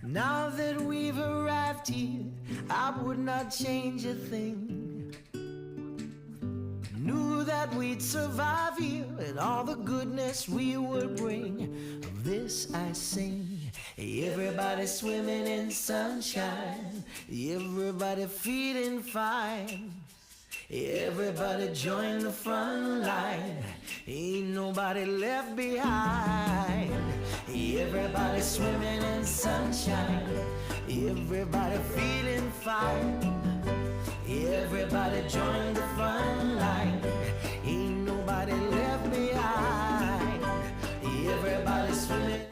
Now that we've arrived here, I would not change a thing. Knew that we'd survive here and all the goodness we would bring. Of this I sing. Everybody swimming in sunshine, everybody feeling fine. Everybody join the front line, ain't nobody left behind. Everybody swimming in sunshine, everybody feeling fine. Everybody join the front line, ain't nobody left behind. Everybody swimming.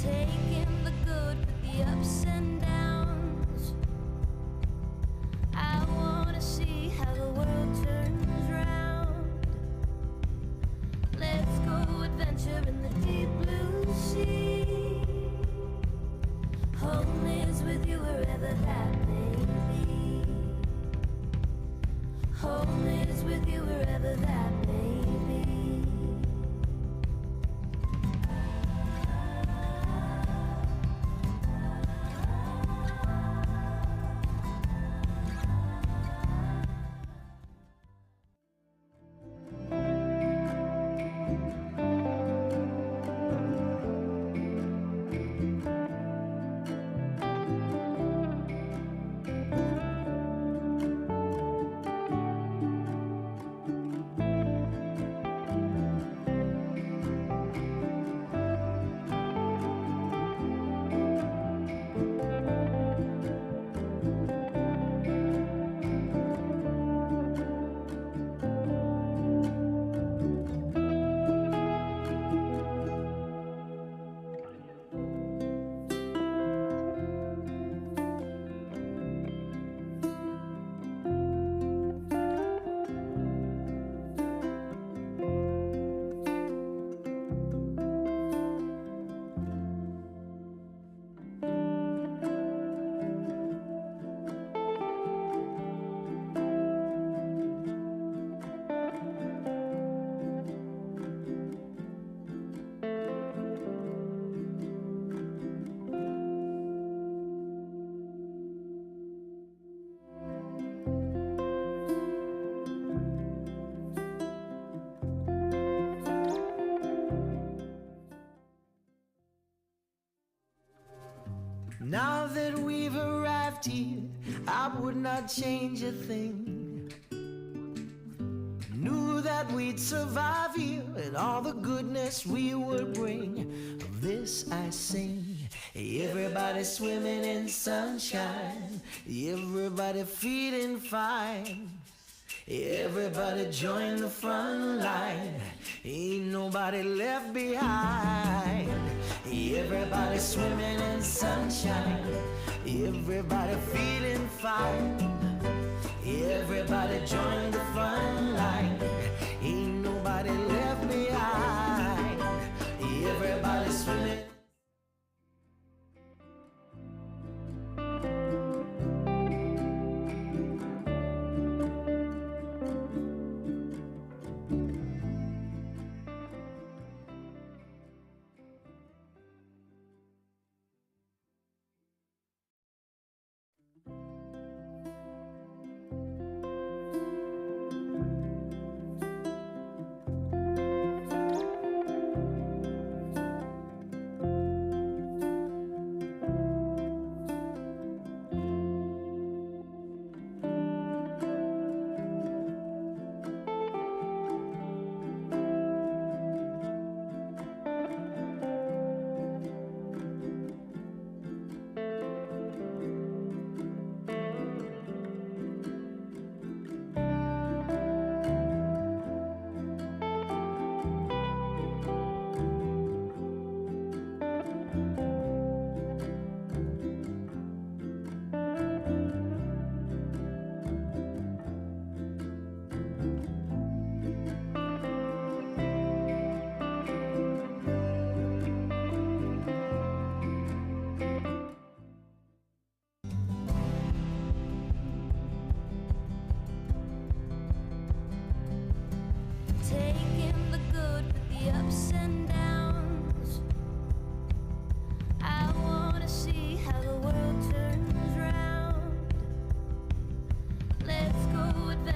Taking the good with the ups and downs. I wanna see how the world turns round. Let's go adventure in the deep blue sea. Home is with you wherever that may be. Home is with you wherever that may be. Now that we've arrived here, I would not change a thing. Knew that we'd survive here and all the goodness we would bring. Of this I sing. Everybody swimming in sunshine, everybody feeling fine. Everybody join the front line, ain't nobody left behind. Everybody swimming in sunshine, everybody feeling fine. Everybody join the front line, ain't nobody left behind. Everybody swimming.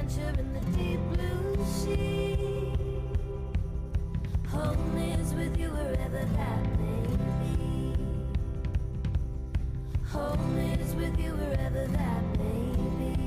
adventure in the deep blue sea. Home is with you wherever that may be. Home is with you wherever that may be.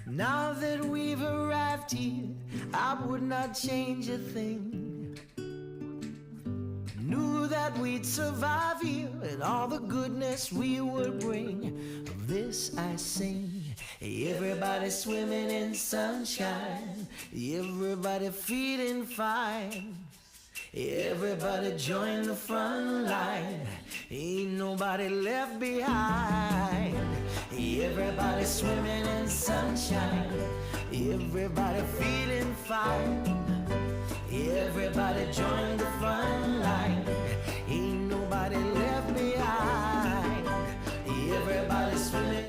Now that we've arrived here, I would not change a thing. Knew that we'd survive here and all the goodness we would bring. Of this I sing. Everybody swimming in sunshine, everybody feeling fine. Everybody join the front line, ain't nobody left behind. Everybody swimming in sunshine, everybody feeling fine. Everybody join the front line, ain't nobody left behind. Everybody swimming.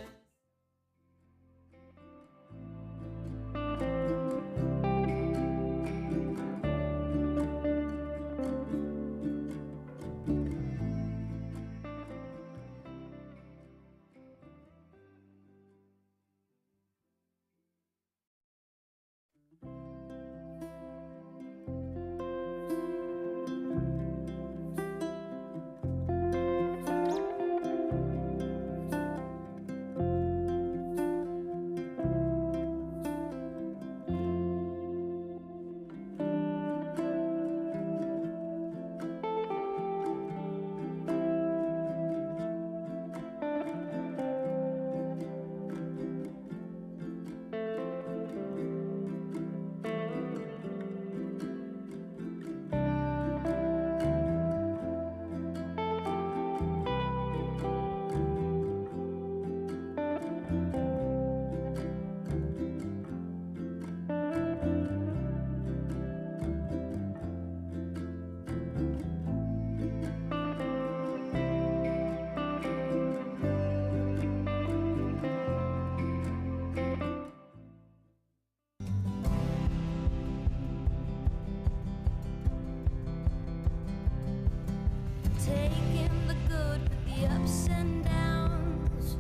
Taking the good with the ups and downs.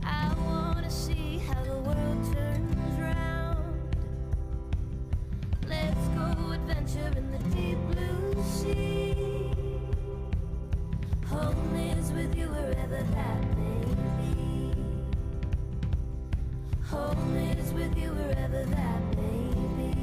I wanna see how the world turns round. Let's go adventure in the deep blue sea. Home is with you wherever that may be. Home is with you wherever that may be.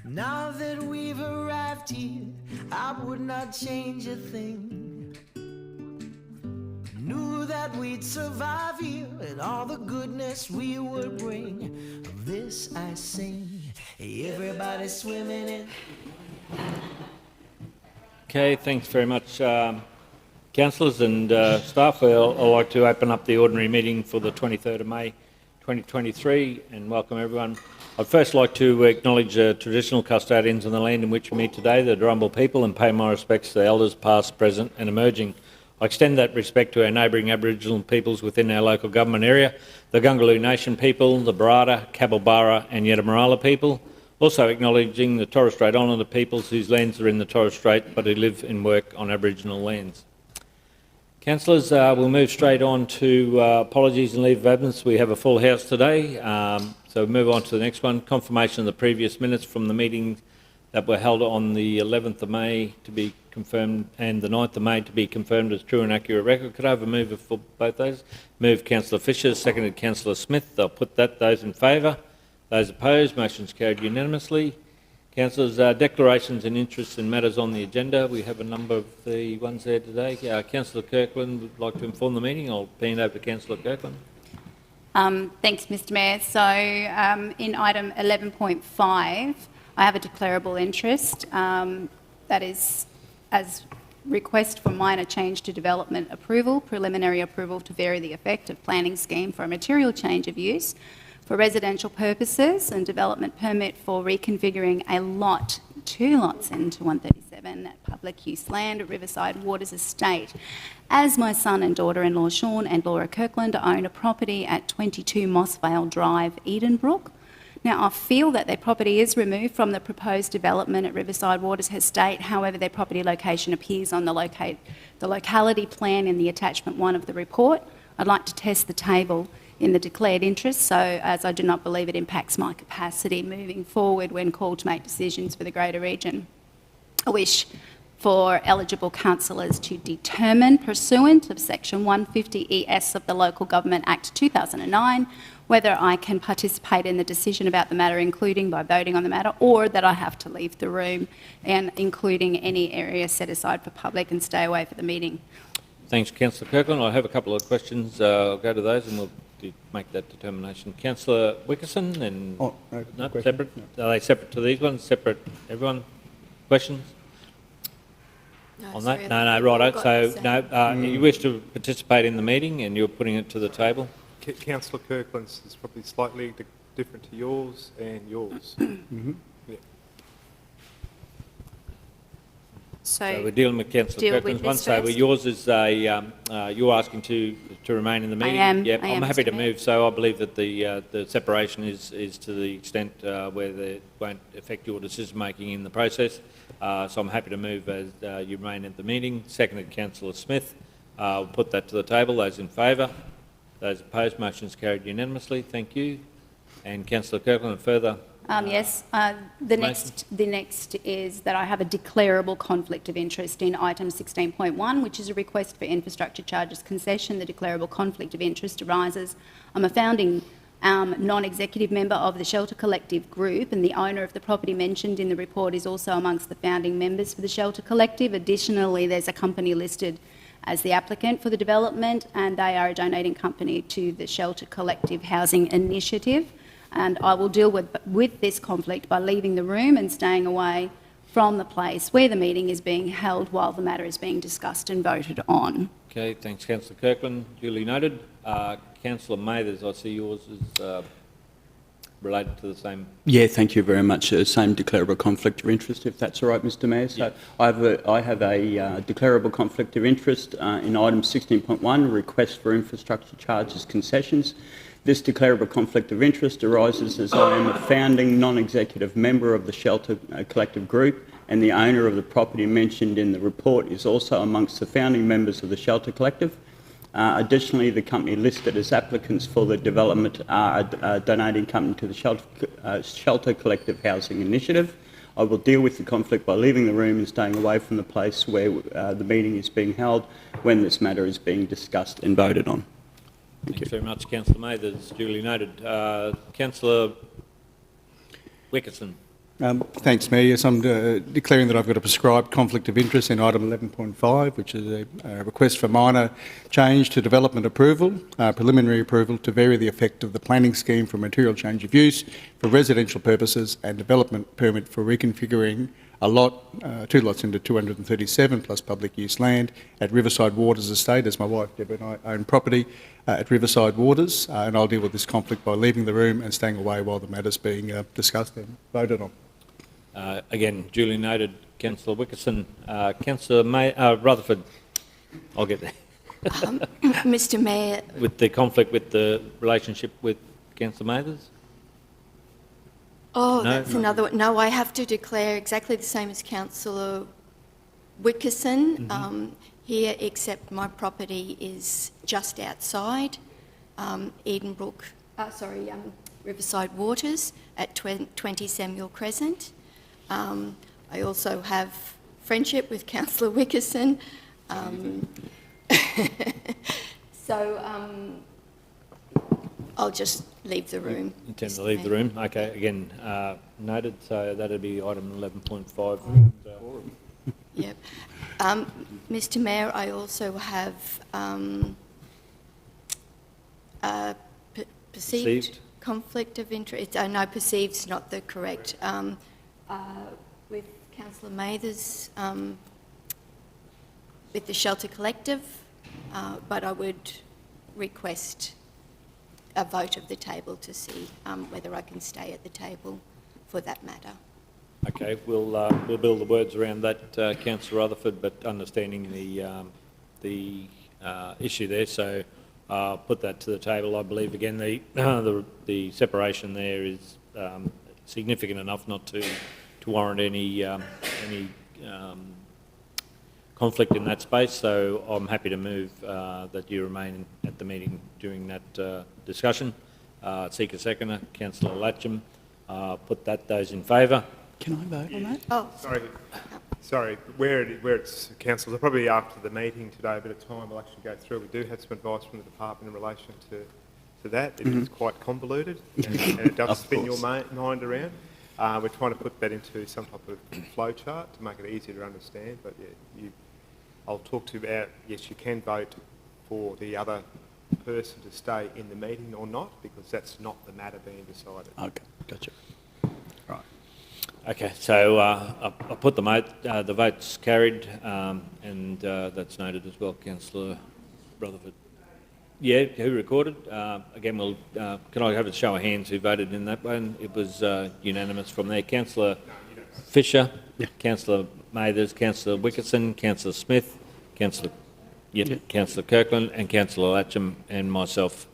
Now that we've arrived here, I would not change a thing. Knew that we'd survive here and all the goodness we would bring. Of this I sing, everybody swimming in. Okay, thanks very much, councillors and staff. I'd like to open up the ordinary meeting for the 23rd of May 2023 and welcome everyone. I'd first like to acknowledge the traditional custodians of the land in which we meet today, the Darumbal people, and pay my respects to the elders past, present and emerging. I extend that respect to our neighbouring Aboriginal peoples within our local government area, the Gungaloo Nation people, the Barada, Cabelbarra and Yetamarala people, also acknowledging the Torres Strait Islander peoples whose lands are in the Torres Strait but who live and work on Aboriginal lands. Councillors, we'll move straight on to apologies and leave of absence. We have a full house today, so we'll move on to the next one. Confirmation of the previous minutes from the meetings that were held on the 11th of May to be confirmed and the 9th of May to be confirmed as true and accurate record. Could I have a mover for both those? Move Councillor Fisher, seconded Councillor Smith. I'll put that. Those in favour? Those opposed? Motion's carried unanimously. Councillors, declarations and interests in matters on the agenda. We have a number of the ones there today. Councillor Kirkland would like to inform the meeting. I'll hand over to Councillor Kirkland. Thanks, Mr Mayor. So in item 11.5, I have a declarable interest. That is as request for minor change to development approval, preliminary approval to vary the effect of planning scheme for a material change of use for residential purposes and development permit for reconfiguring a lot, 2 lots into 137 at public use land at Riverside Waters Estate. As my son and daughter-in-law Sean and Laura Kirkland own a property at 22 Mossvale Drive, Edenbrook. Now, I feel that their property is removed from the proposed development at Riverside Waters Estate. However, their property location appears on the locality plan in the attachment 1 of the report. I'd like to test the table in the declared interest, so as I do not believe it impacts my capacity moving forward when called to make decisions for the greater region. I wish for eligible councillors to determine, pursuant of section 150 ES of the Local Government Act 2009, whether I can participate in the decision about the matter, including by voting on the matter, or that I have to leave the room, and including any area set aside for public, and stay away for the meeting. Thanks, Councillor Kirkland. I have a couple of questions. I'll go to those and we'll make that determination. Councillor Wickerson and no, separate. No. Are they separate to these ones? Separate, everyone? Questions? No, on sorry, that? No, righto. So, no, Mm. you wish to participate in the meeting and you're putting it to the table? Councillor Kirkland's is probably slightly different to yours and yours. Mm-hmm. Yeah. So we're dealing with Councillor deal Kirkland's with one. this So first. yours is you're asking to remain in the meeting. am. Yep, I I'm am, happy Mr. to Mayor. move. So I believe that the separation is to the extent where it won't affect your decision making in the process. So I'm happy to move as you remain at the meeting. Seconded, Councillor Smith. We'll put that to the table. Those in favour? Those opposed? Motion's carried unanimously. Thank you. And Councillor Kirkland, further. Yes. The next is that I have a declarable conflict of interest in item 16.1, which is a request for infrastructure charges concession. The declarable conflict of interest arises. I'm a founding non-executive member of the Shelter Collective Group, and the owner of the property mentioned in the report is also amongst the founding members for the Shelter Collective. Additionally, there's a company listed as the applicant for the development, and they are a donating company to the Shelter Collective Housing Initiative. And I will deal with this conflict by leaving the room and staying away from the place where the meeting is being held while the matter is being discussed and voted on. Okay, thanks, Councillor Kirkland. Duly noted. Councillor Mathers, I see yours is related to the same. Yeah, thank you very much. Same declarable conflict of interest, if that's all right, Mr Mayor. So Yeah. I have a declarable conflict of interest in item 16.1, request for infrastructure charges concessions. This declarable conflict of interest arises as I am a founding non-executive member of the Shelter Collective Group, and the owner of the property mentioned in the report is also amongst the founding members of the Shelter Collective. Additionally, the company listed as applicants for the development are a donating company to the Shelter Collective Housing Initiative. I will deal with the conflict by leaving the room and staying away from the place where the meeting is being held when this matter is being discussed and voted on. Thanks very much, Councillor Mathers. Duly noted. Councillor Wickerson. Thanks, Mayor. Yes, I'm declaring that I've got a prescribed conflict of interest in item 11.5, which is a request for minor change to development approval, preliminary approval to vary the effect of the planning scheme for material change of use for residential purposes and development permit for reconfiguring a lot, 2 lots into 237 plus public use land at Riverside Waters Estate, as my wife Deborah and I own property at Riverside Waters, and I'll deal with this conflict by leaving the room and staying away while the matter's being discussed and voted on. Again, duly noted, Councillor Wickerson. Councillor Rutherford, I'll get there. Mr Mayor, With the conflict with the relationship with Councillor Mathers? oh, No, that's no. another one. No, I have to declare exactly the same as Councillor Wickerson here, except my property is just outside Riverside Waters at 20 Samuel Crescent. I also have friendship with Councillor Wickerson. So I'll just leave the room. Intend to Mr. leave the Mayor. room? Okay, again, noted, so that'd be item 11.5. Yep. Mr Mayor, I also have perceived Perceived? conflict of interest. No, perceived's not the correct. With Councillor Mathers, with the Shelter Collective, but I would request a vote of the table to see whether I can stay at the table for that matter. Okay, we'll build the words around that, Councillor Rutherford, but understanding the issue there, so put that to the table. I believe again the separation there is significant enough not to warrant any conflict in that space. So I'm happy to move that you remain at the meeting during that discussion. Seek a seconder, Councillor Latcham. Put those in favour. Can I vote on that? Oh, Sorry, where it's council, probably after the meeting today, a bit of time will actually go through. We do have some advice from the department in relation to that. It is quite convoluted and it does Of spin your course. mind around. We're trying to put that into some type of flow chart to make it easier to understand. But yeah, I'll talk to you about, yes, you can vote for the other person to stay in the meeting or not, because that's not the matter being decided. Okay, gotcha. Right. Okay, so I put the votes carried, and that's noted as well, Councillor Rutherford. Yeah, who recorded? Again, we'll, can I have a show of hands who voted in that one? It was unanimous from there. Councillor Fisher, Councillor Mathers, Councillor Wickerson, Councillor Smith, Councillor Kirkland, and Councillor Latcham, and myself.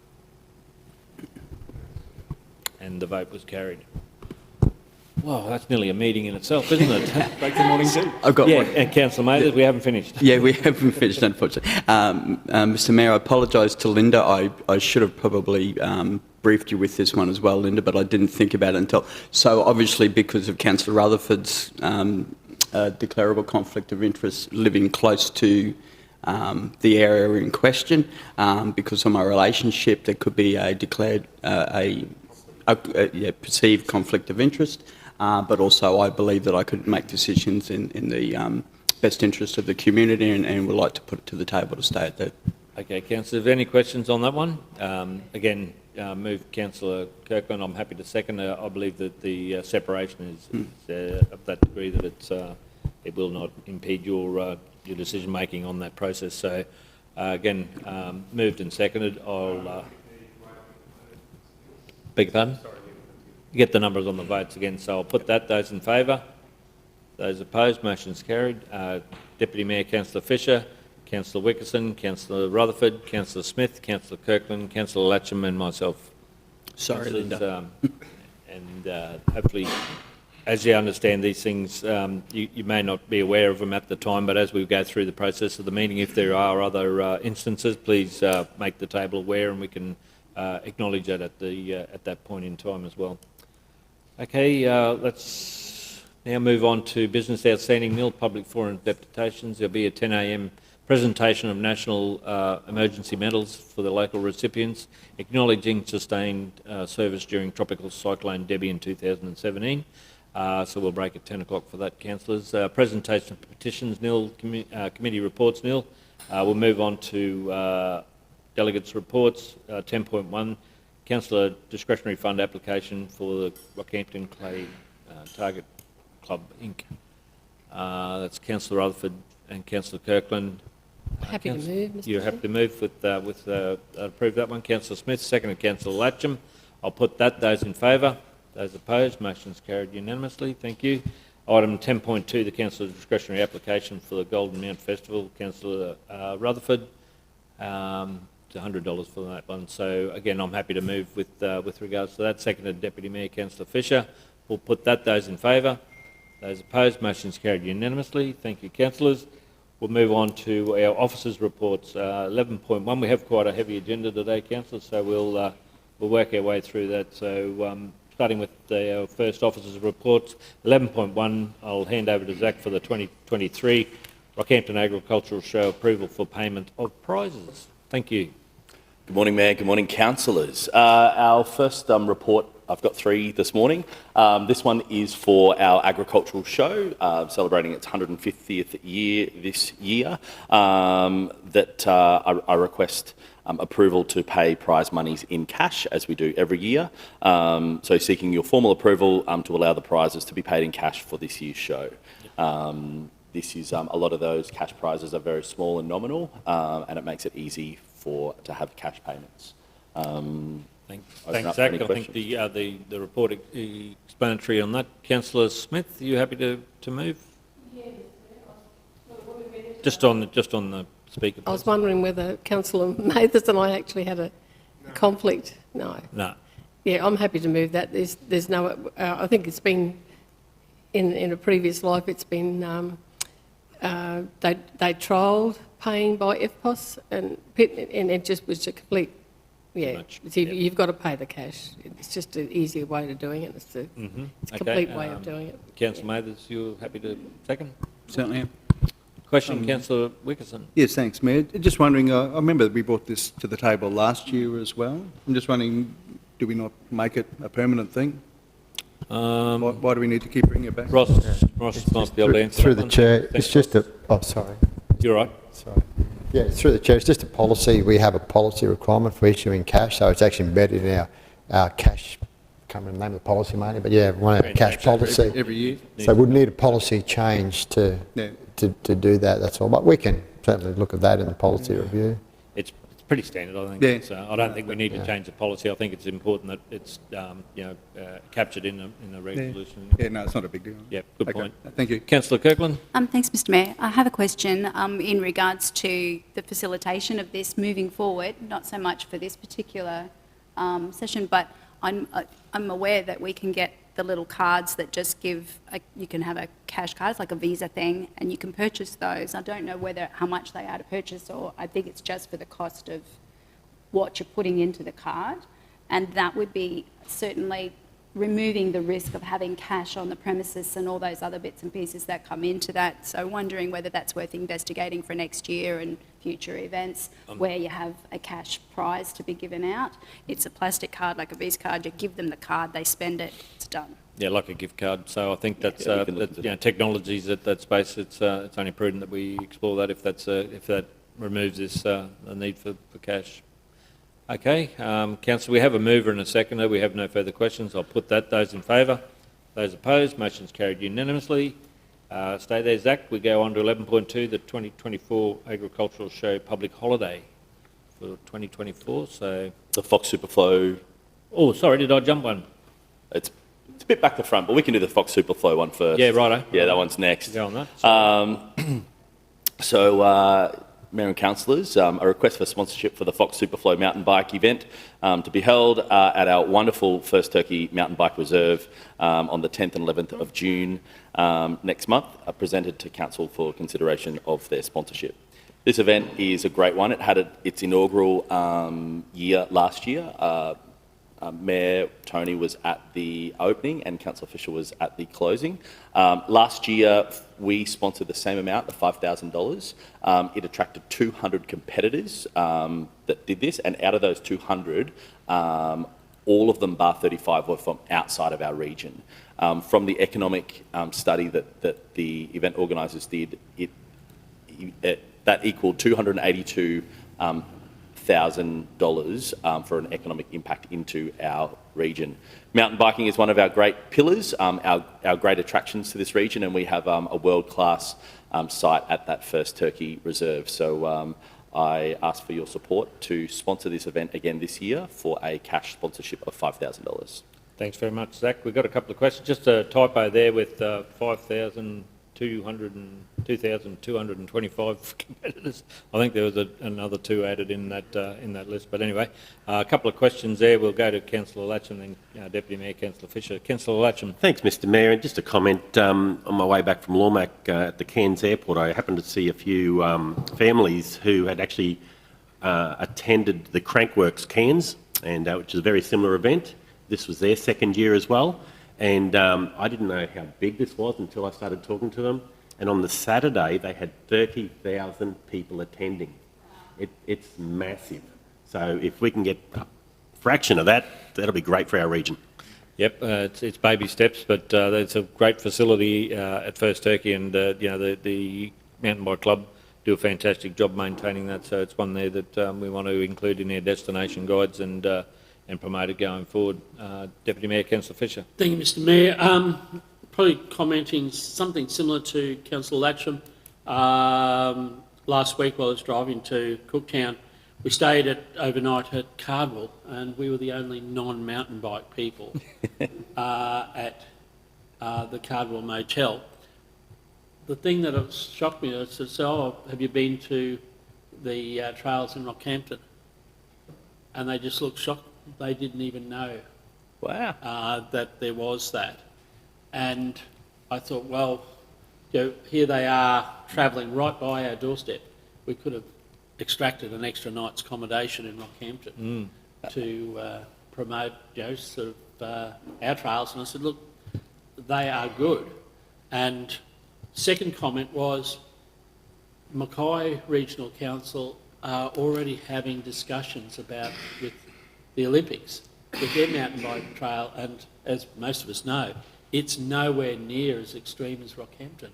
And the vote was carried. Wow, that's nearly a meeting in itself, isn't it? Break the morning tea. I've got one. And Councillor Mathers, we haven't finished. Yeah, we haven't finished, unfortunately. Mr Mayor, I apologise to Linda. I should have probably briefed you with this one as well, Linda, but I didn't think about it until... So obviously because of Councillor Rutherford's declarable conflict of interest living close to the area in question, because of my relationship, there could be a declared, perceived conflict of interest. But also I believe that I could make decisions in the best interest of the community and would like to put it to the table to stay at that. Okay, Councillor, have any questions on that one? Again, move Councillor Kirkland. I'm happy to second. I believe that the separation is of that degree that it will not impede your decision making on that process. So again, moved and seconded. I'll beg your pardon? Get the numbers on the votes again, so I'll put that. Those in favour? Those opposed? Motion's carried. Deputy Mayor Councillor Fisher, Councillor Wickerson, Councillor Rutherford, Councillor Smith, Councillor Kirkland, Councillor Latcham and myself. Sorry, Linda. And hopefully, as you understand these things, you may not be aware of them at the time, but as we go through the process of the meeting, if there are other instances, please make the table aware and we can acknowledge that at that point in time as well. Okay, let's now move on to business outstanding nil, public forum deputations. There'll be a 10 a.m. presentation of national emergency medals for the local recipients, acknowledging sustained service during Tropical Cyclone Debbie in 2017. So we'll break at 10 o'clock for that, councillors. Presentation of petitions, nil. Committee reports, nil. We'll move on to delegates' reports. 10.1, councillor discretionary fund application for the Rockhampton Clay Target Club Inc. That's councillor Rutherford and councillor Kirkland. Happy to move, Mr. You're Chair. happy to move with approve that one. Councillor Smith, seconded councillor Latcham. I'll put that. Those in favour? Those opposed? Motion's carried unanimously. Thank you. Item 10.2, the councillor discretionary application for the Golden Mount Festival. Councillor Rutherford, it's $100 for that one. So again, I'm happy to move with regards to that. Seconded Deputy Mayor councillor Fisher. We'll put that. Those in favour? Those opposed? Motion's carried unanimously. Thank you, councillors. We'll move on to our officers' reports. 11.1, we have quite a heavy agenda today, councillors, so we'll work our way through that. So starting with our first officers' reports, 11.1, I'll hand over to Zach for the 2023 Rockhampton Agricultural Show approval for payment of prizes. Thank you. Good morning, Mayor. Good morning, councillors. Our first report, I've got 3 this morning. This one is for our agricultural show, celebrating its 150th year this year, that I request approval to pay prize monies in cash, as we do every year. So seeking your formal approval to allow the prizes to be paid in cash for this year's show. This is, a lot of those cash prizes are very small and nominal, and it makes it easy to have cash payments. Thanks, Zach. I think the report explanatory on that. Councillor Smith, are you happy to move? Yeah. Just on the speaker. I was wondering whether Councillor Mathers and I actually had a conflict. No. No. Yeah, I'm happy to move that. There's no. I think it's been in a previous life. It's been they trialled paying by FPOS and it just was a complete. Yeah, you've got to pay the cash. It's just an easier way of doing it. It's a complete way of doing it. Councillor Mathers, you're happy to second? Certainly am. Question, Councillor Wickerson. Yes, thanks, Mayor. Just wondering, I remember that we brought this to the table last year as well. I'm just wondering, do we not make it a permanent thing? Why do we need to keep bringing it back? Ross might be able to answer through that the one. chair. Thanks, It's just Ross. a. Oh, sorry. You're right. Sorry. Yeah, through the chair. It's just a policy. We have a policy requirement for issuing cash, so it's actually embedded in our cash. Can't remember the name of the policy, mate, but yeah, one of our cash policy. Every year? So we would need a policy change to do that. That's all. But we can certainly look at that in the policy review. It's pretty standard, I think. Yeah. It's, I don't think we need to change the policy. I think it's important that it's captured in the resolution. Yeah, no, it's not a big deal. Yeah, good Okay, point. thank you. Councillor Kirkland. Thanks, Mr Mayor. I have a question in regards to the facilitation of this moving forward, not so much for this particular session, but I'm aware that we can get the little cards that just give, you can have a cash card, it's like a Visa thing, and you can purchase those. I don't know how much they are to purchase, or I think it's just for the cost of what you're putting into the card. And that would be certainly removing the risk of having cash on the premises and all those other bits and pieces that come into that. So wondering whether that's worth investigating for next year and future events where you have a cash prize to be given out. It's a plastic card like a Visa card. You give them the card, they spend it, it's done. Yeah, like a gift card. So I think that's technologies at that space. It's only prudent that we explore that if that removes this the need for cash. Okay, Councillor, we have a mover and a seconder. We have no further questions. I'll put that. Those in favour? Those opposed? Motion's carried unanimously. Stay there, Zach. We go on to 11.2, the 2024 Agricultural Show public holiday for 2024. So The Fox Superflow. Oh, sorry, did I jump one? It's a bit back to front, but we can do the Fox Superflow one first. Yeah, righto. Yeah, that one's next. Go on that. So, Mayor and Councillors, a request for sponsorship for the Fox Superflow mountain bike event to be held at our wonderful First Turkey Mountain Bike Reserve on the 10th and 11th of June next month, presented to Council for consideration of their sponsorship. This event is a great one. It had its inaugural year last year. Mayor Tony was at the opening and Councillor Fisher was at the closing. Last year, we sponsored the same amount of $5,000. It attracted 200 competitors that did this, and out of those 200, all of them, bar 35, were from outside of our region. From the economic study that the event organisers did, that equaled $282,000 for an economic impact into our region. Mountain biking is one of our great pillars, our great attractions to this region, and we have a world-class site at that First Turkey Reserve. So I ask for your support to sponsor this event again this year for a cash sponsorship of $5,000. Thanks very much, Zach. We've got a couple of questions. Just a typo there with 2,225 competitors. I think there was another 2 added in that list. But anyway, a couple of questions there. We'll go to Councillor Latcham and then Deputy Mayor Councillor Fisher. Councillor Latcham. Thanks, Mr Mayor. And just a comment, on my way back from Lormac at the Cairns Airport, I happened to see a few families who had actually attended the Crankworks Cairns, and which is a very similar event. This was their second year as well, and I didn't know how big this was until I started talking to them. And on the Saturday, they had 30,000 people attending. It's massive. So if we can get a fraction of that, that'll be great for our region. Yep, it's baby steps, but it's a great facility at First Turkey, and the Mountain Bike Club do a fantastic job maintaining that. So it's one there that we want to include in our destination guides and promote it going forward. Deputy Mayor Councillor Fisher. Thank you, Mr Mayor. Probably commenting something similar to Councillor Latcham. Last week while I was driving to Cooktown, we stayed overnight at Cardwell, and we were the only non-mountain bike people at the Cardwell Motel. The thing that shocked me, I said, "Oh, have you been to the trails in Rockhampton?" And they just looked shocked. They didn't even know that there was that. And I thought, well, here they are travelling right by our doorstep. We could have extracted an extra night's accommodation in Rockhampton to promote our trails. And I said, look, they are good. And second comment was Mackay Regional Council are already having discussions with the Olympics, with their mountain bike trail, and as most of us know, it's nowhere near as extreme as Rockhampton.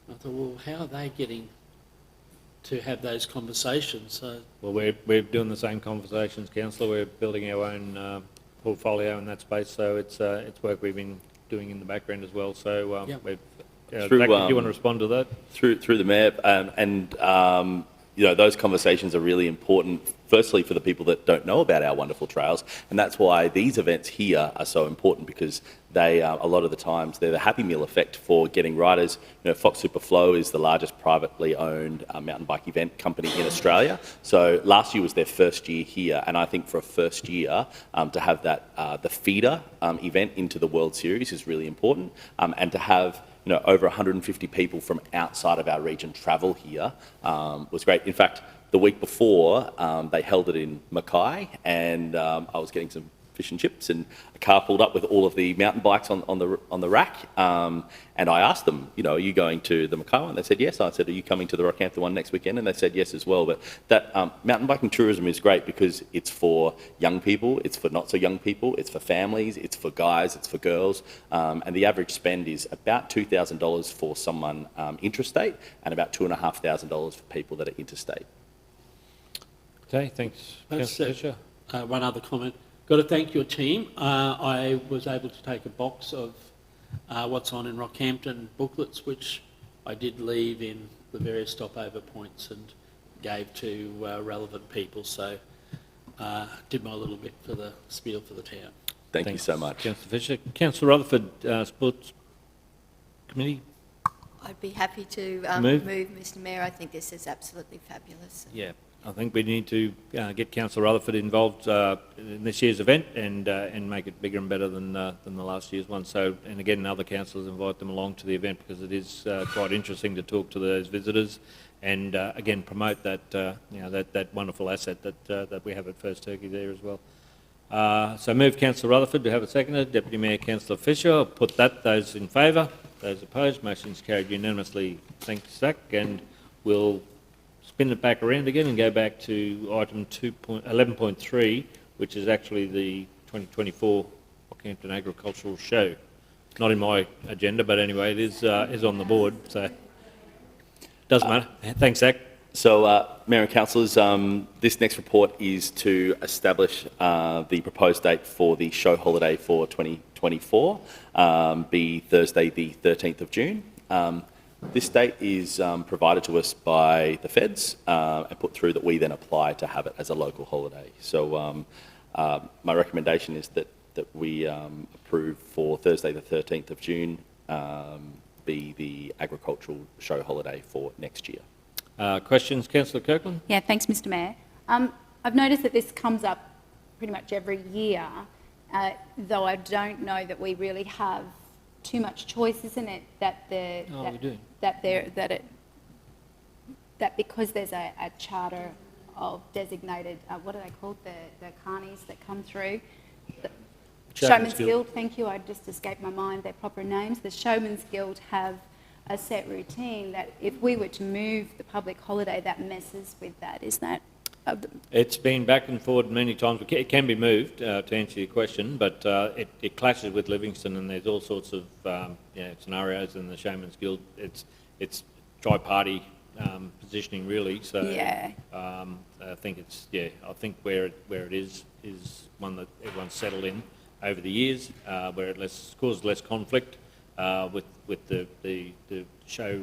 And I thought, well, how are they getting to have those conversations? Well, we're doing the same conversations, Councillor. We're building our own portfolio in that space, so it's work we've been doing in the background as well. So Zach, do you want to respond to that? Through the Mayor, those conversations are really important, firstly for the people that don't know about our wonderful trails, and that's why these events here are so important, because they, a lot of the times, they're the happy meal effect for getting riders. Fox Superflow is the largest privately owned mountain bike event company in Australia. So last year was their first year here, and I think for a first year to have that the feeder event into the World Series is really important, and to have over 150 people from outside of our region travel here was great. In fact, the week before, they held it in Mackay, and I was getting some fish and chips, and a car pulled up with all of the mountain bikes on the rack, and I asked them, are you going to the Mackay one? They said yes. I said, are you coming to the Rockhampton one next weekend? And they said yes as well. But that mountain biking tourism is great because it's for young people, it's for not so young people, it's for families, it's for guys, it's for girls, and the average spend is about $2,000 for someone intrastate, and about $2,500 for people that are interstate. Okay, thanks, Councillor Fisher. One other comment. Got to thank your team. I was able to take a box of what's on in Rockhampton booklets, which I did leave in the various stopover points and gave to relevant people. So did my little bit for the spiel for the town. Thanks you so much. Councillor Fisher. Councillor Rutherford, Sports Committee. I'd be happy to Move, Mr Mayor. I think this is absolutely fabulous. Yeah. I think we need to get Councillor Rutherford involved in this year's event and make it bigger and better than the last year's one. So, and again, other councillors invite them along to the event because it is quite interesting to talk to those visitors and again promote that that wonderful asset that we have at First Turkey there as well. So, move Councillor Rutherford to have a seconder. Deputy Mayor Councillor Fisher. I'll put that. Those in favour. Those opposed. Motion's carried unanimously. Thanks, Zach. And we'll spin it back around again and go back to item 11.3, which is actually the 2024 Rockhampton Agricultural Show. not in my agenda, but anyway, it is on the board, so doesn't matter. Thanks, Zach. So, Mayor and Councillors, this next report is to establish the proposed date for the show holiday for 2024, be Thursday the 13th of June. This date is provided to us by the feds and put through that we then apply to have it as a local holiday. So my recommendation is that we approve for Thursday the 13th of June be the agricultural show holiday for next year. Questions, Councillor Kirkland? Yeah, thanks, Mr Mayor. I've noticed that this comes up pretty much every year, though I don't know that we really have too much choice, isn't it? That we do. That because there's a charter of designated, what are they called, the carnies that come through? Showman's Guild, thank you, I just escaped my mind their proper names. The Showman's Guild have a set routine that if we were to move the public holiday, that messes with that. Is that? It's been back and forward many times. It can be moved, to answer your question, but it clashes with Livingston, and there's all sorts of scenarios in the Showman's Guild. It's tri-party positioning, really. So yeah. I think I think where it is one that everyone's settled in over the years, where it causes less conflict with the show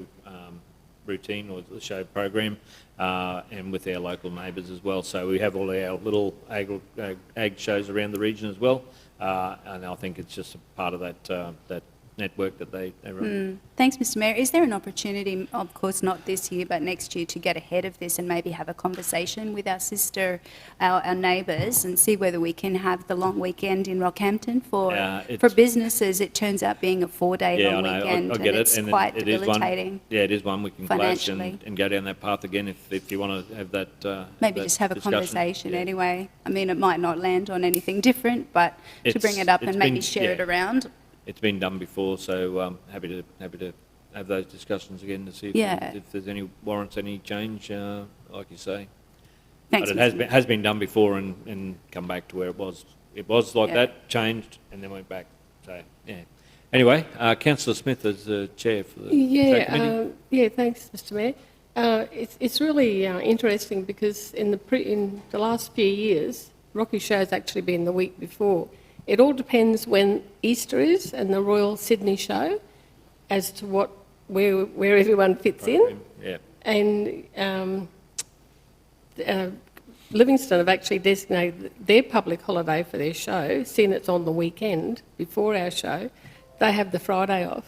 routine or the show program, and with our local neighbours as well. So we have all our little ag shows around the region as well, and I think it's just a part of that network that they run. Thanks, Mr Mayor. Is there an opportunity, of course not this year, but next year, to get ahead of this and maybe have a conversation with our neighbours and see whether we can have the long weekend in Rockhampton for businesses? It turns out being a 4-day long weekend, I get and it's quite debilitating. It is one we can clash financially. and go down that path again if you want to have that. Maybe that just have a discussion. conversation anyway. I mean, it might not land on anything different, but to bring it up and maybe share it around. It's been done before, so happy to have those discussions again to see if there's any warrants any change, like you say. Thanks, but it has been done before and come back to where it was. It was like that, changed, and then went back. So yeah. Anyway, Councillor Smith as the chair for the committee. Thanks, Mr Mayor. It's really interesting because in the last few years, Rocky Show's actually been the week before. It all depends when Easter is and the Royal Sydney Show as to where everyone fits in. Yeah. And Livingston have actually designated their public holiday for their show, seeing it's on the weekend before our show. They have the Friday off.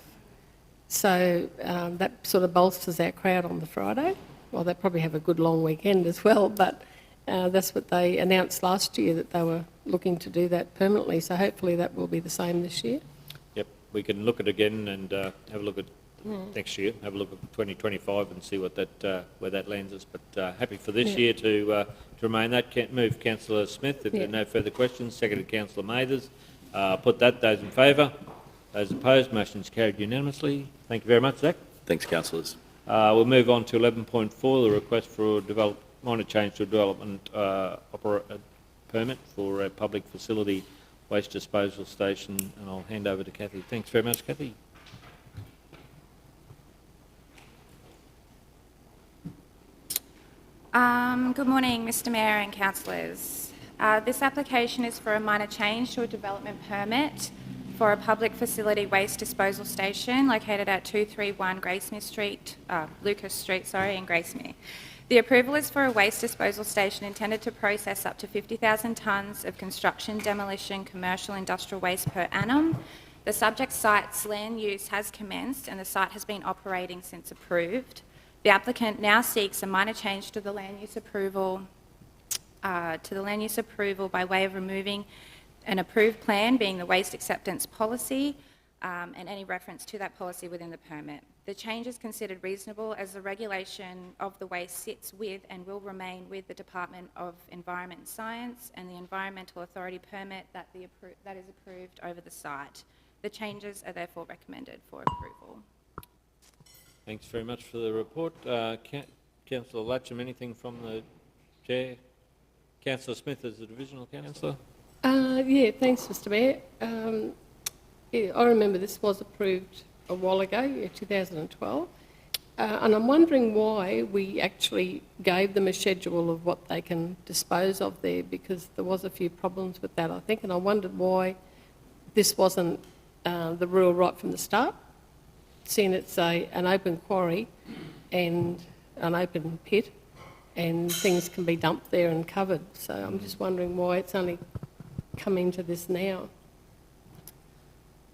So that sort of bolsters our crowd on the Friday. Well, they probably have a good long weekend as well, but that's what they announced last year, that they were looking to do that permanently. So hopefully that will be the same this year. Yep, we can look at it again and have a look at next year, have a look at 2025 and see what where that lands us. But happy for this year to remain that. Can't move Councillor Smith. If there are no further questions, seconded Councillor Mathers. Put that. Those in favour? Those opposed? Motion's carried unanimously. Thank you very much, Zach. Thanks, councillors. We'll move on to 11.4, the request for minor change to a development permit for a public facility waste disposal station, and I'll hand over to Kathy. Thanks very much, Kathy. Good morning, Mr Mayor and councillors. This application is for a minor change to a development permit for a public facility waste disposal station located at 231 Lucas Street, in Gracemere. The approval is for a waste disposal station intended to process up to 50,000 tonnes of construction, demolition, commercial, industrial waste per annum. The subject site's land use has commenced and the site has been operating since approved. The applicant now seeks a minor change to the land use approval by way of removing an approved plan, being the waste acceptance policy, and any reference to that policy within the permit. The change is considered reasonable as the regulation of the waste sits with and will remain with the Department of Environment and Science and the Environmental Authority permit that is approved over the site. The changes are therefore recommended for approval. Thanks very much for the report. Councillor Latcham, anything from the chair? Councillor Smith as the divisional councillor. Thanks, Mr Mayor. I remember this was approved a while ago, 2012, and I'm wondering why we actually gave them a schedule of what they can dispose of there, because there was a few problems with that, I think, and I wondered why this wasn't the rule right from the start, seeing it's an open quarry and an open pit, and things can be dumped there and covered. So I'm just wondering why it's only coming to this now.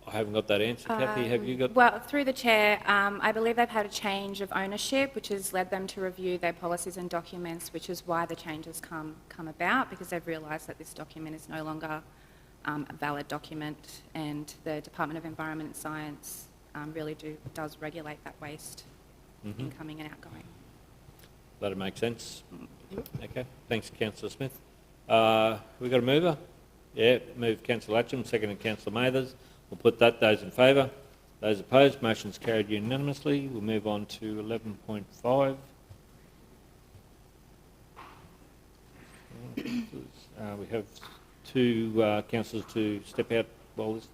I haven't got that answer. Kathy, have you got? Well, through the chair, I believe they've had a change of ownership, which has led them to review their policies and documents, which is why the changes come about, because they've realised that this document is no longer a valid document, and the Department of Environment and Science really does regulate that waste incoming and outgoing. That'll make sense. Okay, thanks, Councillor Smith. We got a mover? Yeah, move Councillor Latcham, seconded Councillor Mathers. We'll put that. Those in favour? Those opposed? Motion's carried unanimously. We'll move on to 11.5. We have two councillors to step out while this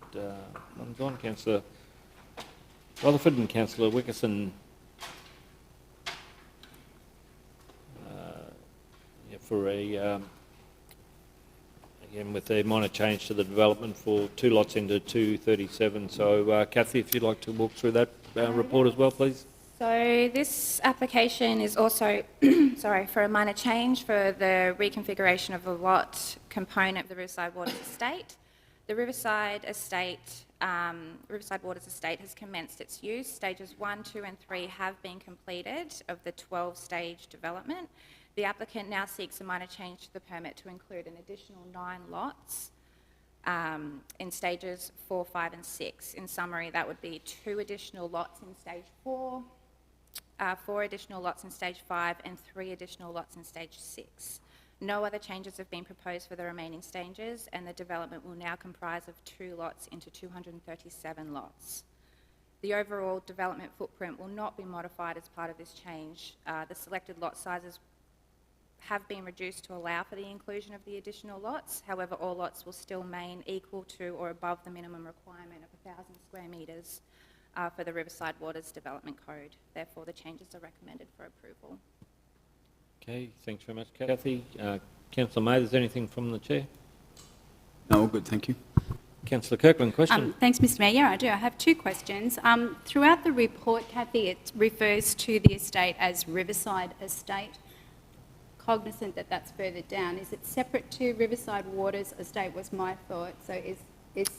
comes on. Councillor Rutherford and Councillor Wickerson. For a again with a minor change to the development for 2 lots into 237. So, Kathy, if you'd like to walk through that report as well, please. So this application is also, for a minor change for the reconfiguration of a lot component of the Riverside Waters Estate. The Riverside Waters Estate has commenced its use. Stages 1, 2 and 3 have been completed of the 12-stage development. The applicant now seeks a minor change to the permit to include an additional 9 lots in stages 4, 5 and 6. In summary, that would be 2 additional lots in stage 4, 4 additional lots in stage 5 and 3 additional lots in stage 6. No other changes have been proposed for the remaining stages, and the development will now comprise of 2 lots into 237 lots. The overall development footprint will not be modified as part of this change. The selected lot sizes have been reduced to allow for the inclusion of the additional lots. However, all lots will still remain equal to or above the minimum requirement of 1,000 square metres for the Riverside Waters Development Code. Therefore, the changes are recommended for approval. Okay, thanks very much, Kathy. Councillor Mathers, anything from the chair? No, all good, thank you. Councillor Kirkland, question? Thanks, Mr Mayor. Yeah, I do. I have 2 questions. Throughout the report, Kathy, it refers to the estate as Riverside Estate. Cognizant that that's further down, is it separate to Riverside Waters Estate was my thought, so is...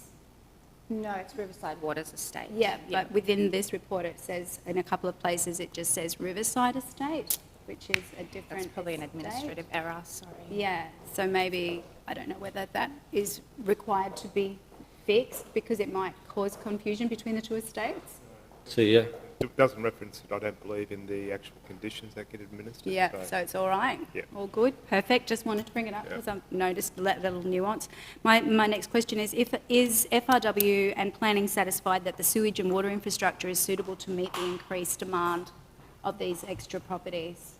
No, it's Riverside Waters Estate. Yeah, but within this report it says, in a couple of places it just says Riverside Estate, which is a different That's probably an estate. administrative error, sorry. Yeah, so maybe, I don't know whether that is required to be fixed because it might cause confusion between the 2 estates. See ya. It doesn't reference it, I don't believe, in the actual conditions that get administered. Yeah, so it's all right. Yeah. All good. Perfect. Just wanted to bring it up because I've noticed that little nuance. My next question is FRW and planning satisfied that the sewage and water infrastructure is suitable to meet the increased demand of these extra properties?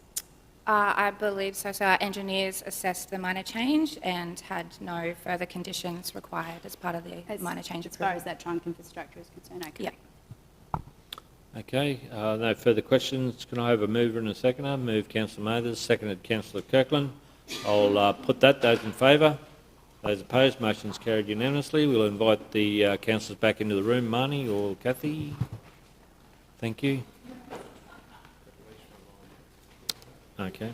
I believe so. So our engineers assessed the minor change and had no further conditions required as part of the minor change. As far as that trunk infrastructure is concerned, okay. Yeah. Okay, no further questions. Can I have a mover and a seconder? Move Councillor Mathers, seconded Councillor Kirkland. I'll put that. Those in favour? Those opposed? Motion's carried unanimously. We'll invite the councillors back into the room. Marnie or Kathy? Thank you. Okay.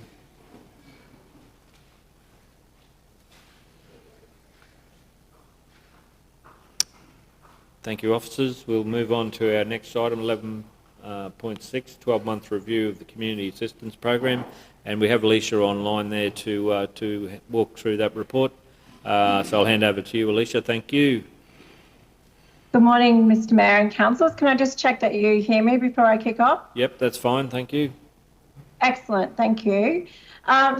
Thank you, officers. We'll move on to our next item, 11.6, 12-month review of the Community Assistance Program, and we have Alicia online there to walk through that report. So I'll hand over to you, Alicia. Thank you. Good morning, Mr Mayor and councillors. Can I just check that you hear me before I kick off? Yep, that's fine. Thank you. Excellent, thank you.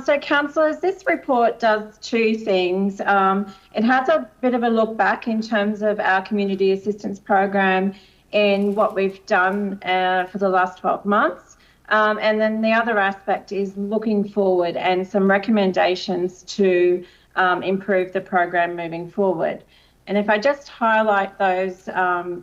So councillors, this report does 2 things. It has a bit of a look back in terms of our community assistance program and what we've done for the last 12 months. And then the other aspect is looking forward and some recommendations to improve the program moving forward. And if I just highlight those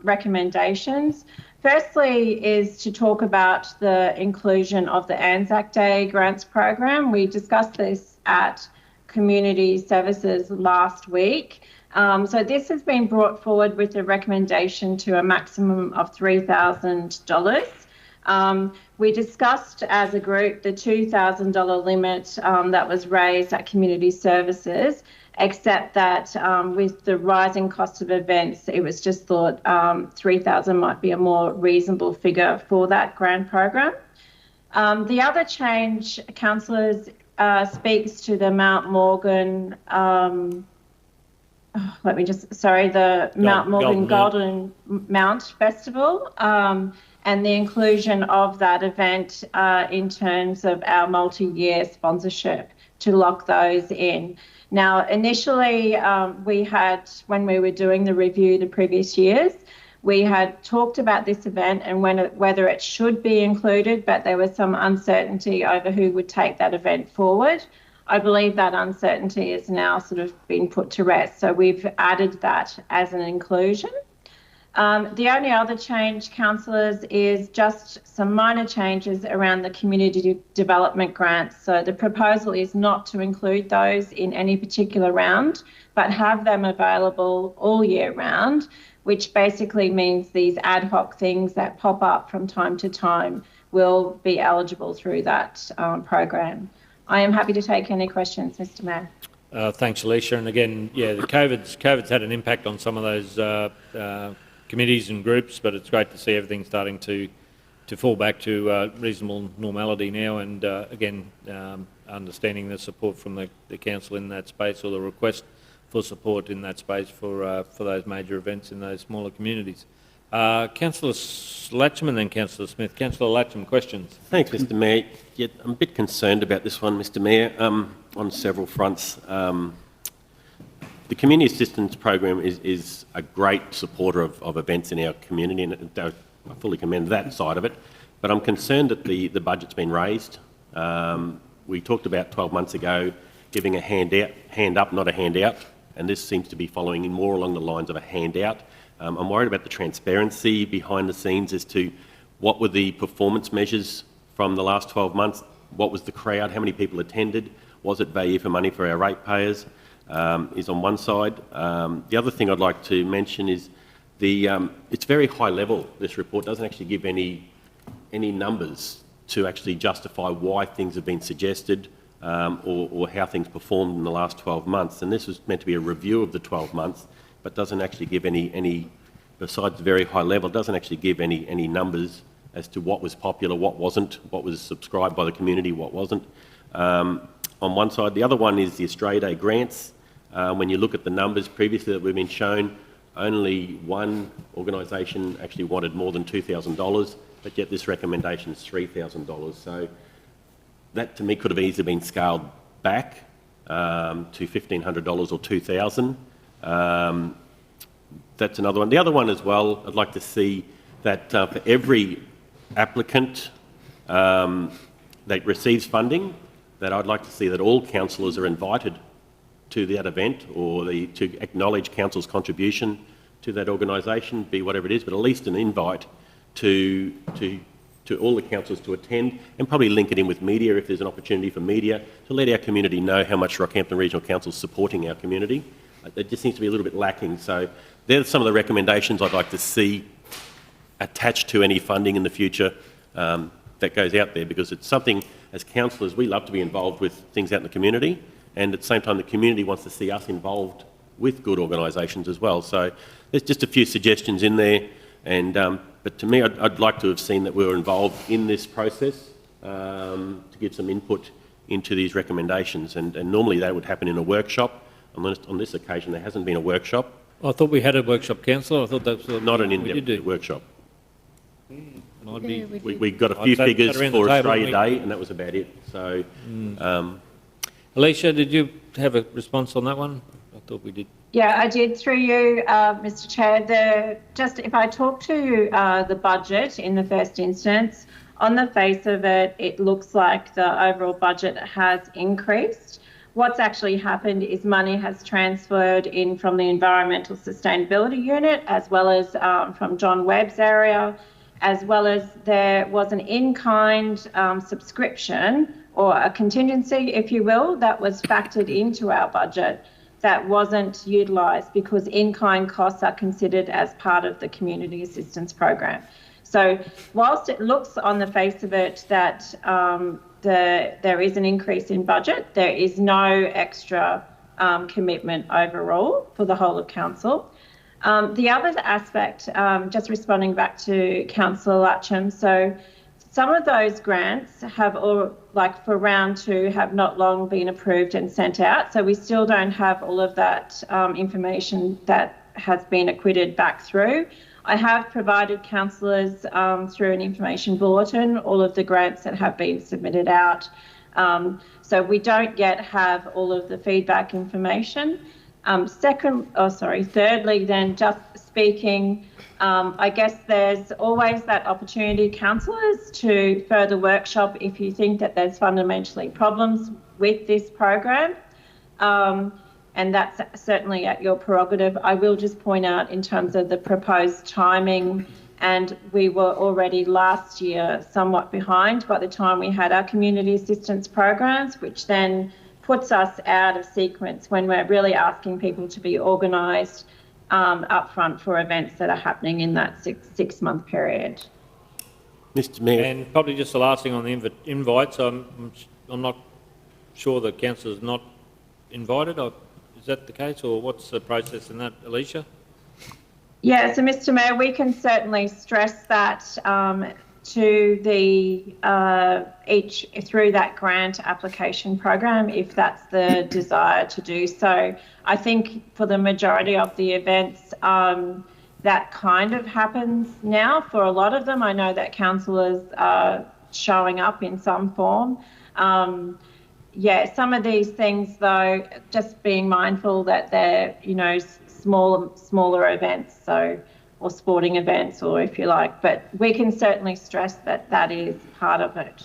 recommendations, firstly is to talk about the inclusion of the Anzac Day grants program. We discussed this at Community Services last week. So this has been brought forward with a recommendation to a maximum of $3,000. We discussed as a group the $2,000 limit that was raised at Community Services, except that with the rising cost of events, it was just thought $3,000 might be a more reasonable figure for that grant program. The other change, councillors, speaks to the Mount Morgan, Mount Morgan Golden Mount Festival, and the inclusion of that event in terms of our multi-year sponsorship to lock those in. Now, initially, we had, when we were doing the review the previous years, we had talked about this event and whether it should be included, but there was some uncertainty over who would take that event forward. I believe that uncertainty is now sort of been put to rest, so we've added that as an inclusion. The only other change, councillors, is just some minor changes around the community development grants. So the proposal is not to include those in any particular round, but have them available all year round, which basically means these ad hoc things that pop up from time to time will be eligible through that program. I am happy to take any questions, Mr. Mayor. Thanks, Alicia. And again, yeah, the COVID's had an impact on some of those committees and groups, but it's great to see everything starting to fall back to reasonable normality now. And again, understanding the support from the council in that space, or the request for support in that space for those major events in those smaller communities. Councillor Latcham and then Councillor Smith. Councillor Latcham, questions? Thanks, Mr. Mayor. Yet I'm a bit concerned about this one, Mr. Mayor, on several fronts. The community assistance program is a great supporter of events in our community, and I fully commend that side of it. But I'm concerned that the budget's been raised. We talked about 12 months ago giving a hand up, not a handout, and this seems to be following in more along the lines of a handout. I'm worried about the transparency behind the scenes as to what were the performance measures from the last 12 months, what was the crowd, how many people attended, was it value for money for our ratepayers, is on one side. The other thing I'd like to mention is it's very high level. This report doesn't actually give any numbers to actually justify why things have been suggested or how things performed in the last 12 months. And this was meant to be a review of the 12 months, but doesn't actually give any besides very high level, doesn't actually give any numbers as to what was popular, what wasn't, what was subscribed by the community, what wasn't. On one side. The other one is the Australia Day grants. When you look at the numbers previously that we've been shown, only one organisation actually wanted more than $2,000, but yet this recommendation is $3,000. So that to me could have easily been scaled back to $1,500 or $2,000. That's another one. The other one as well, I'd like to see that for every applicant that receives funding, that I'd like to see that all councillors are invited to that event, or to acknowledge council's contribution to that organisation, be whatever it is, but at least an invite to all the councillors to attend, and probably link it in with media if there's an opportunity for media to let our community know how much Rockhampton Regional Council is supporting our community. It just seems to be a little bit lacking. So there's some of the recommendations I'd like to see attached to any funding in the future that goes out there, because it's something, as councillors, we love to be involved with things out in the community, and at the same time the community wants to see us involved with good organisations as well. So there's just a few suggestions in there, and but to me I'd like to have seen that we were involved in this process to give some input into these recommendations, and normally that would happen in a workshop. On this occasion there hasn't been a workshop. I thought we had a workshop, councillor. I thought that was not an in-depth workshop. Yeah, we got a few figures for Australia Day, and that was about it. So, Alicia, did you have a response on that one? I thought we did. Yeah, I did through you, Mr. Chair. Just if I talk to the budget in the first instance, on the face of it, it looks like the overall budget has increased. what's actually happened is money has transferred in from the Environmental Sustainability Unit, as well as from John Webb's area, as well as there was an in-kind subscription or a contingency, if you will, that was factored into our budget that wasn't utilised because in-kind costs are considered as part of the community assistance program. So whilst it looks on the face of it that there is an increase in budget, there is no extra commitment overall for the whole of council. The other aspect, just responding back to Councillor Latcham, so some of those grants have, like for round 2, have not long been approved and sent out. So we still don't have all of that information that has been acquitted back through. I have provided councillors through an information bulletin all of the grants that have been submitted out. So we don't yet have all of the feedback information. Thirdly, then just speaking, I guess there's always that opportunity, councillors, to further workshop if you think that there's fundamentally problems with this program. And that's certainly at your prerogative. I will just point out in terms of the proposed timing, and we were already last year somewhat behind by the time we had our community assistance programs, which then puts us out of sequence when we're really asking people to be organised upfront for events that are happening in that six-month period. Mr Mayor. And probably just the last thing on the invites, I'm not sure the councillor's not invited. Is that the case, or what's the process in that, Alicia? Yeah, so Mr Mayor, we can certainly stress that to the through that grant application program if that's the desire to do so. I think for the majority of the events that kind of happens now. For a lot of them, I know that councillors are showing up in some form. Yeah, some of these things though, just being mindful that they're, you know, smaller events, so, or sporting events, or if you like, but we can certainly stress that that is part of it.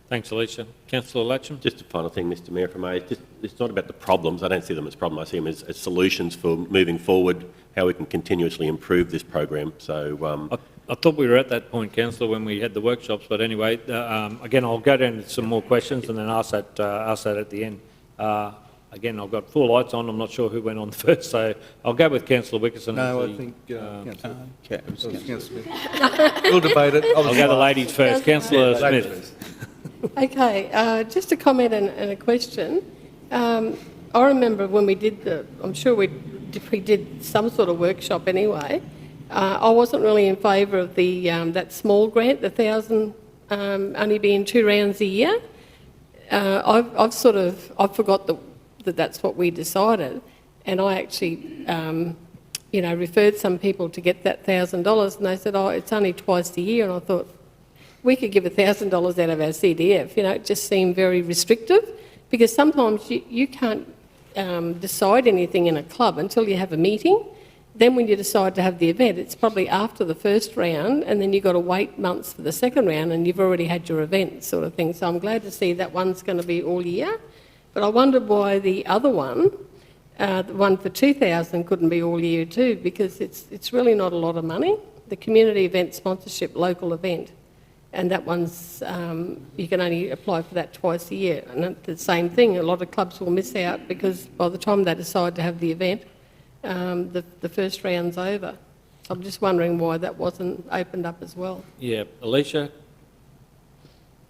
Thanks, Alicia. Councillor Latcham. Just a final thing, Mr Mayor, if I may. It's not about the problems. I don't see them as problems. I see them as solutions for moving forward, how we can continuously improve this program. So I thought we were at that point, Councillor, when we had the workshops, but anyway, again, I'll go down to some more questions and then ask that at the end. Again, I've got 4 lights on. I'm not sure who went on first, so I'll go with Councillor Wickerson. No, I think Councillor Smith. We'll debate it. I'll go the ladies first. Councillor Smith. Okay, just a comment and a question. I remember when we did I'm sure we did some sort of workshop anyway. I wasn't really in favour of the that small grant, the 1,000 only being 2 rounds a year. I've forgot that that's what we decided, and I actually, referred some people to get that $1,000, and they said, "Oh, it's only twice a year," and I thought we could give $1,000 out of our CDF. It just seemed very restrictive because sometimes you can't decide anything in a club until you have a meeting. Then when you decide to have the event, it's probably after the first round, and then you've got to wait months for the second round, and you've already had your event, sort of thing. So I'm glad to see that one's going to be all year. But I wondered why the other one, the one for 2,000, couldn't be all year too, because it's really not a lot of money. The community event sponsorship, local event, and that one's you can only apply for that twice a year. And the same thing, a lot of clubs will miss out because by the time they decide to have the event, the first round's over. So I'm just wondering why that wasn't opened up as well. Yeah, Alicia.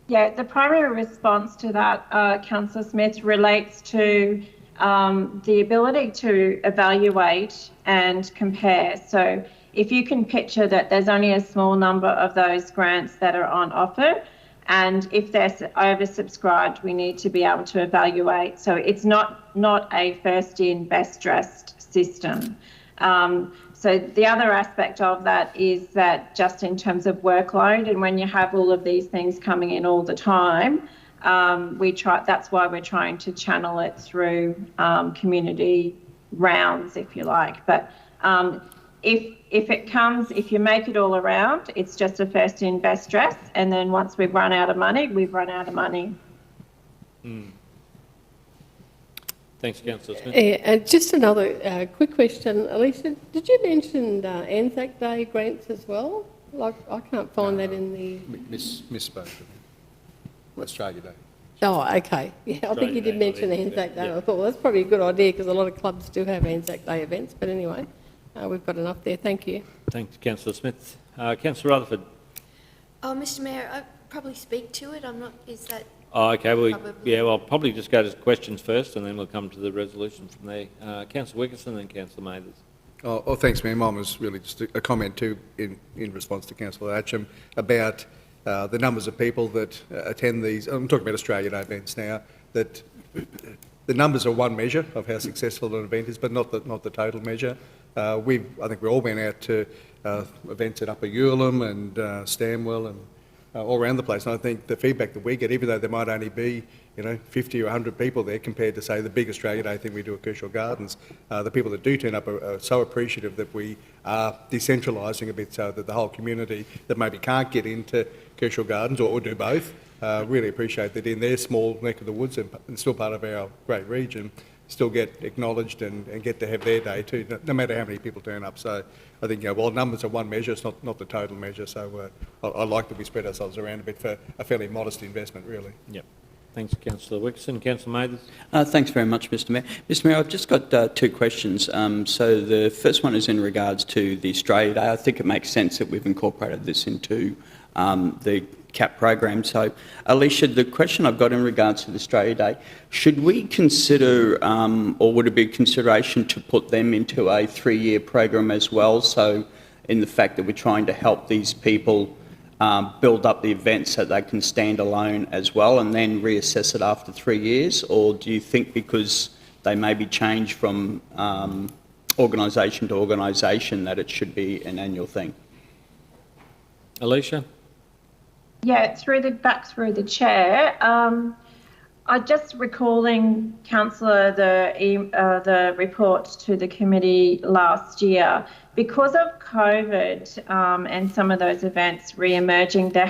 Yeah, the primary response to that, Councillor Smith, relates to the ability to evaluate and compare. So if you can picture that there's only a small number of those grants that are on offer, and if they're oversubscribed, we need to be able to evaluate. So it's not a first in, best dressed system. So the other aspect of that is that just in terms of workload, and when you have all of these things coming in all the time, that's why we're trying to channel it through community rounds, if you like. But if you make it all around, it's just a first in, best dress, and then once we've run out of money, we've run out of money. Thanks, Councillor Smith. And just another quick question. Alicia, did you mention Anzac Day grants as well? Like, I can't find that in the... Misspoke. Australia Day. Oh, okay. Yeah, I think you did mention Anzac Day. I thought, well, that's probably a good idea because a lot of clubs do have Anzac Day events. But anyway, we've got enough there. Thank you. Thanks, Councillor Smith. Councillor Rutherford. Oh, Mr Mayor, I'll probably speak to it. I'm not, is that... Oh, okay. Well, probably... yeah, well, I'll probably just go to questions first and then we'll come to the resolution from there. Councillor Wickerson and then Councillor Mathers. Oh, thanks, Mayor. Mine was really just a comment too in response to Councillor Atcham about the numbers of people that attend these. I'm talking about Australia Day events now. That the numbers are one measure of how successful an event is, but not the total measure. I think we all went out to events at Upper Ulam and Stanwell and all around the place. And I think the feedback that we get, even though there might only be 50 or 100 people there compared to, say, the big Australia Day thing we do at Kershaw Gardens, the people that do turn up are so appreciative that we are decentralising a bit so that the whole community that maybe can't get into Kershaw Gardens or do both really appreciate that in their small neck of the woods and still part of our great region, still get acknowledged and get to have their day too, no matter how many people turn up. So I think, while numbers are one measure, it's not the total measure. So I like that we spread ourselves around a bit for a fairly modest investment, really. Yep. Thanks, Councillor Wickerson. Councillor Mathers. Thanks very much, Mr Mayor. Mr Mayor, I've just got two questions. So the first one is in regards to the Australia Day. I think it makes sense that we've incorporated this into the CAP program. So, Alicia, the question I've got in regards to the Australia Day, should we consider, or would it be a consideration to put them into a 3-year program as well? So, in the fact that we're trying to help these people build up the event so they can stand alone as well and then reassess it after 3 years? Or do you think because they maybe change from organisation to organisation that it should be an annual thing? Alicia? Yeah, back through the chair. I just recalling, Councillor, the report to the committee last year. Because of COVID and some of those events re-emerging, I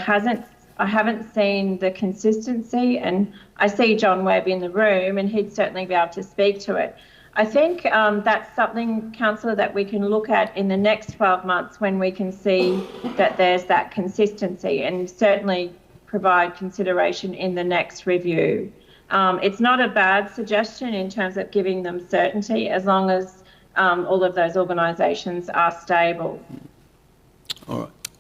haven't seen the consistency, and I see John Webb in the room and he'd certainly be able to speak to it. I think that's something, Councillor, that we can look at in the next 12 months when we can see that there's that consistency, and certainly provide consideration in the next review. It's not a bad suggestion in terms of giving them certainty as long as all of those organisations are stable.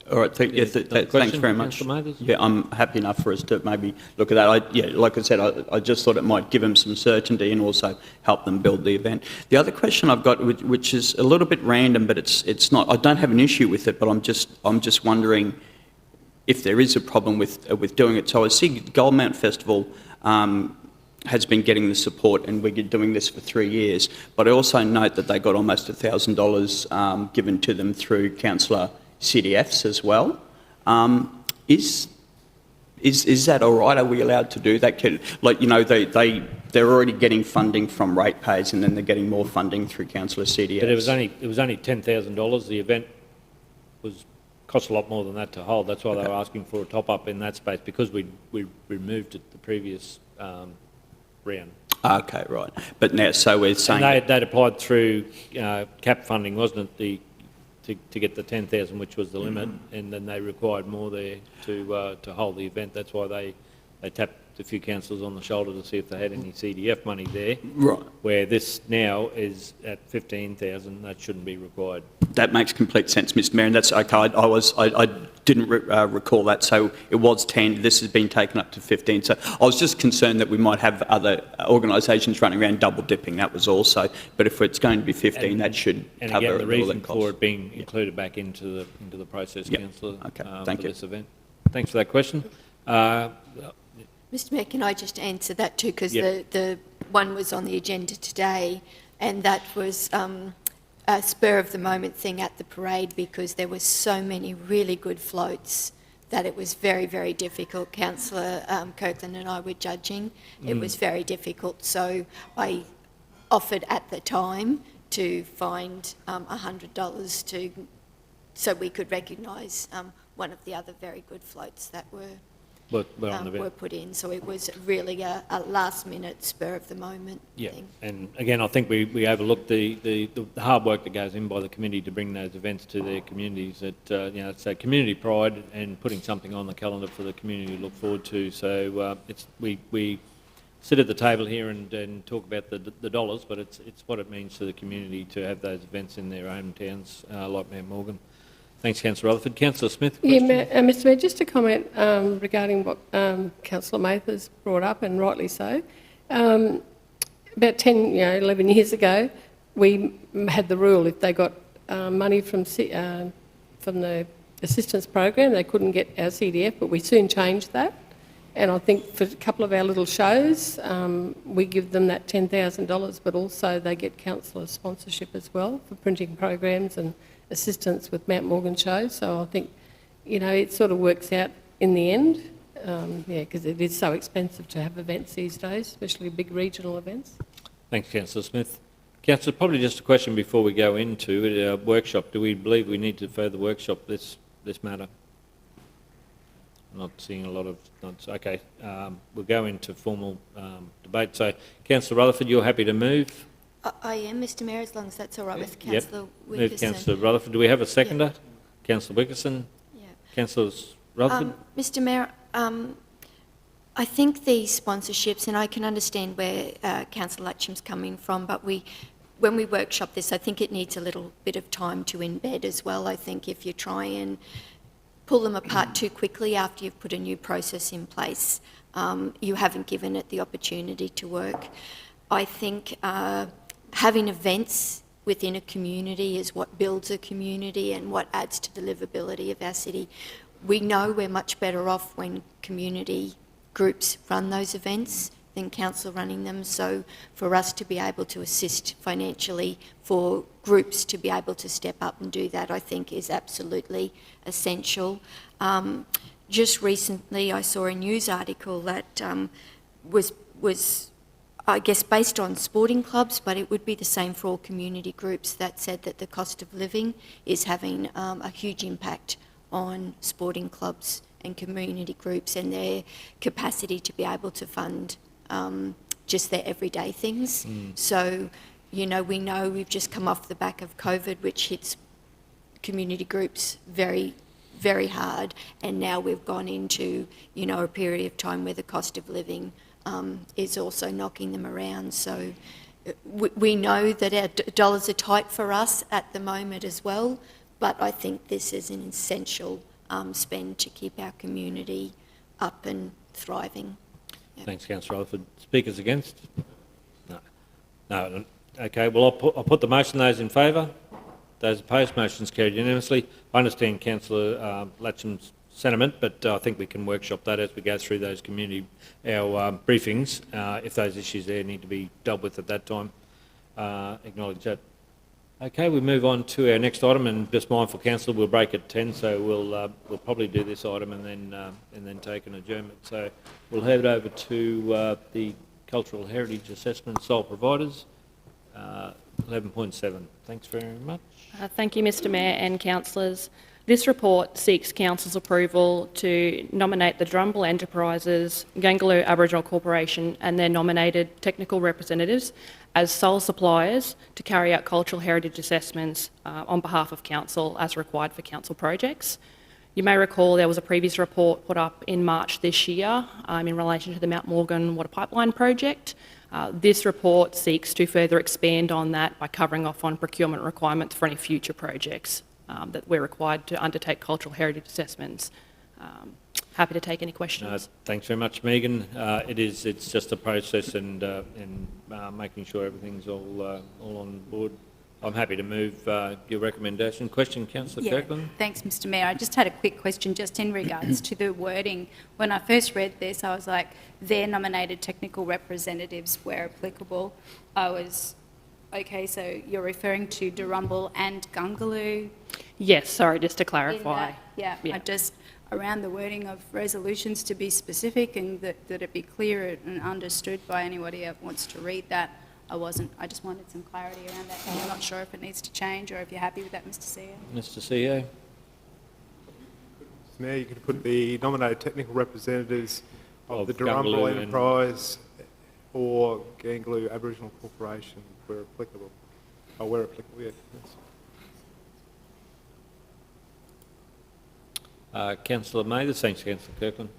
All right, thanks very much. Yeah, I'm happy enough for us to maybe look at that. Like I said, I just thought it might give them some certainty and also help them build the event. The other question I've got, which is a little bit random, but it's not. I don't have an issue with it, but I'm just wondering if there is a problem with doing it. So I see Goldmount Festival has been getting the support, and we're doing this for 3 years. But I also note that they got almost $1,000 given to them through Councillor CDFs as well. Is that all right? Are we allowed to do that? They're already getting funding from ratepayers, and then they're getting more funding through Councillor CDFs. But it was only $10,000. The event cost a lot more than that to hold. That's why they were asking for a top up in that space, because we removed it the previous round. Okay, right. But now, so we're saying they'd applied through CAP funding, wasn't it? To get the 10,000, which was the limit, and then they required more there to hold the event. That's why they tapped a few councillors on the shoulder to see if they had any CDF money there. Right. Where this now is at 15,000, that shouldn't be required. That makes complete sense, Mr Mayor, and that's okay. I didn't recall that, so it was 10. This has been taken up to 15. So I was just concerned that we might have other organisations running around double dipping. That was also. But if it's going to be 15, that should cover again, the reason all that cost. for it being included back into the process, Councillor, thank for you. this event. Thanks for that question. Mr Mayor, can I just answer that too? Because the one was on the agenda today, and that was a spur-of-the-moment thing at the parade, because there were so many really good floats that it was very, very difficult. Councillor Kirkland and I were judging. It was very difficult. So I offered at the time to find $100 so we could recognise one of the other very good floats that were were on the were put in. So it was really a last-minute, spur-of-the-moment thing. And again, I think we overlooked the hard work that goes in by the committee to bring those events to their communities. That it's a community pride and putting something on the calendar for the community to look forward to. So we sit at the table here and talk about the dollars, but it's what it means to the community to have those events in their hometowns, like Mount Morgan. Thanks, Councillor Rutherford. Councillor Smith, question? Yeah, Mr Mayor, just a comment regarding what Councillor Mather's brought up, and rightly so. About 10, 11 years ago, we had the rule if they got money from the assistance program, they couldn't get our CDF, but we soon changed that. And I think for a couple of our little shows, we give them that $10,000, but also they get councillor sponsorship as well for printing programs and assistance with Mount Morgan shows. So I think, it sort of works out in the end, because it is so expensive to have events these days, especially big regional events. Thanks, Councillor Smith. Councillor, probably just a question before we go into it. Workshop, do we believe we need to further workshop this matter? I'm not seeing a lot of nods. Okay, we'll go into formal debate. So, Councillor Rutherford, you're happy to move? I am, Mr Mayor, as long as that's all right with Councillor Wickerson. Move Councillor Rutherford. Do we have a seconder? Yep. Councillor Wickerson? Yeah. Councillor Rutherford? Mr Mayor, I think these sponsorships, and I can understand where Councillor Latcham's coming from, but when we workshop this, I think it needs a little bit of time to embed as well. I think if you try and pull them apart too quickly after you've put a new process in place, you haven't given it the opportunity to work. I think having events within a community is what builds a community and what adds to the livability of our city. We know we're much better off when community groups run those events than council running them. So for us to be able to assist financially, for groups to be able to step up and do that, I think is absolutely essential. Just recently I saw a news article that was I guess based on sporting clubs, but it would be the same for all community groups, that said that the cost of living is having a huge impact on sporting clubs and community groups and their capacity to be able to fund just their everyday things. So, we know we've just come off the back of COVID, which hits community groups very, very hard, and now we've gone into, a period of time where the cost of living is also knocking them around. So we know that our dollars are tight for us at the moment as well, but I think this is an essential spend to keep our community up and thriving. Yep. Thanks, Councillor Rutherford. Speakers against? No. Okay, well, I'll put the motion. Those in favour? Those opposed? Motion's carried unanimously. I understand Councillor Latcham's sentiment, but I think we can workshop that as we go through those our briefings. If those issues there need to be dealt with at that time, acknowledge that. Okay, we move on to our next item, and just mindful, Councillor, we'll break at 10, so we'll probably do this item and then take an adjournment. So we'll head over to the Cultural Heritage Assessment Sole Providers, 11.7. Thanks very much. Thank you, Mr Mayor and councillors. This report seeks Council's approval to nominate the Drummle Enterprises, Gangaloo Aboriginal Corporation and their nominated technical representatives as sole suppliers to carry out cultural heritage assessments on behalf of Council as required for Council projects. You may recall there was a previous report put up in March this year in relation to the Mount Morgan Water Pipeline project. This report seeks to further expand on that by covering off on procurement requirements for any future projects that we're required to undertake cultural heritage assessments. Happy to take any questions. Thanks very much, Megan. It's just a process and making sure everything's all on board. I'm happy to move your recommendation. Question, Councillor Kirkland? Thanks, Mr Mayor. I just had a quick question just in regards to the wording. When I first read this, I was like, their nominated technical representatives where applicable. I was, okay, so you're referring to Drummle and Gangaloo? Yes, sorry, just to clarify. Yeah, I just, around the wording of resolutions to be specific and that it be clear and understood by anybody that wants to read that. I just wanted some clarity around that. I'm not sure if it needs to change or if you're happy with that, Mr CEO. Mr CEO? Mayor, you could put the nominated technical representatives of the Gungaloo Darumbalal and- Enterprise or Gangaloo Aboriginal Corporation where applicable. Oh, where applicable, yeah. Councillor Mathers. Thanks, Councillor Kirkland.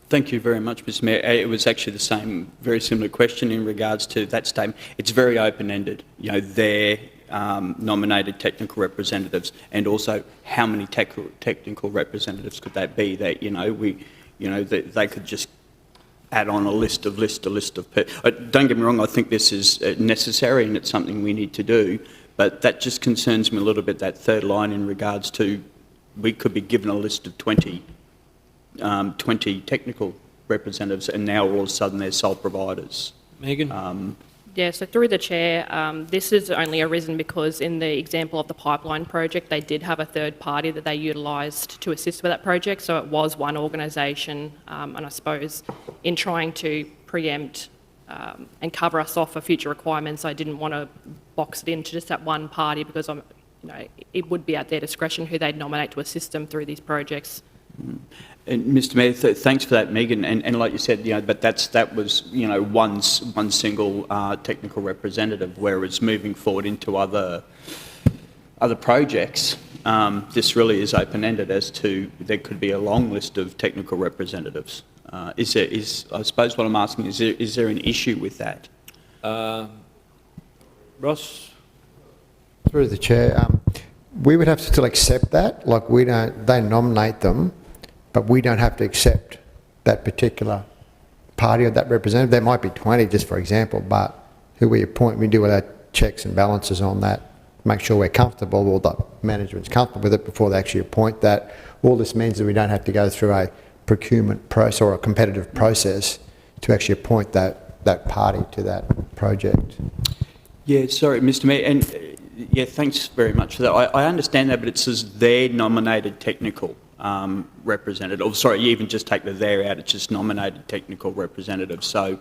Thank you very much, Mr Mayor. It was actually the same, very similar question in regards to that statement. It's very open-ended. You know, their nominated technical representatives, and also how many technical representatives could that be? That they could just add on a list of. Don't get me wrong. I think this is necessary and it's something we need to do. But that just concerns me a little bit. That third line in regards to we could be given a list of 20 technical representatives, and now all of a sudden they're sole providers. Megan? Yeah, so through the chair, this has only arisen because in the example of the pipeline project, they did have a third party that they utilised to assist with that project, so it was one organisation, and I suppose in trying to preempt and cover us off for future requirements, I didn't want to box it into just that one party because it would be at their discretion who they'd nominate to assist them through these projects. And Mr Mayor, thanks for that, Megan. And like you said, but that was one single technical representative. Whereas moving forward into other projects, this really is open-ended as to there could be a long list of technical representatives. I suppose what I'm asking is there an issue with that? Ross? Through the chair, we would have to still accept that. Like they nominate them, but we don't have to accept that particular party or that representative. There might be 20, just for example, but who we appoint, we do our checks and balances on that, make sure we're comfortable, or the management's comfortable with it before they actually appoint that. All this means that we don't have to go through a procurement process or a competitive process to actually appoint that party to that project. Yeah, sorry, Mr Mayor, and yeah, thanks very much for that. I understand that, but it says their nominated technical representative. Sorry, you even just take the there out, it's just nominated technical representative. So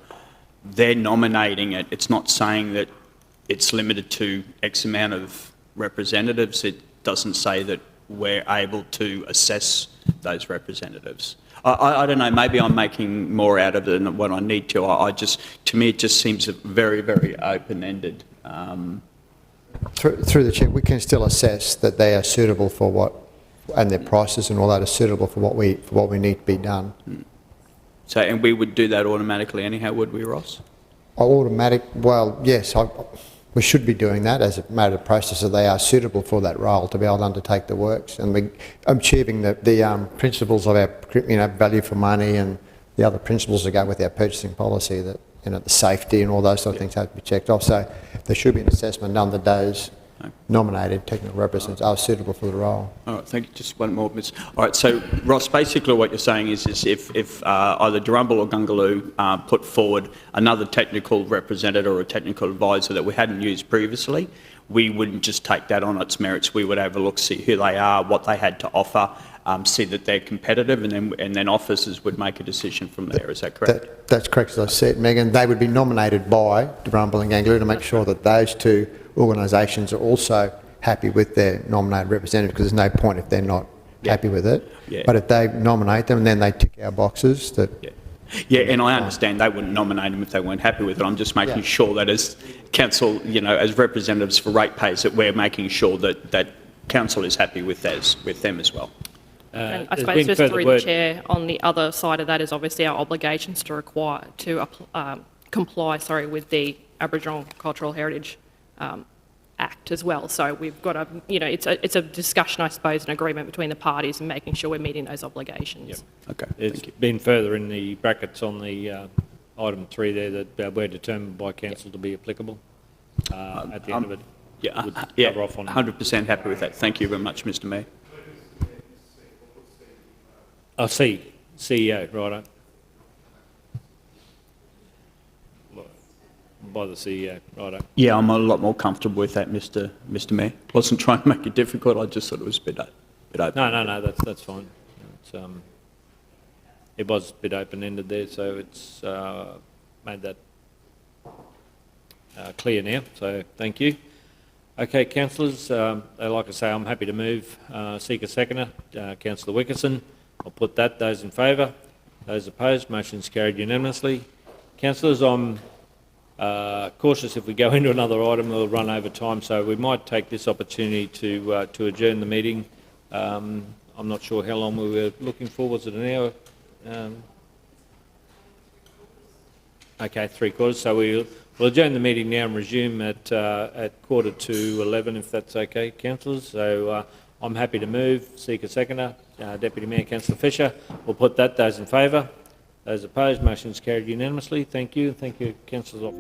they're nominating it. It's not saying that it's limited to X amount of representatives. It doesn't say that we're able to assess those representatives. I don't know, maybe I'm making more out of it than what I need to. To me, it just seems very, very open-ended. Through the chair, we can still assess that they are suitable for what, and their prices and all that are suitable for what we need to be done. So, and we would do that automatically anyhow, would we, Ross? Well, yes, we should be doing that as a matter of process, so they are suitable for that role to be able to undertake the works, and we're achieving the principles of our value for money and the other principles that go with our purchasing policy, that the safety and all those sort of things have to be checked off. So there should be an assessment done that those nominated technical representatives are suitable for the role. All right, thank you. Just one more, Miss. All right, so Ross, basically what you're saying is if either Darumbalal or Gungaloo put forward another technical representative or a technical advisor that we hadn't used previously, we wouldn't just take that on its merits. We would have a look, see who they are, what they had to offer, see that they're competitive, and then officers would make a decision from there. Is that correct? That's correct, as I said, Megan. They would be nominated by Darumbalal and Gungaloo to make sure that those two organisations are also happy with their nominated representative, because there's no point if they're not happy with it. Yeah. But if they nominate them and then they tick our boxes, that... Yeah, and I understand they wouldn't nominate them if they weren't happy with it. I'm just making sure that as council, as representatives for ratepayers, that we're making sure that council is happy with them as well. And I suppose just through the chair, on the other side of that is obviously our obligations to comply with the Aboriginal Cultural Heritage Act as well. So we've got it's a discussion, I suppose, an agreement between the parties and making sure we're meeting those obligations. Yep. Okay. It's been further in the brackets on the item 3 there that we're determined by council to be applicable at the end of it. Yeah, cover off on 100% happy with that. Thank you very much, Mr Mayor. CEO, righto. By the CEO, righto. Yeah, I'm a lot more comfortable with that, Mr Mayor. Wasn't trying to make it difficult. I just thought it was a bit open. No, that's fine. It was a bit open-ended there, so it's made that clear now. So thank you. Okay, councillors. Like I say, I'm happy to move. Seek a seconder, Councillor Wickerson. I'll put that. Those in favour? Those opposed? Motion's carried unanimously. Councillors, I'm cautious if we go into another item, we'll run over time, so we might take this opportunity to adjourn the meeting. I'm not sure how long we were looking for. Was it an hour? Okay, 3/4. So we'll adjourn the meeting now and resume at 11:45, if that's okay, councillors. So I'm happy to move. Seek a seconder. Deputy Mayor Councillor Fisher. We'll put that. Those in favour? Those opposed? Motion's carried unanimously. Thank you. Thank you, councillors.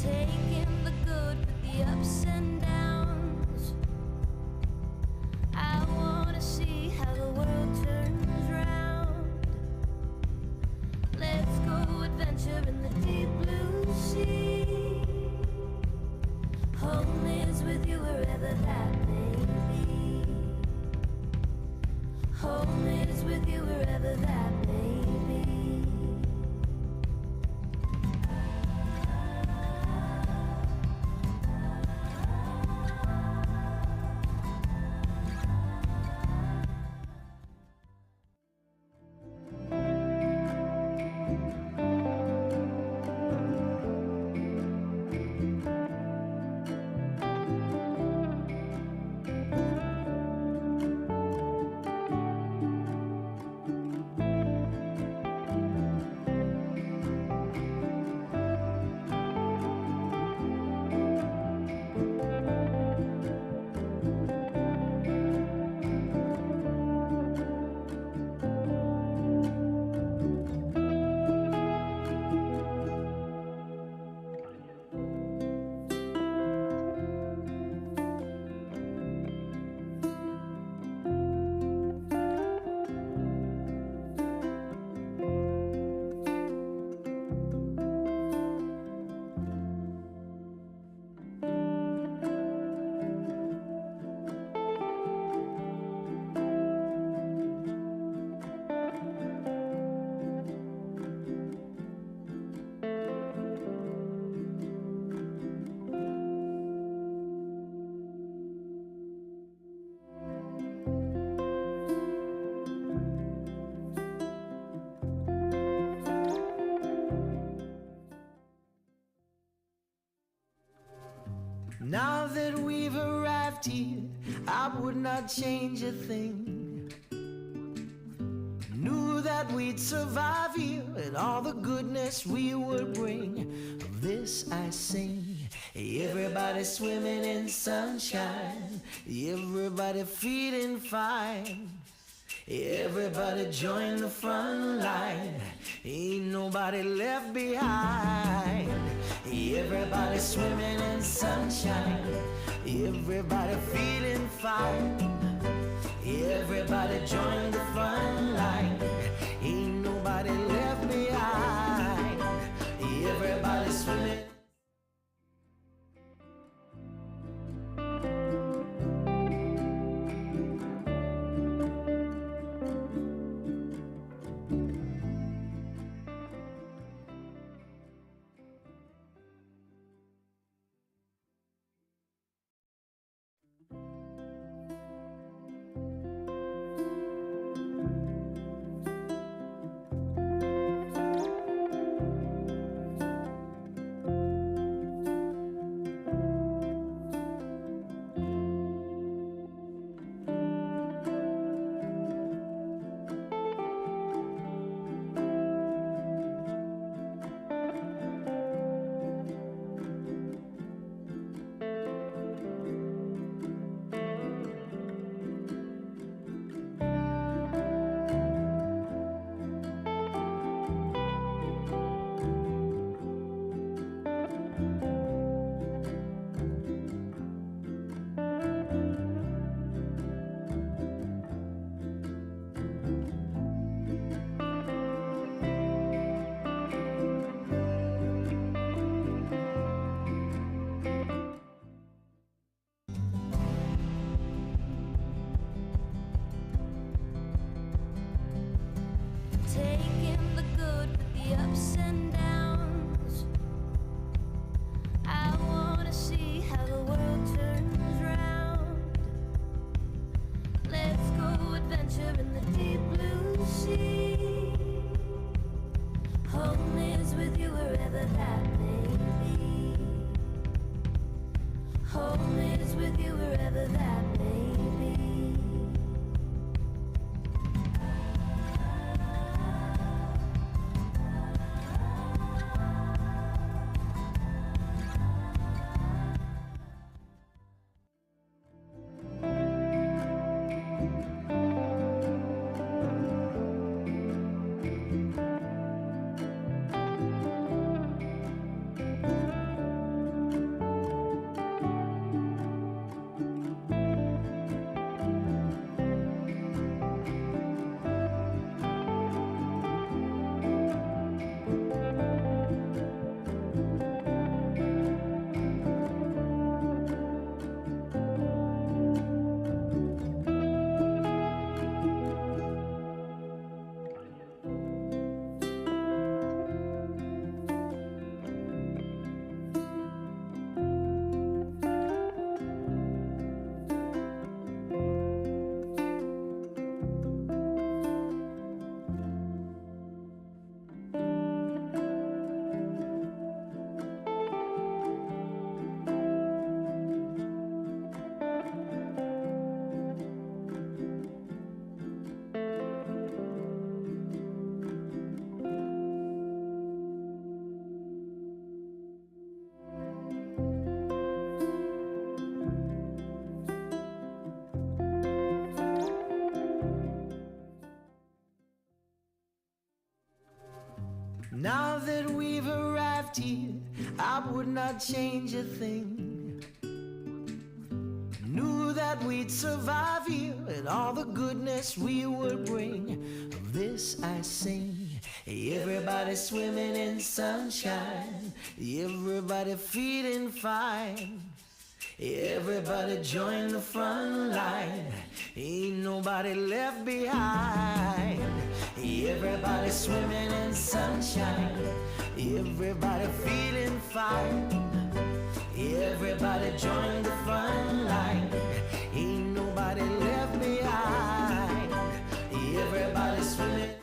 Taking the good with the ups and downs. I wanna see how the world turns round. Let's go adventure in the deep blue sea. Home is with you wherever that may be. Home is with you wherever that may be. Now that we've arrived here, I would not change a thing. Knew that we'd survive here and all the goodness we would bring. Of this I sing. Everybody swimming in sunshine. Everybody feeling fine. Everybody join the front line. Ain't nobody left behind. Everybody swimming in sunshine. Everybody feeling fine. Everybody join the front line. Ain't nobody left behind. Everybody swimming. with you wherever that may be. Now that we've arrived here, I would not change a thing. Knew that we'd survive here and all the goodness we would bring. Of this I sing. Everybody swimming in sunshine, everybody feeling fine. Everybody join the front line, ain't nobody left behind. Everybody swimming in sunshine, everybody feeling fine. Everybody join the front line, ain't nobody left behind. Everybody swimming.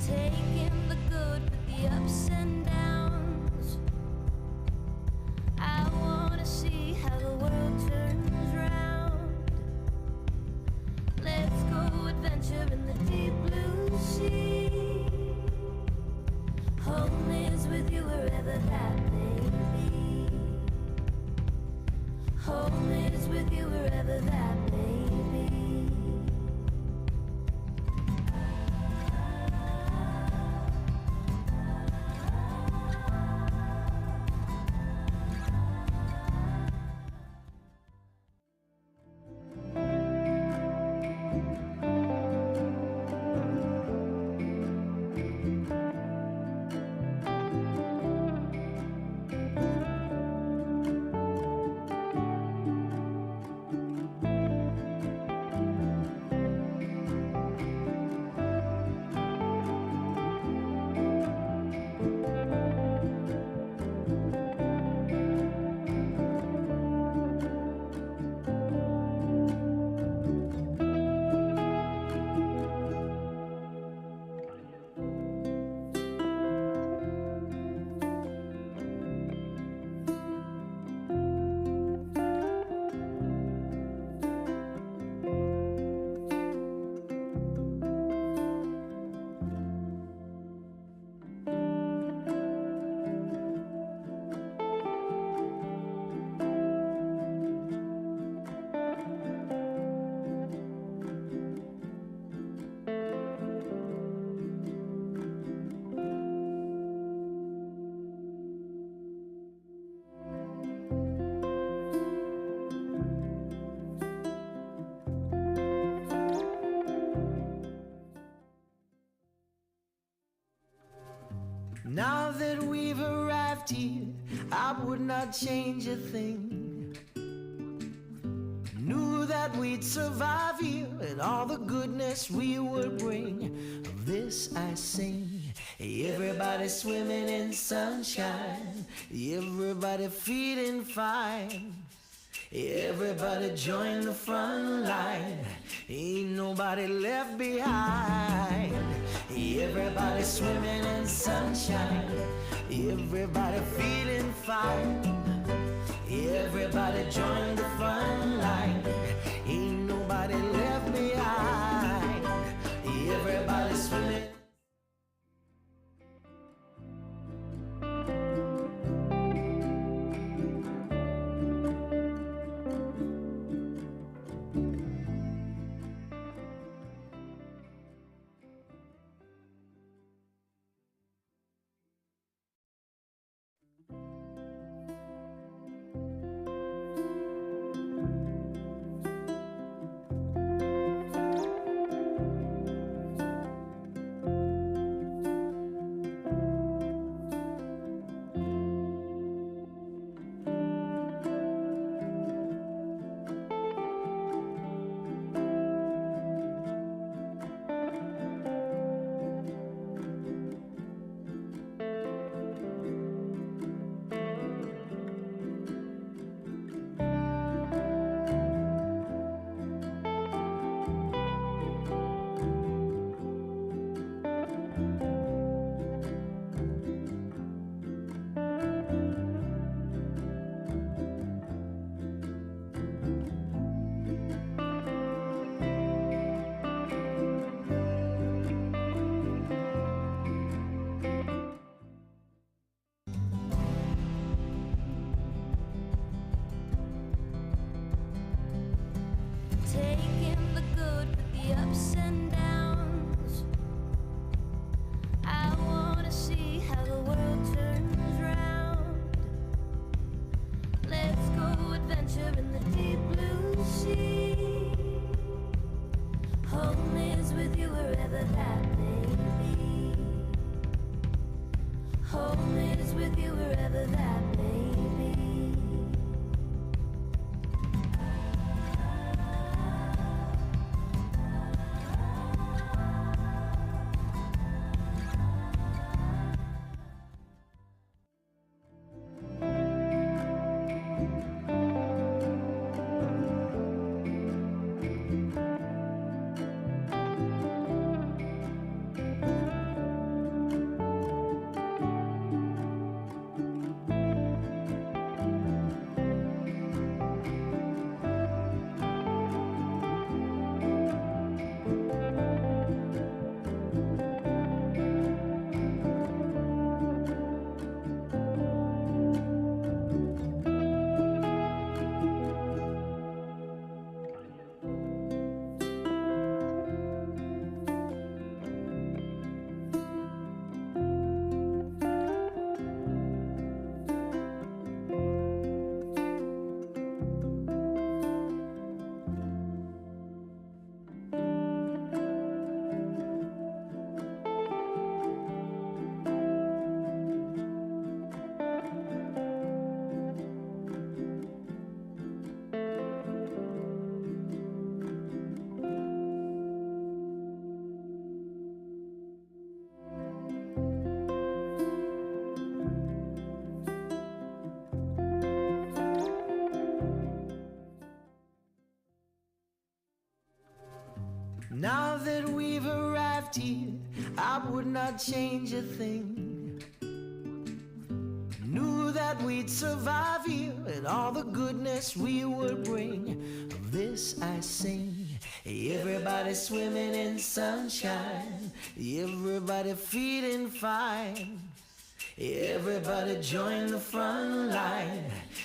Taking the good with the ups and downs. I wanna see how the world turns round. Let's go adventure in the deep blue sea. Home is with you wherever that may be. Home is with you wherever that may be. Now that we've arrived here, I would not change a thing. Knew that we'd survive here and all the goodness we would bring. Of this I sing. Everybody swimming in sunshine, everybody feeling fine. Everybody join the front line, ain't nobody left behind. Everybody swimming in sunshine, everybody feeling fine. Everybody join the front line, ain't nobody left behind. Everybody swimming. Taking the good with the ups and downs. I wanna see how the world turns round. Let's go adventure in the deep blue sea. Home is with you wherever that may be. Home is with you wherever that may be. Now that we've arrived here, I would not change a thing. Knew that we'd survive here and all the goodness we would bring. Of this I sing. Everybody swimming in sunshine, everybody feeling fine. Everybody join the front line,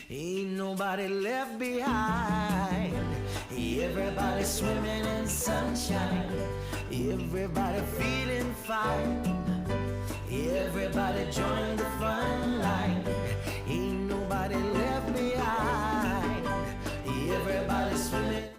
ain't nobody left behind. Everybody swimming in sunshine, everybody feeling fine. Everybody join the front line, ain't nobody left behind. Everybody swimming.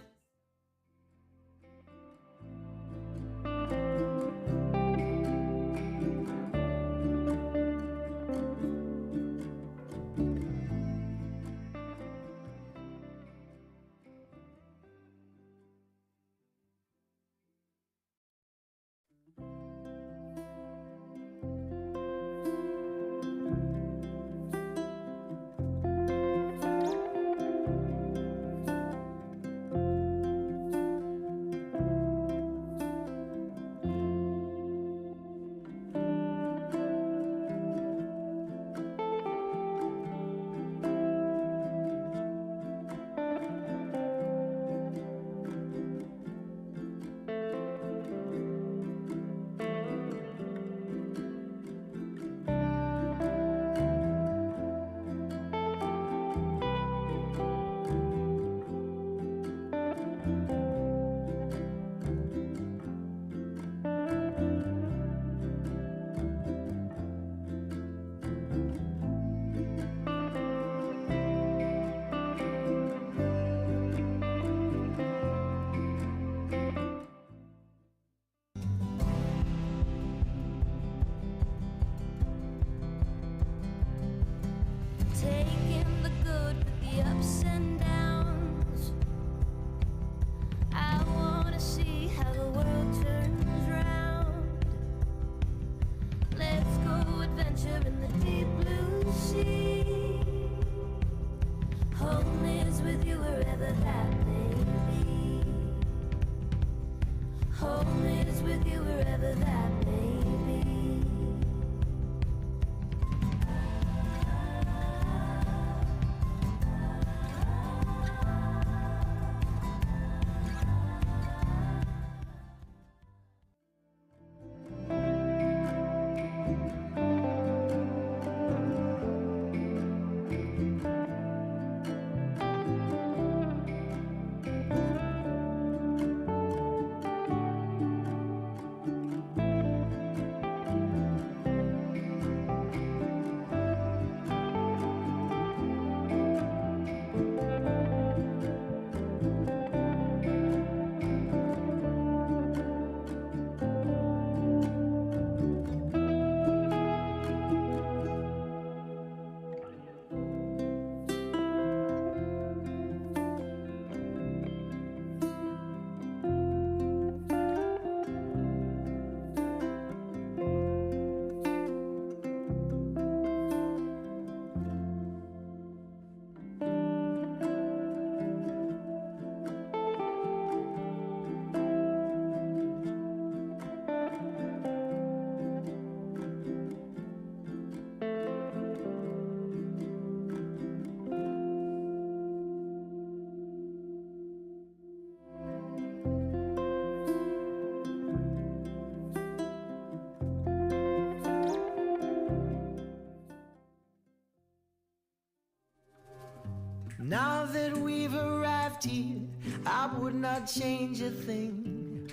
Now that we've arrived here, I would not change a thing.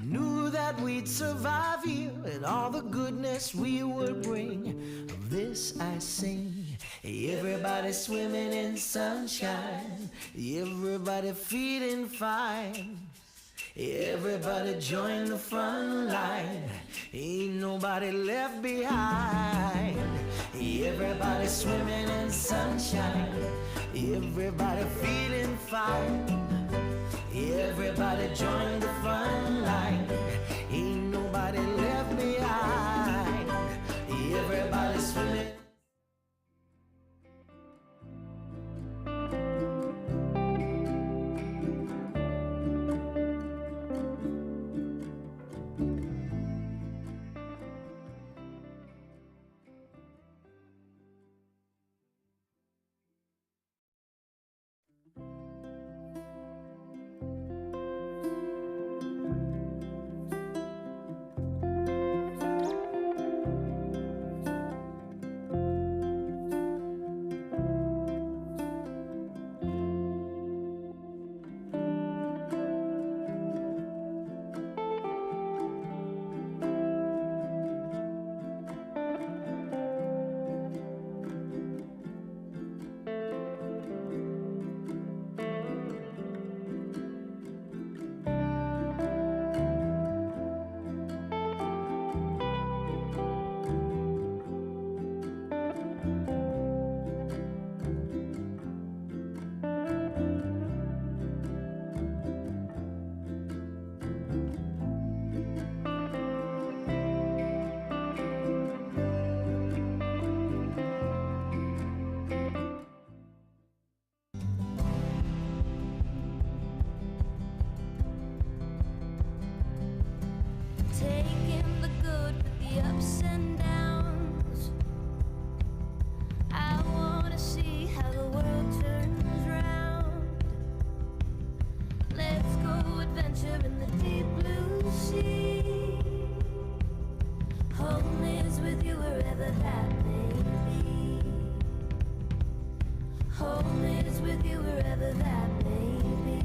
Knew that we'd survive here and all the goodness we would bring. Of this I sing. Everybody swimming in sunshine, everybody feeling fine. Everybody join the front line, ain't nobody left behind. Everybody swimming in sunshine, everybody feeling fine. Everybody join the front line, ain't nobody left behind. Everybody swimming. Taking the good with the ups and downs. I wanna see how the world turns round. Let's go adventure in the deep blue sea. Home is with you wherever that may be. Home is with you wherever that may be.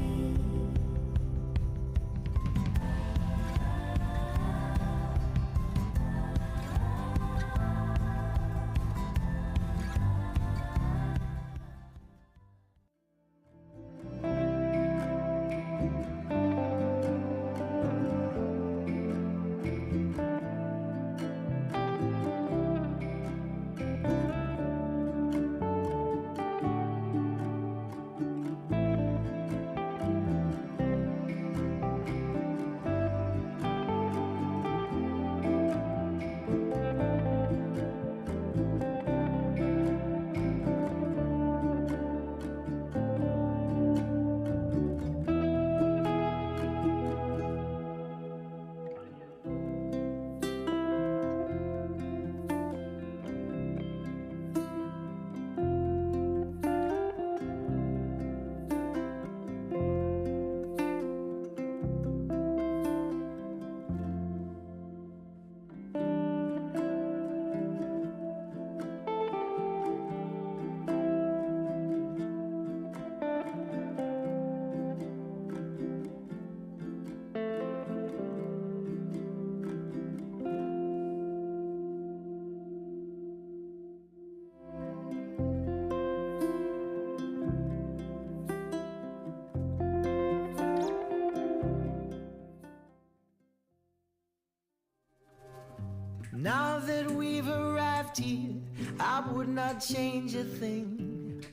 Now that we've arrived here, I would not change a thing.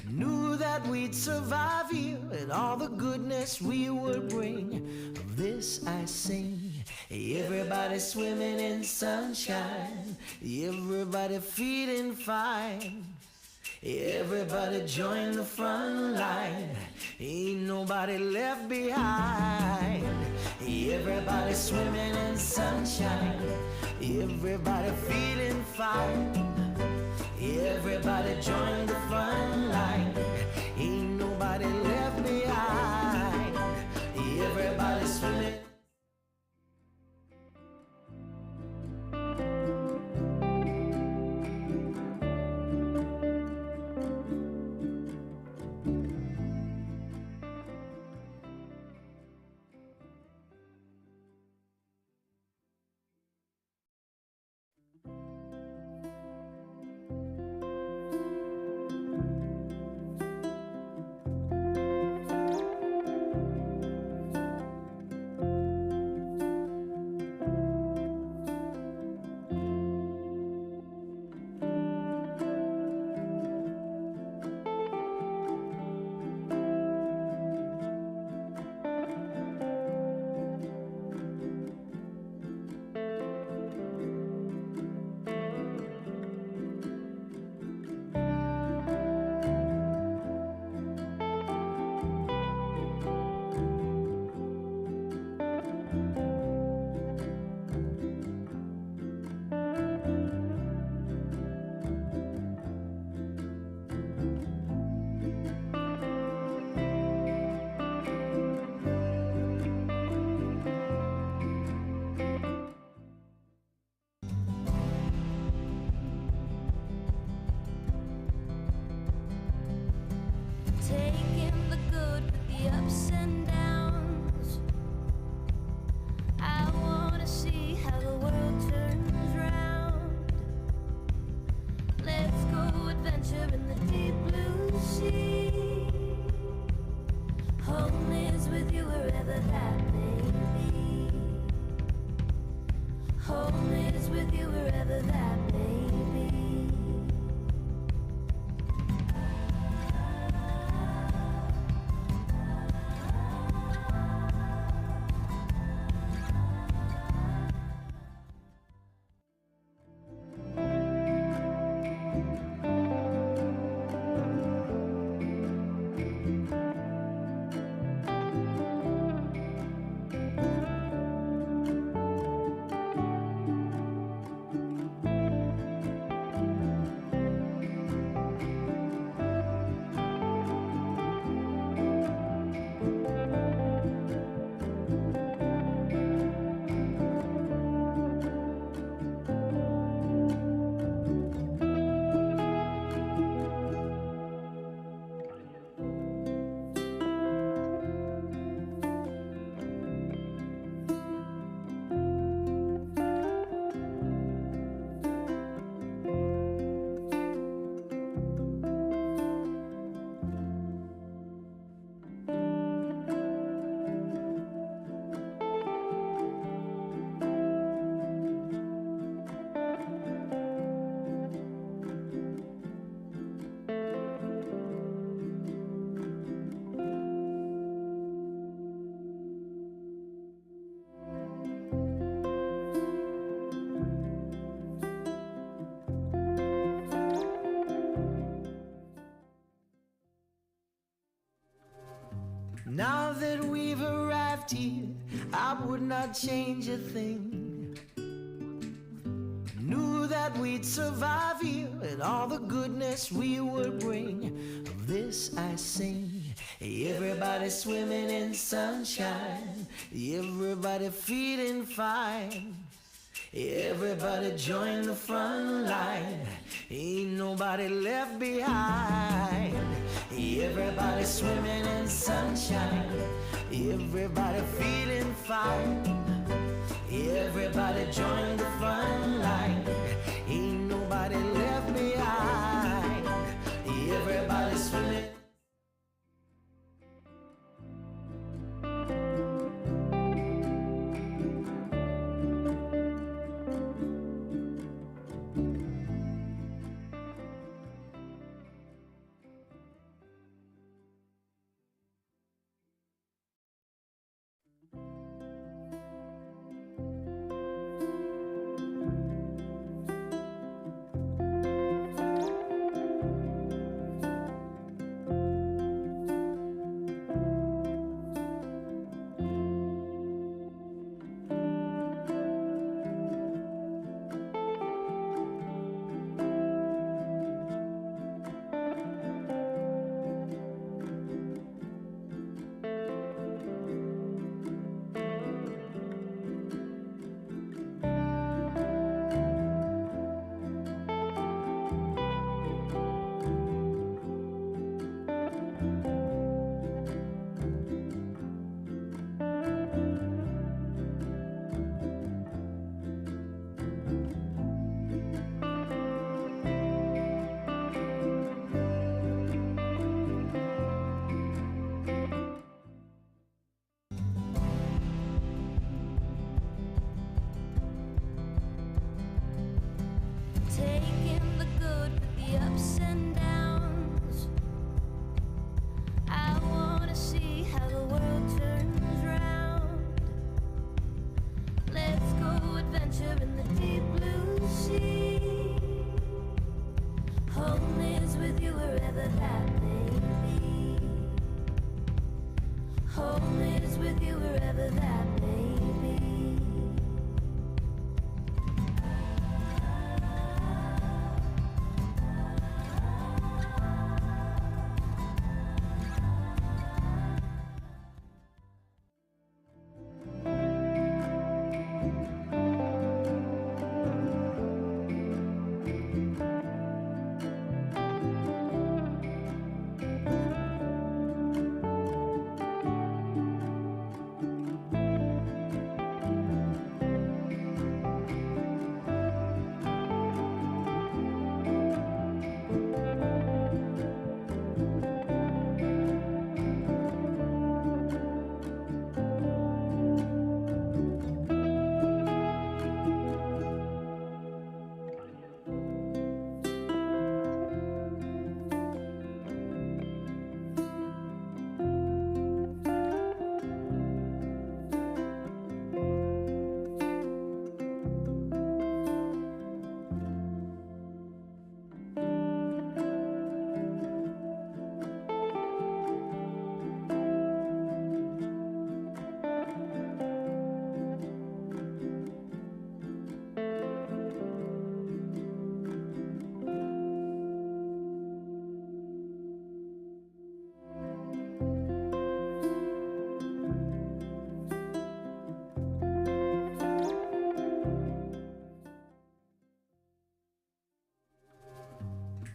Knew that we'd survive here and all the goodness we would bring. Of this I sing. Everybody swimming in sunshine, everybody feeling fine. Everybody join the front line, ain't nobody left behind. Everybody swimming in sunshine, everybody feeling fine. Everybody join the front line, ain't nobody left behind. Everybody swimming. Home is with you wherever that may be. Now that we've arrived here, I would not change a thing. Knew that we'd survive here and all the goodness we would bring. Of this I sing. Everybody swimming in sunshine, everybody feeling fine. Everybody join the front line, ain't nobody left behind. Everybody swimming in sunshine, everybody feeling fine. Everybody join the front line, ain't nobody left behind. Everybody swimming. Taking the good with the ups and downs. I wanna see how the world turns round. Let's go adventure in the deep blue sea. Home is with you wherever that may be. Home is with you wherever that may be.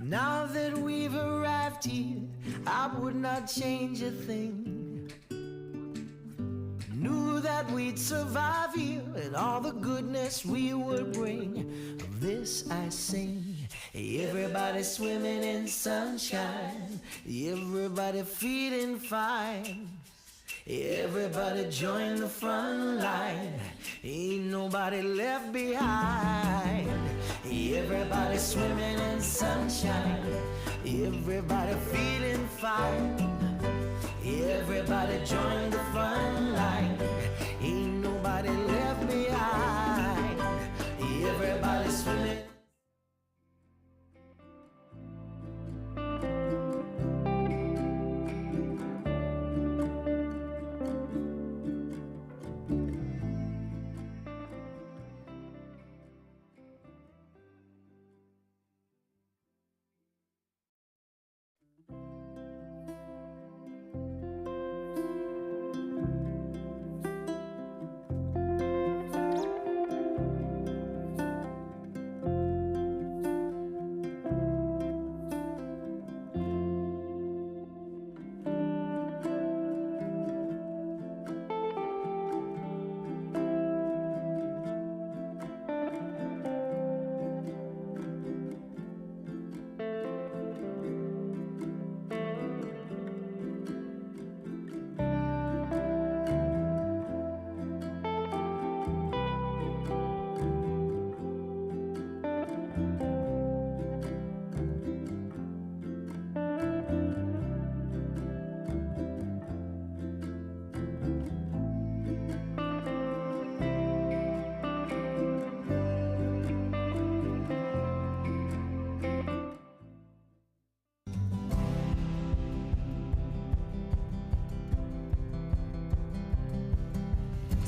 Now that we've arrived here, I would not change a thing. Knew that we'd survive here and all the goodness we would bring. Of this I sing. Everybody swimming in sunshine, everybody feeling fine. Everybody join the front line, ain't nobody left behind. Everybody swimming in sunshine, everybody feeling fine. Everybody join the front line, ain't nobody left behind. Everybody swimming.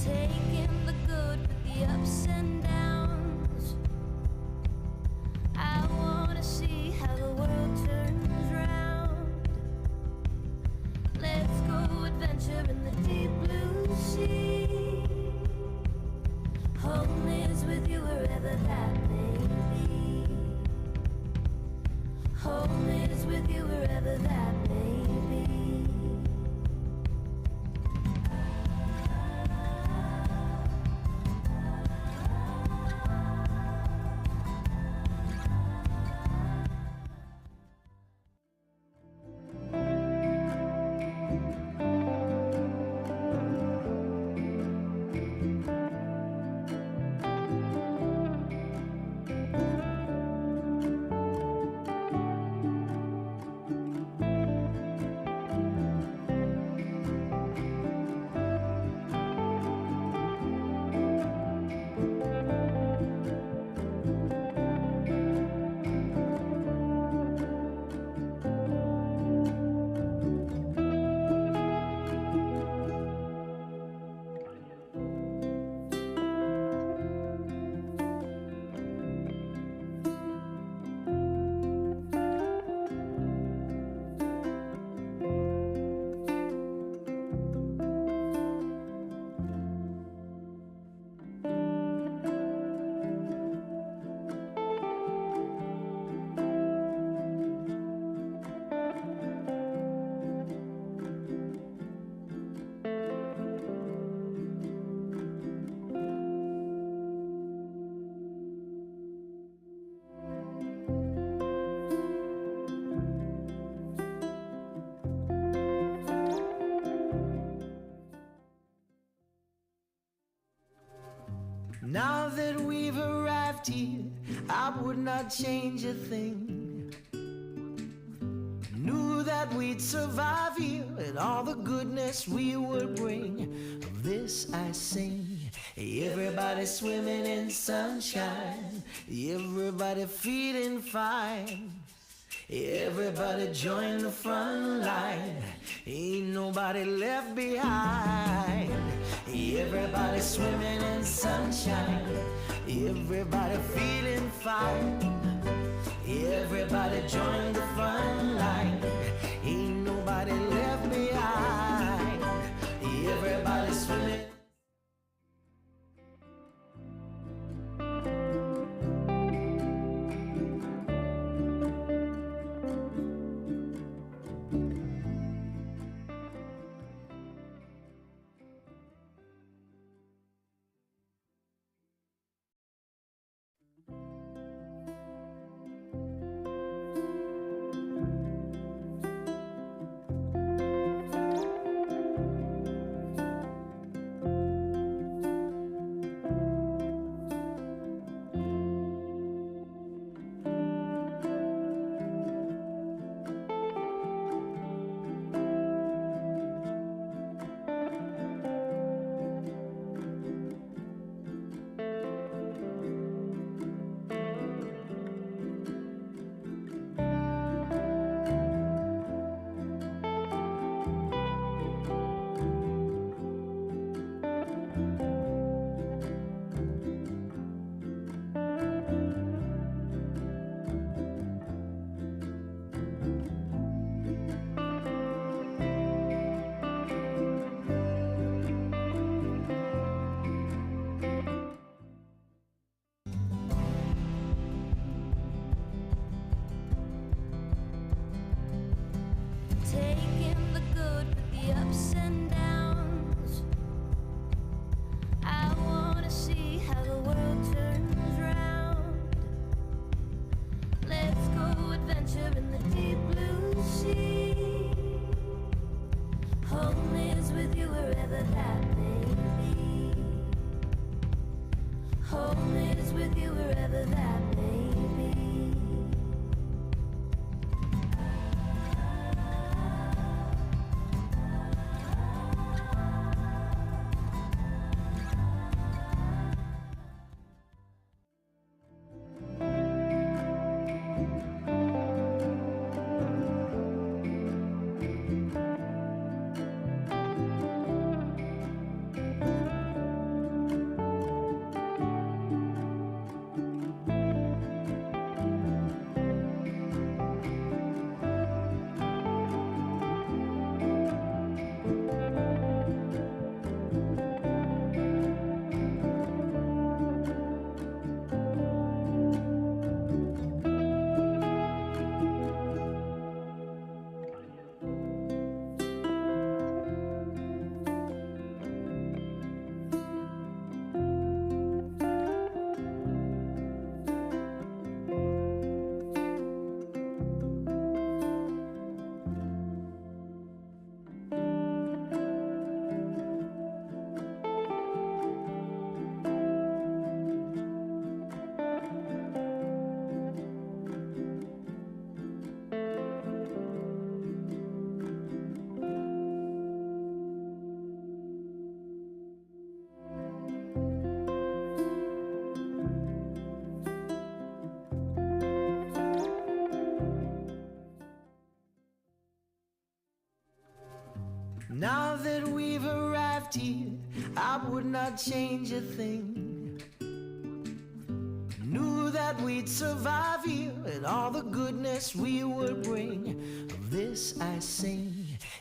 Taking the good with the ups and downs. I wanna see how the world turns round. Let's go adventure in the deep blue sea. Home is with you wherever that may be. Home is with you wherever that may be. Now that we've arrived here, I would not change a thing. Knew that we'd survive here and all the goodness we would bring. Of this I sing. Everybody swimming in sunshine, everybody feeling fine. Everybody join the front line, ain't nobody left behind. Everybody swimming in sunshine, everybody feeling fine. Everybody join the front line, ain't nobody left behind. Everybody swimming. adventure in the deep blue sea. Home is with you wherever that may be. Home is with you wherever that may be. Now that we've arrived here, I would not change a thing. Knew that we'd survive here and all the goodness we would bring. Of this I sing.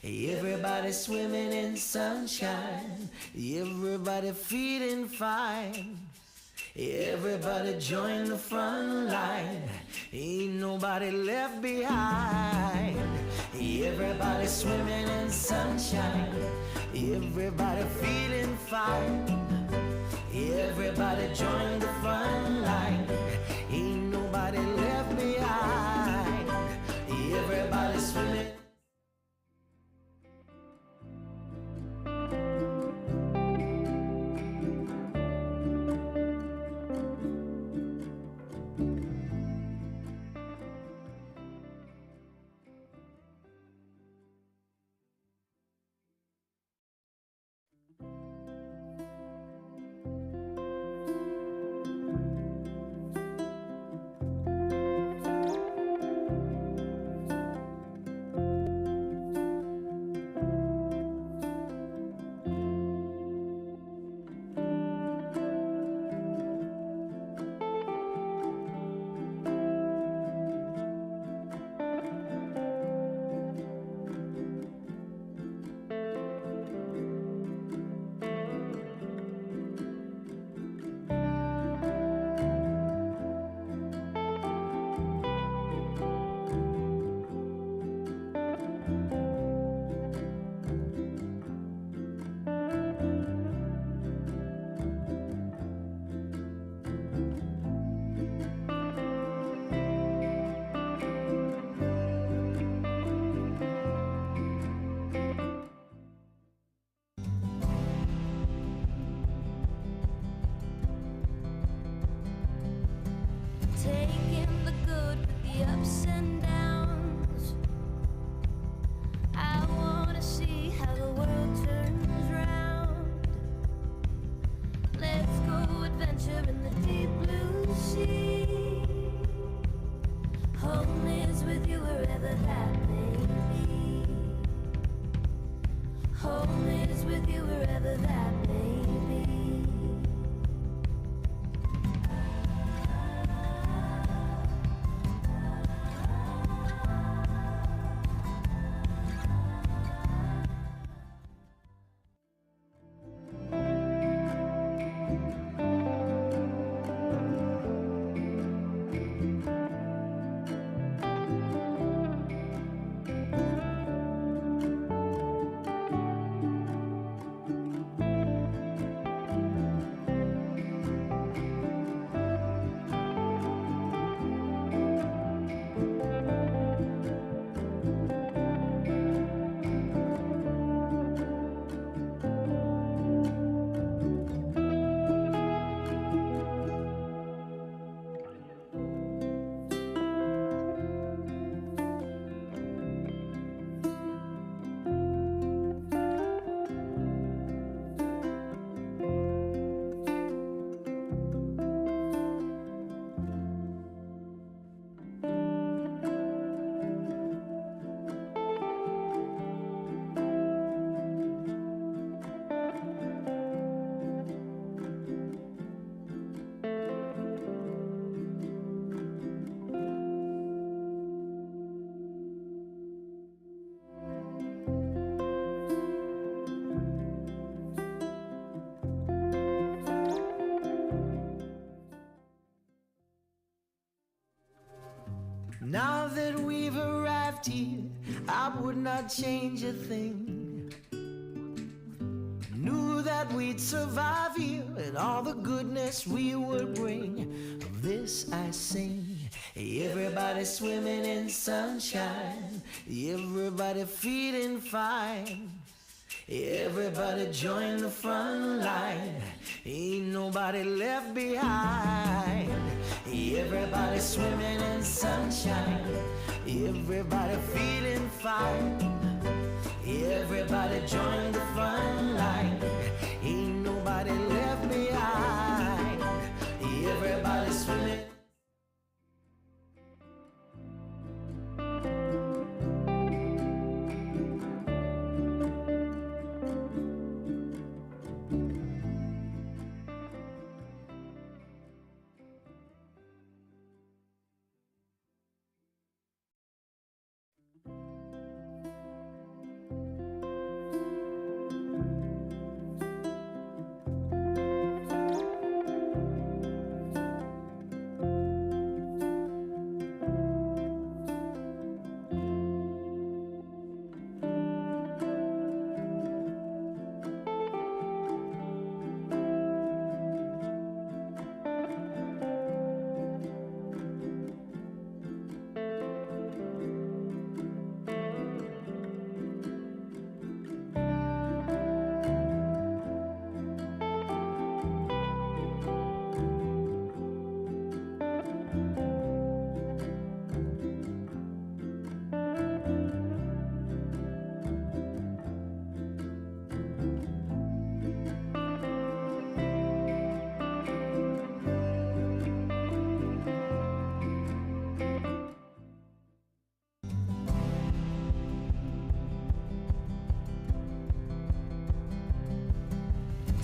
Everybody swimming in sunshine, everybody feeling fine. Everybody join the front line, ain't nobody left behind. Everybody swimming in sunshine, everybody feeling fine. Everybody join the front line, ain't nobody left behind. Everybody swimming. Taking the good with the ups and downs. I wanna see how the world turns round. Let's go adventure in the deep blue sea. Home is with you wherever that may be. Home is with you wherever that may be. Now that we've arrived here, I would not change a thing. Knew that we'd survive here and all the goodness we would bring. Of this I sing. Everybody swimming in sunshine, everybody feeling fine. Everybody join the front line, ain't nobody left behind. Everybody swimming in sunshine, everybody feeling fine. Everybody join the front line, ain't nobody left behind. Everybody swimming.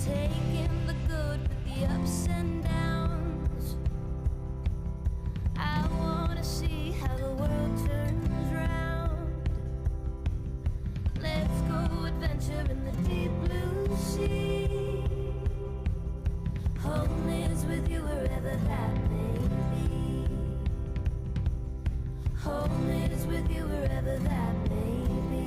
Taking the good with the ups and downs. I wanna see how the world turns round. Let's go adventure in the deep blue sea. Home is with you wherever that may be. Home is with you wherever that may be.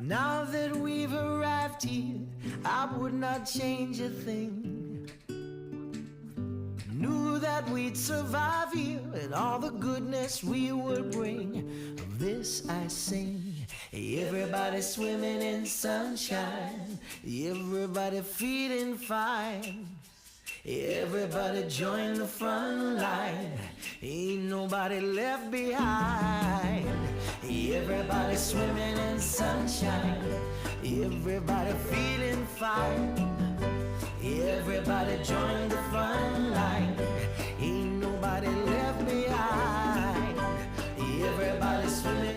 Now that we've arrived here, I would not change a thing. Knew that we'd survive here and all the goodness we would bring. Of this I sing. Everybody swimming in sunshine, everybody feeling fine. Everybody join the front line, ain't nobody left behind. Everybody swimming in sunshine, everybody feeling fine. Everybody join the front line, ain't nobody left behind. Everybody swimming.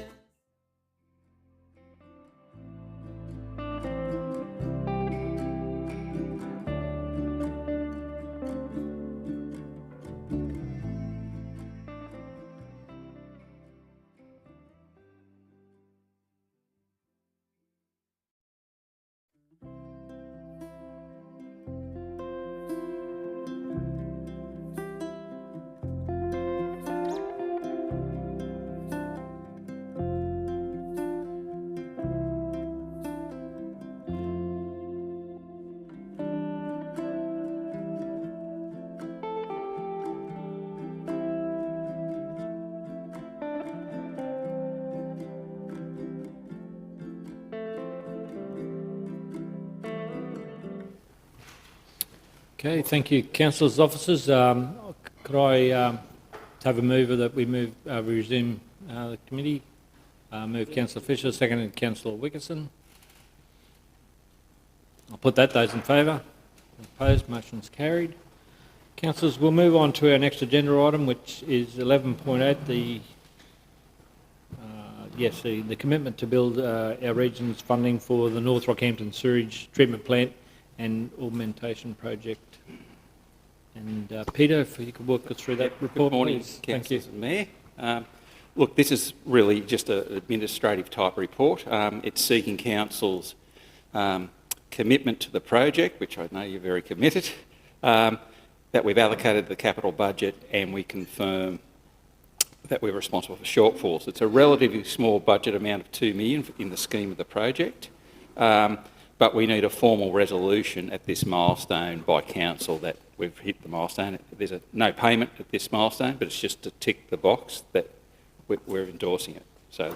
Okay, thank you, councillors, officers. Could I have a mover that we resume the committee? Move Councillor Fisher, seconded Councillor Wickerson. I'll put that. Those in favour? Opposed? Motion's carried. Councillors, we'll move on to our next agenda item, which is 11.8, the commitment to build our region's funding for the North Rockhampton Sewage Treatment Plant and Augmentation Project. And Peter, if you could walk us through that report, Good morning, please. Thank you. Councillors and Mayor. Look, this is really just an administrative type report. It's seeking Council's commitment to the project, which I know you're very committed, that we've allocated the capital budget and we confirm that we're responsible for shortfalls. It's a relatively small budget amount of $2 million in the scheme of the project, but we need a formal resolution at this milestone by Council that we've hit the milestone. There's no payment at this milestone, but it's just to tick the box that we're endorsing it. So,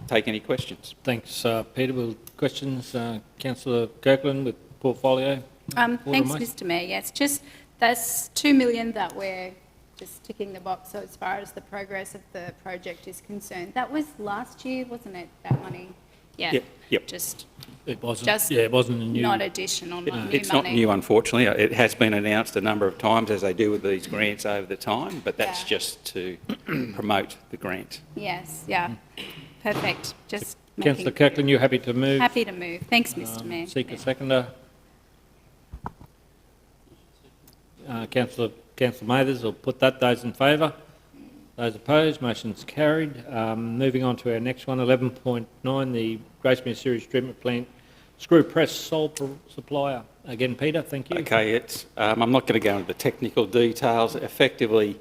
take any questions. Thanks, Peter. Will questions? Councillor Kirkland with portfolio. Thanks, Mr Mayor. Yes, just that's $2 million that we're just ticking the box. So as far as the progress of the project is concerned, that was last year, wasn't it? That money. Yeah. Yep. Just. It wasn't. Just it wasn't a new. Not additional. Not new It's money. not new, unfortunately. It has been announced a number of times, as they do with these grants over the time, but that's just to promote the grant. Yes. Yeah. Perfect. Just. Councillor Kirkland, you happy to move? Happy to move. Thanks, Mr Mayor. Seek a seconder. Councillor Mathers will put that. Those in favour? Those opposed? Motion's carried. Moving on to our next one, 11.9, the Gracemere Sewage Treatment Plant Screw Press Sole Supplier. Again, Peter, thank you. Okay, I'm not going to go into the technical details. Effectively,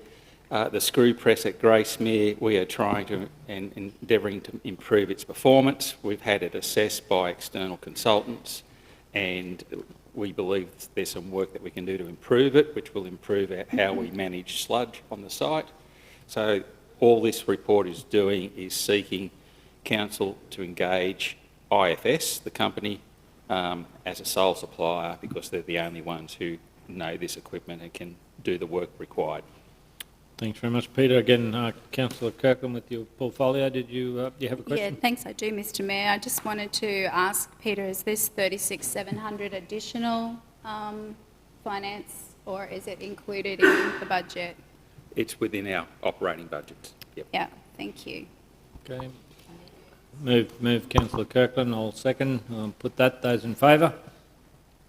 the screw press at Gracemere, we are trying to and endeavouring to improve its performance. We've had it assessed by external consultants, and we believe there's some work that we can do to improve it, which will improve how we manage sludge on the site. So all this report is doing is seeking Council to engage IFS, the company, as a sole supplier, because they're the only ones who know this equipment and can do the work required. Thanks very much, Peter. Again, Councillor Kirkland with your portfolio. Did you have a question? Yeah, thanks. I do, Mr Mayor. I just wanted to ask Peter, is this 36,700 additional finance, or is it included in the budget? It's within our operating budgets. Yep. Yeah, thank you. Okay. Move Councillor Kirkland. I'll second. Put that. Those in favour?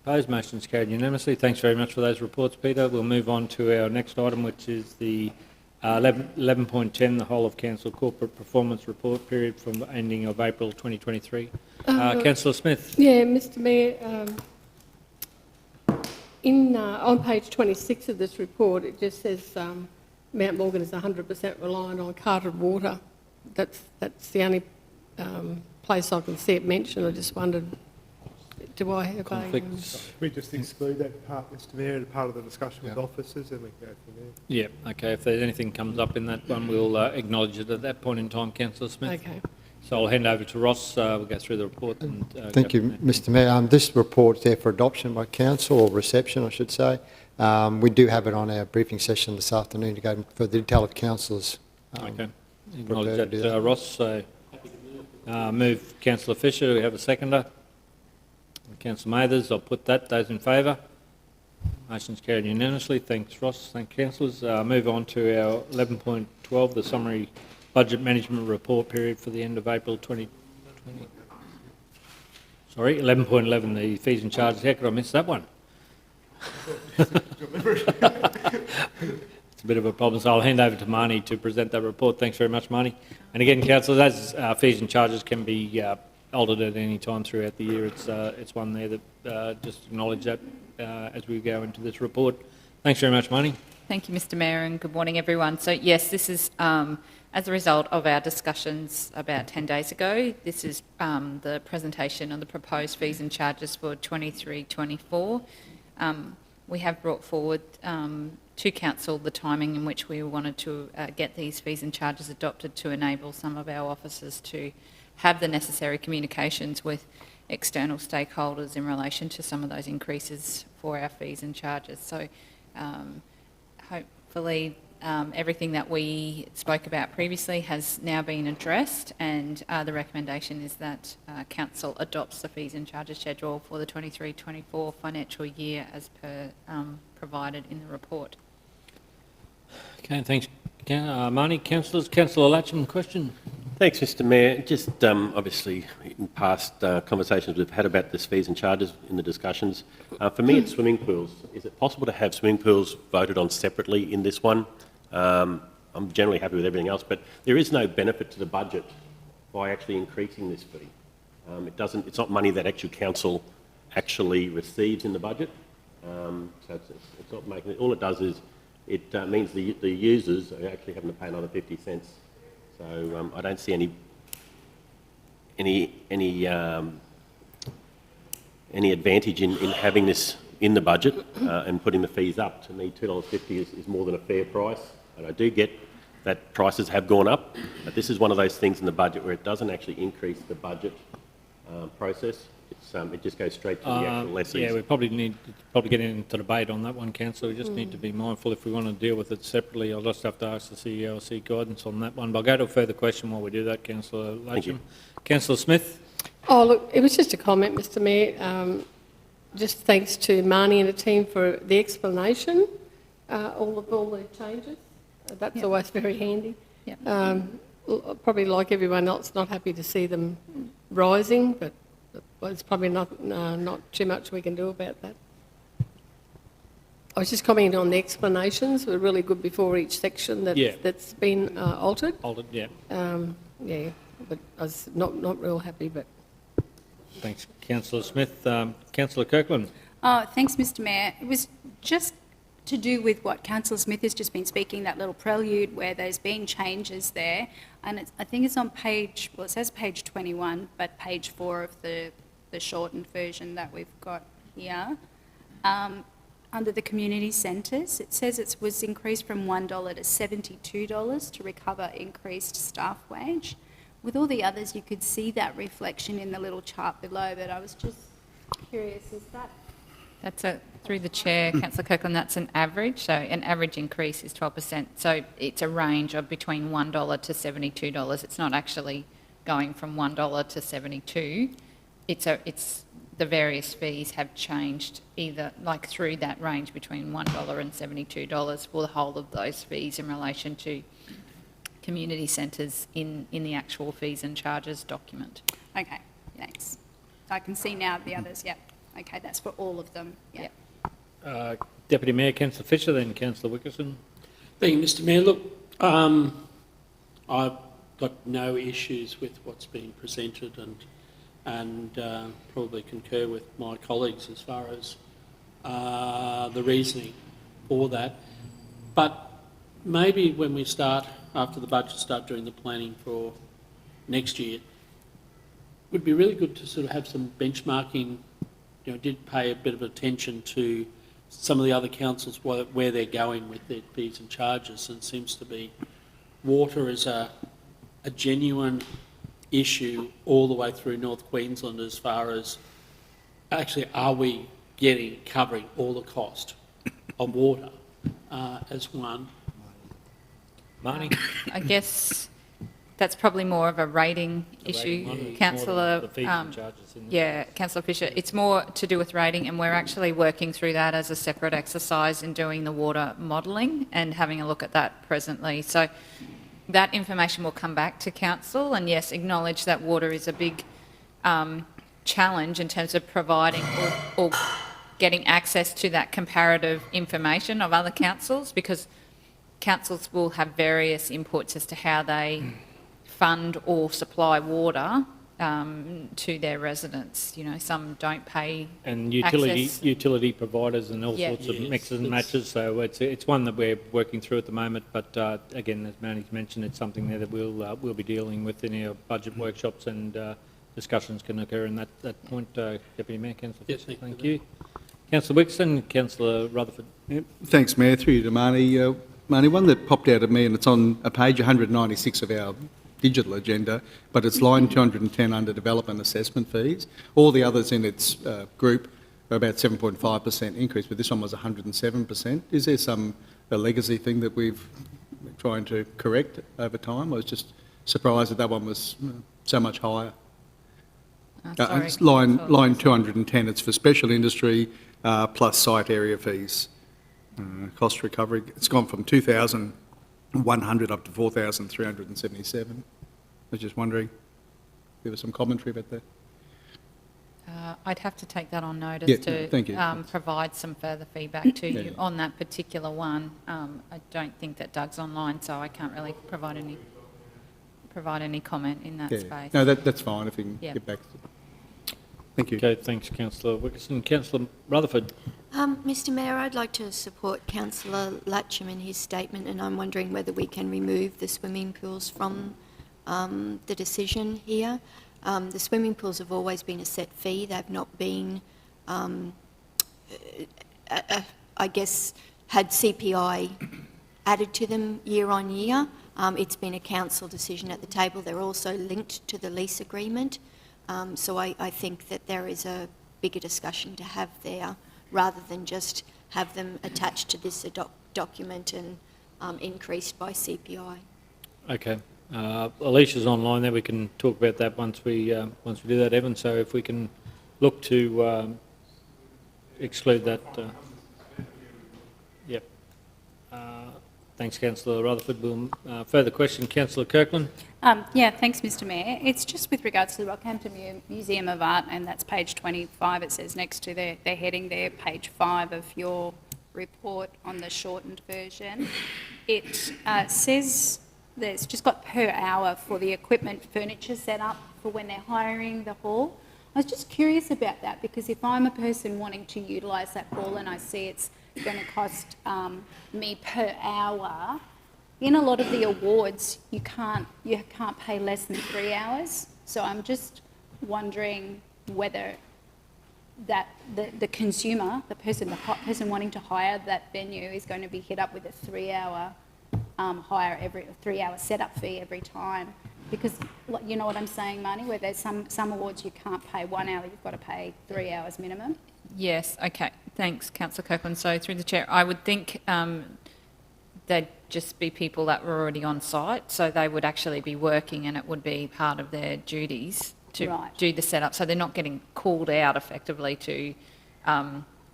Opposed? Motion's carried unanimously. Thanks very much for those reports, Peter. We'll move on to our next item, which is the 11.10, the whole of Council Corporate Performance Report period from ending of April 2023. Councillor Smith. Yeah, Mr Mayor, on page 26 of this report, it just says Mount Morgan is 100% reliant on carted water. That's the only place I can see it mentioned. I just wondered, do I have conflicts? We just exclude that part, Mr Mayor, as part of the discussion with officers, and we can go from there. Yeah, okay. If there's anything comes up in that one, we'll acknowledge it at that point in time, Councillor Smith. Okay. So I'll hand over to Ross. We'll go through the report. And, Thank you, Mr Mayor. This report is there for adoption by Council, or reception, I should say. We do have it on our briefing session this afternoon to go for the detail of Councillors. Okay. Acknowledge that, Ross. So move Councillor Fisher. Do we have a seconder? Councillor Mathers. I'll put that. Those in favour? Motion's carried unanimously. Thanks, Ross. Thank you, councillors. Move on to our 11.12, the summary budget management report period for the end of April 2020. Sorry, 11.11, the fees and charges. How could I miss that one? It's a bit of a problem, so I'll hand over to Marnie to present that report. Thanks very much, Marnie. And again, councillors, as fees and charges can be altered at any time throughout the year. It's one there that just acknowledge that as we go into this report. Thanks very much, Marnie. Thank you, Mr Mayor, and good morning, everyone. So yes, this is as a result of our discussions about 10 days ago. This is the presentation on the proposed fees and charges for 23-24. We have brought forward to Council the timing in which we wanted to get these fees and charges adopted to enable some of our officers to have the necessary communications with external stakeholders in relation to some of those increases for our fees and charges. So hopefully everything that we spoke about previously has now been addressed, and the recommendation is that Council adopts the fees and charges schedule for the 23-24 financial year as per provided in the report. Okay, thanks, Marnie. Councillors, Councillor Latcham, question? Thanks, Mr Mayor. Just obviously in past conversations we've had about this fees and charges in the discussions, for me it's swimming pools. Is it possible to have swimming pools voted on separately in this one? I'm generally happy with everything else, but there is no benefit to the budget by actually increasing this fee. It's not money that actual council actually receives in the budget, so it's not making it. All it does is it means the users are actually having to pay another 50 cents. So I don't see any advantage in having this in the budget and putting the fees up. To me, $2.50 is more than a fair price, and I do get that prices have gone up, but this is one of those things in the budget where it doesn't actually increase the budget process. It just goes straight to the actual lessees. Yeah, we probably need to get into debate on that one, Councillor. We just need to be mindful if we want to deal with it separately. I'll just have to ask the CEO or seek guidance on that one. But I'll go to a further question while we do that, Councillor Latcham. Councillor Smith? Oh, look, it was just a comment, Mr Mayor. Just thanks to Marnie and the team for the explanation, all the changes. That's always very handy. Probably like everyone else, not happy to see them rising, but there's probably not too much we can do about that. I was just commenting on the explanations. Were really good before each section that's been altered. Altered, yeah. Yeah, but I was not real happy, but... Thanks, Councillor Smith. Councillor Kirkland. Oh, thanks, Mr Mayor. It was just to do with what Councillor Smith has just been speaking, that little prelude where there's been changes there. And I think it's on page, well, it says page 21, but page 4 of the shortened version that we've got here. Under the community centres, it says it was increased from $1 to $72 to recover increased staff wage. With all the others, you could see that reflection in the little chart below, but I was just curious, is that... That's through the chair, Councillor Kirkland, that's an average. So an average increase is 12%. So it's a range of between $1 to $72. It's not actually going from $1 to $72. It's the various fees have changed either like through that range between $1 and $72 for the whole of those fees in relation to community centres in the actual fees and charges document. Okay, thanks. I can see now the others, yep. Okay, that's for all of them, yep. Deputy Mayor, Councillor Fisher, then Councillor Wickerson. Thank you, Mr Mayor. Look, I've got no issues with what's been presented and probably concur with my colleagues as far as the reasoning for that. But maybe when we start, after the budget, start doing the planning for next year, it would be really good to sort of have some benchmarking. You know, did pay a bit of attention to some of the other councils where they're going with their fees and charges, and it seems to be water is a genuine issue all the way through North Queensland as far as actually are we covering all the cost of water as one. Marnie? I guess that's probably more of a rating issue, Councillor. Yeah, Councillor Fisher. It's more to do with rating, and we're actually working through that as a separate exercise in doing the water modelling and having a look at that presently. So that information will come back to Council, and yes, acknowledge that water is a big challenge in terms of providing or getting access to that comparative information of other councils, because councils will have various inputs as to how they fund or supply water to their residents. You know, some don't pay and access. utility providers and all sorts of mixes and matches. So it's one that we're working through at the moment. But again, as Manny's mentioned, it's something there that we'll be dealing with in our budget workshops, and discussions can occur in that point. Deputy Mayor, Councillor Fisher, thank you. Councillor Wixon, Councillor Rutherford. Yep. Thanks, Mayor. Through you to Marnie. Marnie, one that popped out at me, and it's on page 196 of our digital agenda, but it's line 210 under development assessment fees. All the others in its group about 7.5% increase, but this one was 107%. Is there a legacy thing that we've been trying to correct over time? I was just surprised that one was so much higher. Sorry. It's line 210, it's for special industry plus site area fees. Cost recovery, it's gone from 2,100 up to 4,377. I was just wondering if there was some commentary about that. I'd have to take that on notice Yeah, thank you. provide some further feedback to you on that particular one. I don't think that Doug's online, so I can't really provide any comment in that space. No, that's fine if you can Yeah. get back to it. Thank you. Okay, thanks, Councillor Wickerson. Councillor Rutherford. Mr Mayor, I'd like to support Councillor Latcham in his statement, and I'm wondering whether we can remove the swimming pools from the decision here. The swimming pools have always been a set fee. They've not been, I guess, had CPI added to them year on year. It's been a council decision at the table. They're also linked to the lease agreement. So I think that there is a bigger discussion to have there rather than just have them attached to this document and increased by CPI. Okay. Alicia's online there. We can talk about that once we do that, Evan. So if we can look to exclude that. Yep. Thanks, Councillor Rutherford. Further question, Councillor Kirkland. Yeah, thanks, Mr Mayor. It's just with regards to the Rockhampton Museum of Art, and that's page 25. It says next to their heading there, page 5 of your report on the shortened version. It says there's just got per hour for the equipment furniture set up for when they're hiring the hall. I was just curious about that because if I'm a person wanting to utilise that hall and I see it's going to cost me per hour, in a lot of the awards you can't pay less than 3 hours. So I'm just wondering whether that the consumer, the person wanting to hire that venue is going to be hit up with a 3 hour hire 3 hour setup fee every time, because you know what I'm saying, Marnie, where there's some awards you can't pay 1 hour, you've got to pay 3 hours minimum. Yes, okay. Thanks, Councillor Kirkland. So through the chair, I would think they'd just be people that were already on site, so they would actually be working and it would be part of their duties to do the setup. So they're not getting called out effectively to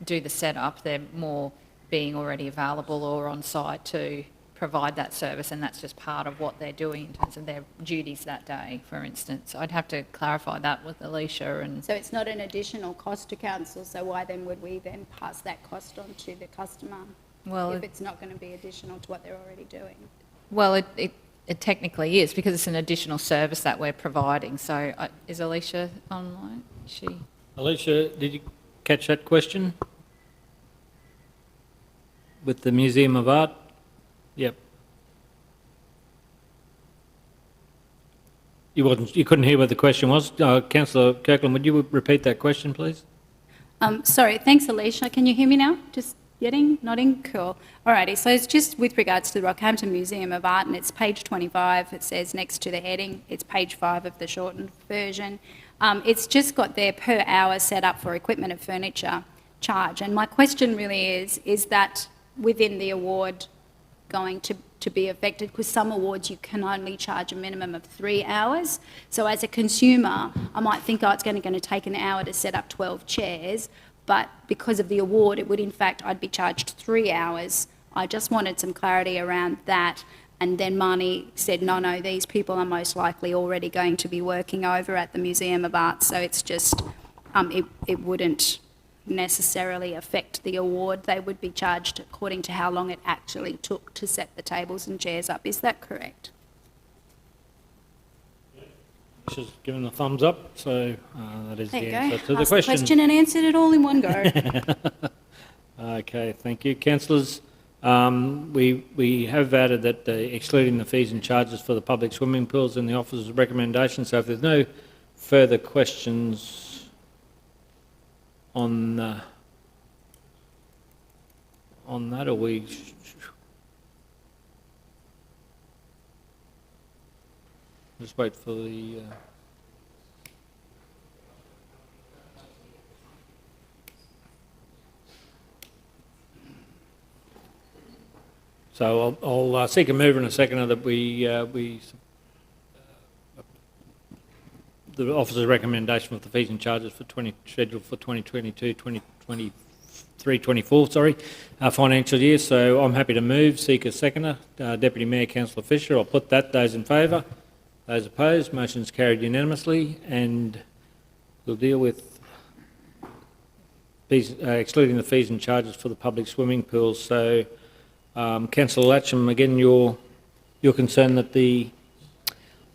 do the setup. They're more being already available or on site to provide that service, and that's just part of what they're doing in terms of their duties that day, for instance. I'd have to clarify that with Alicia. And so it's not an additional cost to council, so why then would we then pass that cost on to the customer? Well, if it's not going to be additional to what they're already doing. Well, it technically is, because it's an additional service that we're providing. So is Alicia online? Alicia, did you catch that question? With the Museum of Art? Yep. You couldn't hear what the question was. Councillor Kirkland, would you repeat that question, please? Sorry, thanks, Alicia. Can you hear me now? Just nodding, cool. Alrighty, so it's just with regards to the Rockhampton Museum of Art, and it's page 25. It says next to the heading, it's page 5 of the shortened version. It's just got their per hour set up for equipment and furniture charge. And my question really is that within the award going to be affected, because some awards you can only charge a minimum of 3 hours. So as a consumer, I might think, oh, it's going to take an hour to set up 12 chairs, but because of the award, it would in fact, I'd be charged 3 hours. I just wanted some clarity around that. And then Marnie said, no, these people are most likely already going to be working over at the Museum of Art, so it's just, it wouldn't necessarily affect the award. They would be charged according to how long it actually took to set the tables and chairs up. Is that correct? She's given a thumbs up, so that is There the you answer go. to the Asked question. the question and answered it all in one go. Okay, thank you. Councillors, we have added that excluding the fees and charges for the public swimming pools in the officer's recommendation. So if there's no further questions on that, are we? Just wait for the. So I'll seek a mover and a seconder that the officer's recommendation of the fees and charges for scheduled for 2023-24 financial year. So I'm happy to move. Seek a seconder. Deputy Mayor Councillor Fisher. I'll put that. Those in favour. Those opposed. Motion's carried unanimously. And we'll deal with fees, excluding the fees and charges for the public swimming pools. So, Councillor Latcham, again, you're concerned that we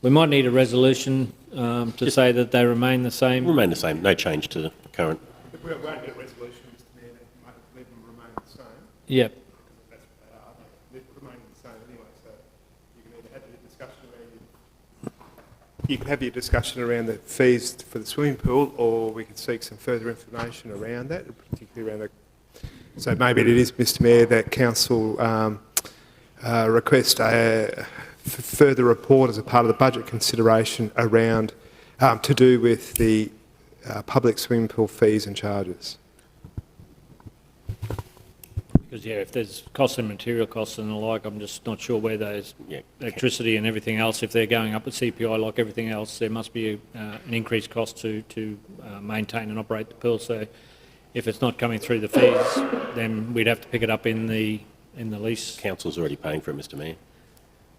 might need a resolution to say that they remain the same. Remain the same. No change to the current. If we won't get a resolution, Mr Mayor, that might leave them remain the same. Yep. That's what they are. They're remaining the same anyway, so you can either have your discussion around the fees for the swimming pool, or we could seek some further information around that, particularly around the... So maybe it is, Mr Mayor, that Council request a further report as a part of the budget consideration around to do with the public swimming pool fees and charges. Because, yeah, if there's costs and material costs and the like, I'm just not sure where those electricity and everything else, if they're going up at CPI like everything else, there must be an increased cost to maintain and operate the pool. So if it's not coming through the fees, then we'd have to pick it up in the lease. Council's already paying for it, Mr Mayor,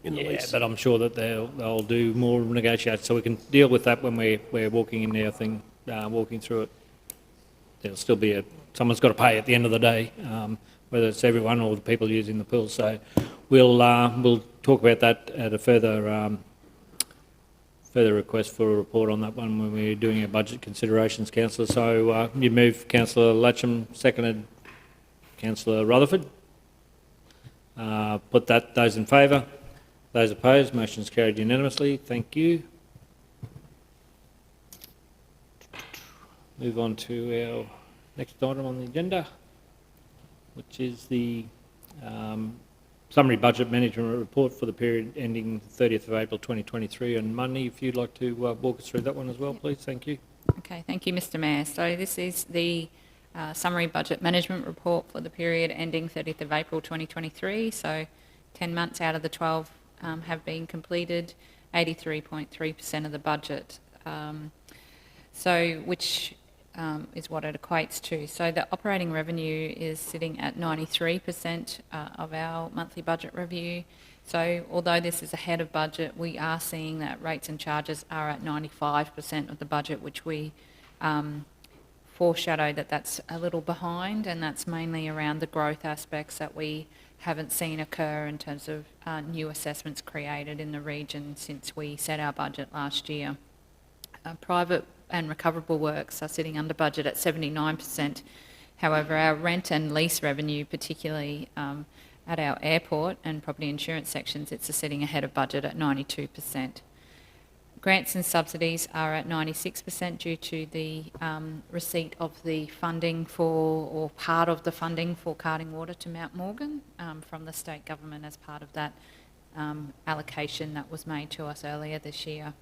in the lease. Yeah, but I'm sure that they'll do more negotiations, so we can deal with that when we're walking in our thing, walking through it. There'll still be someone's got to pay at the end of the day, whether it's everyone or the people using the pool. So we'll talk about that at a further request for a report on that one when we're doing our budget considerations, Councillor. So you move, Councillor Latcham, seconded Councillor Rutherford. Put that. Those in favour. Those opposed. Motion's carried unanimously. Thank you. Move on to our next item on the agenda, which is the summary budget management report for the period ending 30th of April 2023. And Money, if you'd like to walk us through that one as well, please. Thank you. Okay, thank you, Mr Mayor. So this is the summary budget management report for the period ending 30th of April 2023. So 10 months out of the 12 have been completed, 83.3% of the budget, which is what it equates to. So the operating revenue is sitting at 93% of our monthly budget review. So although this is ahead of budget, we are seeing that rates and charges are at 95% of the budget, which we foreshadow that that's a little behind, and that's mainly around the growth aspects that we haven't seen occur in terms of new assessments created in the region since we set our budget last year. Private and recoverable works are sitting under budget at 79%. However, our rent and lease revenue, particularly at our airport and property insurance sections, it's sitting ahead of budget at 92%. Grants and subsidies are at 96% due to the receipt of the funding or part of the funding for carting water to Mount Morgan from the state government as part of that allocation that was made to us earlier this year.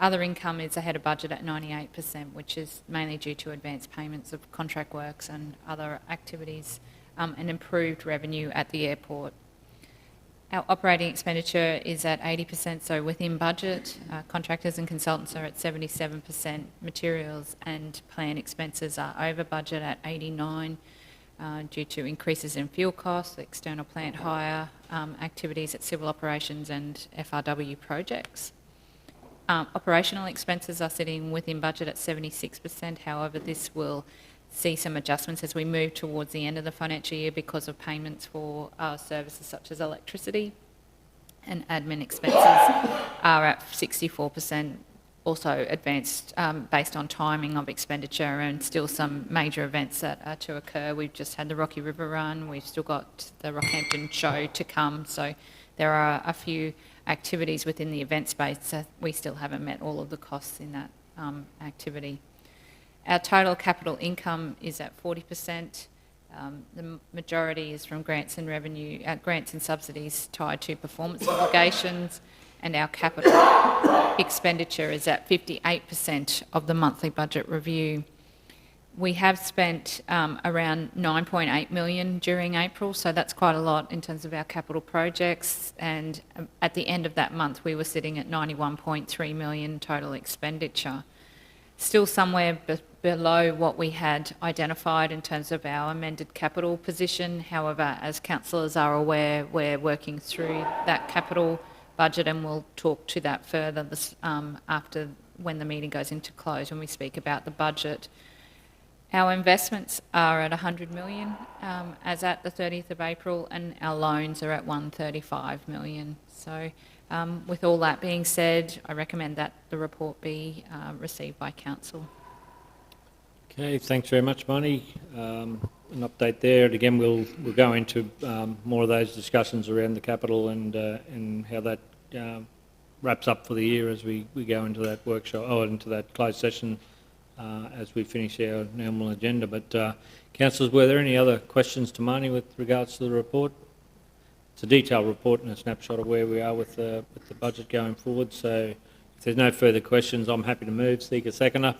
Other income is ahead of budget at 98%, which is mainly due to advanced payments of contract works and other activities and improved revenue at the airport. Our operating expenditure is at 80%, so within budget. Contractors and consultants are at 77%. Materials and plant expenses are over budget at 89% due to increases in fuel costs, external plant hire, activities at civil operations and FRW projects. Operational expenses are sitting within budget at 76%. However, this will see some adjustments as we move towards the end of the financial year because of payments for services such as electricity, and admin expenses are at 64%, also advanced based on timing of expenditure and still some major events that are to occur. We've just had the Rocky River Run, we've still got the Rockhampton show to come, so there are a few activities within the event space that we still haven't met all of the costs in that activity. Our total capital income is at 40%. The majority is from grants and revenue, grants and subsidies tied to performance obligations, and our capital expenditure is at 58% of the monthly budget review. We have spent around 9.8 million during April, so that's quite a lot in terms of our capital projects. And at the end of that month, we were sitting at 91.3 million total expenditure. Still somewhere below what we had identified in terms of our amended capital position. However, as councillors are aware, we're working through that capital budget, and we'll talk to that further after when the meeting goes into close, when we speak about the budget. Our investments are at 100 million as at the 30th of April, and our loans are at 135 million. So with all that being said, I recommend that the report be received by council. Okay, thanks very much, Marnie. An update there. And again, we'll go into more of those discussions around the capital and how that wraps up for the year as we go into that workshop, into that closed session as we finish our normal agenda. But councillors, were there any other questions to Marnie with regards to the report? It's a detailed report and a snapshot of where we are with the budget going forward. So if there's no further questions, I'm happy to move. Seek a seconder.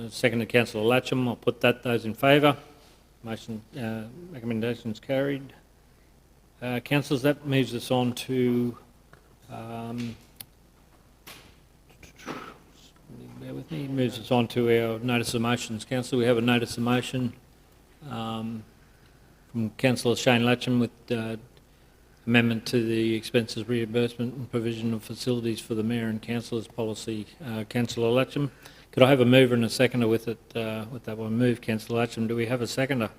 Seconded Councillor Latcham. I'll put that. Those in favour. Motion recommendations carried. Councillors, that moves us on to. Bear with me. Moves us on to our notice of motions. Councillor, we have a notice of motion from Councillor Shane Latcham with amendment to the expenses reimbursement and provision of facilities for the Mayor and Councillors policy. Councillor Latcham, could I have a mover and a seconder with it? With that one, move Councillor Latcham. Do we have a seconder?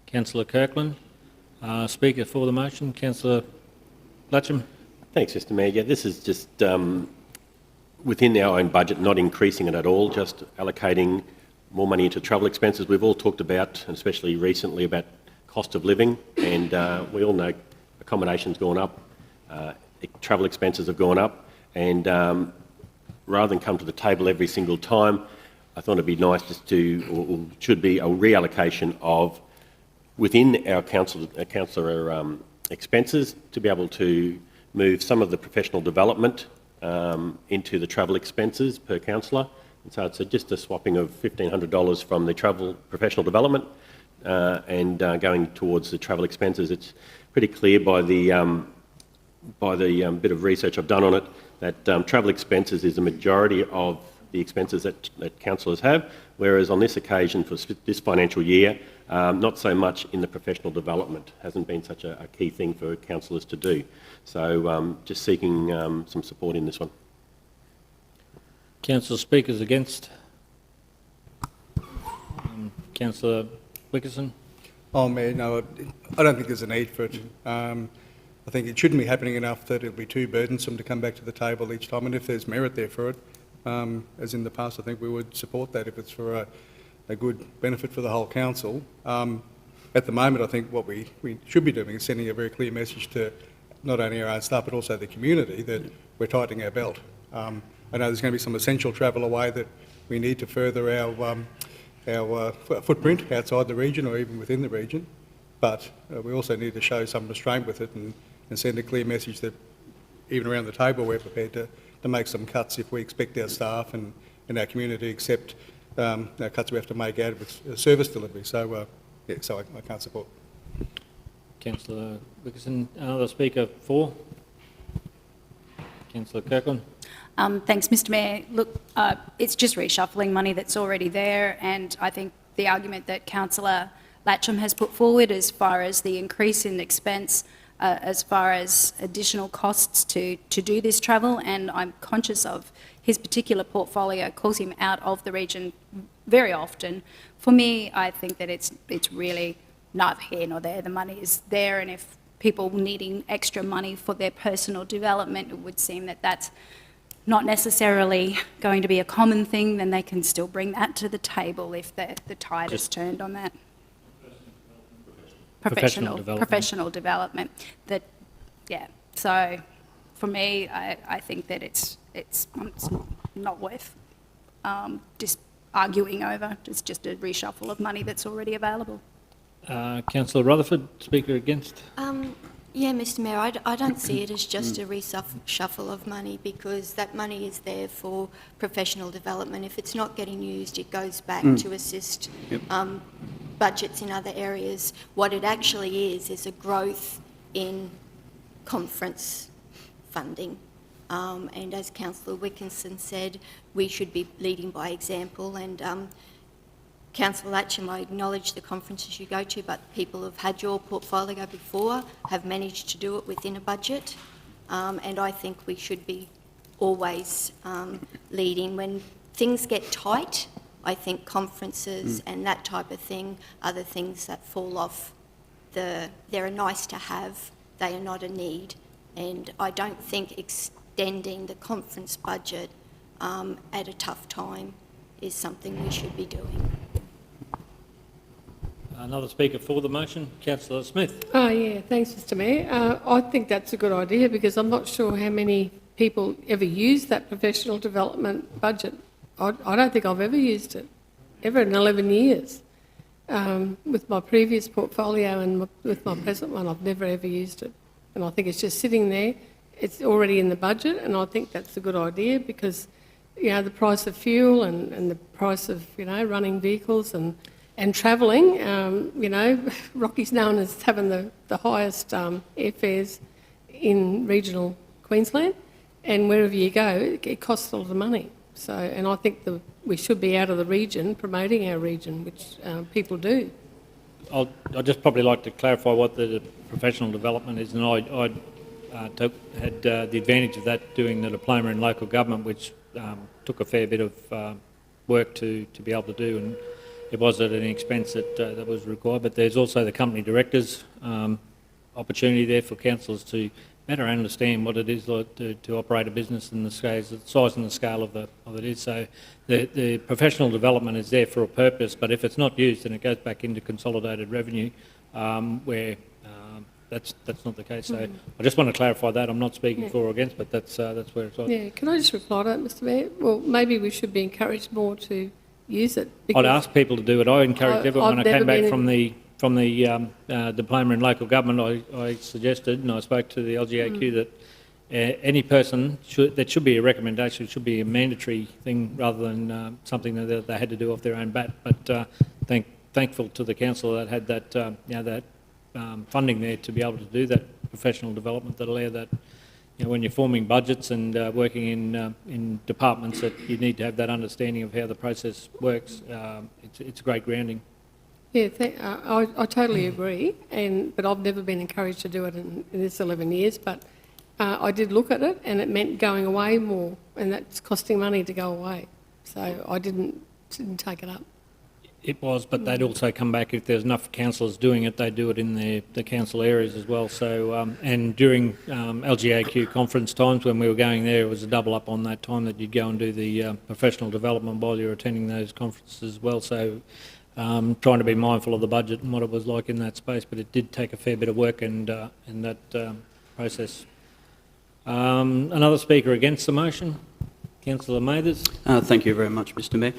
Councillor Kirkland, speaker for the motion. Councillor Latcham. Thanks, Mr Mayor. Yeah, this is just within our own budget, not increasing it at all, just allocating more money into travel expenses. We've all talked about, and especially recently, about cost of living, and we all know accommodation's gone up, travel expenses have gone up, and rather than come to the table every single time, I thought it'd be nice just to, or should be, a reallocation of within our councillor expenses to be able to move some of the professional development into the travel expenses per councillor. And so it's just a swapping of $1,500 from the travel professional development and going towards the travel expenses. It's pretty clear by the bit of research I've done on it that travel expenses is the majority of the expenses that councillors have, whereas on this occasion for this financial year, not so much in the professional development. Hasn't been such a key thing for councillors to do. So just seeking some support in this one. Councillor speakers against. Councillor Wickerson. Oh, Mayor, no, I don't think there's a need for it. I think it shouldn't be happening enough that it'll be too burdensome to come back to the table each time, and if there's merit there for it, as in the past, I think we would support that if it's for a good benefit for the whole council. At the moment, I think what we should be doing is sending a very clear message to not only our own staff but also the community that we're tightening our belt. I know there's going to be some essential travel away that we need to further our footprint outside the region or even within the region, but we also need to show some restraint with it and send a clear message that even around the table we're prepared to make some cuts if we expect our staff and our community accept cuts we have to make out of service delivery. So, yeah, so I can't support. Councillor Wickerson, another speaker for. Councillor Kirkland. Thanks, Mr Mayor. Look, it's just reshuffling money that's already there, and I think the argument that Councillor Latcham has put forward as far as the increase in expense, as far as additional costs to do this travel, and I'm conscious of his particular portfolio calls him out of the region very often. For me, I think that it's really neither here nor there. The money is there, and if people needing extra money for their personal development, it would seem that that's not necessarily going to be a common thing, then they can still bring that to the table if the tide is turned on that. Professional development. That, yeah. So, for me, I think that it's not worth just arguing over. It's just a reshuffle of money that's already available. Councillor Rutherford, speaker against. Yeah, Mr Mayor, I don't see it as just a reshuffle of money, because that money is there for professional development. If it's not getting used, it goes back to assist budgets in other areas. What it actually is a growth in conference funding. And as Councillor Wilkinson said, we should be leading by example. And Councillor Latcham, I acknowledge the conferences you go to, but people who've had your portfolio before have managed to do it within a budget. And I think we should be always leading. When things get tight, I think conferences and that type of thing are the things that fall off. They're a nice to have, they are not a need. And I don't think extending the conference budget at a tough time is something we should be doing. Another speaker for the motion, Councillor Smith. Oh, yeah, thanks, Mr Mayor. I think that's a good idea, because I'm not sure how many people ever use that professional development budget. I don't think I've ever used it, ever in 11 years. With my previous portfolio and with my present one, I've never ever used it. And I think it's just sitting there. It's already in the budget, and I think that's a good idea, because, you know, the price of fuel and the price of, you know, running vehicles and travelling, you know, Rocky's known as having the highest airfares in regional Queensland, and wherever you go, it costs a lot of money. So, and I think we should be out of the region promoting our region, which people do. I'd just probably like to clarify what the professional development is, and I had the advantage of that doing the diploma in local government, which took a fair bit of work to be able to do, and it was at an expense that was required. But there's also the company directors opportunity there for councillors to better understand what it is like to operate a business and the size and the scale of it is. So the professional development is there for a purpose, but if it's not used, then it goes back into consolidated revenue, where that's not the case. So I just want to clarify that. I'm not speaking for or against, but that's where it's at. Yeah, can I just reply to that, Mr Mayor? Well, maybe we should be encouraged more to use it. I'd ask people to do it. I encouraged everyone when I came back from the diploma in local government. I suggested, and I spoke to the LGAQ, that any person that should be a recommendation, should be a mandatory thing rather than something that they had to do off their own bat. But thankful to the council that had that that funding there to be able to do that professional development, that allow that. You know, when you're forming budgets and working in departments, that you need to have that understanding of how the process works. It's a great grounding. Yeah, I totally agree, but I've never been encouraged to do it in this 11 years, but I did look at it, and it meant going away more, and that's costing money to go away. So I didn't take it up. It was, but they'd also come back if there's enough councillors doing it. They do it in the council areas as well. So and during LGAQ conference times when we were going there, it was a double up on that time that you'd go and do the professional development while you're attending those conferences as well. So trying to be mindful of the budget and what it was like in that space, but it did take a fair bit of work and in that process. Another speaker against the motion, Councillor Mathers. Thank you very much, Mr Mayor.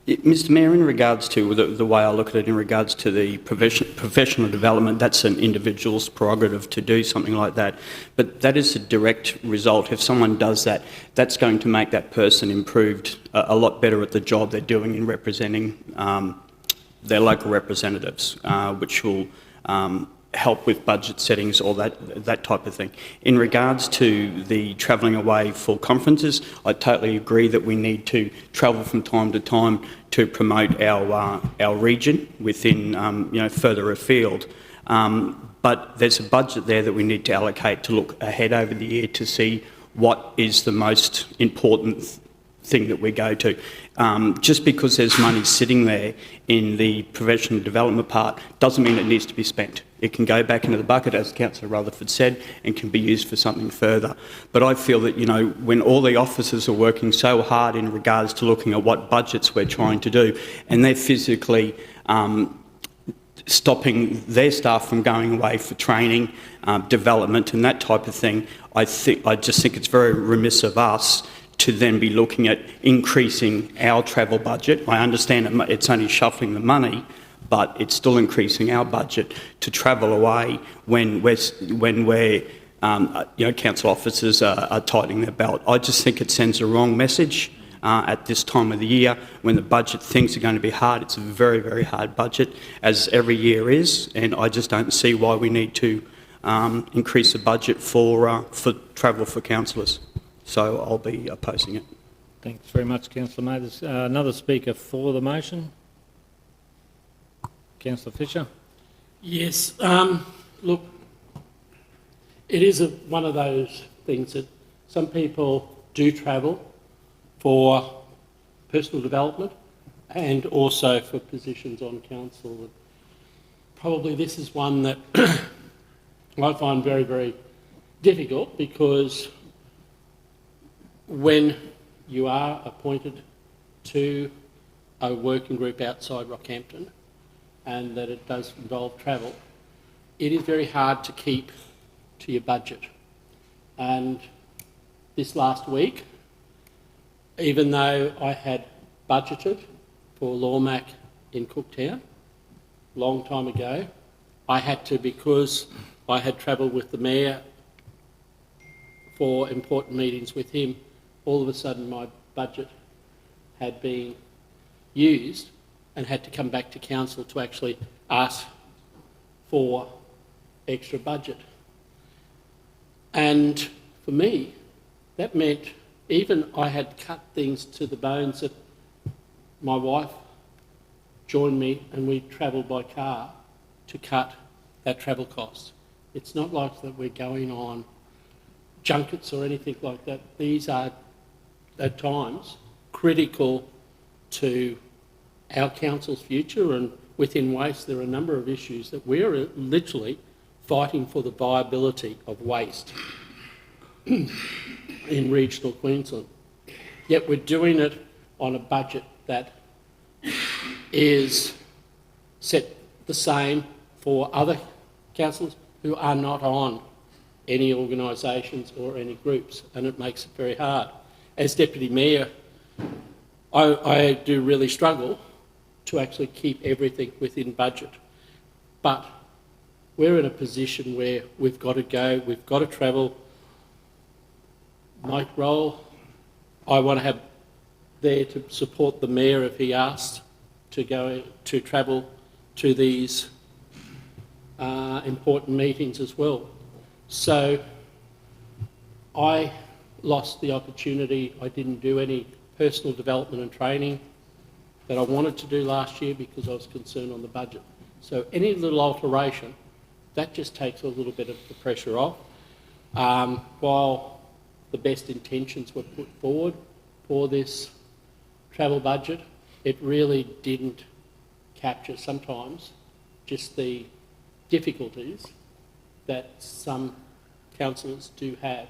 Mr Mayor, in regards to the way I look at it, in regards to the professional development, that's an individual's prerogative to do something like that. But that is a direct result. If someone does that, that's going to make that person improved a lot better at the job they're doing in representing their local representatives, which will help with budget settings or that type of thing. In regards to the travelling away for conferences, I totally agree that we need to travel from time to time to promote our region within further afield. But there's a budget there that we need to allocate to look ahead over the year to see what is the most important thing that we go to. Just because there's money sitting there in the professional development part doesn't mean it needs to be spent. It can go back into the bucket, as Councillor Rutherford said, and can be used for something further. But I feel that, when all the officers are working so hard in regards to looking at what budgets we're trying to do, and they're physically stopping their staff from going away for training, development and that type of thing, I just think it's very remiss of us to then be looking at increasing our travel budget. I understand it's only shuffling the money, but it's still increasing our budget to travel away when council officers are tightening their belt. I just think it sends a wrong message at this time of the year when the budget things are going to be hard. It's a very, very hard budget, as every year is, and I just don't see why we need to increase the budget for travel for councillors. So I'll be opposing it. Thanks very much, Councillor May. There's another speaker for the motion. Councillor Fisher. Yes. Look, it is one of those things that some people do travel for personal development and also for positions on council. Probably this is one that I find very, very difficult, because when you are appointed to a working group outside Rockhampton and that it does involve travel, it is very hard to keep to your budget. And this last week, even though I had budgeted for Lormac in Cooktown a long time ago, I had to, because I had travelled with the Mayor for important meetings with him, all of a sudden my budget had been used and had to come back to council to actually ask for extra budget. And for me, that meant even I had cut things to the bones that my wife joined me and we travelled by car to cut that travel cost. It's not like that we're going on junkets or anything like that. These are, at times, critical to our council's future, and within Waste there are a number of issues that we're literally fighting for the viability of waste in regional Queensland. Yet we're doing it on a budget that is set the same for other councils who are not on any organisations or any groups, and it makes it very hard. As Deputy Mayor, I do really struggle to actually keep everything within budget. But we're in a position where we've got to go, we've got to travel. My role, I want to have there to support the Mayor if he asks to go to travel to these important meetings as well. So I lost the opportunity. I didn't do any personal development and training that I wanted to do last year because I was concerned on the budget. So any little alteration, that just takes a little bit of the pressure off. While the best intentions were put forward for this travel budget, it really didn't capture sometimes just the difficulties that some councillors do have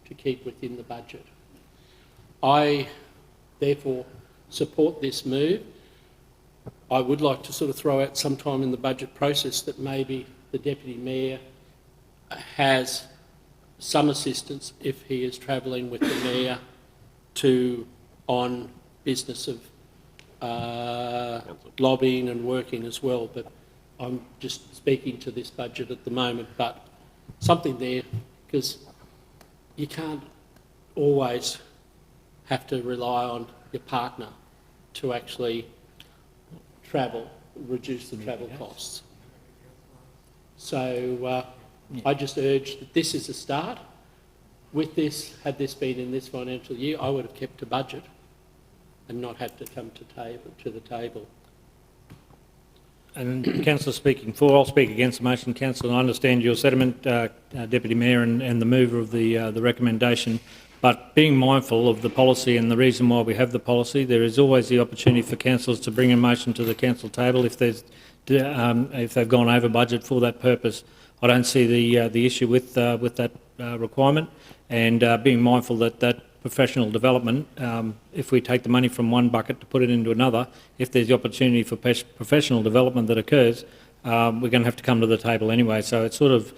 to keep within the budget. I therefore support this move. I would like to sort of throw out sometime in the budget process that maybe the Deputy Mayor has some assistance if he is travelling with the Mayor on business of lobbying and working as well. But I'm just speaking to this budget at the moment, but something there, because you can't always have to rely on your partner to actually travel, reduce the travel costs. So I just urge that this is a start. With this, had this been in this financial year, I would have kept a budget and not had to come to the table. And Councillor speaking for, I'll speak against the motion. Councillor, I understand your sentiment, Deputy Mayor, and the mover of the recommendation. But being mindful of the policy and the reason why we have the policy, there is always the opportunity for councillors to bring a motion to the council table if they've gone over budget for that purpose. I don't see the issue with that requirement, and being mindful that professional development, if we take the money from one bucket to put it into another, if there's the opportunity for professional development that occurs, we're going to have to come to the table anyway. So it sort of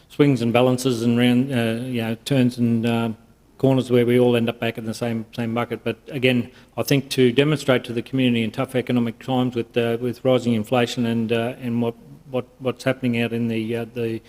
swings and balances and round, turns and corners where we all end up back in the same bucket. But again, I think to demonstrate to the community in tough economic times with rising inflation and what's happening out in the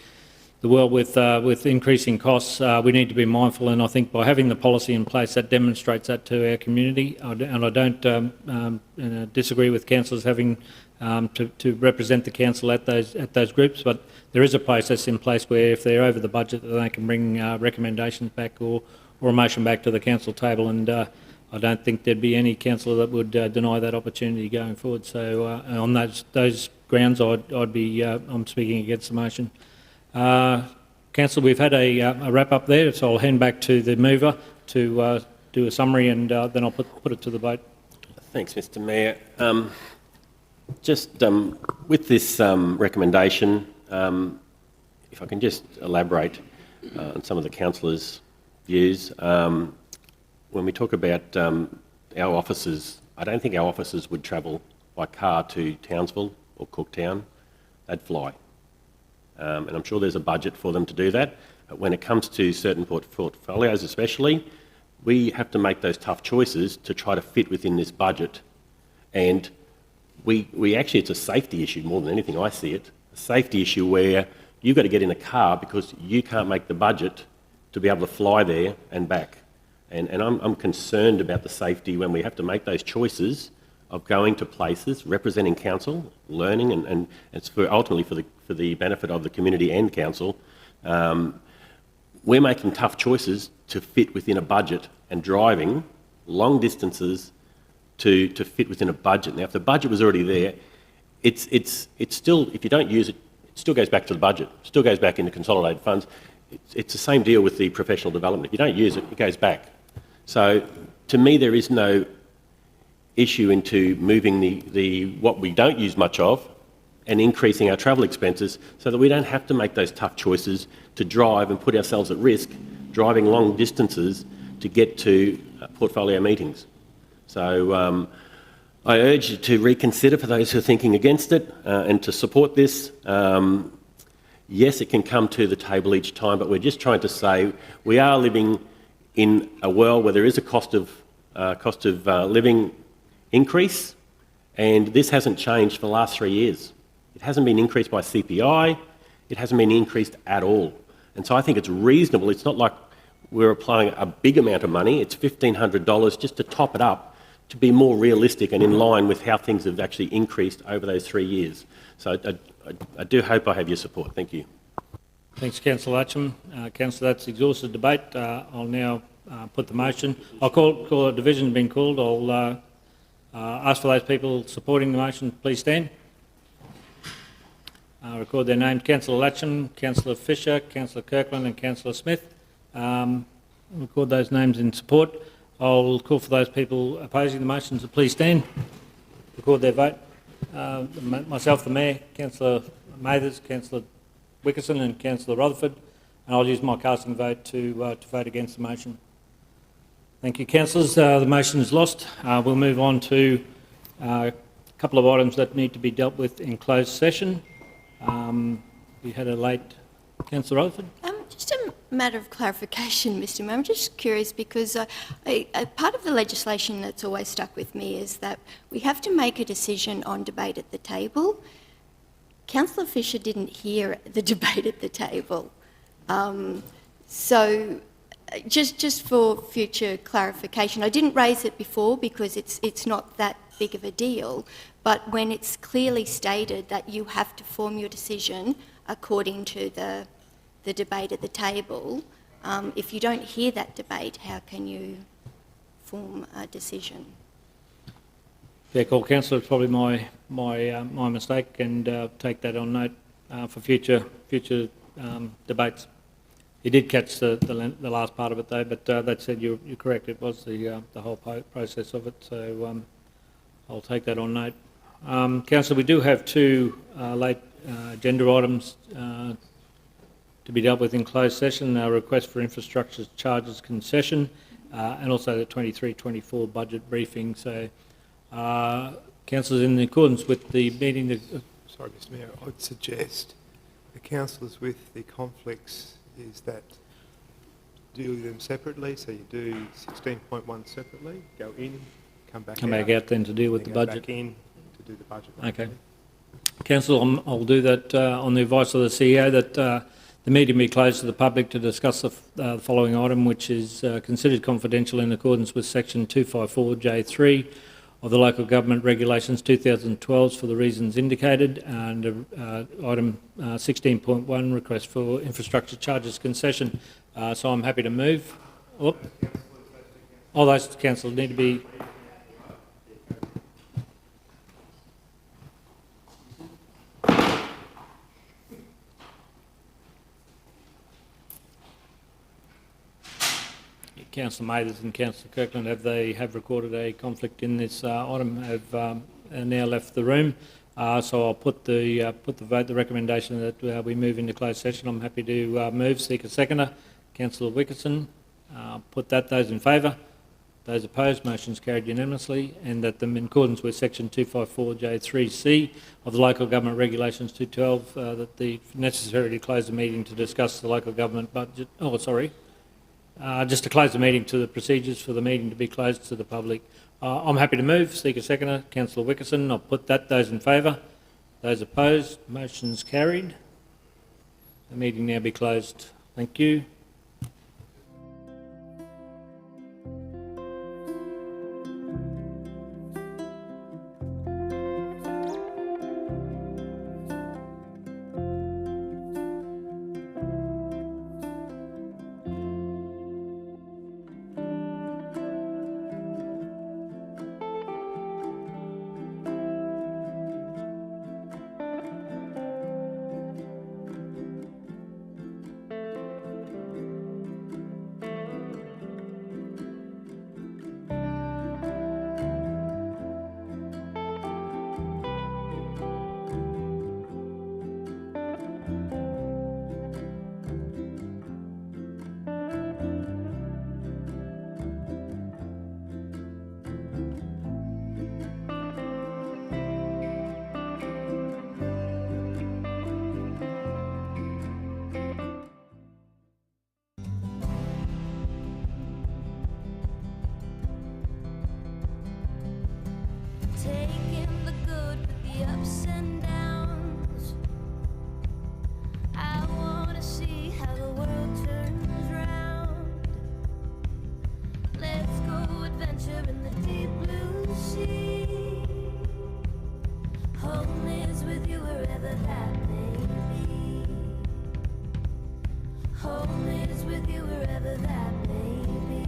world with increasing costs, we need to be mindful. And I think by having the policy in place, that demonstrates that to our community. And I don't disagree with councillors having to represent the council at those groups, but there is a process in place where if they're over the budget, that they can bring recommendations back or a motion back to the council table, and I don't think there'd be any councillor that would deny that opportunity going forward. So on those grounds, I'm speaking against the motion. Councillor, we've had a wrap up there, so I'll hand back to the mover to do a summary, and then I'll put it to the vote. Thanks, Mr. Mayor. With this recommendation, if I can just elaborate on some of the councillors' views. When we talk about our officers, I don't think our officers would travel by car to Townsville or Cooktown. They'd fly. And I'm sure there's a budget for them to do that. But when it comes to certain portfolios especially, we have to make those tough choices to try to fit within this budget. And we actually, it's a safety issue more than anything, I see it. A safety issue where you've got to get in a car because you can't make the budget to be able to fly there and back. And I'm concerned about the safety when we have to make those choices of going to places, representing council, learning, and it's ultimately for the benefit of the community and council. We're making tough choices to fit within a budget and driving long distances to fit within a budget. Now, if the budget was already there, it's still, if you don't use it, it still goes back to the budget, still goes back into consolidated funds. It's the same deal with the professional development. If you don't use it, it goes back. So, to me, there is no issue into moving the what we don't use much of and increasing our travel expenses so that we don't have to make those tough choices to drive and put ourselves at risk driving long distances to get to portfolio meetings. So I urge you to reconsider for those who are thinking against it and to support this. Yes, it can come to the table each time, but we're just trying to say we are living in a world where there is a cost of living increase, and this hasn't changed for the last 3 years. It hasn't been increased by CPI, it hasn't been increased at all. And so I think it's reasonable. It's not like we're applying a big amount of money. It's $1,500 just to top it up to be more realistic and in line with how things have actually increased over those 3 years. So I do hope I have your support. Thank you. Thanks, Councillor Latcham. Councillor, that's exhausted debate. I'll now put the motion. I'll call a division being called. I'll ask for those people supporting the motion, please stand. Record their names. Councillor Latcham, Councillor Fisher, Councillor Kirkland and Councillor Smith. Record those names in support. I'll call for those people opposing the motion to please stand. Record their vote. Myself, the Mayor, Councillor Mathers, Councillor Wickerson and Councillor Rutherford, and I'll use my casting vote to vote against the motion. Thank you, councillors. The motion is lost. We'll move on to a couple of items that need to be dealt with in closed session. We had a late... Councillor Rutherford? Just a matter of clarification, Mr Mayor. I'm just curious because part of the legislation that's always stuck with me is that we have to make a decision on debate at the table. Councillor Fisher didn't hear the debate at the table. So just for future clarification, I didn't raise it before because it's not that big of a deal, but when it's clearly stated that you have to form your decision according to the debate at the table, if you don't hear that debate, how can you form a decision? Fair call, councillor. It's probably my mistake, and take that on note for future debates. You did catch the last part of it though, but that said, you're correct. It was the whole process of it. So I'll take that on note. Councillor, we do have two late agenda items to be dealt with in closed session: a request for infrastructure charges concession, and also the 23-24 budget briefing. So, councillors, in accordance with the meeting... Sorry, Mr Mayor, I'd suggest the councillors with the conflicts is that do them separately, so you do 16.1 separately, go in, come back out. Come back out then to deal with the then go budget. back in to do the budget. Okay. Council, I'll do that on the advice of the CEO, that the meeting be closed to the public to discuss the following item, which is considered confidential in accordance with section 254J3 of the Local Government Regulations 2012 for the reasons indicated, and item 16.1, request for infrastructure charges concession. So I'm happy to move. Oh, those councillors need to be... Councillor Mathers and Councillor Kirkland, have recorded a conflict in this item, have now left the room. So I'll put the vote, the recommendation that we move into closed session. I'm happy to move. Seek a seconder. Councillor Wickerson. Put that. Those in favour. Those opposed. Motion's carried unanimously. And that in accordance with section 254J3C of the Local Government Regulations 212, that the necessary to close the meeting to discuss the local government budget. Oh, sorry. Just to close the meeting to the procedures for the meeting to be closed to the public. I'm happy to move. Seek a seconder. Councillor Wickerson. I'll put that. Those in favour. Those opposed. Motion's carried. The meeting now be closed. Thank you. Taking the good with the ups and downs. I wanna see how the world turns round. Let's go adventure in the deep blue sea. Home is with you wherever that may be. Home is with you wherever that may be.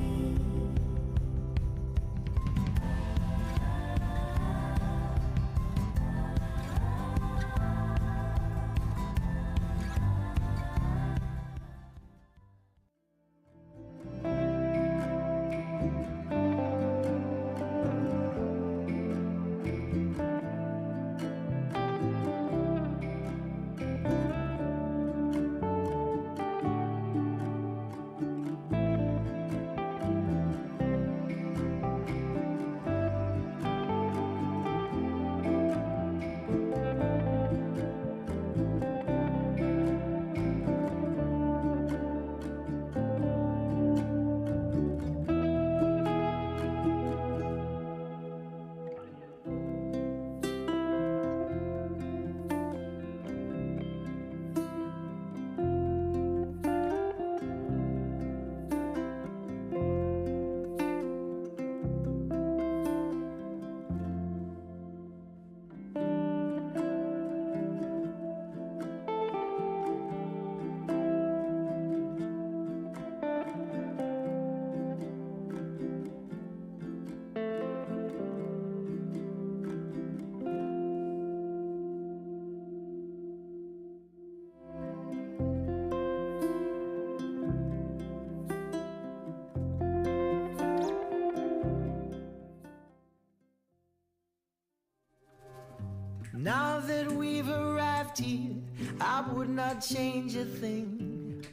Now that we've arrived here, I would not change a thing.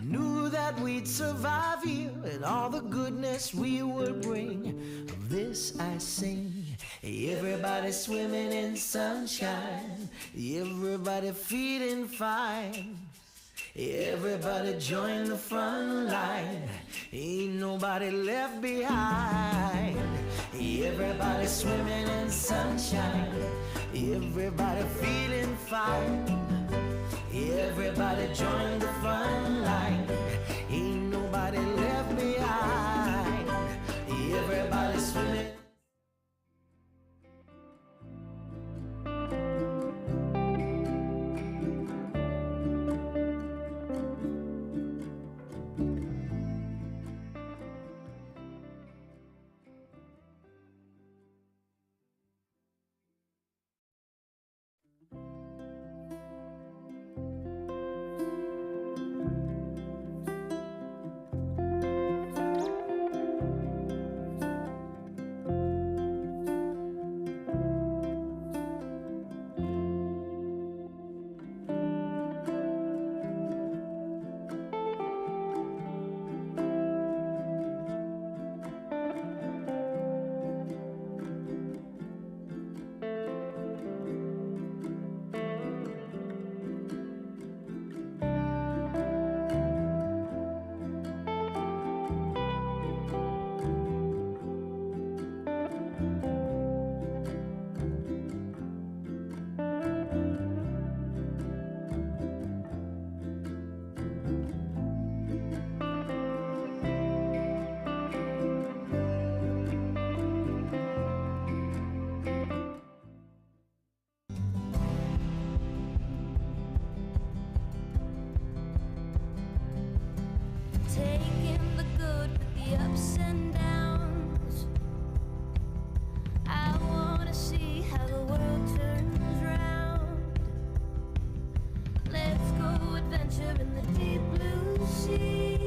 Knew that we'd survive here and all the goodness we would bring. Of this I sing. Everybody swimming in sunshine, everybody feeling fine. Everybody join the front line. Ain't nobody left behind. Everybody swimming in sunshine. Everybody feeling fine. Everybody join the front line. Ain't nobody left behind. Everybody swimming. Taking the good with the ups and downs. I wanna see how the world turns round. Let's go adventure in the deep blue sea.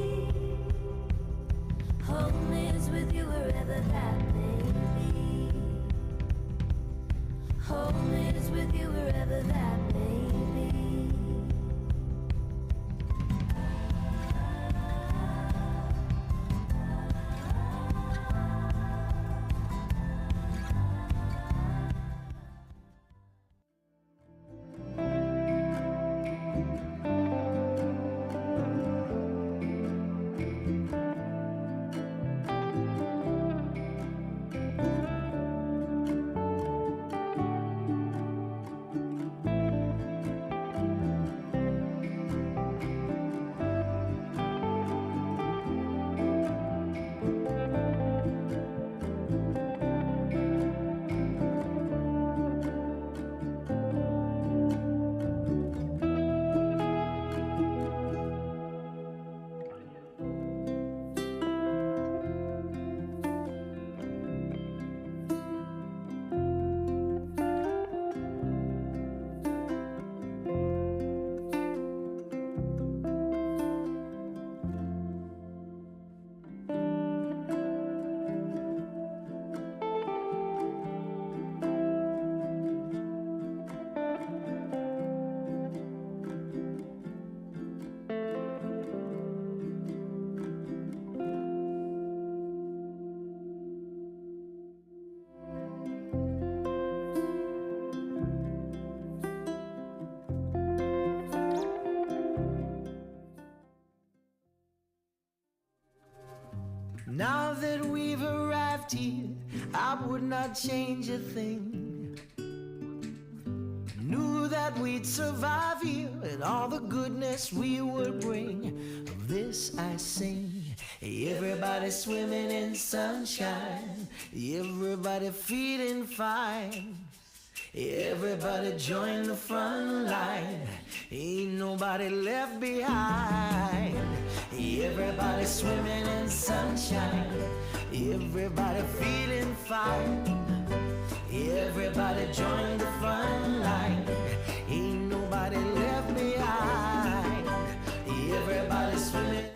Home is with you wherever that may be. Home is with you wherever that may be. Now that we've arrived here, I would not change a thing. Knew that we'd survive here and all the goodness we would bring. Of this I sing. Everybody swimming in sunshine. Everybody feeling fine. Everybody join the front line. Ain't nobody left behind. Everybody swimming in sunshine. Everybody feeling fine. Everybody join the front line. Ain't nobody left behind. Everybody swimming.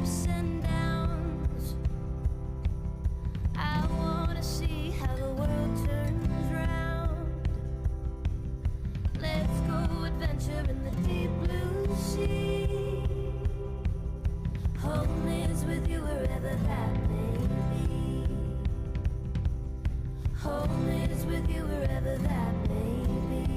ups and downs. I wanna see how the world turns round. Let's go adventure in the deep blue sea. Home is with you wherever that may be. Home is with you wherever that may be.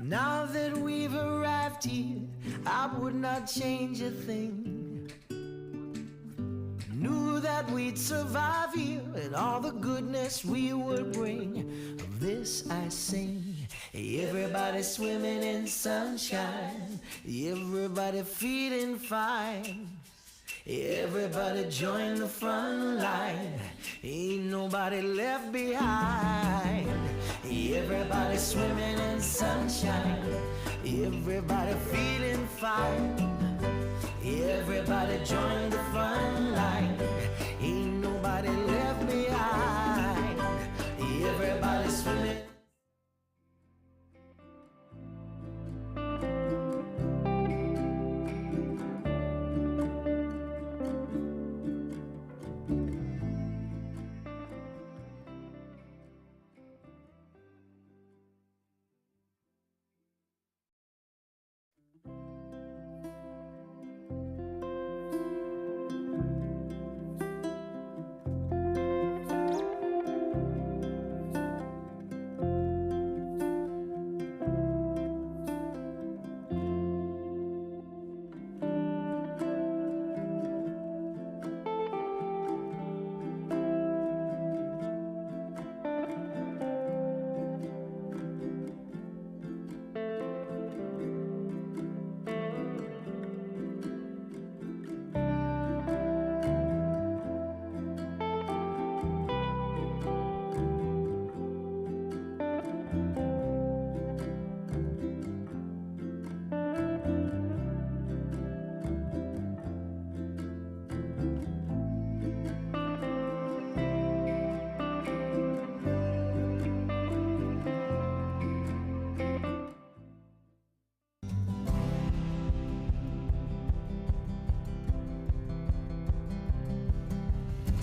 Now that we've arrived here, I would not change a thing. Knew that we'd survive here and all the goodness we would bring. Of this I sing. Everybody swimming in sunshine. Everybody feeling fine. Everybody join the front line. Ain't nobody left behind. Everybody swimming in sunshine. Everybody feeling fine. Everybody join the front line. Ain't nobody left behind. Everybody swimming.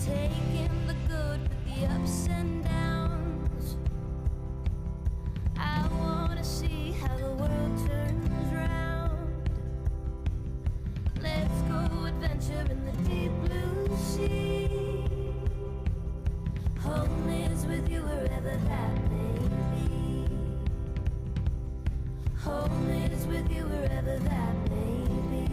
Taking the good with the ups and downs. I wanna see how the world turns round. Let's go adventure in the deep blue sea. Home is with you wherever that may be. Home is with you wherever that may be.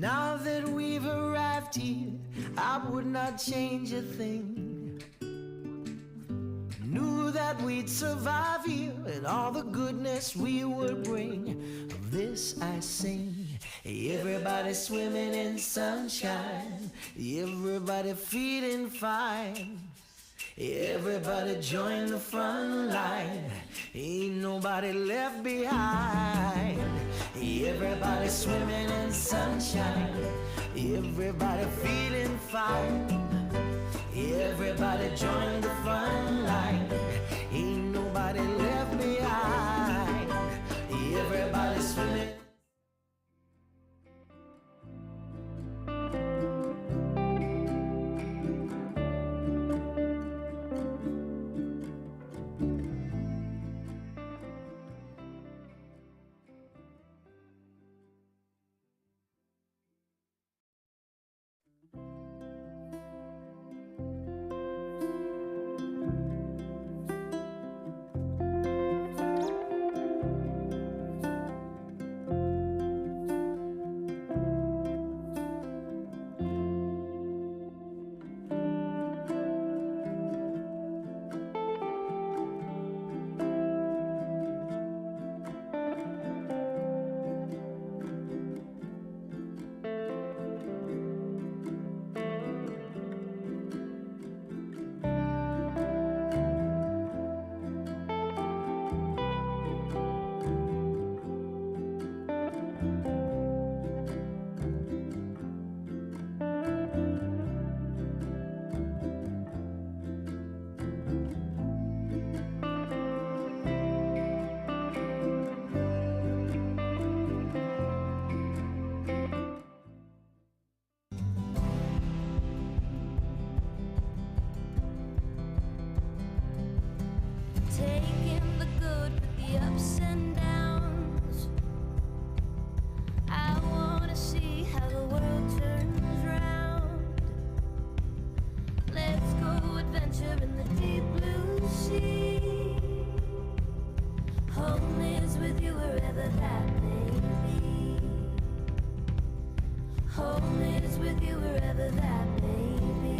Now that we've arrived here, I would not change a thing. Knew that we'd survive here and all the goodness we would bring. Of this I sing. Everybody swimming in sunshine, everybody feeling fine. Everybody join the front line, ain't nobody left behind. Everybody swimming in sunshine, everybody feeling fine. Everybody join the front line, ain't nobody left behind. Everybody swimming. Taking the good with the ups and downs. I wanna see how the world turns round. Let's go adventure in the deep blue sea. Home is with you wherever that may be. Home is with you wherever that may be.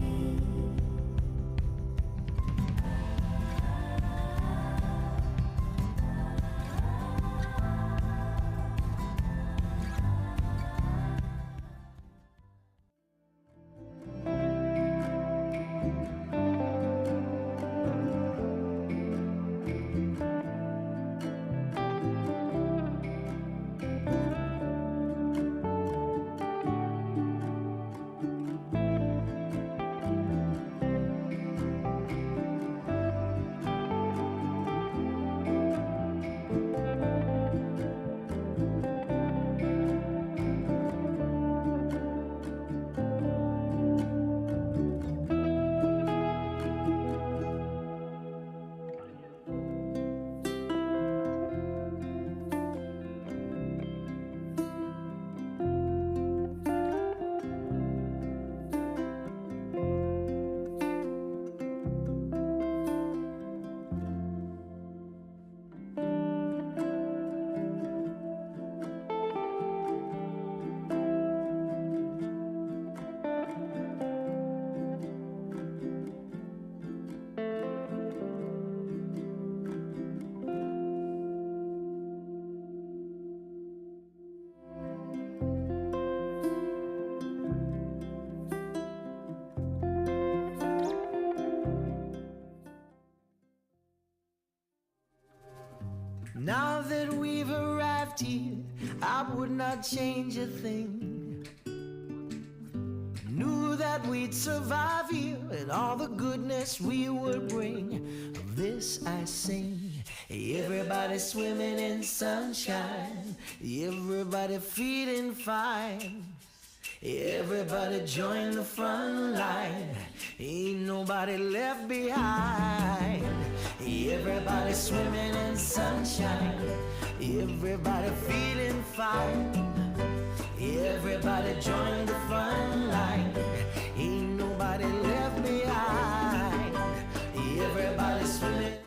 Now that we've arrived here, I would not change a thing. Knew that we'd survive here and all the goodness we would bring. Of this I sing. Everybody swimming in sunshine, everybody feeling fine. Everybody join the front line, ain't nobody left behind. Everybody swimming in sunshine, everybody feeling fine. Everybody join the front line, ain't nobody left behind. Everybody swimming.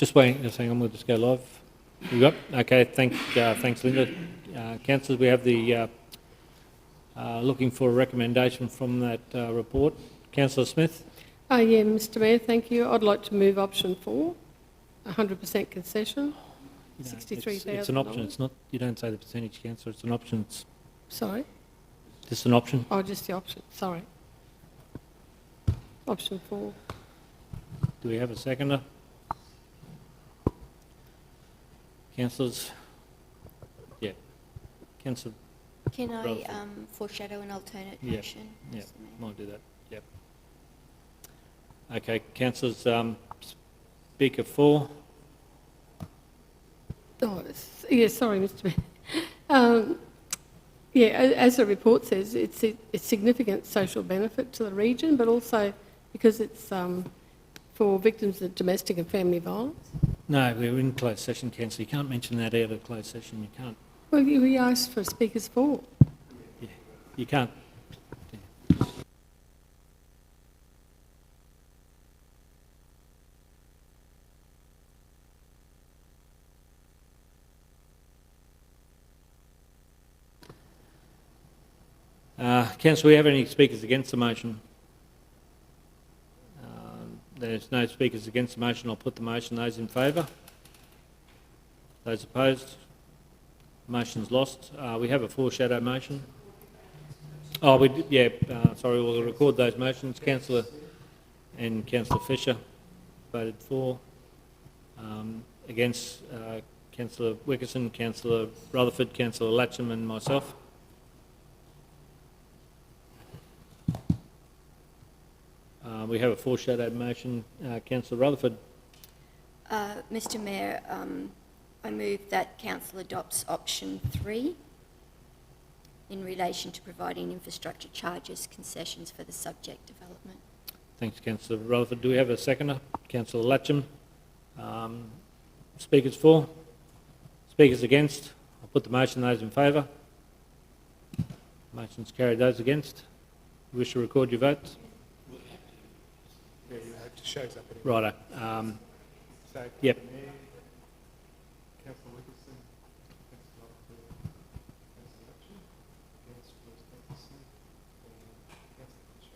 Just waiting, just hang on, we'll just go live. You got? Okay, thanks, Linda. Councillors, we have the looking for a recommendation from that report. Councillor Smith? Yeah, Mr Mayor, thank you. I'd like to move option 4, 100% concession, $63,000. It's an option, it's not, you don't say the percentage, Councillor, it's an option. It's Sorry? just an option. Oh, just the option, sorry. Option 4. Do we have a seconder? Councillors? Yeah. Councillor? Can I Rutherford. foreshadow an alternate Yeah, motion? yeah, Mr. Mayor? might do that, yep. Okay, councillors, speaker 4. Oh, yeah, sorry, Mr Mayor. Yeah, as the report says, it's significant social benefit to the region, but also because it's for victims of domestic and family violence. No, we're in closed session, councillor. You can't mention that out of closed session. You can't. Well, we asked for speakers 4. Yeah, you can't. Councillor, we have any speakers against the motion? There's no speakers against the motion. I'll put the motion. Those in favour? Those opposed? Motion's lost. We have a foreshadow motion. Oh, we did, yeah, sorry, we'll record those motions. Councillor and Councillor Fisher voted for. Against Councillor Wickerson, Councillor Rutherford, Councillor Latcham and myself. We have a foreshadowed motion. Councillor Rutherford. Mr Mayor, I move that Council adopts option 3 in relation to providing infrastructure charges concessions for the subject development. Thanks, Councillor Rutherford. Do we have a seconder? Councillor Latcham. Speakers for? Speakers against? I'll put the motion. Those in favour? Motion's carried. Those against? You wish to record your votes? Yeah, you have to shows up anyway. Righto. So, Yep. Councillor Wickerson, Councillor Rutherford, Councillor Latcham, Councillor Smith, and Councillor Fisher.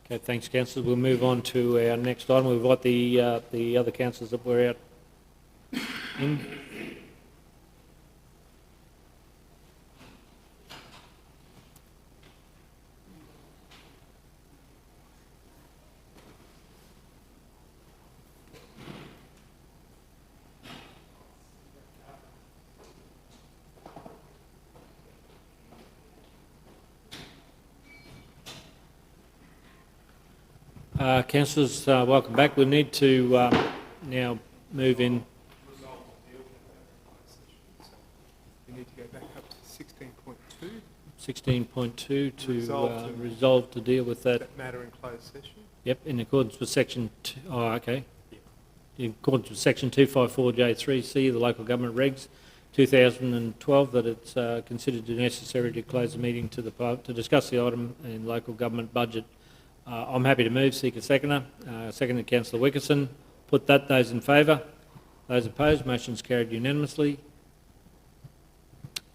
Okay, thanks, councillors. We'll move on to our next item. We've got the other councillors that were out in. Councillors, welcome back. We need to now move in. You need to go back up to 16.2. 16.2 to Resolve resolve to deal with that. That matter in closed session. Yep, in accordance with section. Oh, okay. In accordance with section 254J3C of the local government regs 2012, that it's considered necessary to close the meeting to discuss the item in local government budget. I'm happy to move. Seek a seconder. Seconded Councillor Wickerson. Put that. Those in favour. Those opposed. Motion's carried unanimously.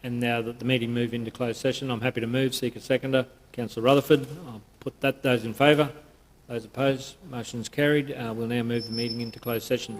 And now that the meeting move into closed session, I'm happy to move. Seek a seconder. Councillor Rutherford. I'll put that. Those in favour. Those opposed. Motion's carried. We'll now move the meeting into closed session.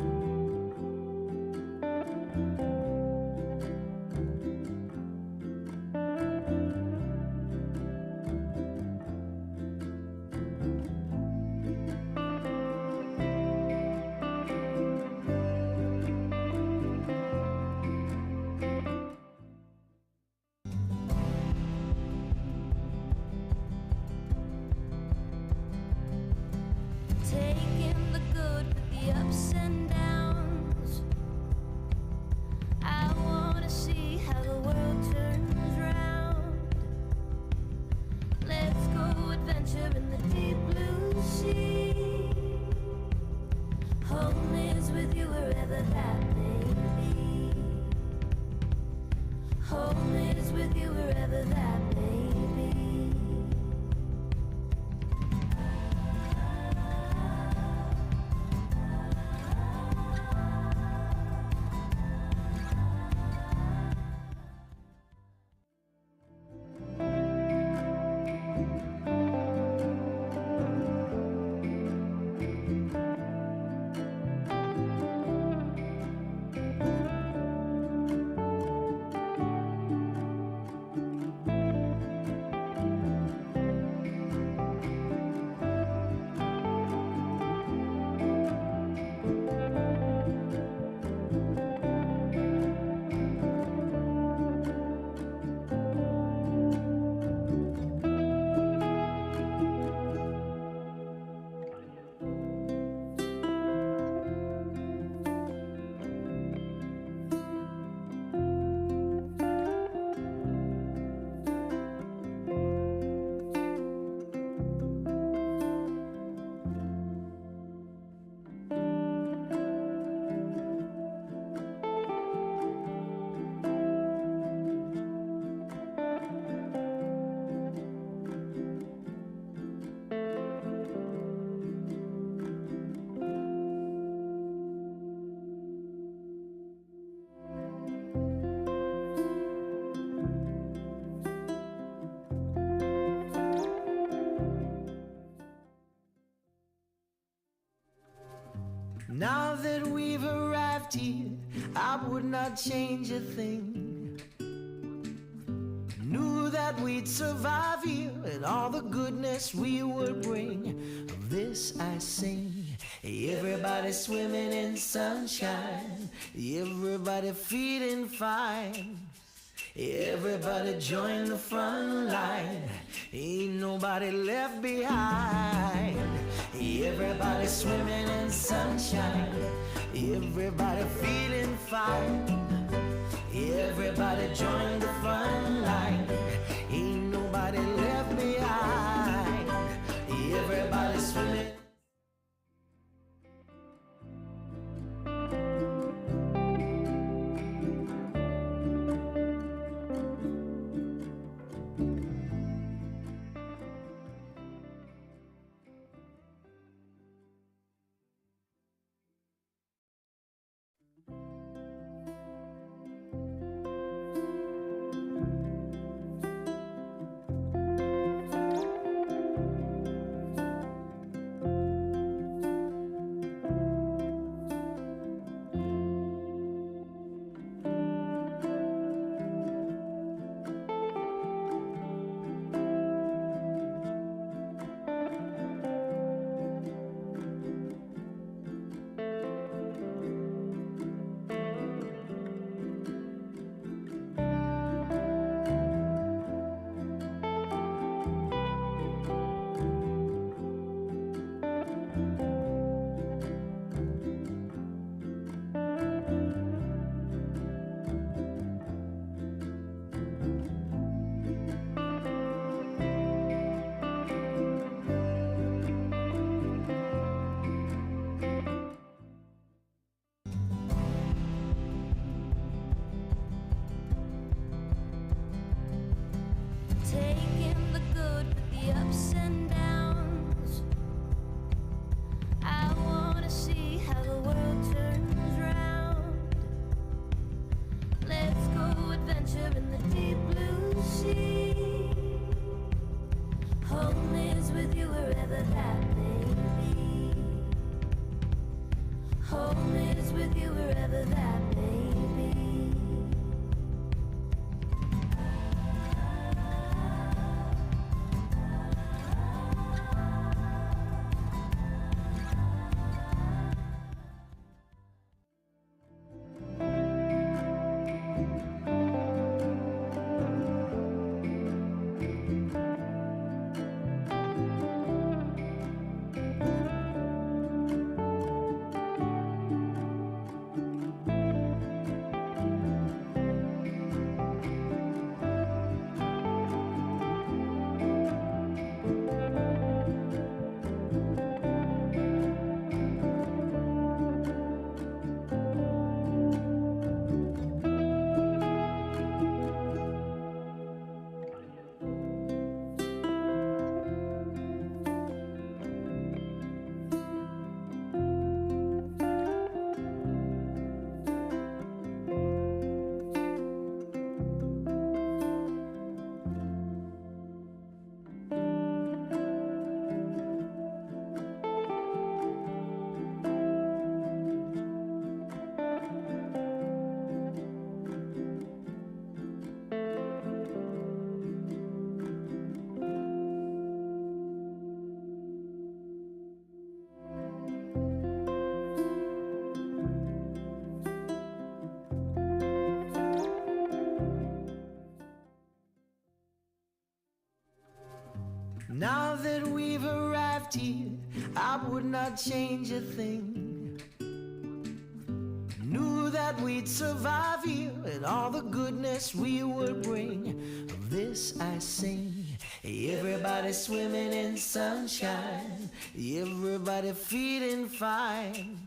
Taking the good with the ups and downs. I wanna see how the world turns round. Let's go adventure in the deep blue sea. Home is with you wherever that may be. Home is with you wherever that may be. that we've arrived here, I would not change a thing. Knew that we'd survive here and all the goodness we would bring. Of this I sing. Everybody swimming in sunshine, everybody feeling fine. Everybody join the front line, ain't nobody left behind. Everybody swimming in sunshine, everybody feeling fine. Everybody join the front line, ain't nobody left behind. Everybody swimming. Taking the good with the ups and downs. I wanna see how the world turns round. Let's go adventure in the deep blue sea. Home is with you wherever that may be. Home is with you wherever that may be. Now that we've arrived here, I would not change a thing. Knew that we'd survive here and all the goodness we would bring. Of this I sing. Everybody swimming in sunshine, everybody feeling fine.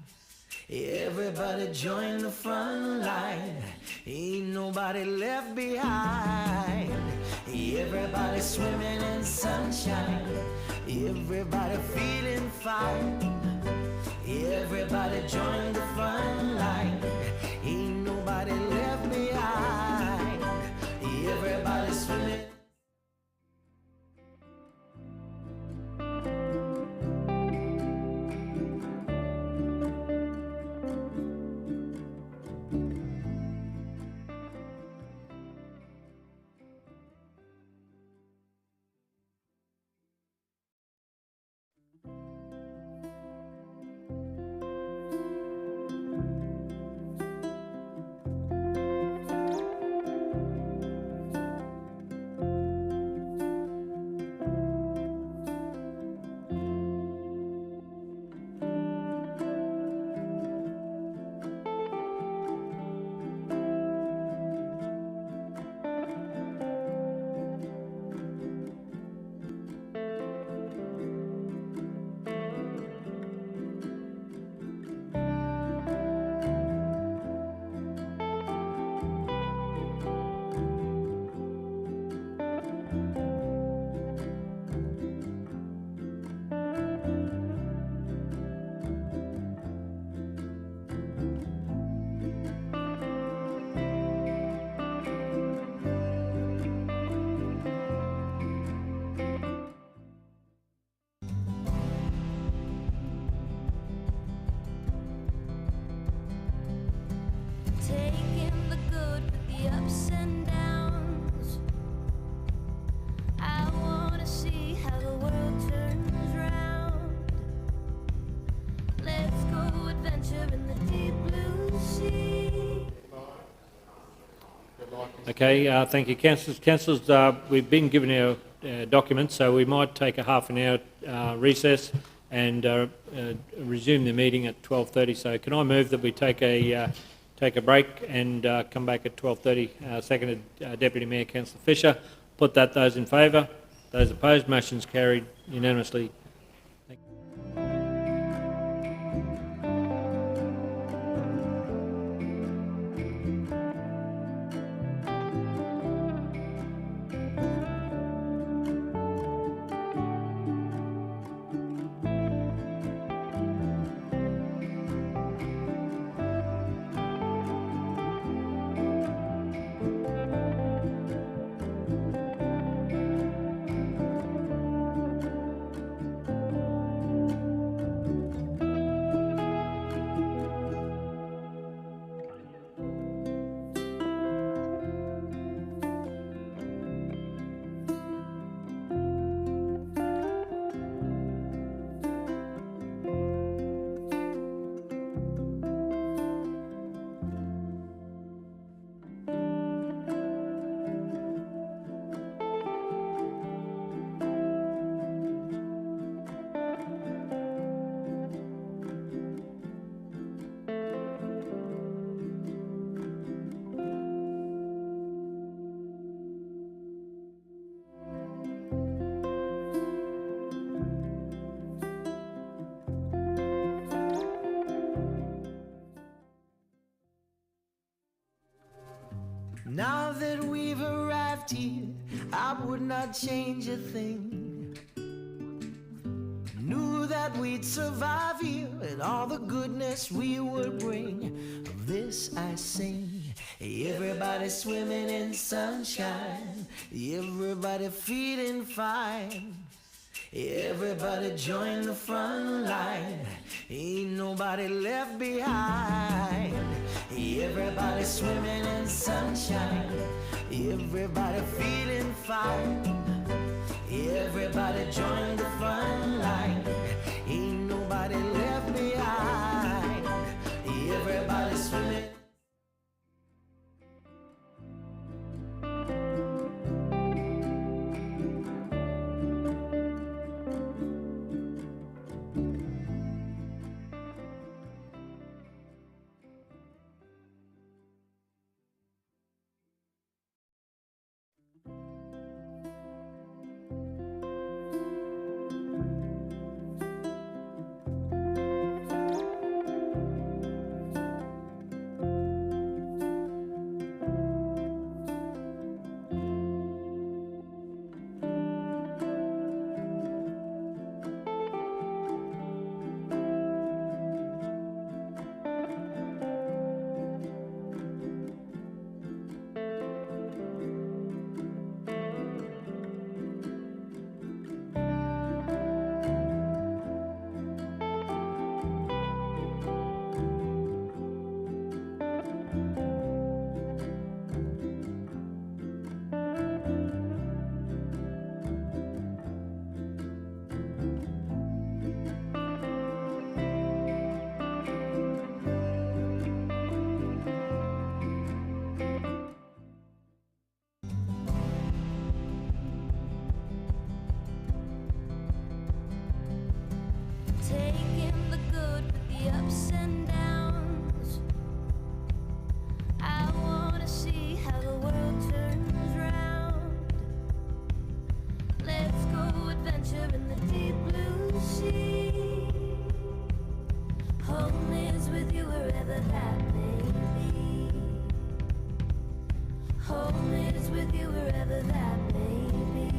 Everybody join the front line, ain't nobody left behind. Everybody swimming in sunshine, everybody feeling fine. Everybody join the front line, ain't nobody left behind. Everybody swimming. the ups and downs. I wanna see how the world turns round. Let's go adventure in the deep blue sea. Okay, thank you, councillors. Councillors, we've been given our documents, so we might take a half an hour recess and resume the meeting at 12:30. So can I move that we take a break and come back at 12:30? Seconded, Deputy Mayor Councillor Fisher. Put that. Those in favour? Those opposed? Motion's carried unanimously. Now that we've arrived here, I would not change a thing. Knew that we'd survive here and all the goodness we would bring. Of this I sing. Everybody swimming in sunshine. Everybody feeling fine. Everybody join the front line. Ain't nobody left behind. Everybody swimming in sunshine. Everybody feeling fine. Everybody join the front line. Ain't nobody left behind. Everybody swimming. Taking the good with the ups and downs. I wanna see how the world turns round. Let's go adventure in the deep blue sea. Home is with you wherever that may be. Home is with you wherever that may be.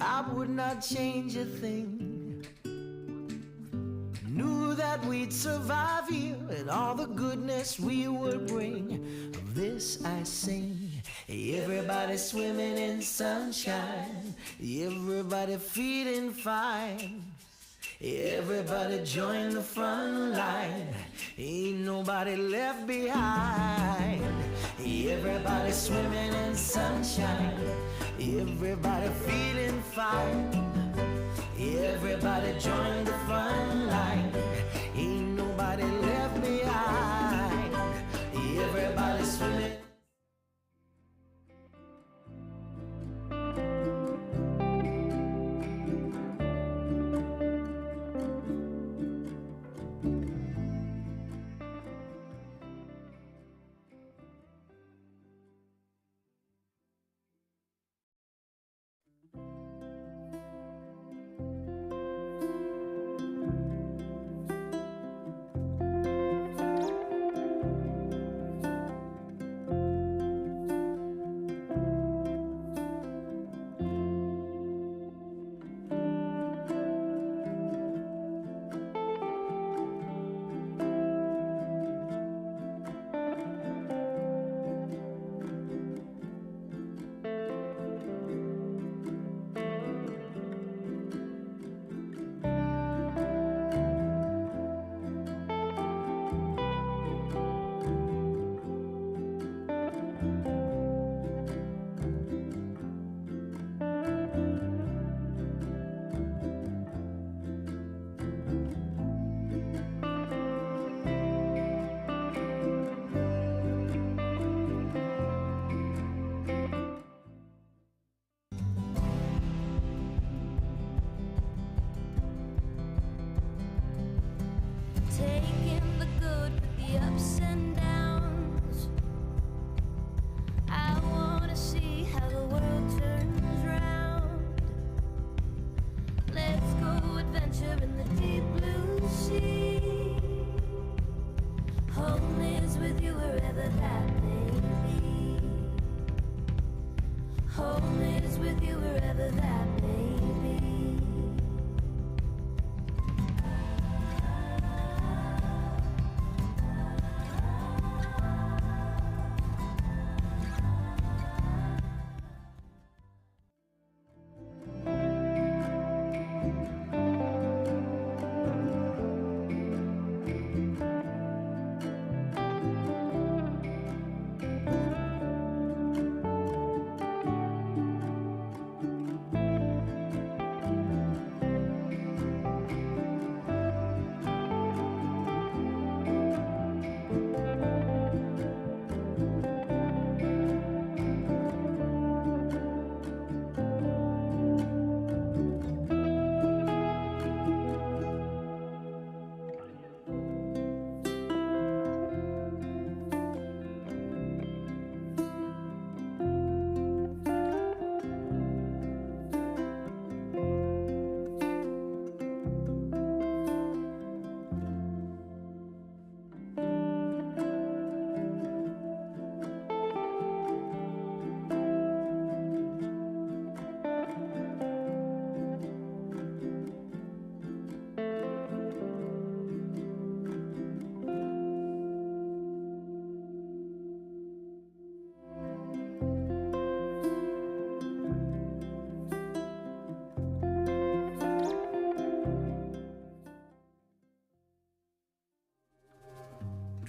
I would not change a thing. Knew that we'd survive here and all the goodness we would bring. Of this I sing. Everybody swimming in sunshine, everybody feeling fine. Everybody join the front line, ain't nobody left behind. Everybody swimming in sunshine, everybody feeling fine. Everybody join the front line, ain't nobody left behind. Everybody swimming. Taking the good with the ups and downs. I wanna see how the world turns round. Let's go adventure in the deep blue sea. Home is with you wherever that may be. Home is with you wherever that may be.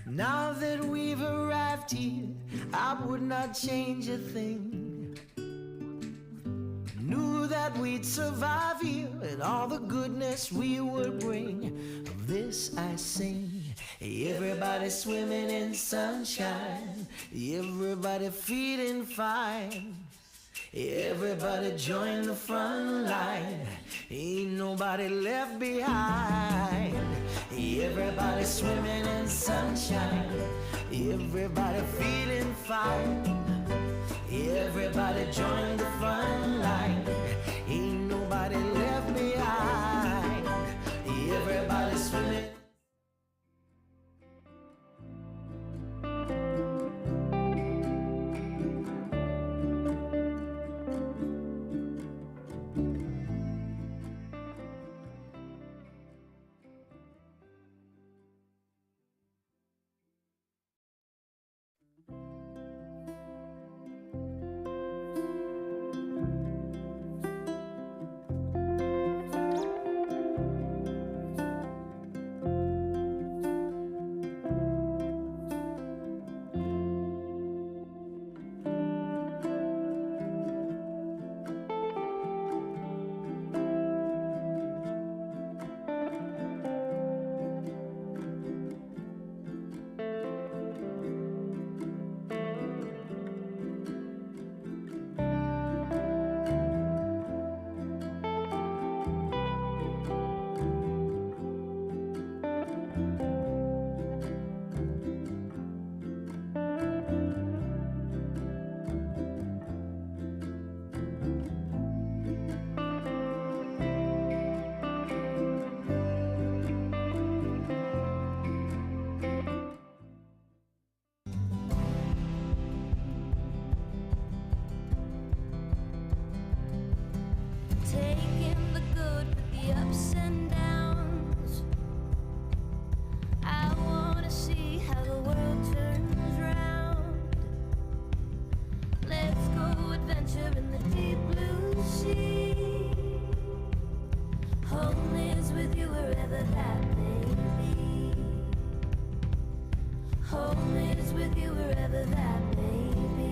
Now that we've arrived here, I would not change a thing. Knew that we'd survive here and all the goodness we would bring. Of this I sing. Everybody swimming in sunshine, everybody feeling fine. Everybody join the front line, ain't nobody left behind. Everybody swimming in sunshine, everybody feeling fine. Everybody join the front line, ain't nobody left behind. Everybody swimming. the ups and downs. I wanna see how the world turns round. Let's go adventure in the deep blue sea. Home is with you wherever that may be. Home is with you wherever that may be.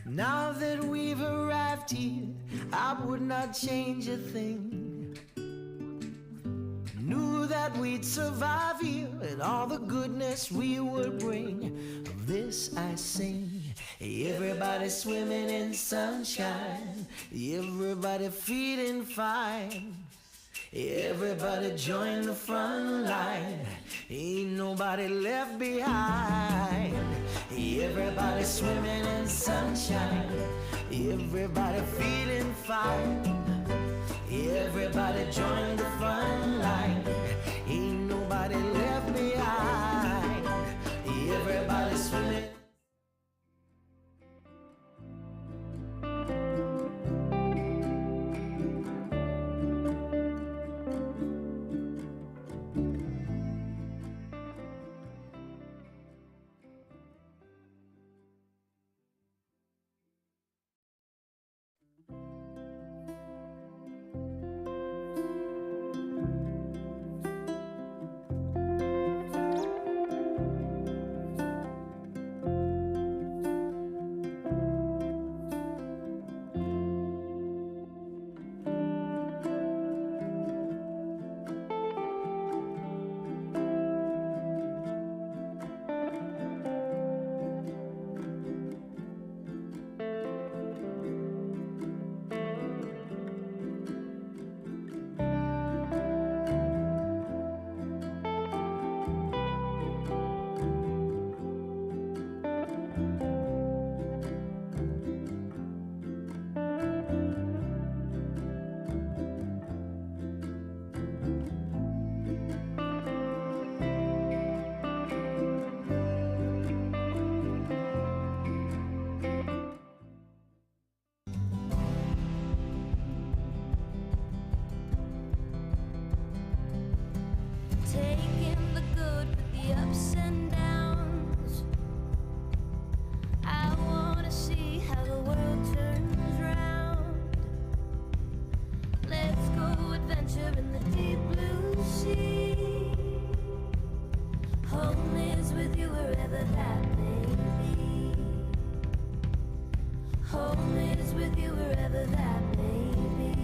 Now that we've arrived here, I would not change a thing. Knew that we'd survive here and all the goodness we would bring. Of this I sing. Everybody swimming in sunshine, everybody feeling fine. Everybody join the front line, ain't nobody left behind. Everybody swimming in sunshine, everybody feeling fine. Everybody join the front line, ain't nobody left behind. Everybody swimming. Taking the good with the ups and downs. I wanna see how the world turns round. Let's go adventure in the deep blue sea. Home is with you wherever that may be. Home is with you wherever that may be.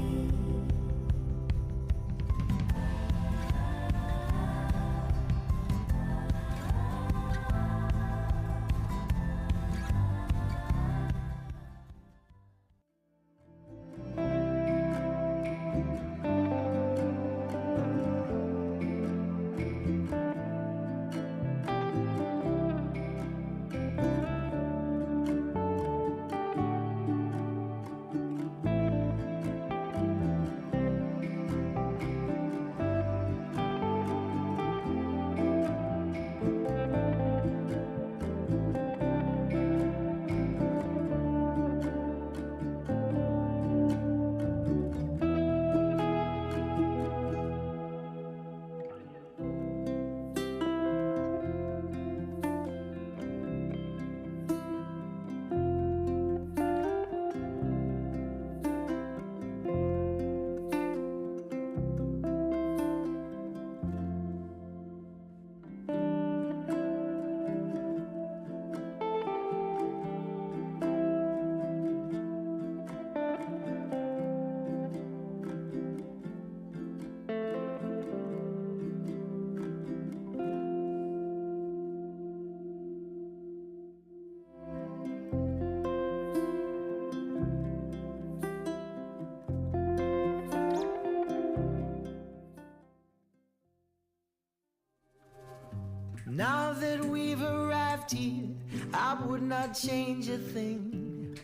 I would not change a thing.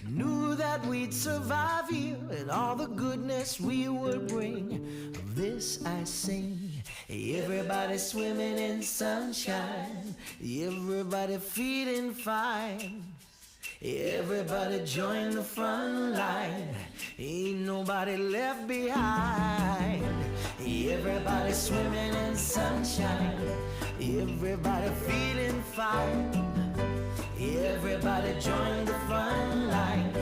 Knew that we'd survive here and all the goodness we would bring. Of this I sing. Everybody swimming in sunshine, everybody feeling fine. Everybody join the front line, ain't nobody left behind. Everybody swimming in sunshine, everybody feeling fine. Everybody join the front line,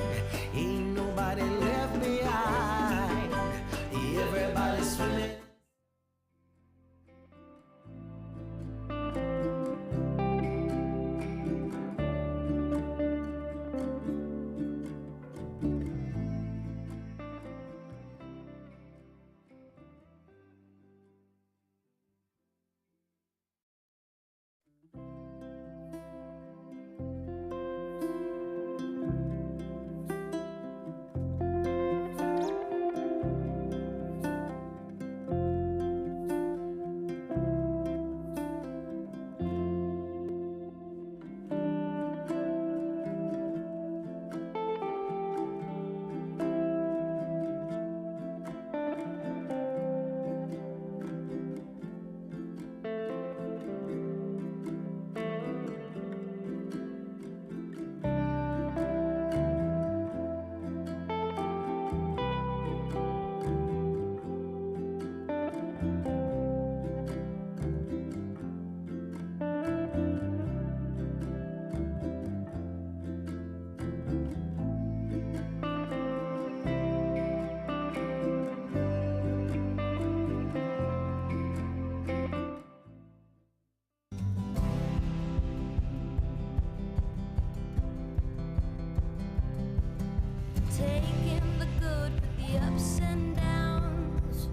ain't nobody left behind. Everybody swimming. Taking the good with the ups and downs.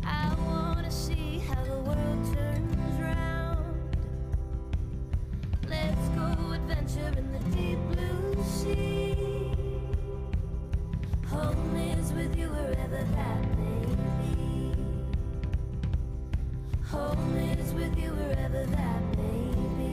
I wanna see how the world turns round. Let's go adventure in the deep blue sea. Home is with you wherever that may be. Home is with you wherever that may be.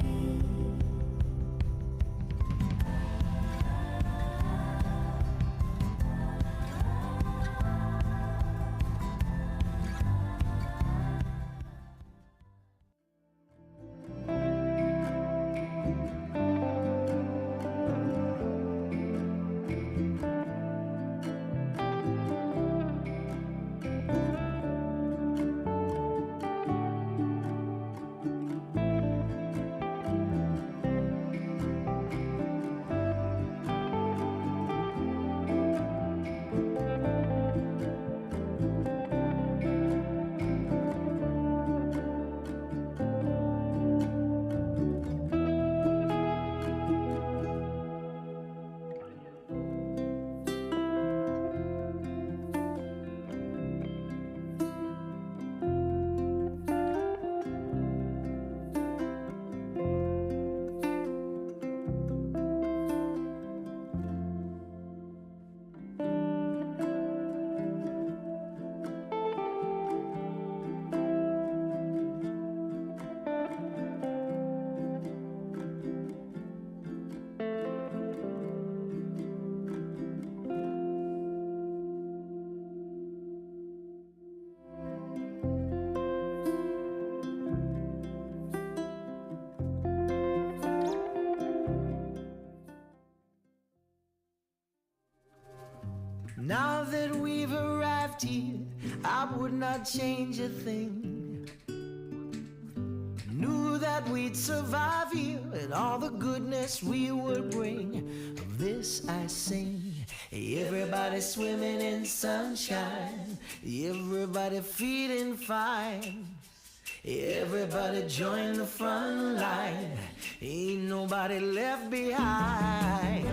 Now that we've arrived here, I would not change a thing. Knew that we'd survive here and all the goodness we would bring. Of this I sing. Everybody swimming in sunshine, everybody feeling fine. Everybody join the front line, ain't nobody left behind.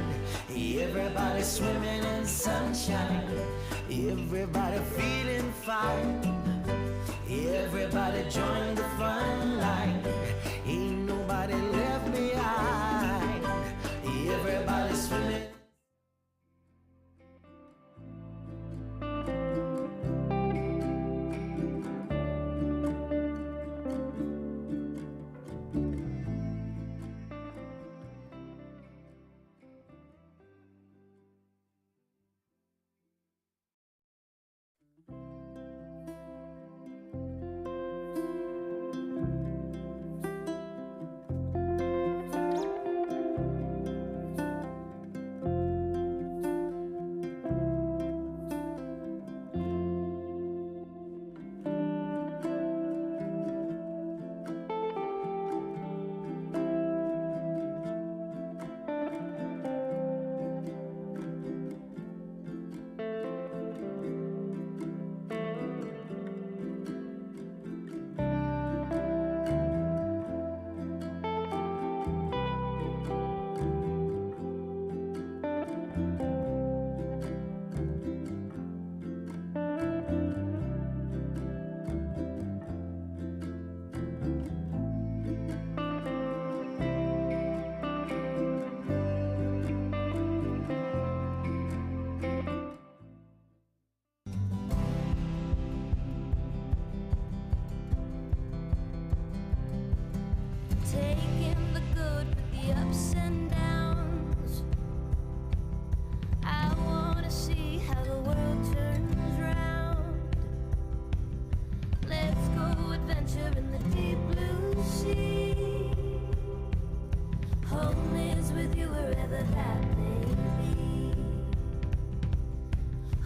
Everybody swimming in sunshine, everybody feeling fine. Everybody join the front line, ain't nobody left behind. Everybody swimming. ups and downs. I wanna see how the world turns round. Let's go adventure in the deep blue sea. Home is with you wherever that may be.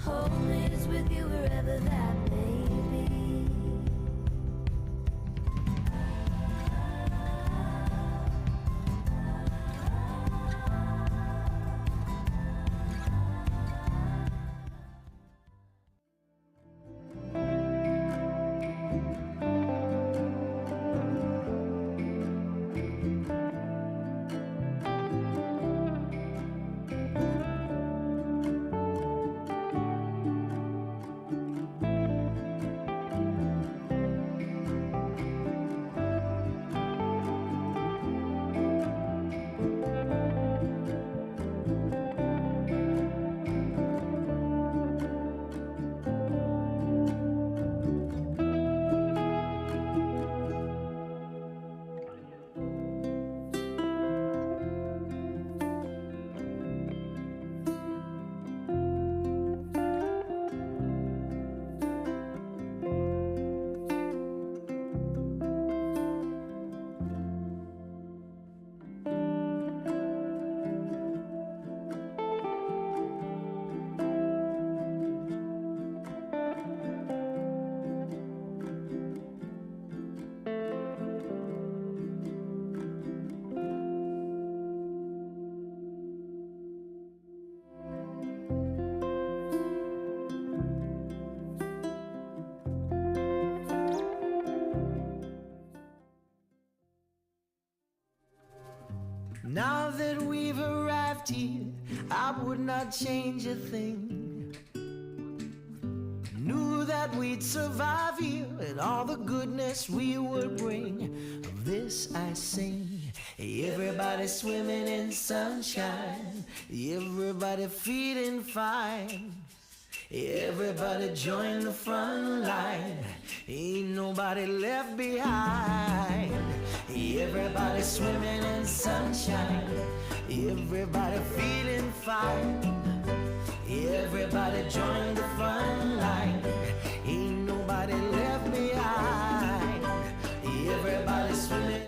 Home is with you wherever that may be. Now that we've arrived here, I would not change a thing. Knew that we'd survive here and all the goodness we would bring. Of this I sing. Everybody swimming in sunshine, everybody feeling fine. Everybody join the front line, ain't nobody left behind. Everybody swimming in sunshine, everybody feeling fine. Everybody join the front line, ain't nobody left behind. Everybody swimming.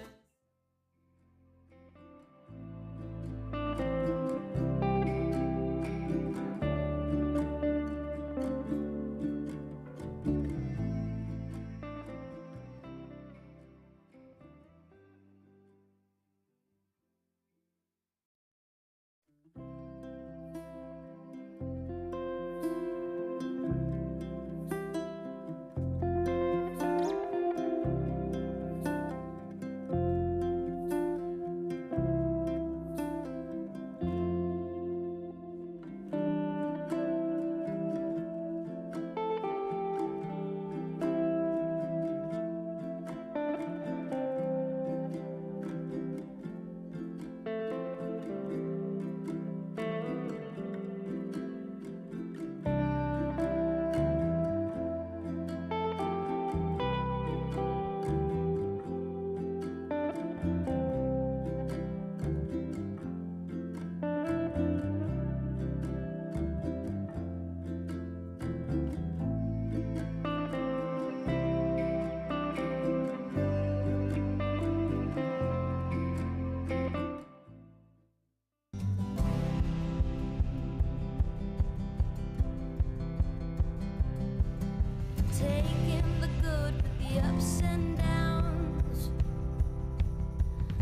Taking the good with the ups and downs.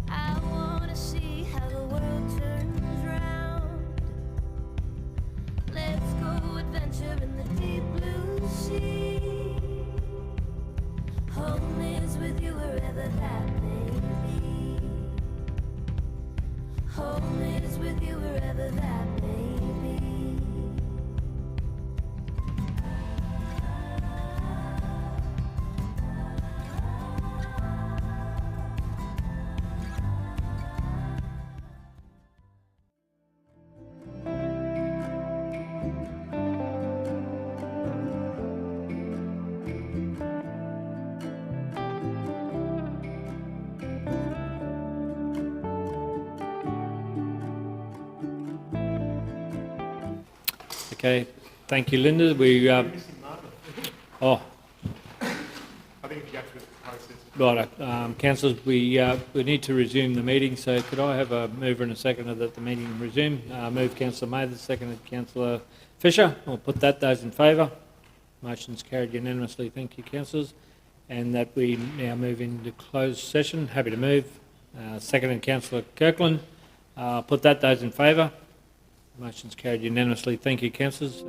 I wanna see how the world turns round. Let's go adventure in the deep blue sea. Home is with you wherever that may be. Home is with you wherever that may be. Okay, thank you, Linda. We, I think if you go through the process. right, councillors, we need to resume the meeting, so could I have a mover and a seconder that the meeting resume? Move Councillor Mathers, seconded Councillor Fisher. I'll put that. Those in favour? Motion's carried unanimously. Thank you, councillors. And that we now move into closed session. Happy to move. Seconded Councillor Kirkland. Put that. Those in favour? Motion's carried unanimously. Thank you, councillors.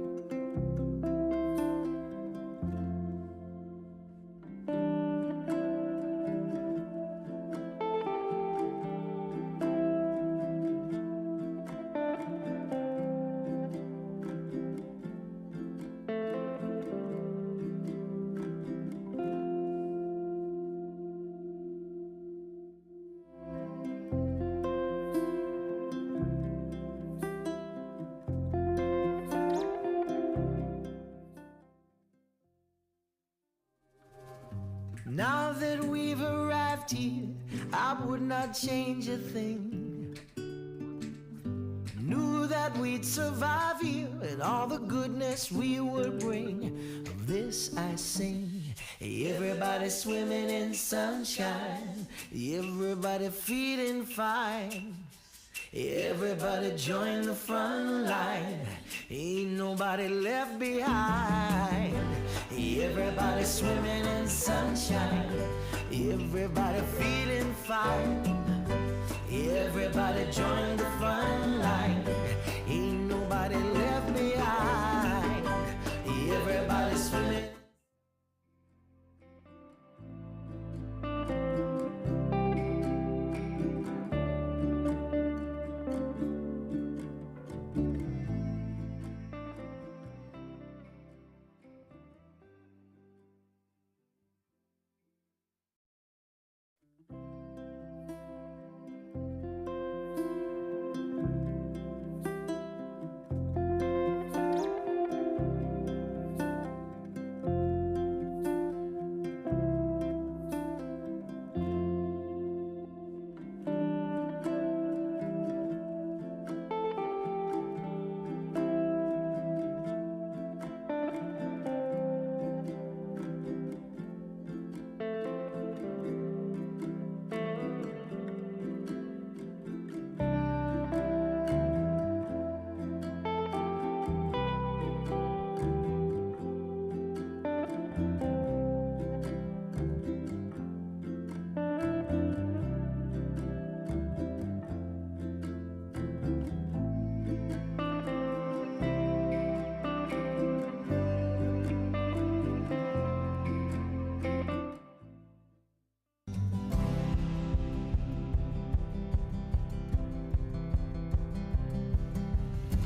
Now that we've arrived here, I would not change a thing. Knew that we'd survive here and all the goodness we would bring. Of this I sing. Everybody swimming in sunshine. Everybody feeling fine. Everybody join the front line. Ain't nobody left behind. Everybody swimming in sunshine. Everybody feeling fine. Everybody join the front line. Ain't nobody left behind. Everybody swimming.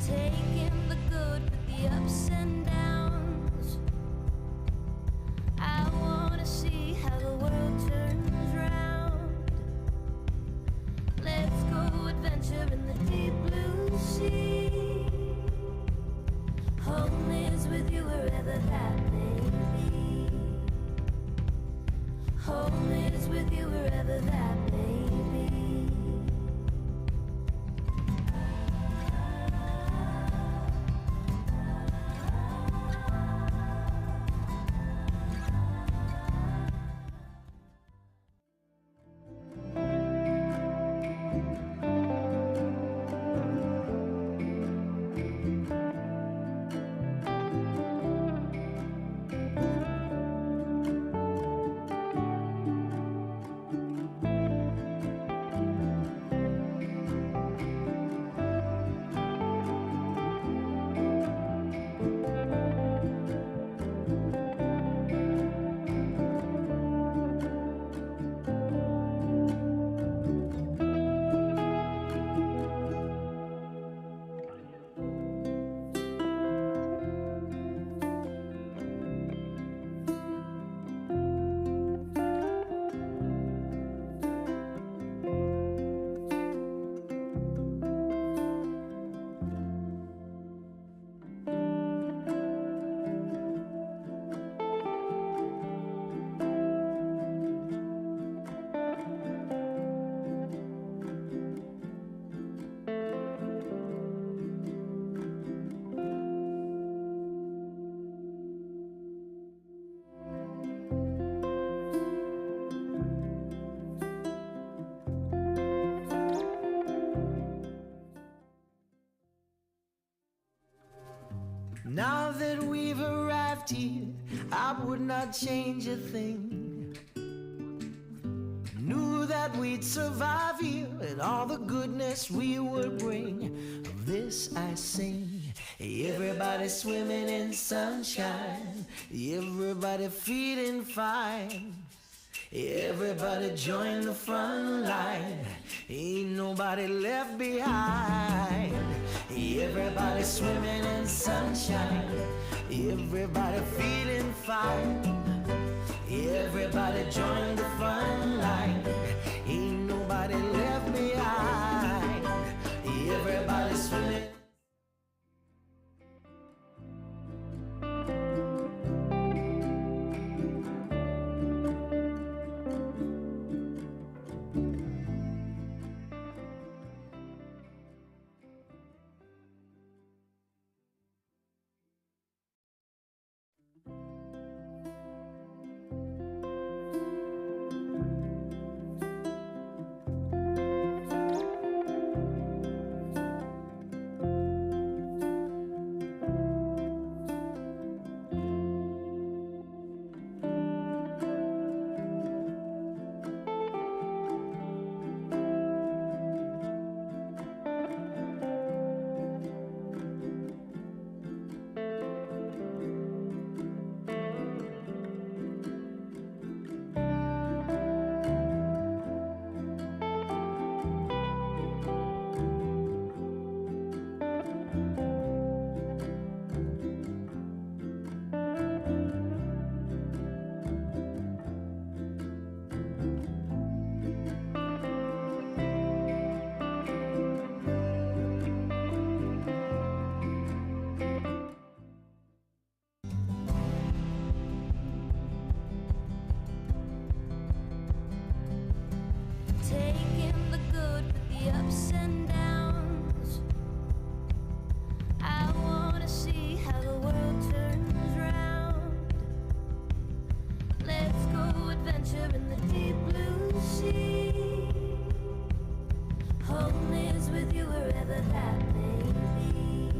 Taking the good with the ups and downs. I wanna see how the world turns round. Let's go adventure in the deep blue sea. Home is with you wherever that may be. Home is with you wherever that may be. Now that we've arrived here, I would not change a thing. Knew that we'd survive here and all the goodness we would bring. Of this I sing. Everybody swimming in sunshine, everybody feeling fine. Everybody join the front line, ain't nobody left behind. Everybody swimming in sunshine, everybody feeling fine. Everybody join the front line, ain't nobody left behind. Everybody swimming. Taking the good with the ups and downs. I wanna see how the world turns round. Let's go adventure in the deep blue sea. Home is with you wherever that may be.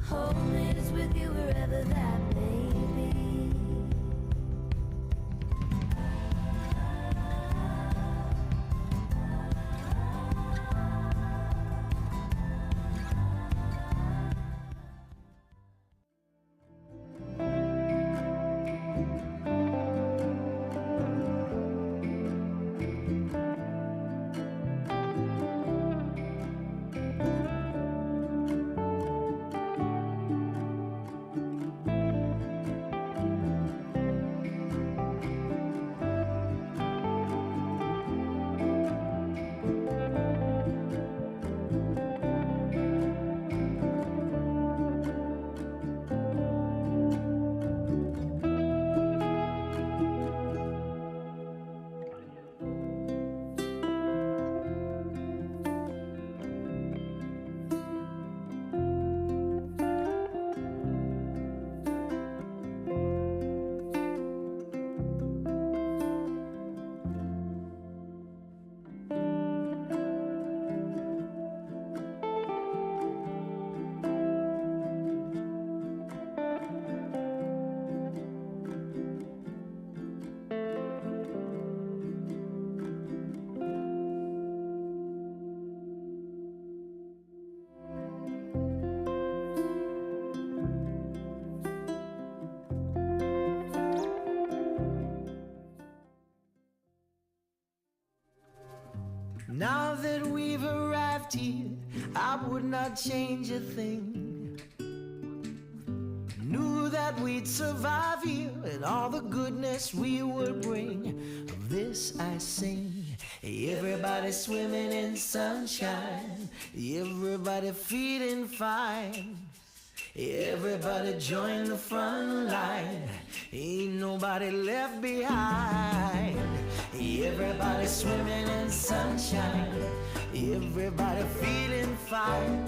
Home is with you wherever that may be. Now that we've arrived here, I would not change a thing. Knew that we'd survive here and all the goodness we would bring. Of this I sing. Everybody swimming in sunshine, everybody feeling fine. Everybody join the front line, ain't nobody left behind. Everybody swimming in sunshine, everybody feeling fine.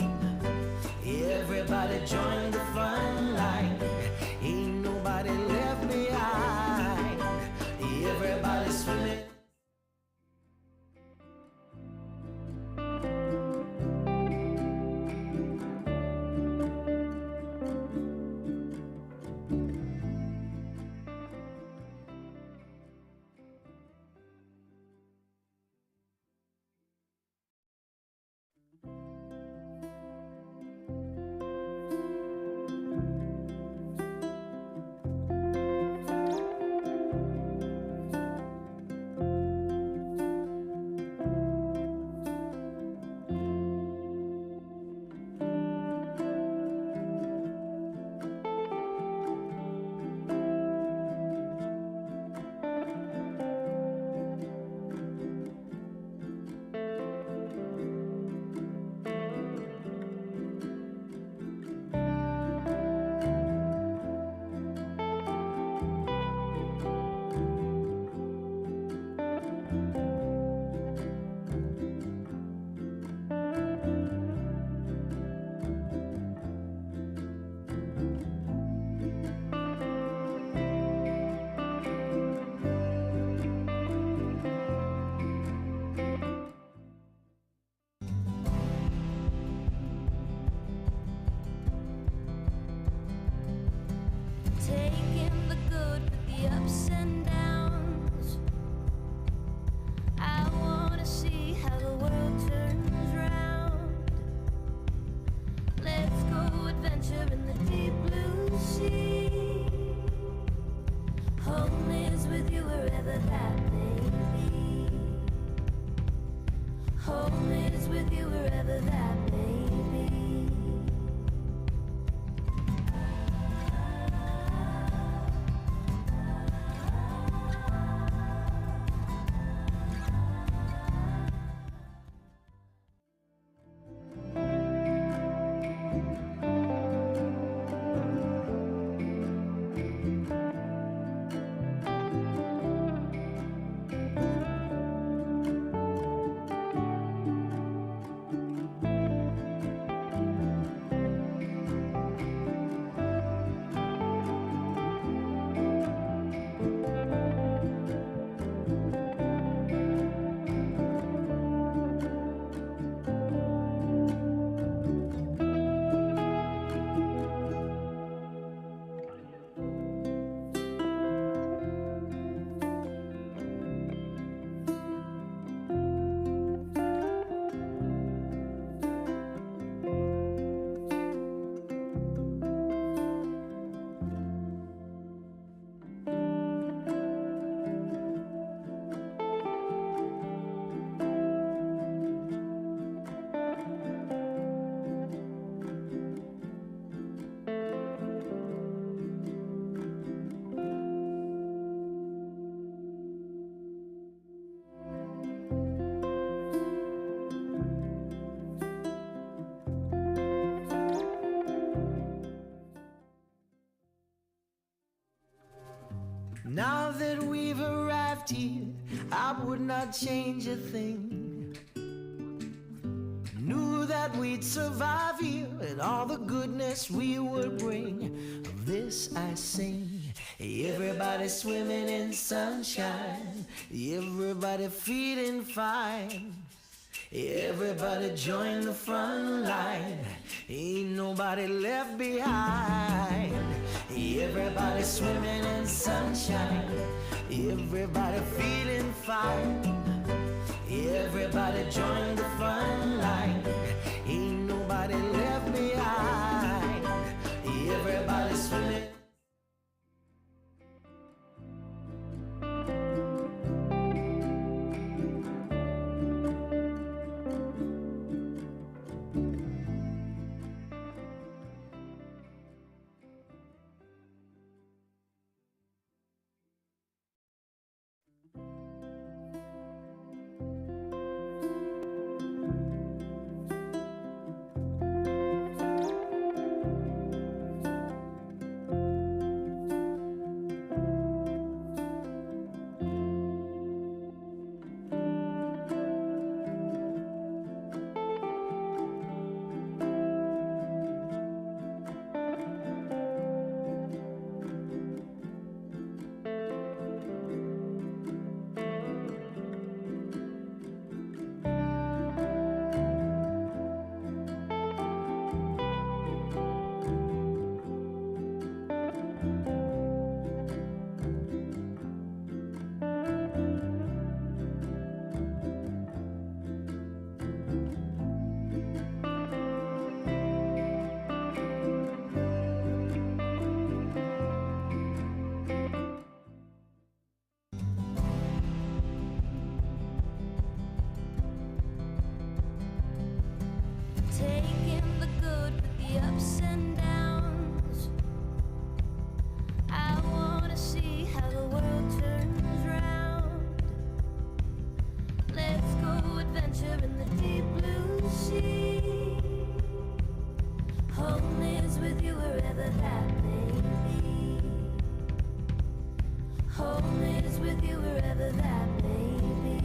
Everybody join the front line, ain't nobody left behind. Everybody swimming. Home is with you wherever that may be. Now that we've arrived here, I would not change a thing. Knew that we'd survive here and all the goodness we would bring. Of this I sing. Everybody swimming in sunshine, everybody feeling fine. Everybody join the front line, ain't nobody left behind. Everybody swimming in sunshine, everybody feeling fine. Everybody join the front line, ain't nobody left behind. Everybody swimming. Taking the good with the ups and downs. I wanna see how the world turns round. Let's go adventure in the deep blue sea. Home is with you wherever that may be. Home is with you wherever that may be.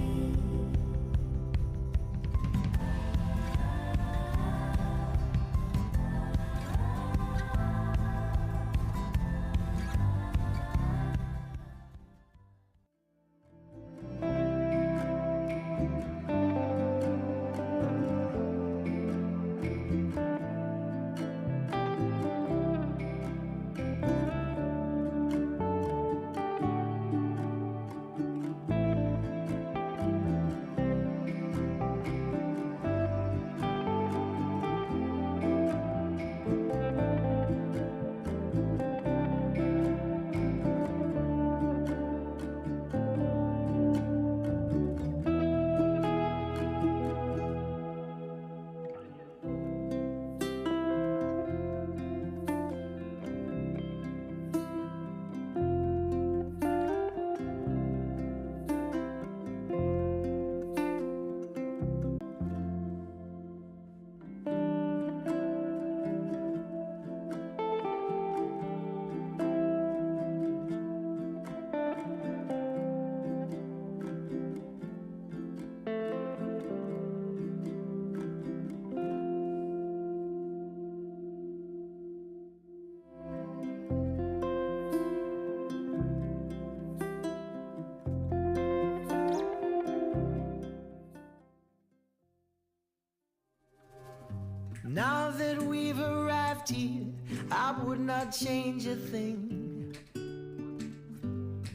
Now that we've arrived here, I would not change a thing.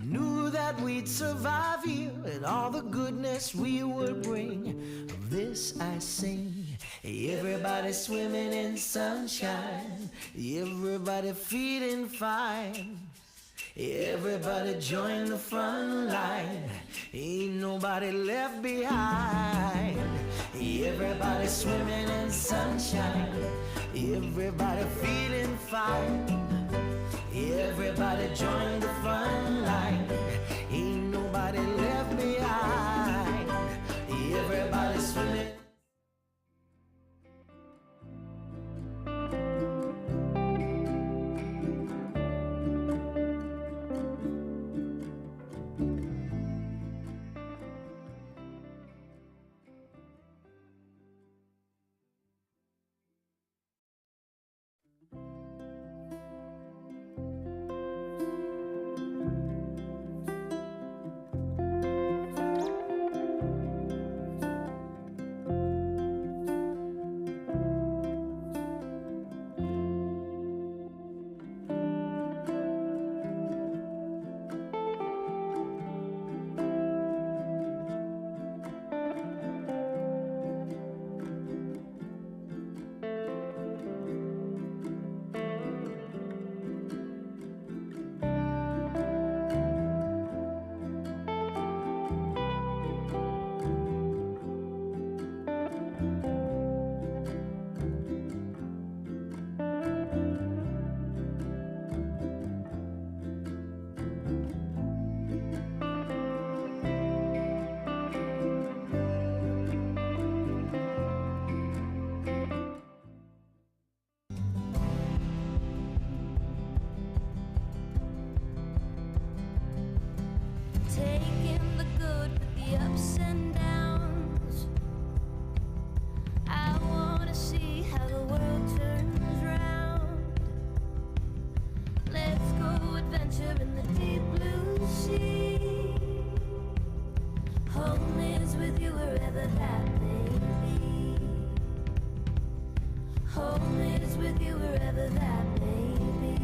Knew that we'd survive here and all the goodness we would bring. Of this I sing. Everybody swimming in sunshine, everybody feeling fine. Everybody join the front line, ain't nobody left behind. Everybody swimming in sunshine, everybody feeling fine. Everybody join the front line, ain't nobody left behind. Everybody swimming. Taking the good with the ups and downs. I wanna see how the world turns round. Let's go adventure in the deep blue sea. Home is with you wherever that may be. Home is with you wherever that may be.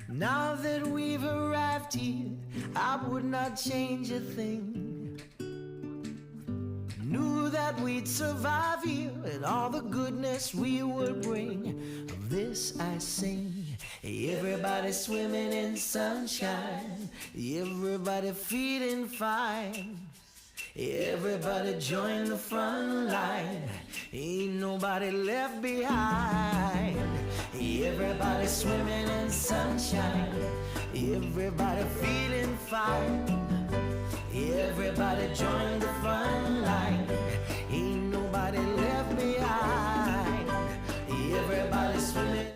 Now that we've arrived here, I would not change a thing. Knew that we'd survive here and all the goodness we would bring. Of this I sing. Everybody swimming in sunshine, everybody feeling fine. Everybody join the front line, ain't nobody left behind. Everybody swimming in sunshine, everybody feeling fine. Everybody join the front line, ain't nobody left behind. Everybody swimming.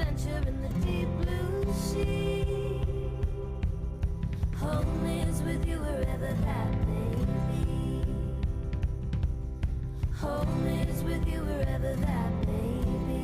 adventure in the deep blue sea. Home is with you wherever that may be. Home is with you wherever that may be.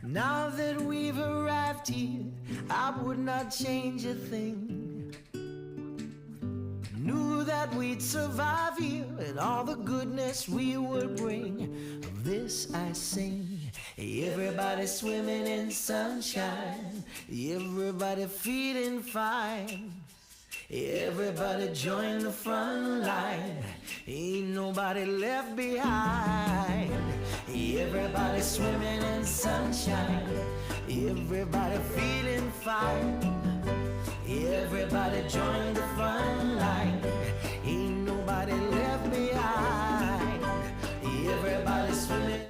Now that we've arrived here, I would not change a thing. Knew that we'd survive here and all the goodness we would bring. Of this I sing. Everybody swimming in sunshine, everybody feeling fine. Everybody join the front line, ain't nobody left behind. Everybody swimming in sunshine, everybody feeling fine. Everybody join the front line, ain't nobody left behind. Everybody swimming.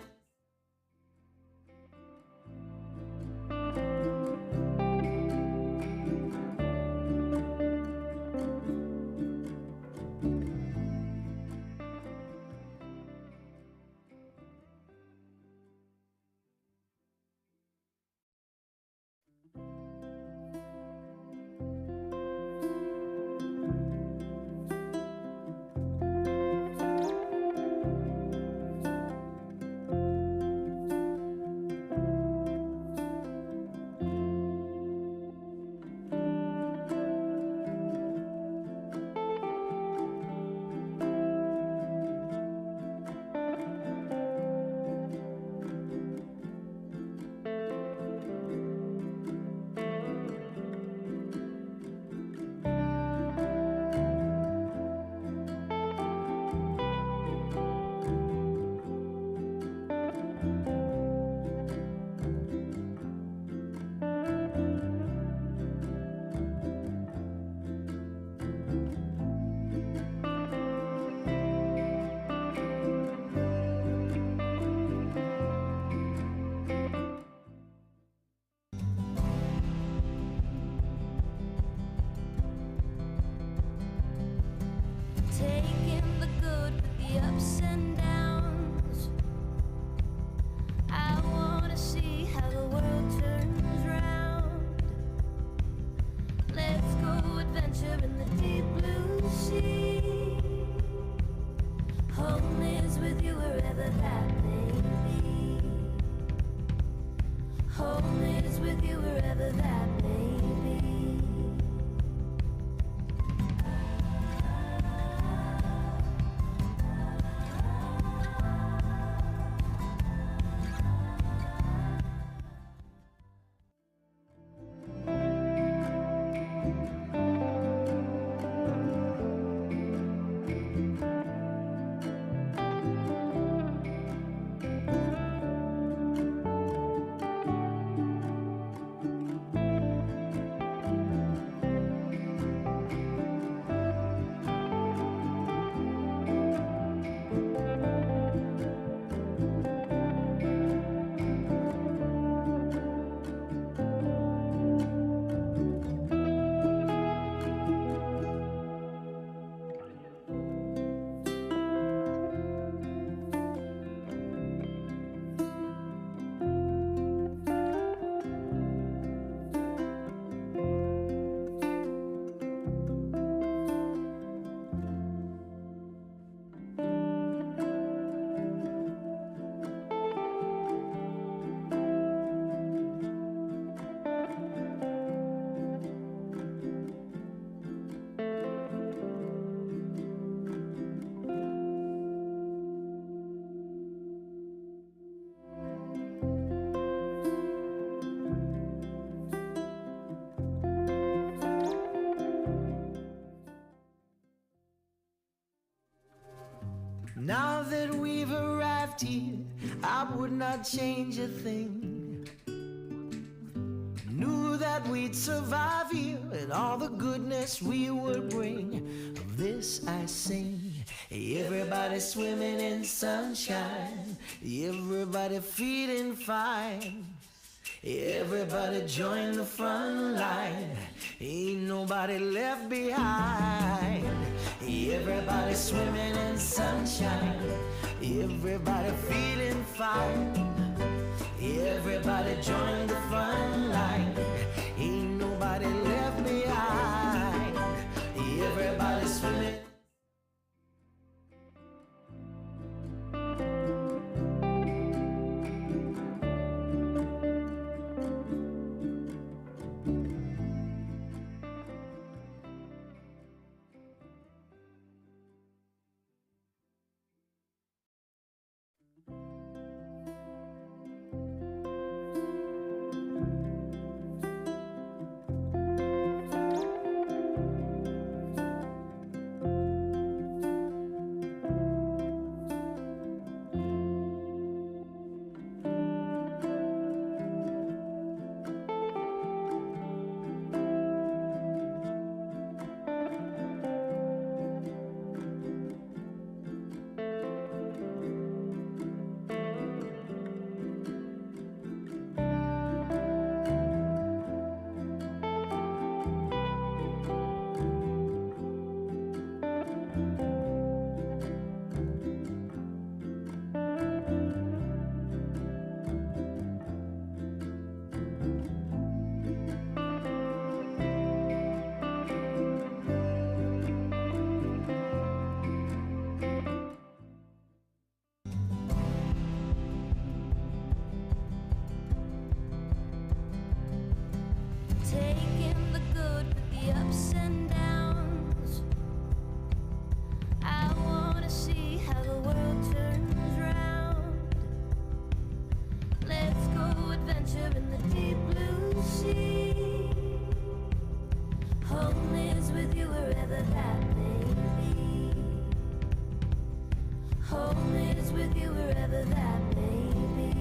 Taking the good with the ups and downs. I wanna see how the world turns round. Let's go adventure in the deep blue sea. Home is with you wherever that may be. Home is with you wherever that may be. Now that we've arrived here, I would not change a thing. Knew that we'd survive here and all the goodness we would bring. Of this I sing. Everybody swimming in sunshine, everybody feeling fine. Everybody join the front line, ain't nobody left behind. Everybody swimming in sunshine, everybody feeling fine. Everybody join the front line, ain't nobody left behind. Everybody swimming. Taking the good with the ups and downs. I wanna see how the world turns round. Let's go adventure in the deep blue sea. Home is with you wherever that may be. Home is with you wherever that may be.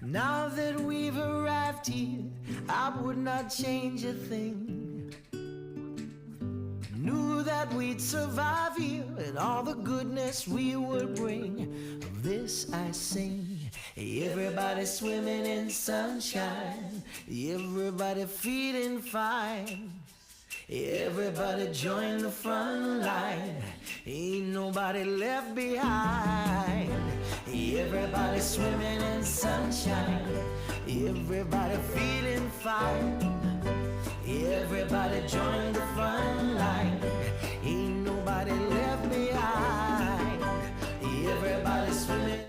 Now that we've arrived here, I would not change a thing. Knew that we'd survive here and all the goodness we would bring. Of this I sing. Everybody swimming in sunshine, everybody feeling fine. Everybody join the front line, ain't nobody left behind. Everybody swimming in sunshine, everybody feeling fine. Everybody join the front line, ain't nobody left behind. Everybody swimming.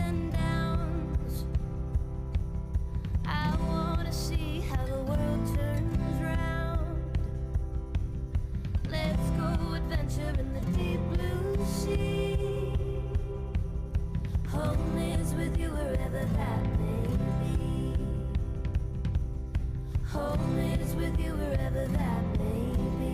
and downs. I wanna see how the world turns round. Let's go adventure in the deep blue sea. Home is with you wherever that may be. Home is with you wherever that may be.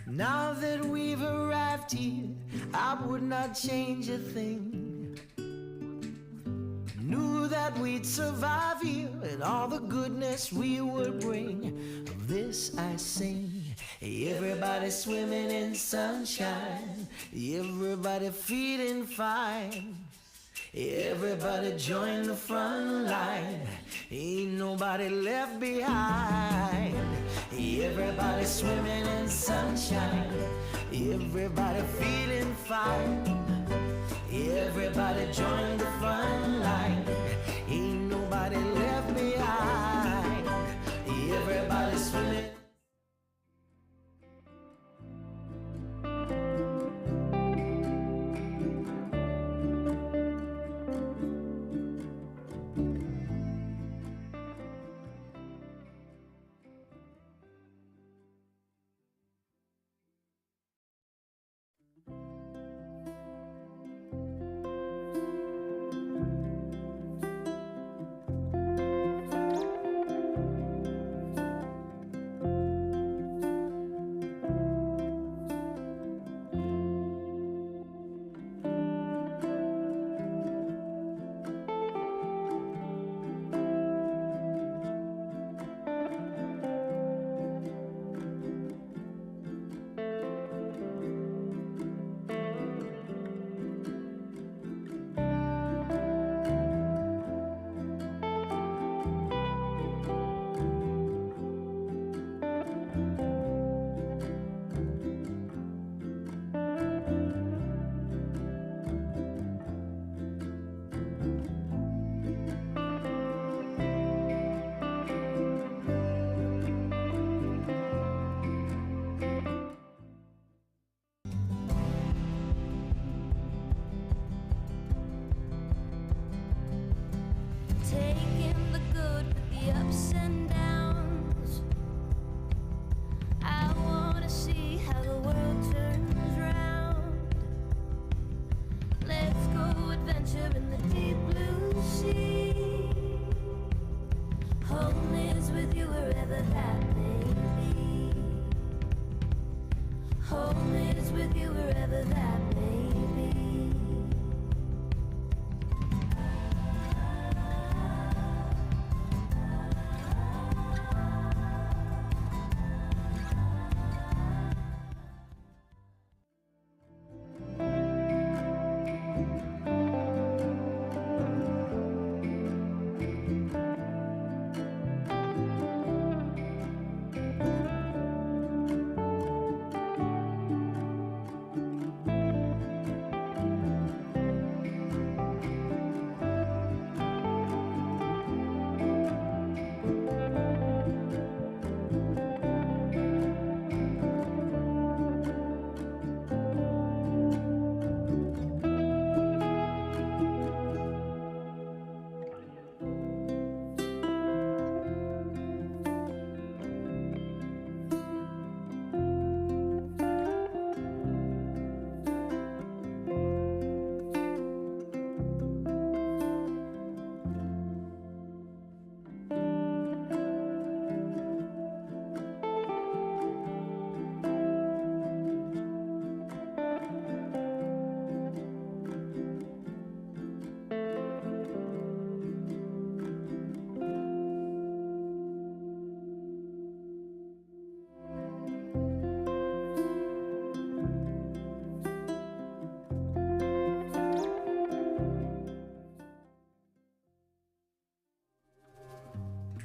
Now that we've arrived here, I would not change a thing. Knew that we'd survive here and all the goodness we would bring. Of this I sing. Everybody swimming in sunshine, everybody feeling fine. Everybody join the front line, ain't nobody left behind. Everybody swimming in sunshine, everybody feeling fine. Everybody join the front line, ain't nobody left behind. Everybody swimming. Taking the good with the ups and downs. I wanna see how the world turns round. Let's go adventure in the deep blue sea. Home is with you wherever that may be. Home is with you wherever that may be.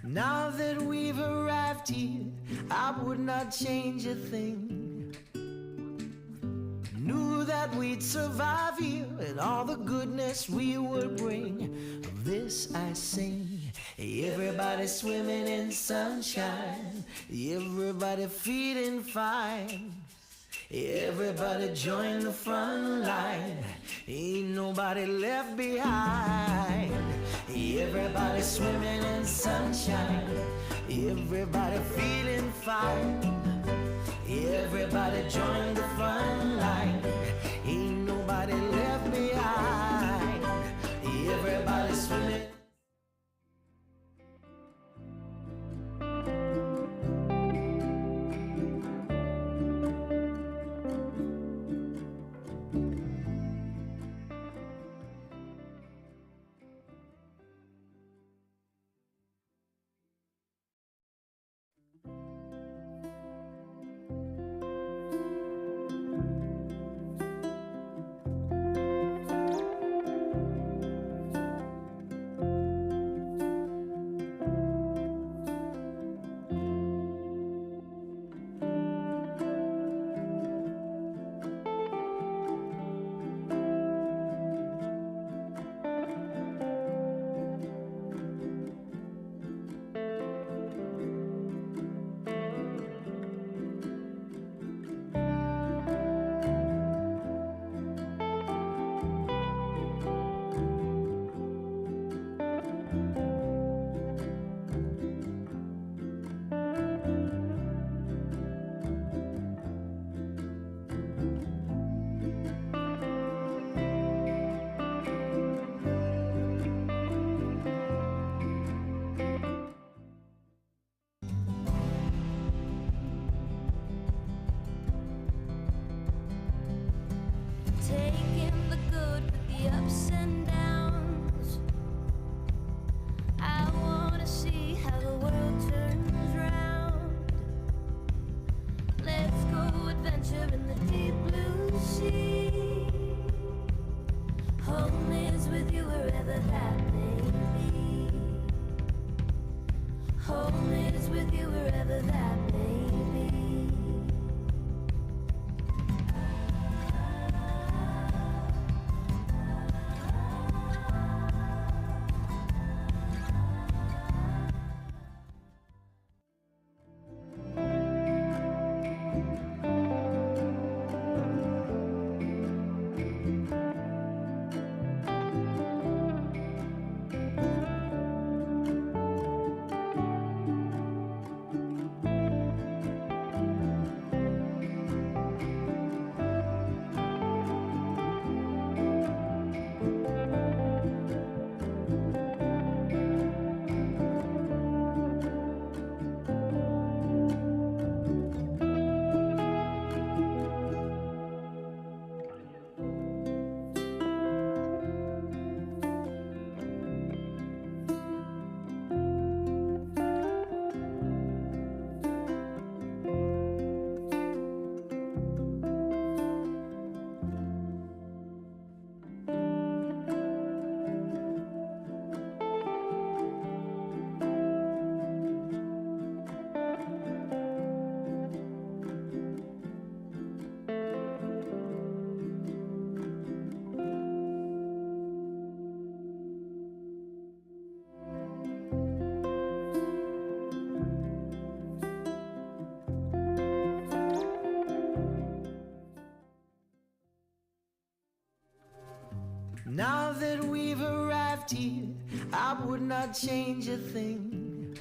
Now that we've arrived here, I would not change a thing. Knew that we'd survive here and all the goodness we would bring. Of this I sing. Everybody swimming in sunshine, everybody feeling fine. Everybody join the front line, ain't nobody left behind. Everybody swimming in sunshine, everybody feeling fine. Everybody join the front line, ain't nobody left behind. Everybody swimming. Taking the good with the ups and downs. I wanna see how the world turns round. Let's go adventure in the deep blue sea. Home is with you wherever that may be. Home is with you wherever that may be. Now that we've arrived here, I would not change a thing.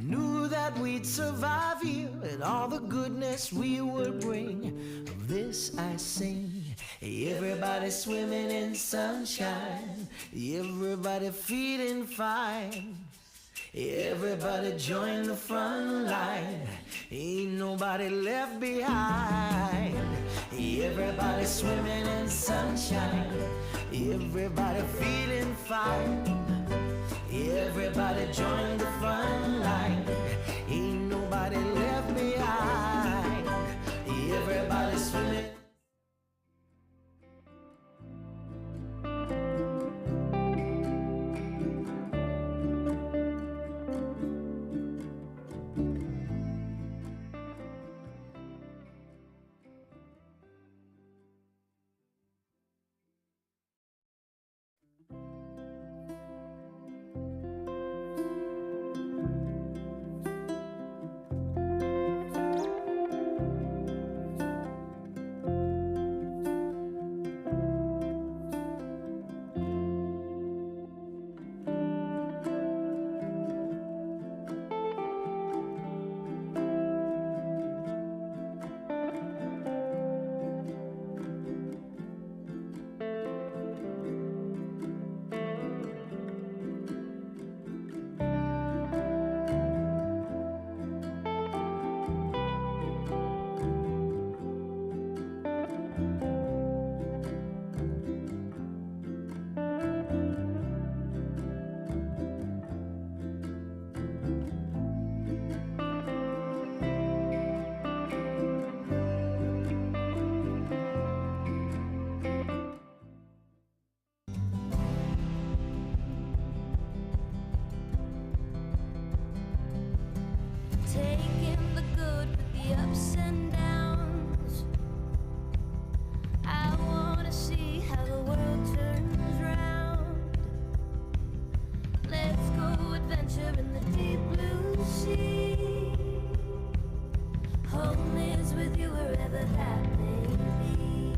Knew that we'd survive here and all the goodness we would bring. Of this I sing. Everybody swimming in sunshine, everybody feeling fine. Everybody join the front line, ain't nobody left behind. Everybody swimming in sunshine, everybody feeling fine. Everybody join the front line, ain't nobody left behind. Everybody swimming. adventure in the deep blue sea. Home is with you wherever that may be.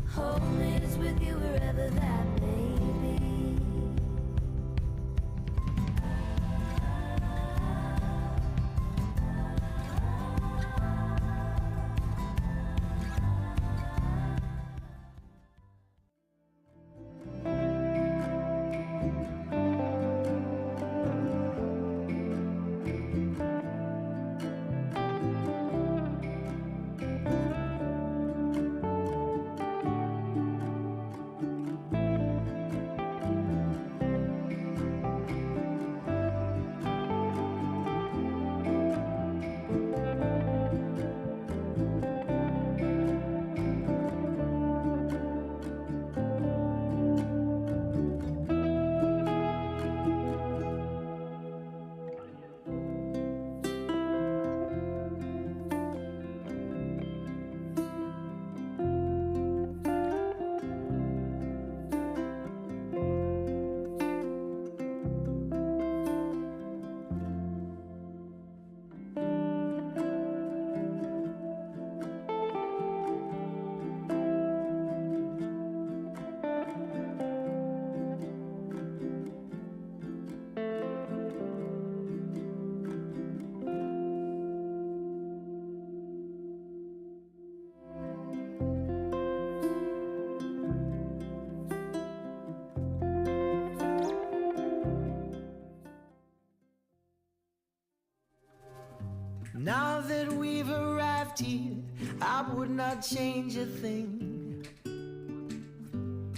Home is with you wherever that may be. Now that we've arrived here, I would not change a thing.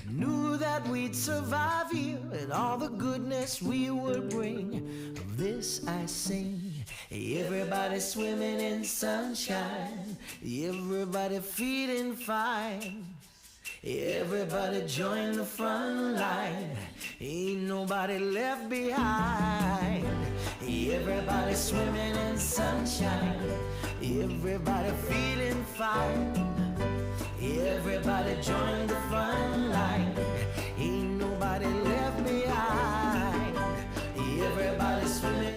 Knew that we'd survive here and all the goodness we would bring. Of this I sing. Everybody swimming in sunshine, everybody feeling fine. Everybody join the front line, ain't nobody left behind. Everybody swimming in sunshine, everybody feeling fine. Everybody join the front line, ain't nobody left behind. Everybody swimming.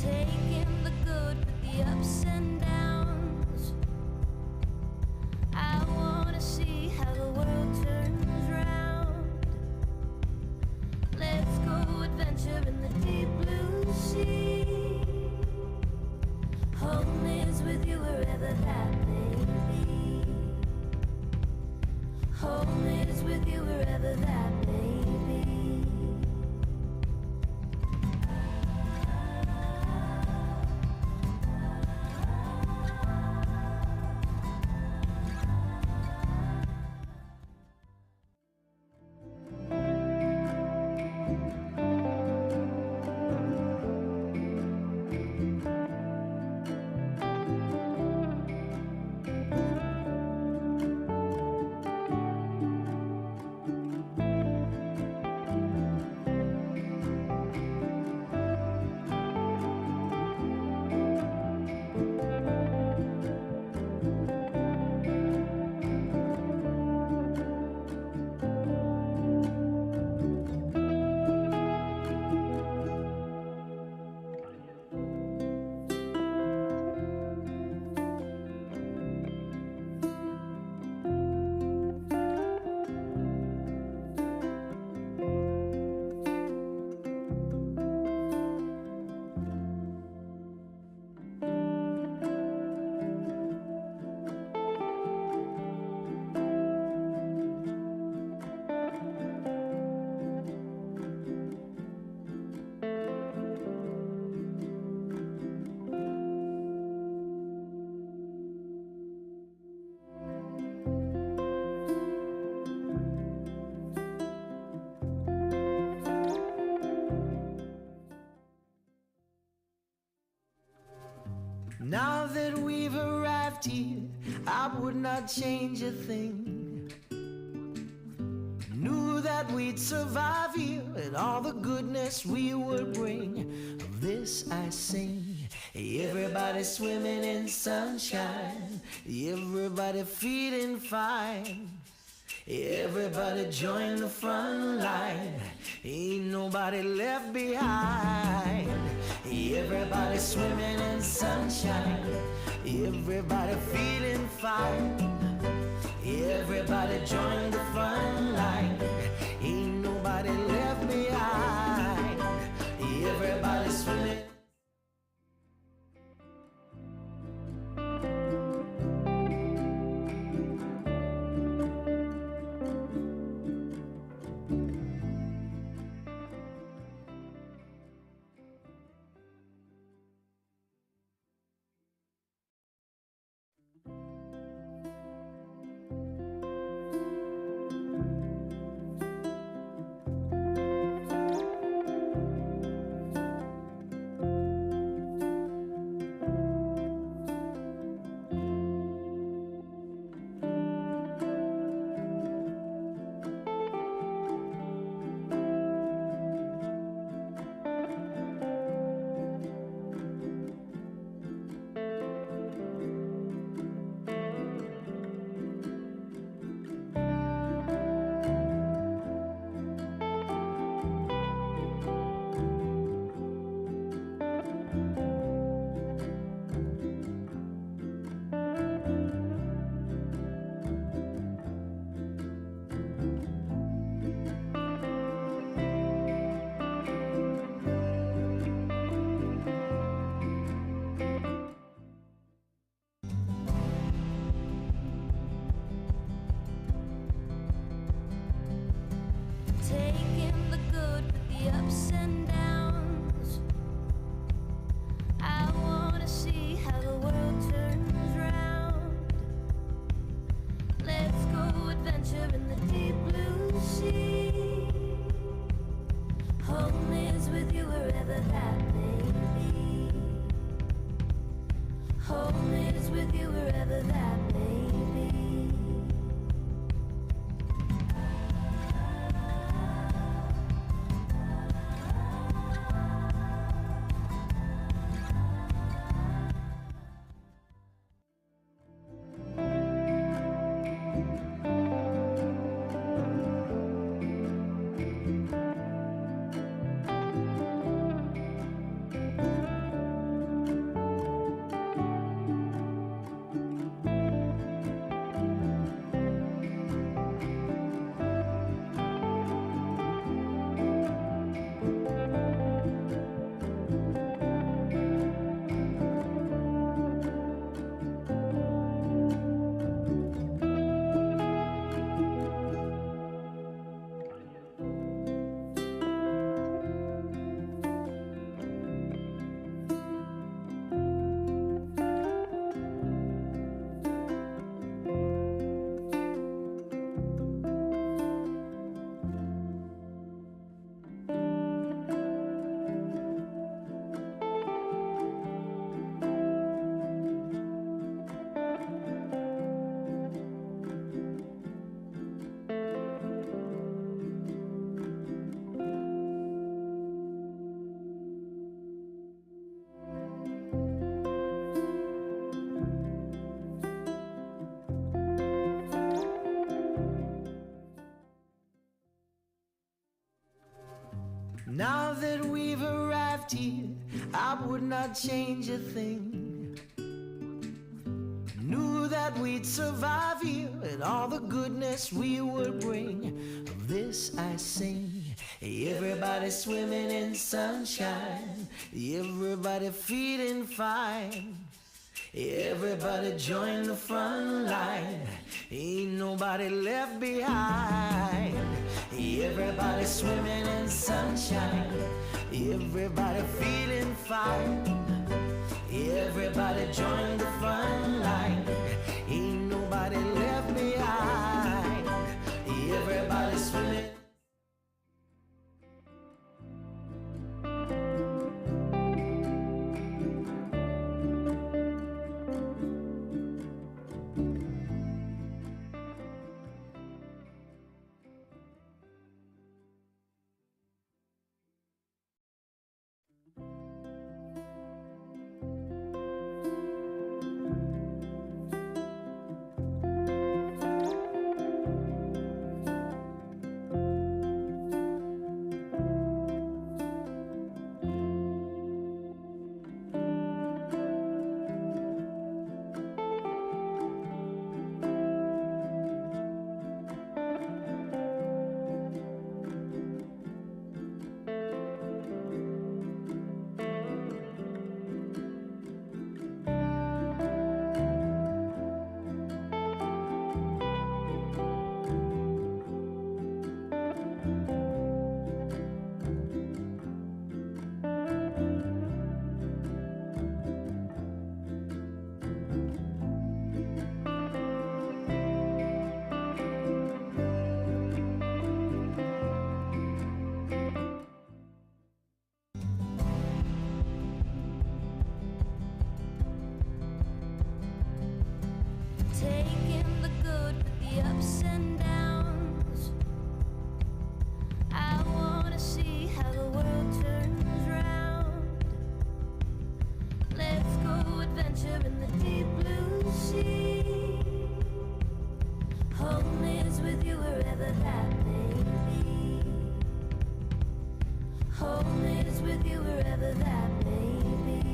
Taking the good with the ups and downs. I wanna see how the world turns round. Let's go adventure in the deep blue sea. Home is with you wherever that may be. Home is with you wherever that may be. we've arrived here, I would not change a thing. Knew that we'd survive here and all the goodness we would bring. Of this I sing. Everybody swimming in sunshine, everybody feeling fine. Everybody join the front line, ain't nobody left behind. Everybody swimming in sunshine, everybody feeling fine. Everybody join the front line, ain't nobody left behind. Everybody swimming. Taking the good with the ups and downs. I wanna see how the world turns round. Let's go adventure in the deep blue sea. Home is with you wherever that may be. Home is with you wherever that may be. Now that we've arrived here, I would not change a thing. Knew that we'd survive here and all the goodness we would bring. Of this I sing. Everybody swimming in sunshine, everybody feeling fine. Everybody join the front line, ain't nobody left behind. Everybody swimming in sunshine, everybody feeling fine. Everybody join the front line, ain't nobody left behind. Everybody swimming. the ups and downs. I wanna see how the world turns round. Let's go adventure in the deep blue sea. Home is with you wherever that may be. Home is with you wherever that may be.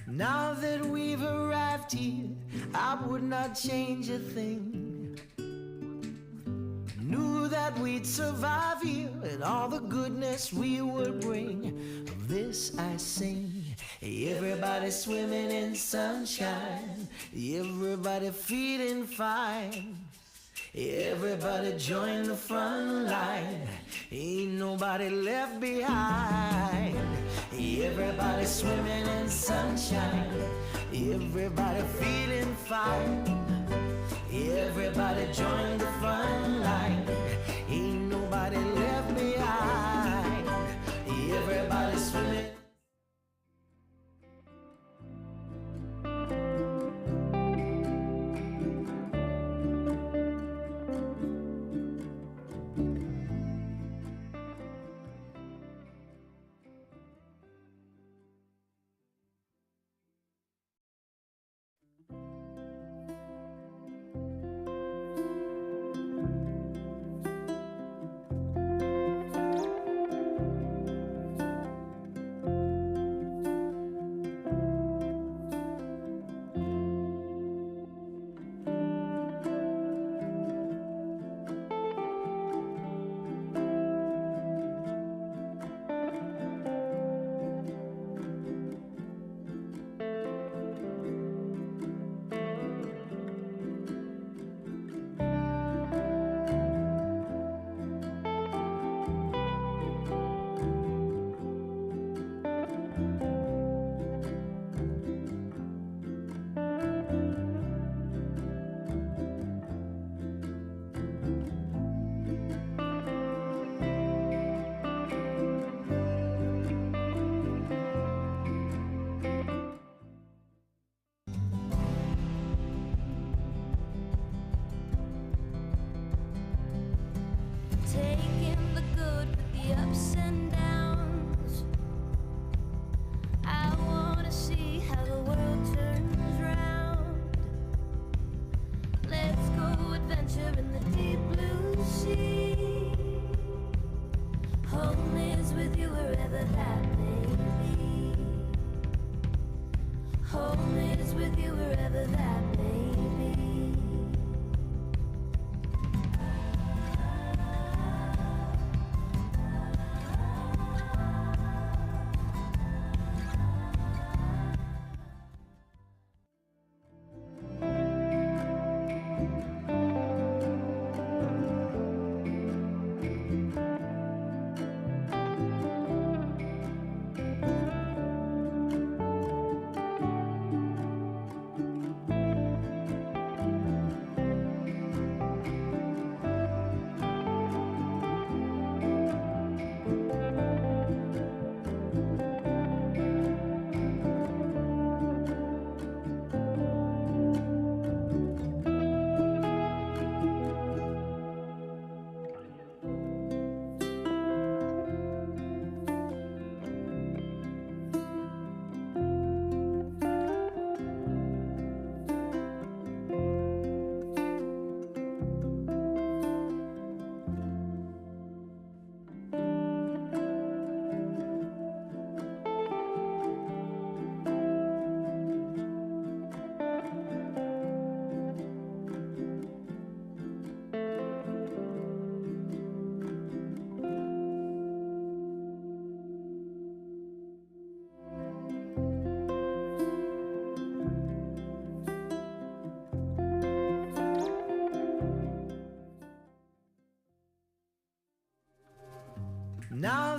Now that we've arrived here, I would not change a thing. Knew that we'd survive here and all the goodness we would bring. Of this I sing. Everybody swimming in sunshine. Everybody feeling fine. Everybody join the front line. Ain't nobody left behind. Everybody swimming in sunshine. Everybody feeling fine. Everybody join the front line. Ain't nobody left behind. Everybody swimming.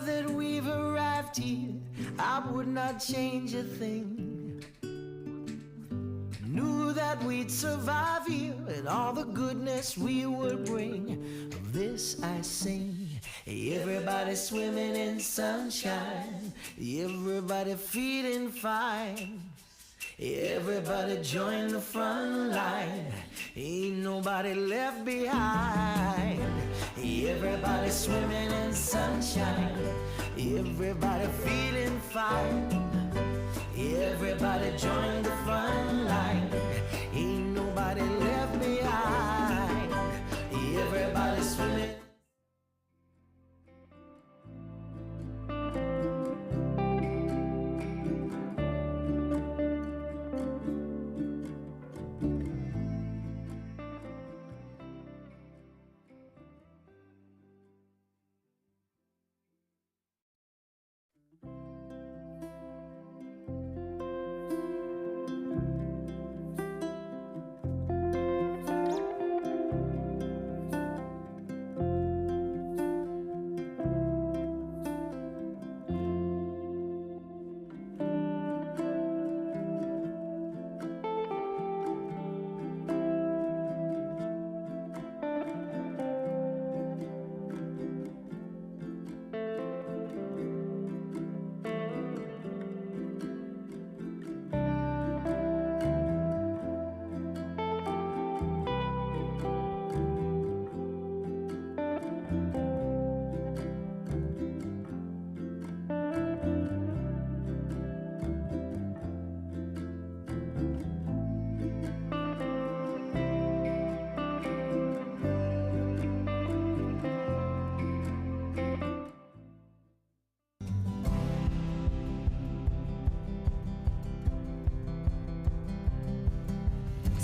that we've arrived here, I would not change a thing. Knew that we'd survive here and all the goodness we would bring. Of this I sing. Everybody swimming in sunshine, everybody feeling fine. Everybody join the front line, ain't nobody left behind. Everybody swimming in sunshine, everybody feeling fine. Everybody join the front line, ain't nobody left behind. Everybody swimming.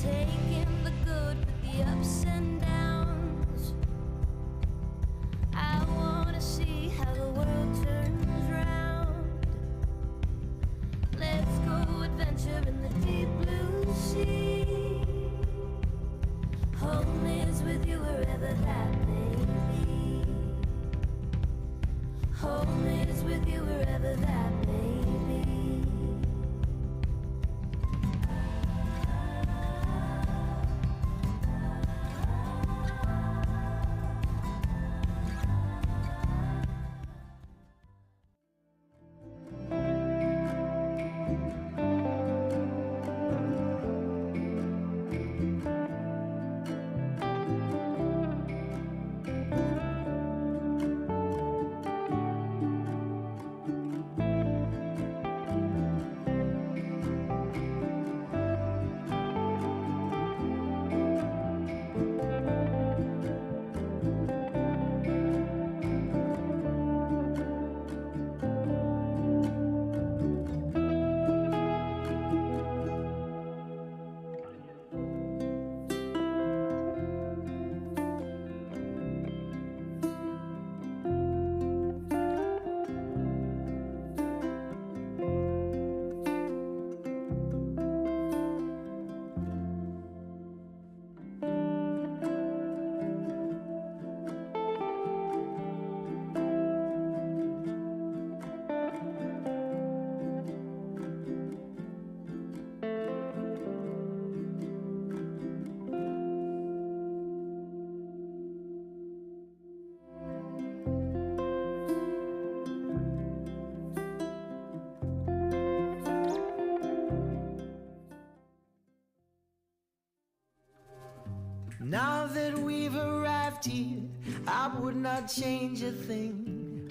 Taking the good with the ups and downs. I wanna see how the world turns round. Let's go adventure in the deep blue sea. Home is with you wherever that may be. Home is with you wherever that may be. Now that we've arrived here, I would not change a thing.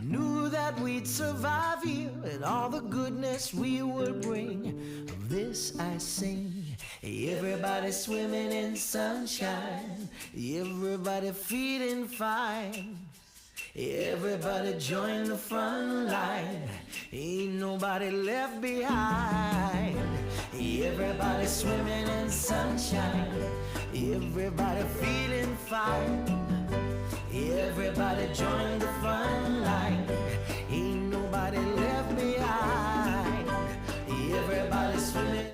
Knew that we'd survive here and all the goodness we would bring. Of this I sing. Everybody swimming in sunshine, everybody feeling fine. Everybody join the front line, ain't nobody left behind. Everybody swimming in sunshine, everybody feeling fine. Everybody join the front line, ain't nobody left behind. Everybody swimming.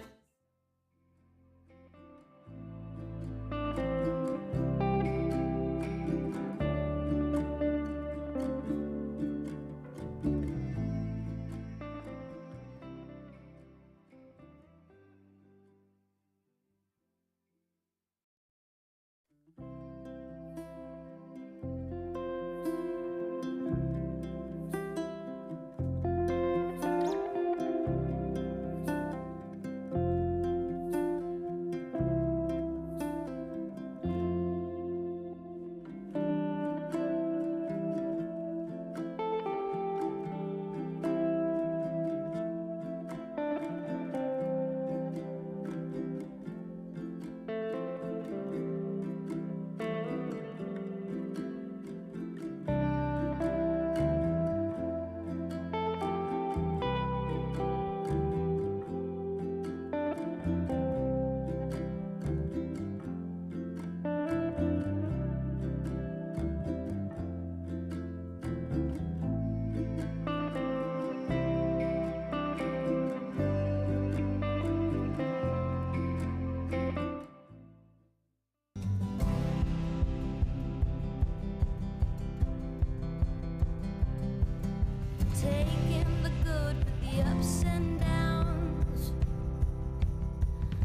the ups and downs.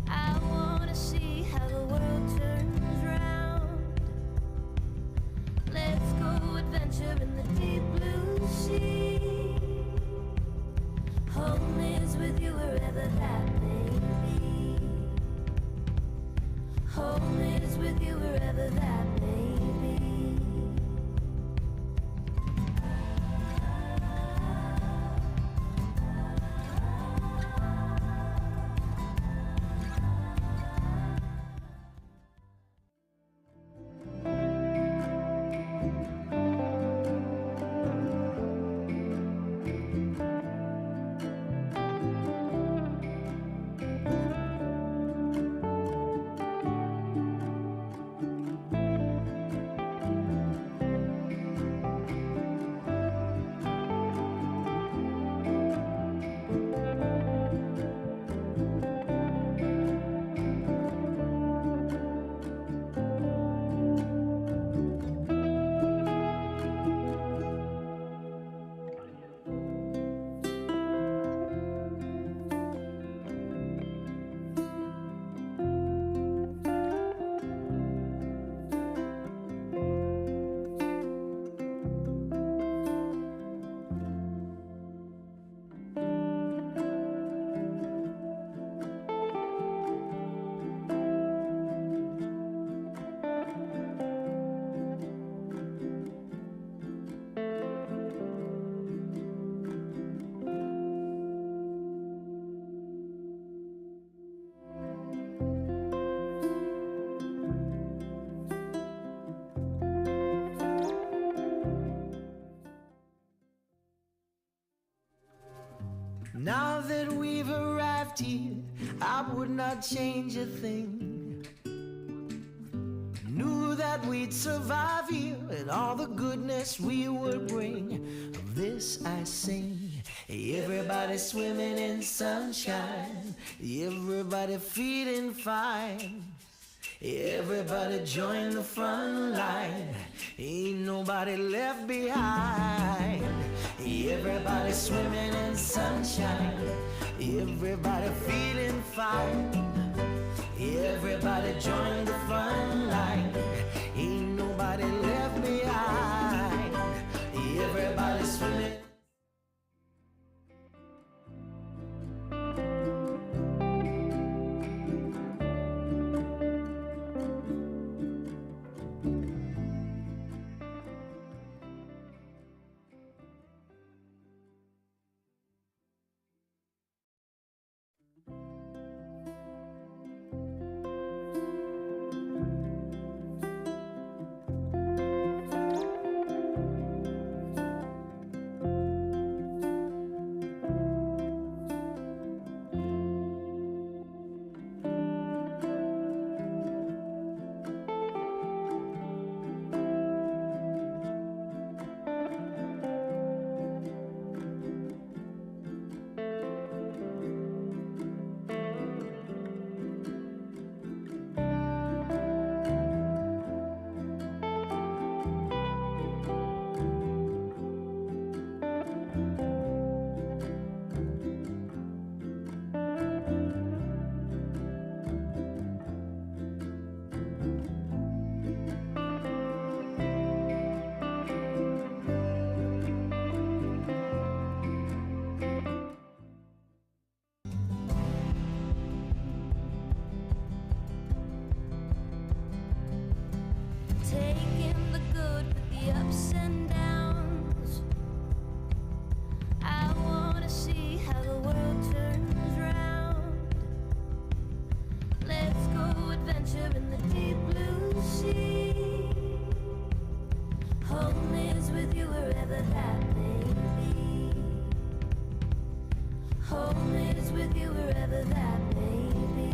I wanna see how the world turns round. Let's go adventure in the deep blue sea. Home is with you wherever that may be. Home is with you wherever that may be. Now that we've arrived here, I would not change a thing. Knew that we'd survive here and all the goodness we would bring. Of this I sing. Everybody swimming in sunshine, everybody feeling fine. Everybody join the front line, ain't nobody left behind. Everybody swimming in sunshine, everybody feeling fine. Everybody join the front line, ain't nobody left behind. Everybody swimming. Taking the good with the ups and downs. I wanna see how the world turns round. Let's go adventure in the deep blue sea. Home is with you wherever that may be. Home is with you wherever that may be.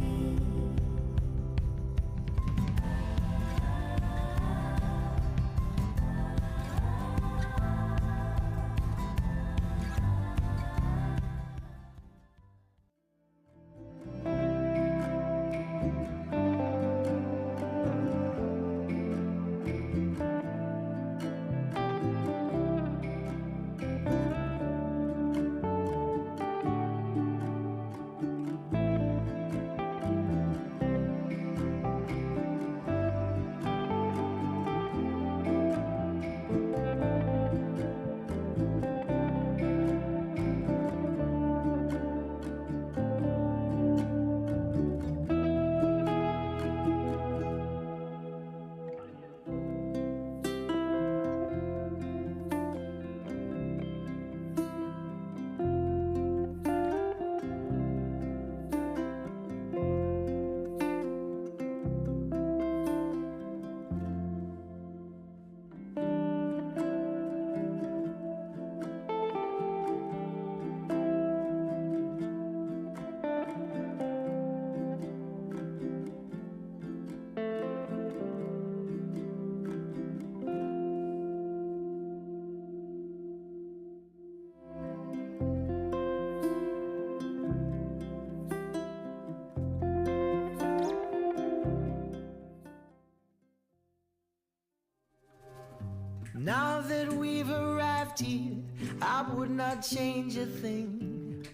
I would not change a thing.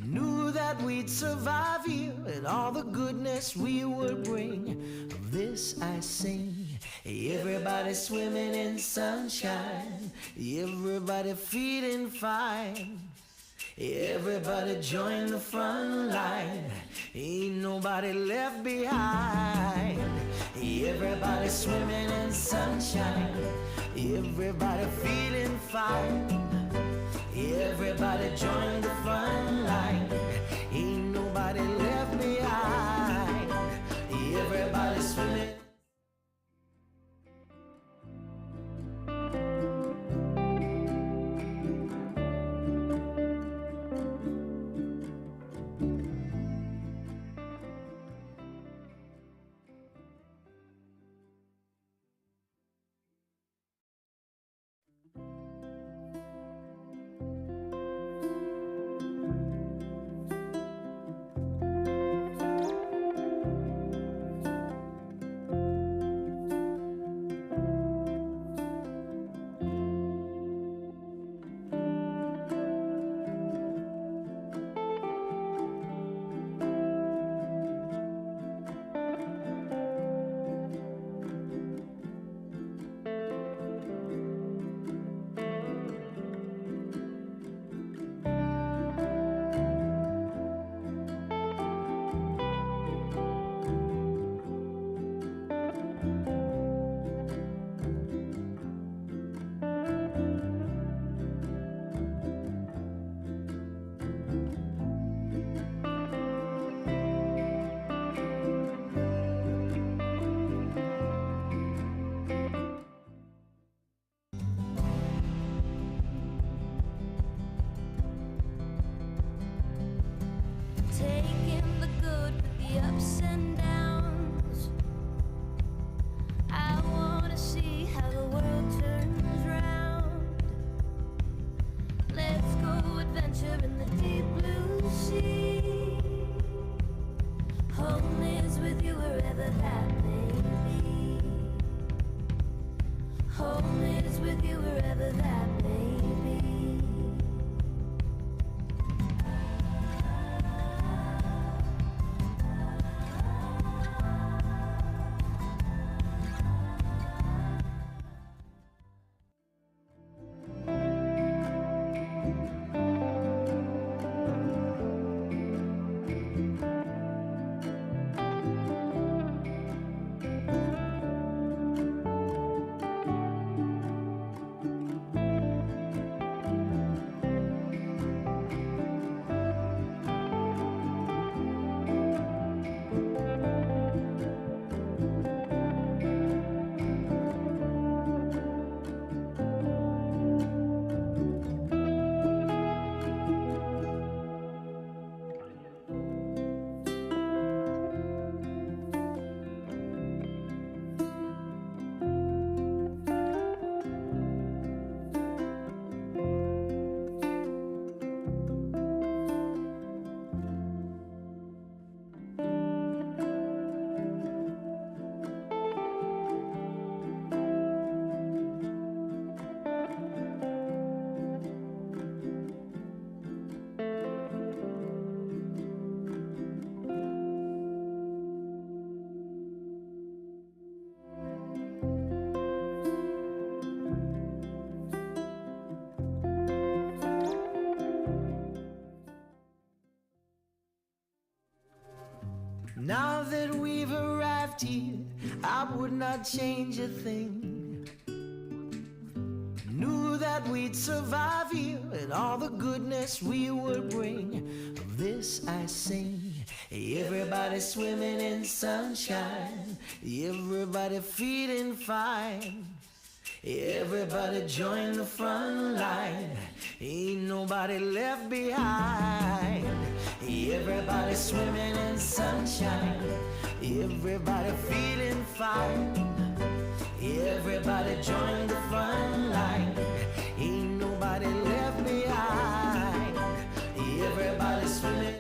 Knew that we'd survive here and all the goodness we would bring. Of this I sing. Everybody swimming in sunshine, everybody feeling fine. Everybody join the front line, ain't nobody left behind. Everybody swimming in sunshine, everybody feeling fine. Everybody join the front line, ain't nobody left behind. Everybody swimming. Taking the good with the ups and downs. I wanna see how the world turns round. Let's go adventure in the deep blue sea. Home is with you wherever that may be. Home is with you wherever that may be. Now that we've arrived here, I would not change a thing. Knew that we'd survive here and all the goodness we would bring. Of this I sing. Everybody swimming in sunshine, everybody feeling fine. Everybody join the front line, ain't nobody left behind. Everybody swimming in sunshine, everybody feeling fine. Everybody join the front line, ain't nobody left behind. Everybody swimming.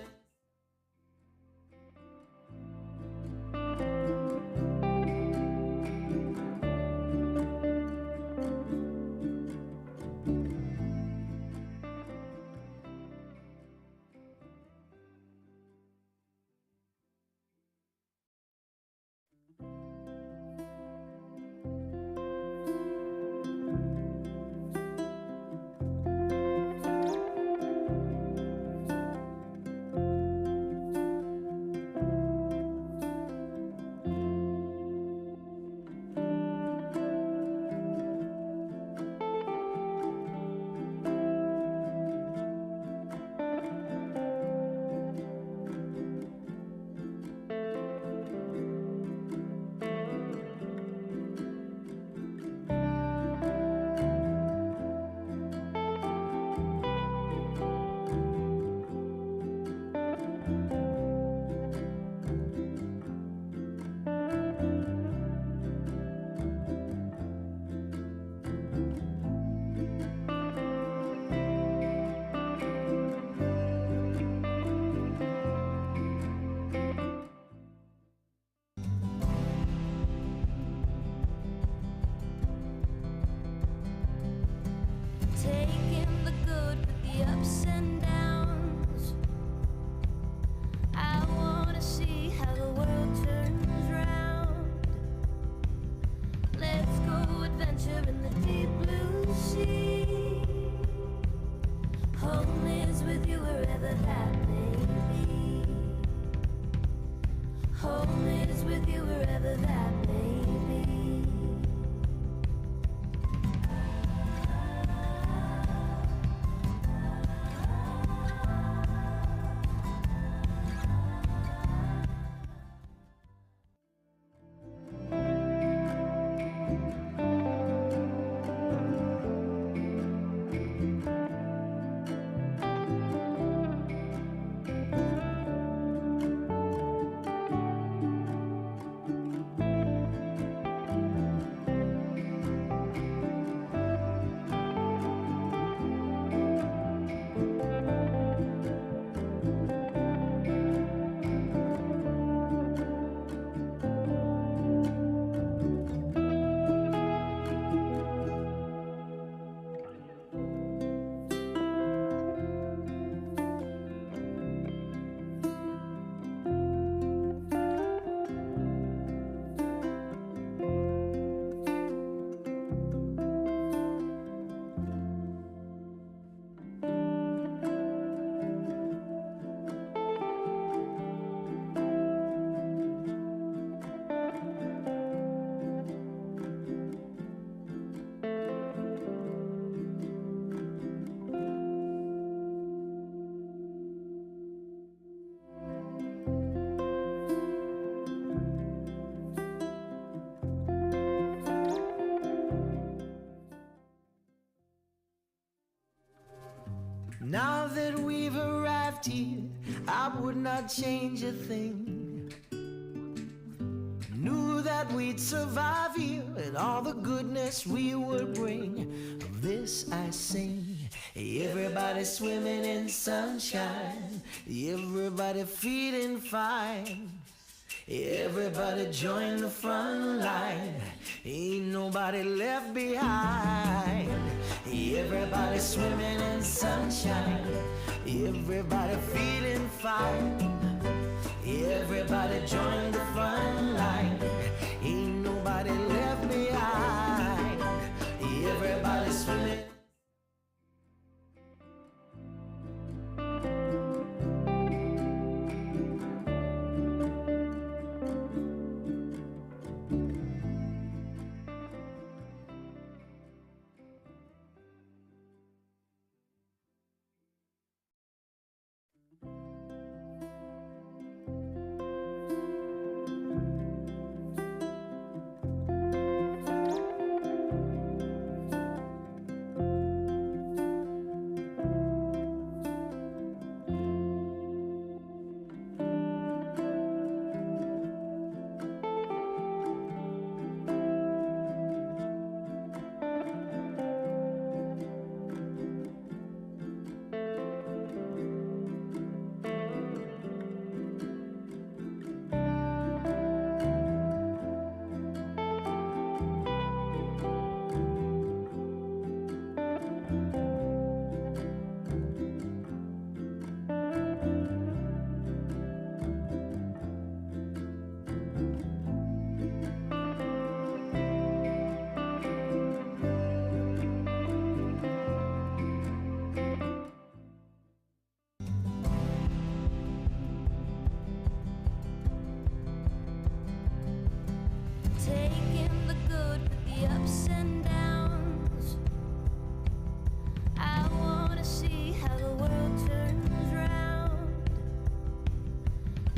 Now that we've arrived here, I would not change a thing. Knew that we'd survive here and all the goodness we would bring. Of this I sing. Everybody swimming in sunshine, everybody feeling fine. Everybody join the front line, ain't nobody left behind. Everybody swimming in sunshine, everybody feeling fine. Everybody join the front line, ain't nobody left behind. Everybody swimming. Taking the good with the ups and downs. I wanna see how the world turns round.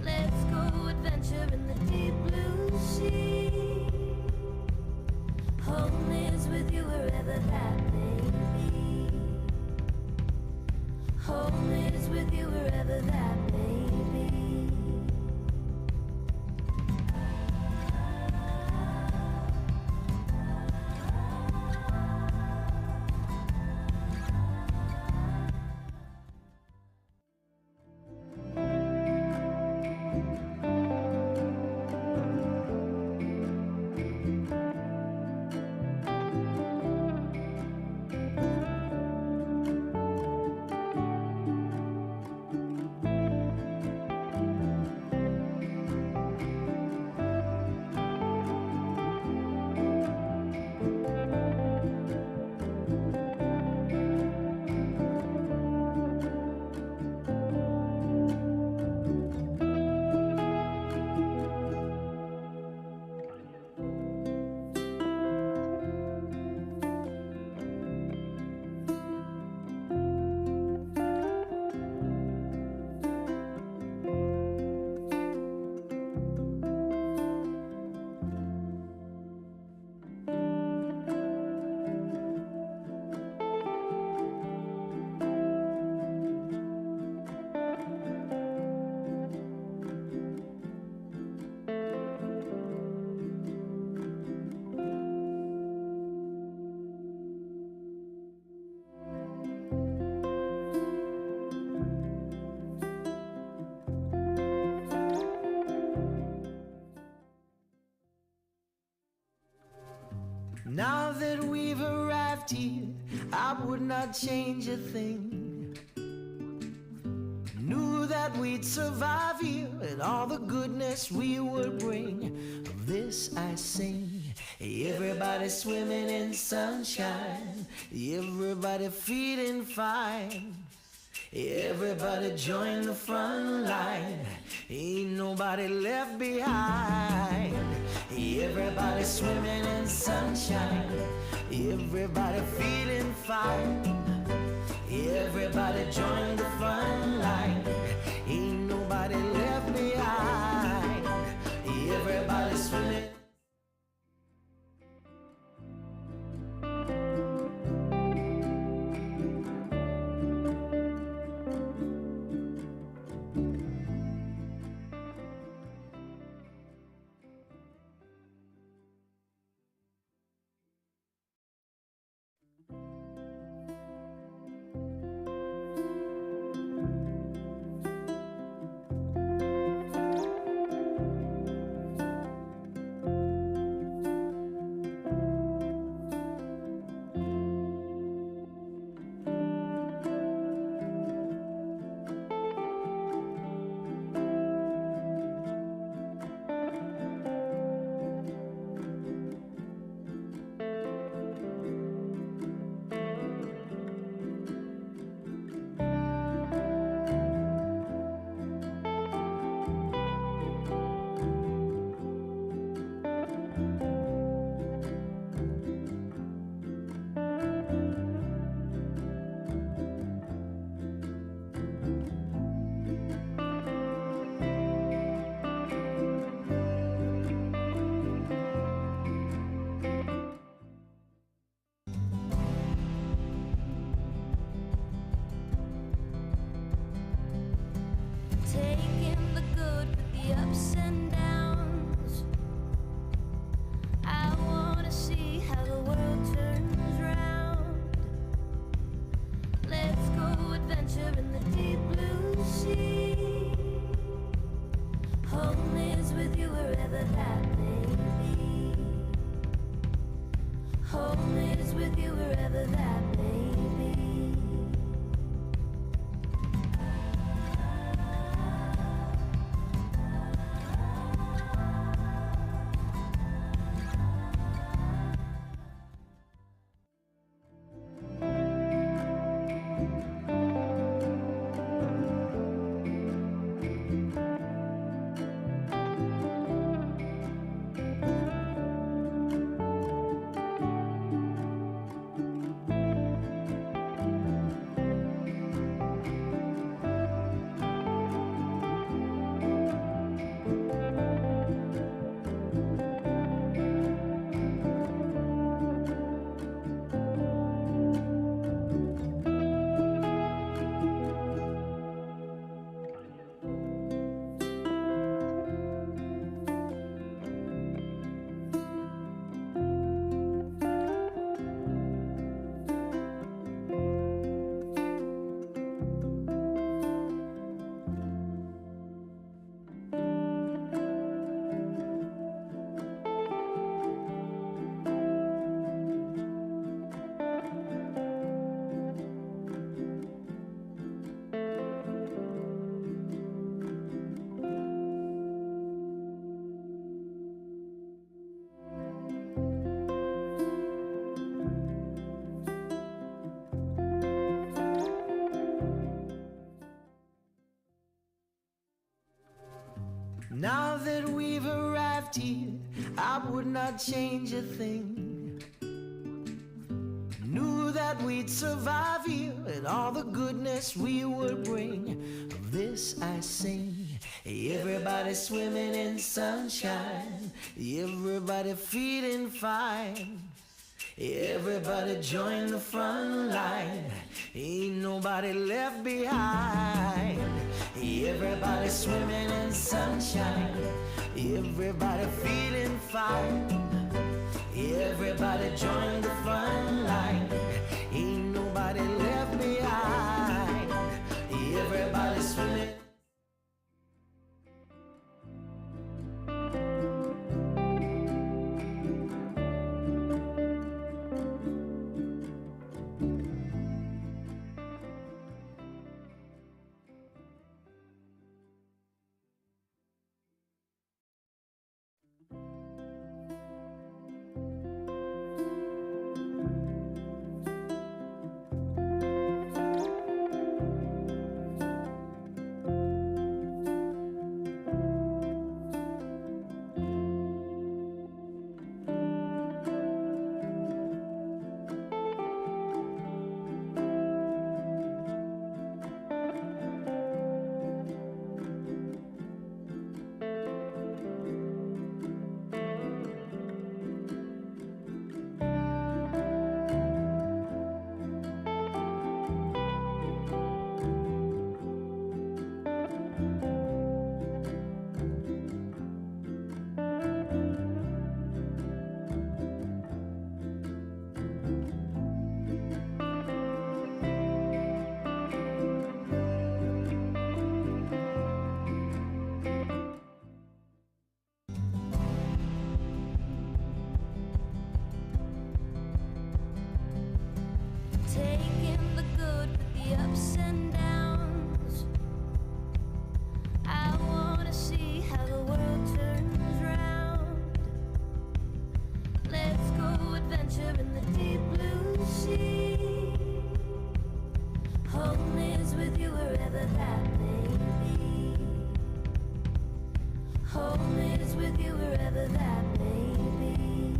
Let's go adventure in the deep blue sea. Home is with you wherever that may be. Home is with you wherever that may be. Now that we've arrived here, I would not change a thing. Knew that we'd survive here and all the goodness we would bring. Of this I sing. Everybody swimming in sunshine, everybody feeling fine. Everybody join the front line, ain't nobody left behind. Everybody swimming in sunshine, everybody feeling fine. Everybody join the front line, ain't nobody left behind. Everybody swimming. the ups and downs. I wanna see how the world turns round. Let's go adventure in the deep blue sea. Home is with you wherever that may be. Home is with you wherever that may be. Now that we've arrived here, I would not change a thing. Knew that we'd survive here and all the goodness we would bring. Of this I sing. Everybody swimming in sunshine. Everybody feeling fine. Everybody join the front line. Ain't nobody left behind. Everybody swimming in sunshine. Everybody feeling fine. Everybody join the front line. Ain't nobody left behind. Everybody swimming. Taking the good with the ups and downs. I wanna see how the world turns round. Let's go adventure in the deep blue sea. Home is with you wherever that may be. Home is with you wherever that may be.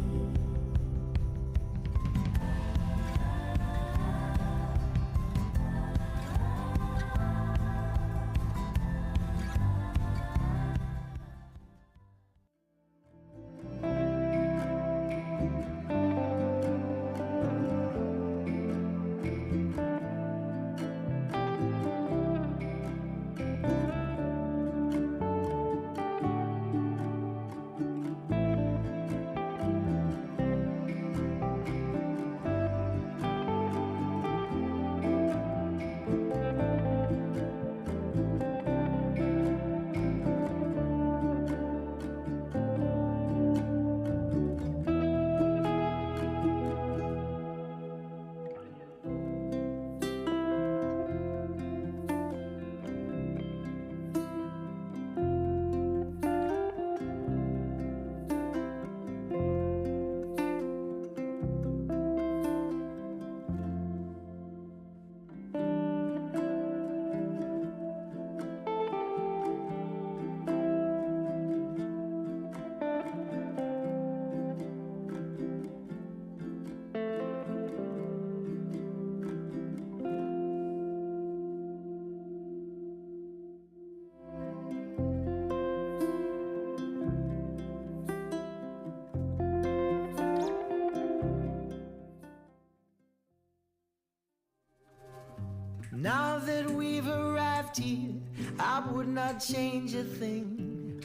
Now that we've arrived here, I would not change a thing.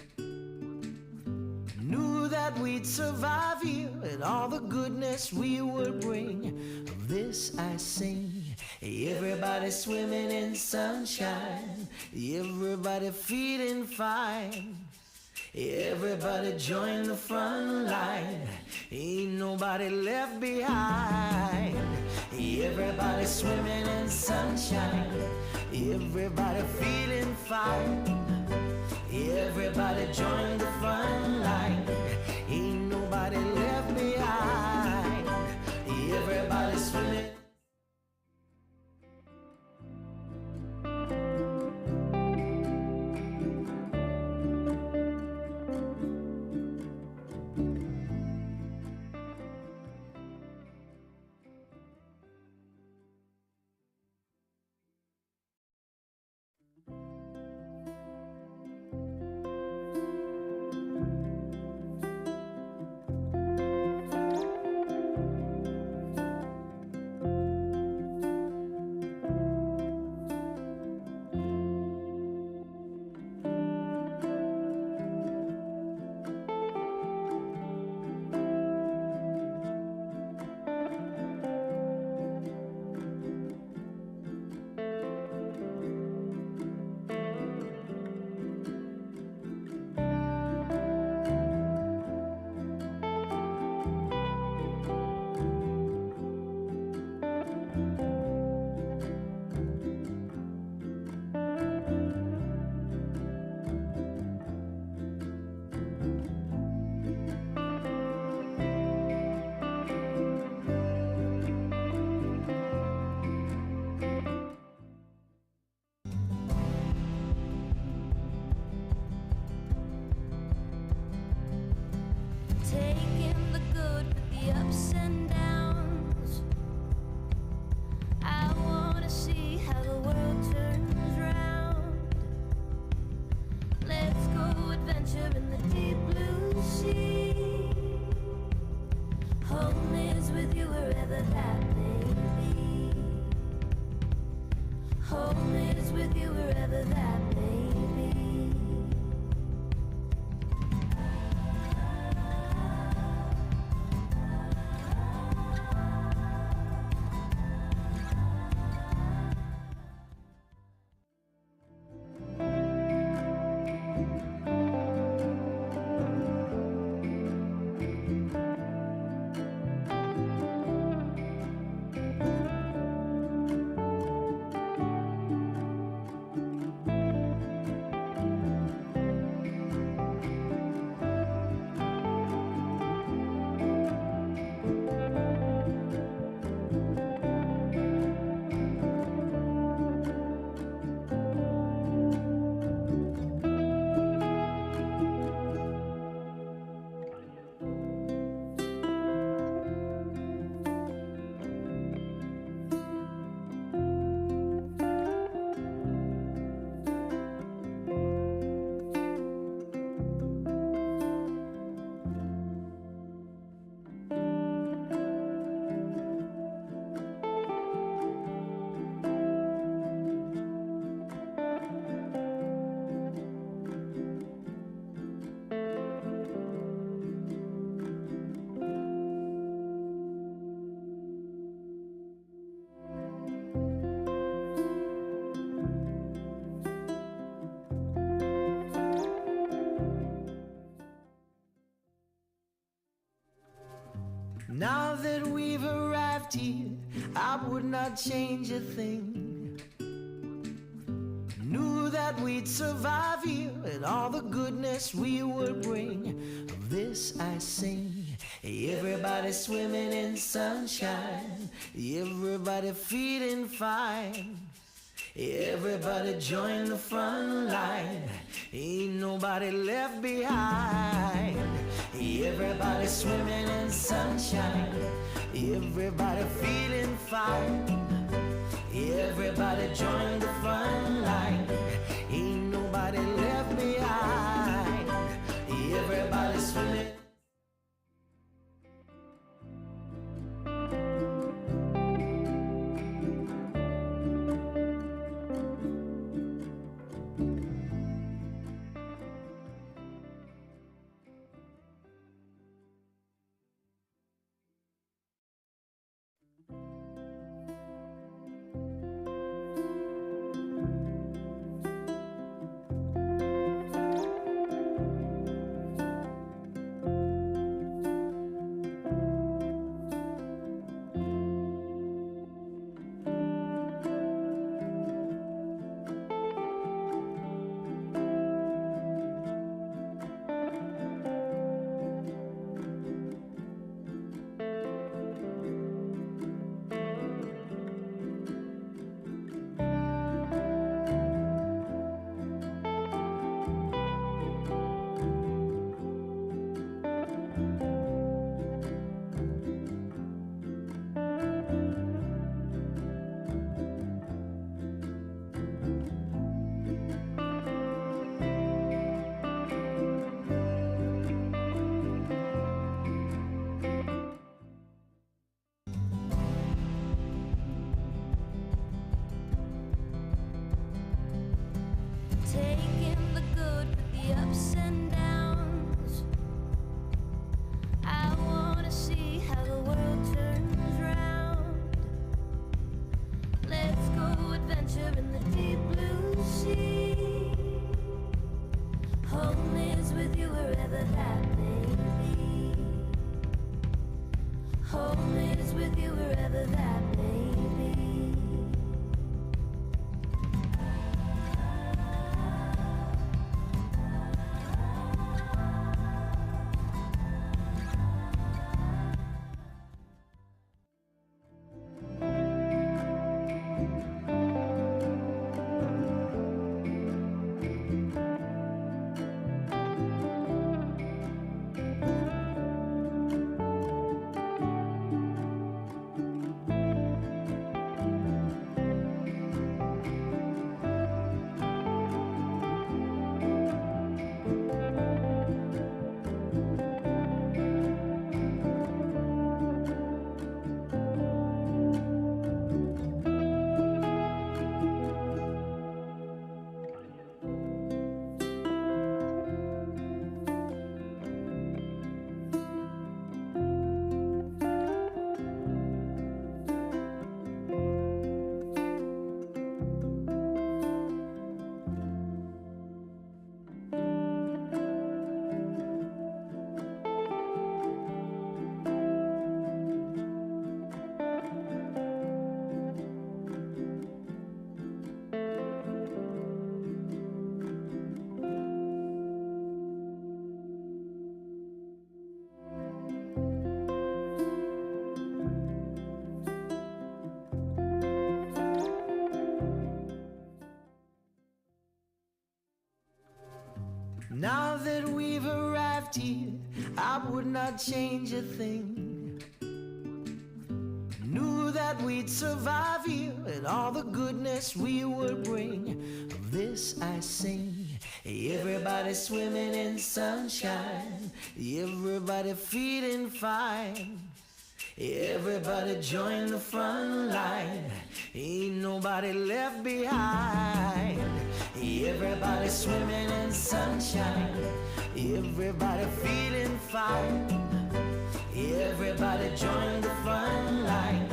Knew that we'd survive here and all the goodness we would bring. Of this I sing. Everybody swimming in sunshine, everybody feeling fine. Everybody join the front line, ain't nobody left behind. Everybody swimming in sunshine, everybody feeling fine. Everybody join the front line, ain't nobody left behind. Everybody swimming. Taking the good with the ups and downs. I wanna see how the world turns round. Let's go adventure in the deep blue sea. Home is with you wherever that may be. Home is with you wherever that may be. Now that we've arrived here, I would not change a thing. Knew that we'd survive here and all the goodness we would bring. Of this I sing. Everybody swimming in sunshine, everybody feeling fine. Everybody join the front line, ain't nobody left behind. Everybody swimming in sunshine, everybody feeling fine. Everybody join the front line, ain't nobody left behind. Everybody swimming. the ups and downs. I wanna see how the world turns round. Let's go adventure in the deep blue sea. Home is with you wherever that may be. Home is with you wherever that may be. Now that we've arrived here, I would not change a thing. Knew that we'd survive here and all the goodness we would bring. Of this I sing. Everybody swimming in sunshine, everybody feeling fine. Everybody join the front line, ain't nobody left behind. Everybody swimming in sunshine, everybody feeling fine. Everybody join the front line,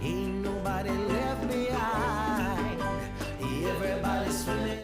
ain't nobody left behind. Everybody swimming.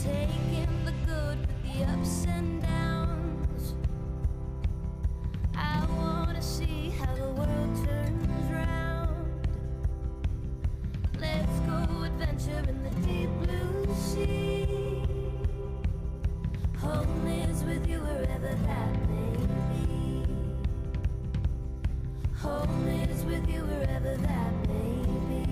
Taking the good with the ups and downs. I wanna see how the world turns round. Let's go adventure in the deep blue sea. Home is with you wherever that may be. Home is with you wherever that may be.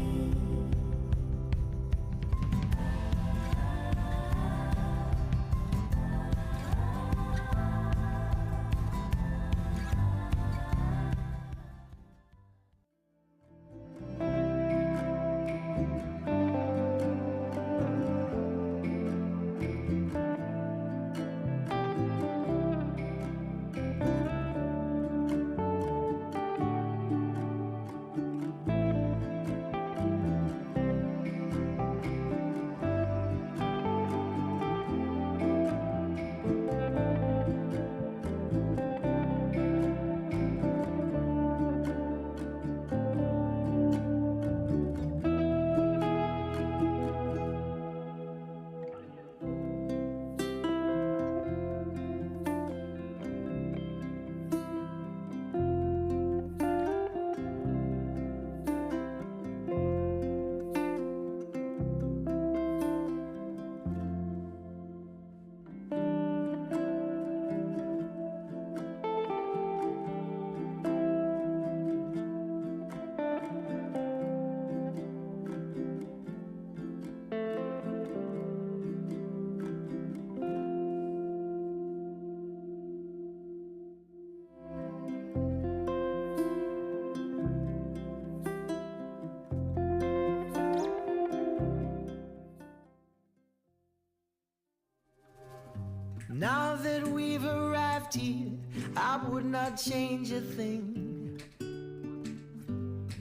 I would not change a thing.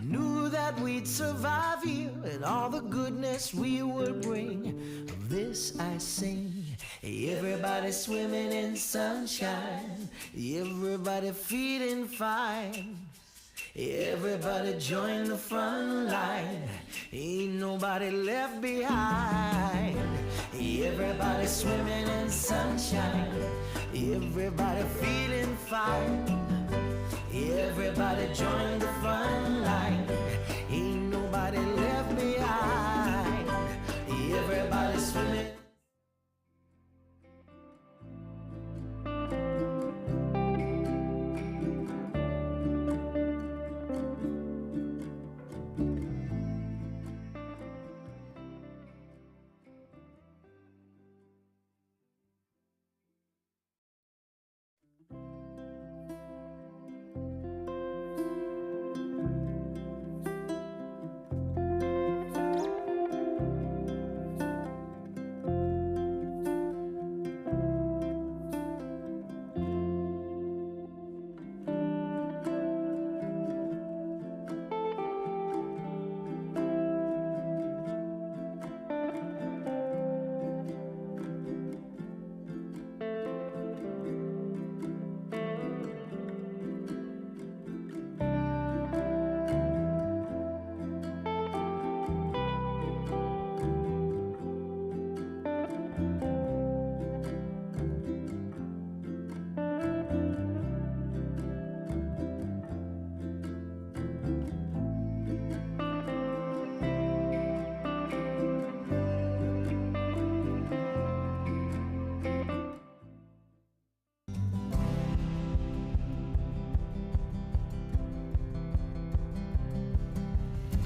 Knew that we'd survive here and all the goodness we would bring. Of this I sing. Everybody swimming in sunshine, everybody feeling fine. Everybody join the front line, ain't nobody left behind. Everybody swimming in sunshine, everybody feeling fine. Everybody join the front line, ain't nobody left behind. Everybody swimming.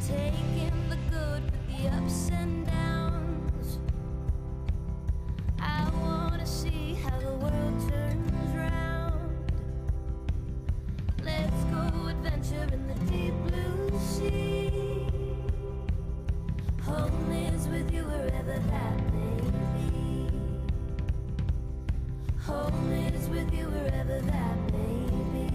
Taking the good with the ups and downs. I wanna see how the world turns round. Let's go adventure in the deep blue sea. Home is with you wherever that may be. Home is with you wherever that may be.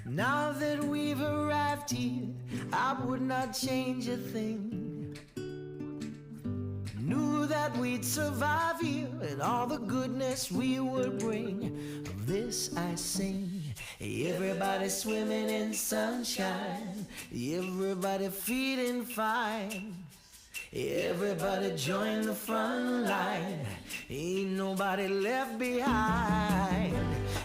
Now that we've arrived here, I would not change a thing. Knew that we'd survive here and all the goodness we would bring. Of this I sing. Everybody swimming in sunshine, everybody feeling fine. Everybody join the front line, ain't nobody left behind.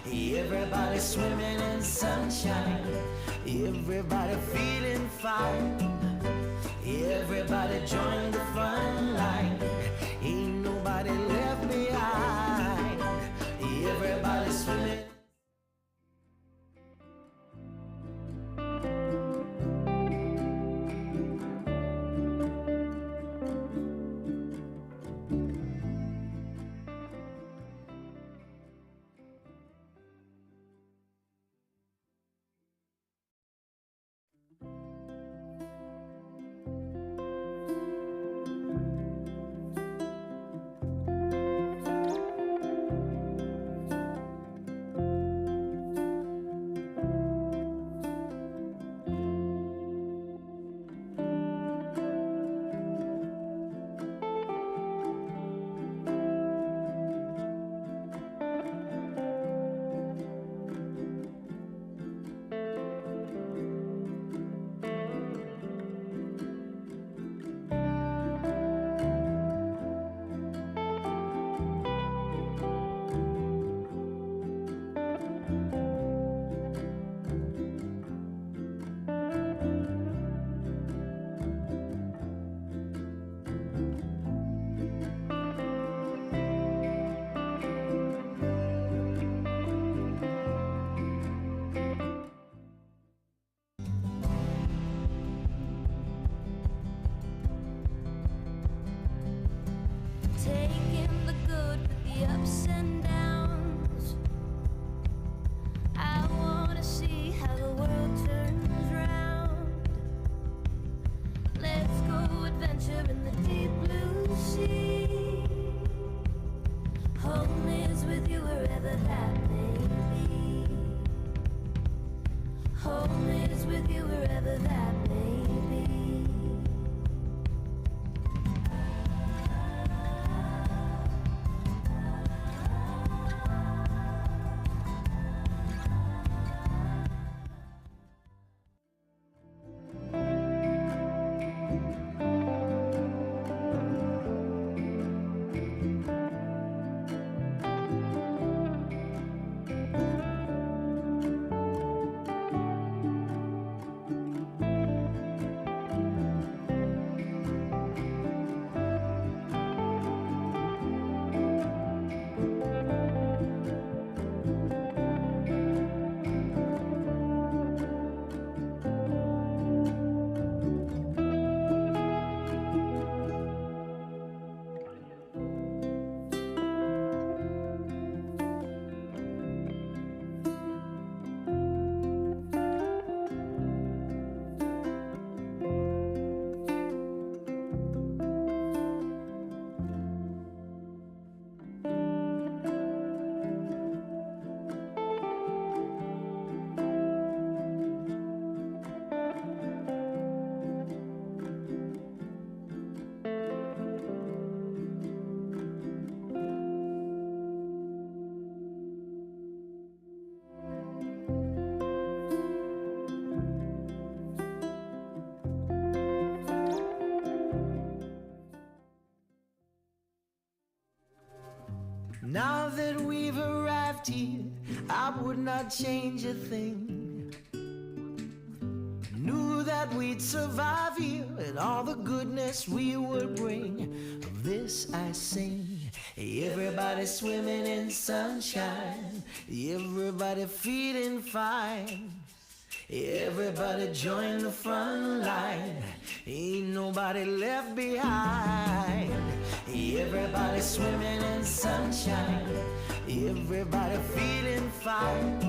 Everybody swimming in sunshine, everybody feeling fine. Everybody join the front line, ain't nobody left behind. Everybody swimming. the ups and downs. I wanna see how the world turns round. Let's go adventure in the deep blue sea. Home is with you wherever that may be. Home is with you wherever that may be. Now that we've arrived here, I would not change a thing. Knew that we'd survive here and all the goodness we would bring. Of this I sing. Everybody swimming in sunshine, everybody feeling fine. Everybody join the front line, ain't nobody left behind. Everybody swimming in sunshine, everybody feeling fine.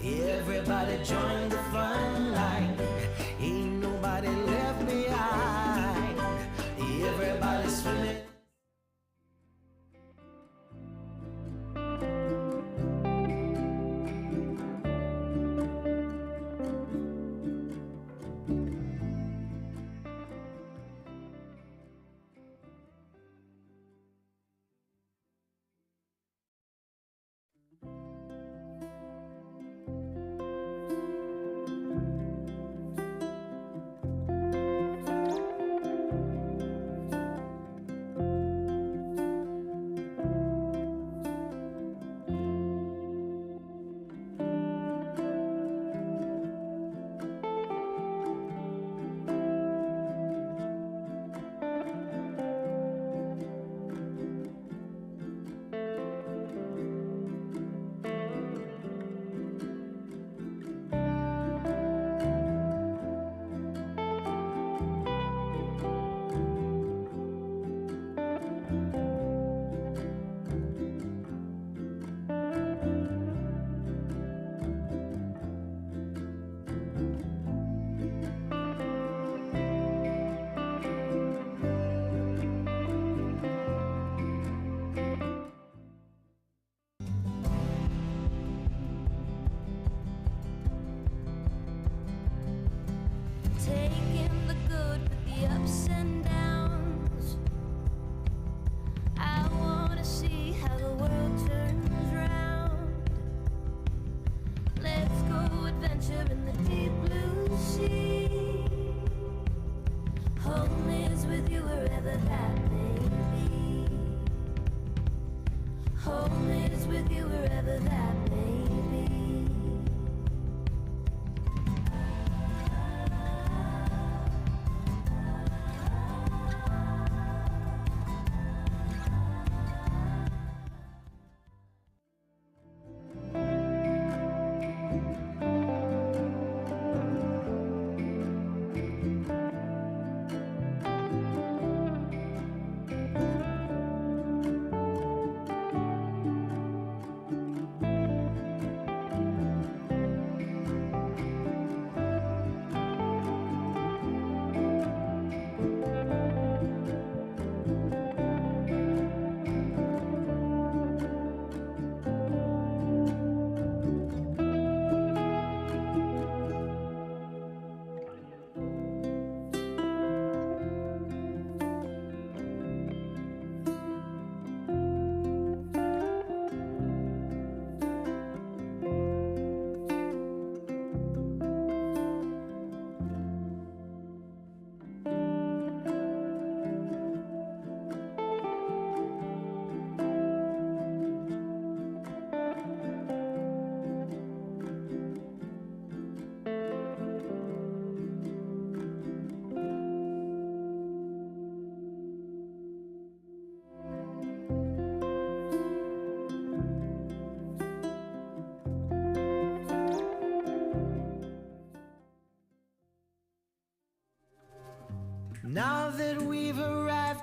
Everybody join the front line, ain't nobody left behind. Everybody swimming. Taking the good with the ups and downs. I wanna see how the world turns round. Let's go adventure in the deep blue sea. Home is with you wherever that may be. Home is with you wherever that may be.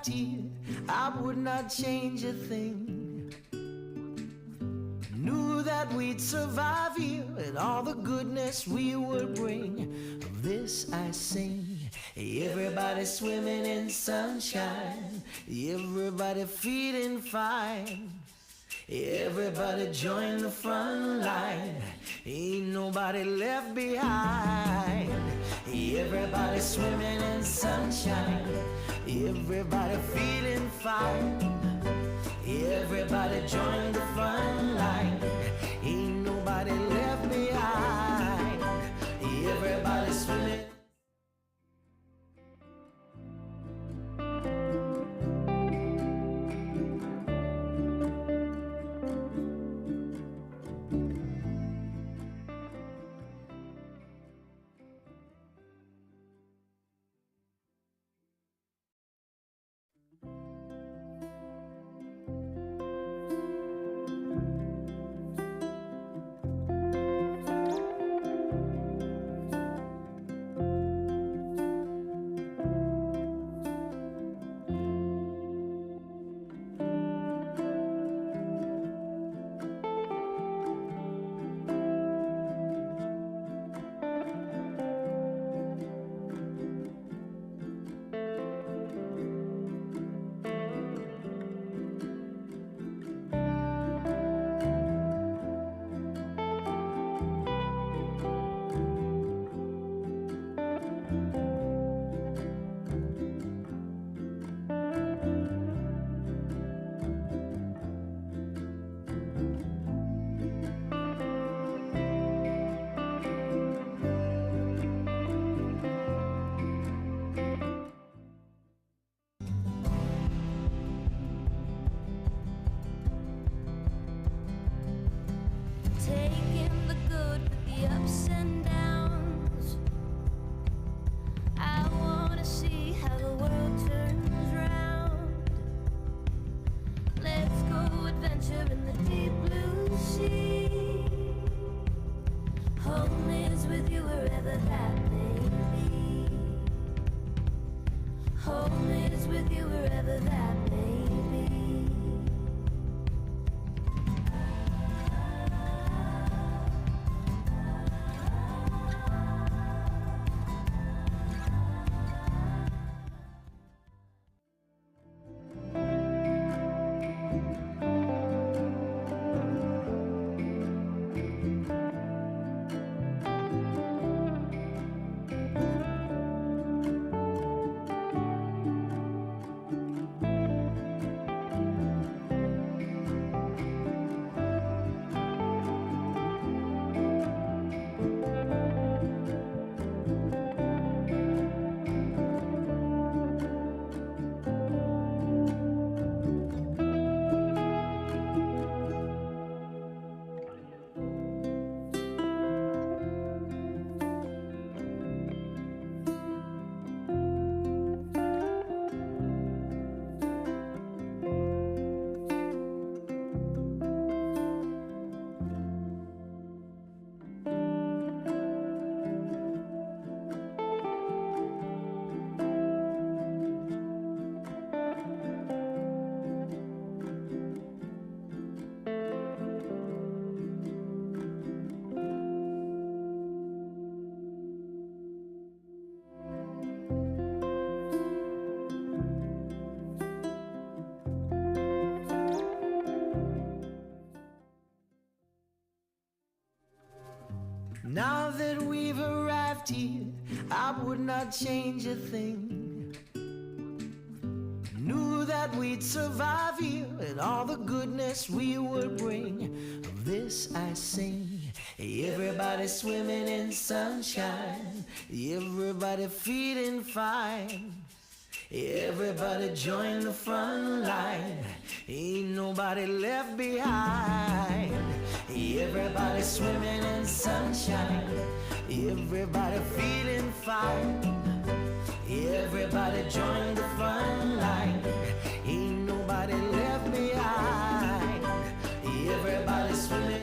arrived here, I would not change a thing. Knew that we'd survive here and all the goodness we would bring. Of this I sing. Everybody swimming in sunshine, everybody feeling fine. Everybody join the front line, ain't nobody left behind. Everybody swimming in sunshine, everybody feeling fine. Everybody join the front line, ain't nobody left behind. Everybody swimming. Taking the good with the ups and downs. I wanna see how the world turns round. Let's go adventure in the deep blue sea. Home is with you wherever that may be. Home is with you wherever that may be. Now that we've arrived here, I would not change a thing. Knew that we'd survive here and all the goodness we would bring. Of this I sing. Everybody swimming in sunshine, everybody feeling fine. Everybody join the front line, ain't nobody left behind. Everybody swimming in sunshine, everybody feeling fine. Everybody join the front line, ain't nobody left behind. Everybody swimming.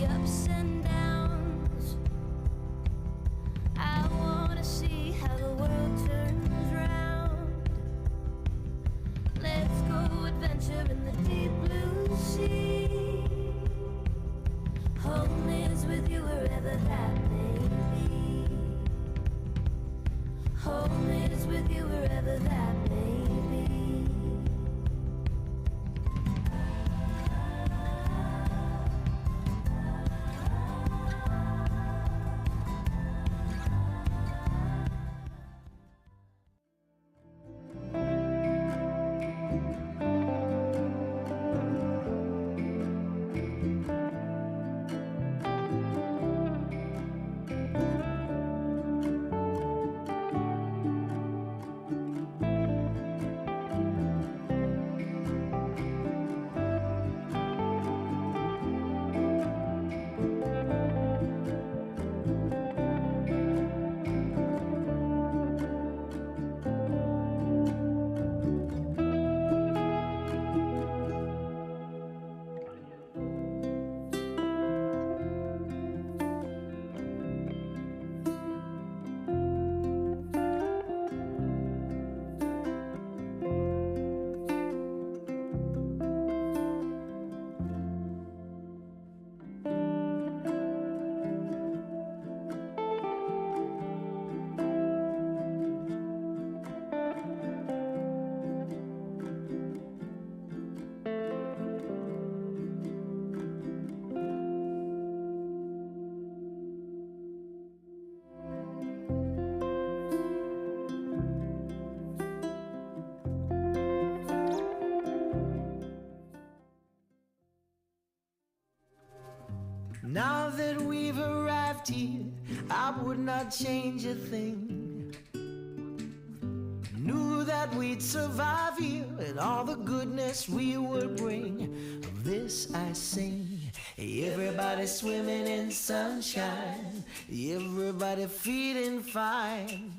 ups and downs. I wanna see how the world turns round. Let's go adventure in the deep blue sea. Home is with you wherever that may be. Home is with you wherever that may be. Now that we've arrived here, I would not change a thing. Knew that we'd survive here and all the goodness we would bring. Of this I sing. Everybody swimming in sunshine, everybody feeling fine.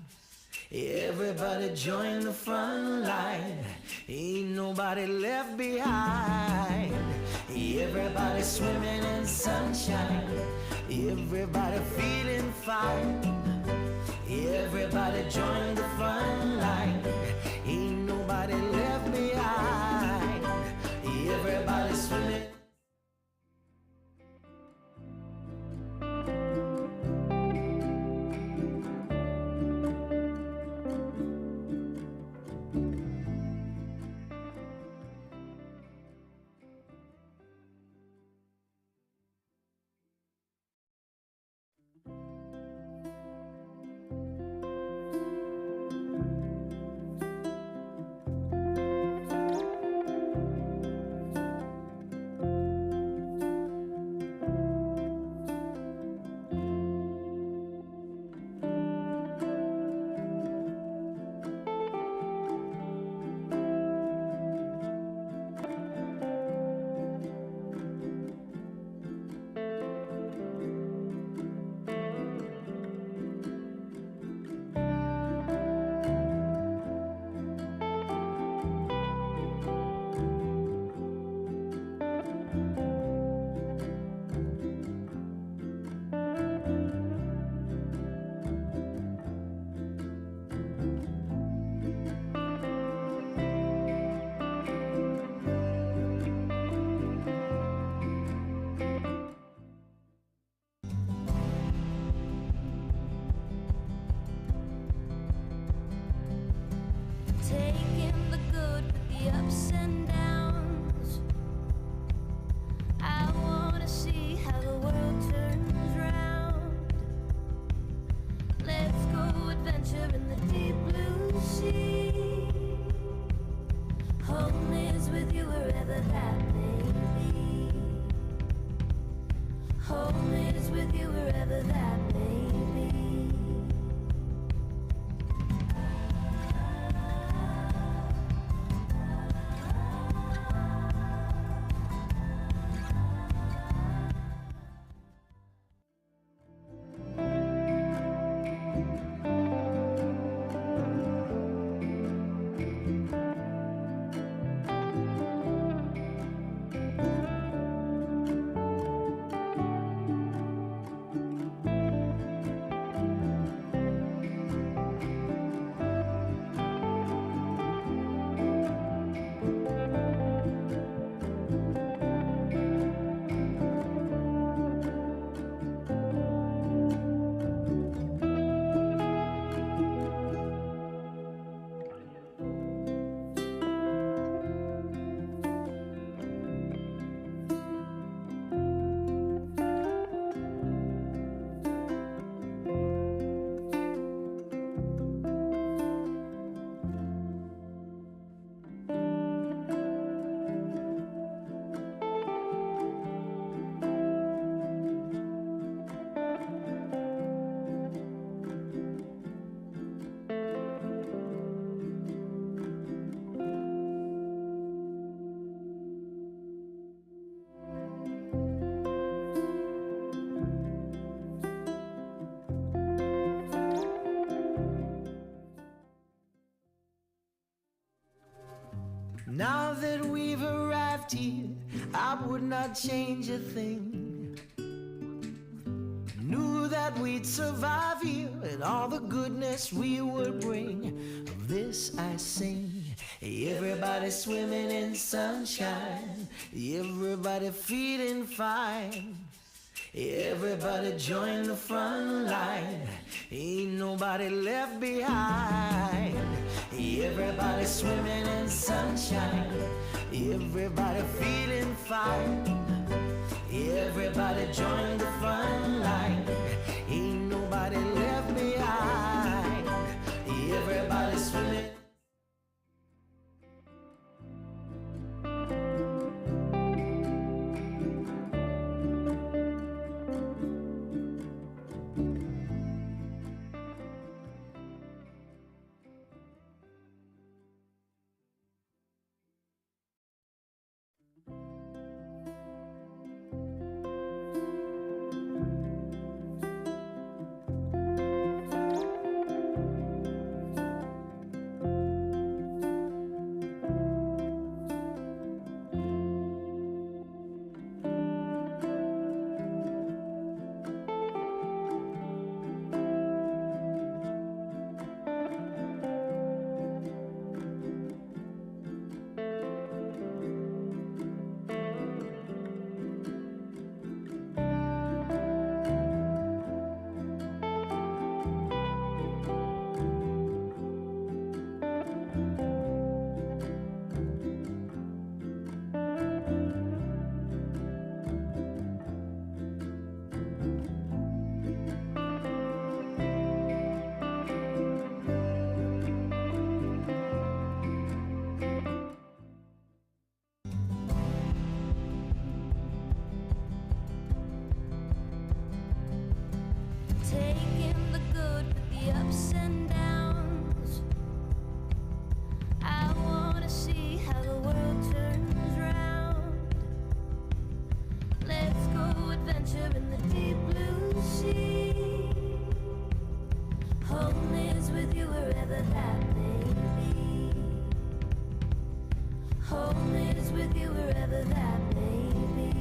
Everybody join the front line, ain't nobody left behind. Everybody swimming in sunshine, everybody feeling fine. Everybody join the front line, ain't nobody left behind. Everybody swimming. Taking the good with the ups and downs. I wanna see how the world turns round. Let's go adventure in the deep blue sea. Home is with you wherever that may be. Home is with you wherever that may be. would not change a thing. Knew that we'd survive here and all the goodness we would bring. Of this I sing. Everybody swimming in sunshine, everybody feeling fine. Everybody join the front line, ain't nobody left behind. Everybody swimming in sunshine, everybody feeling fine. Everybody join the front line, ain't nobody left behind. Everybody swimming. Taking the good with the ups and downs. I wanna see how the world turns round. Let's go adventure in the deep blue sea. Home is with you wherever that may be. Home is with you wherever that may be.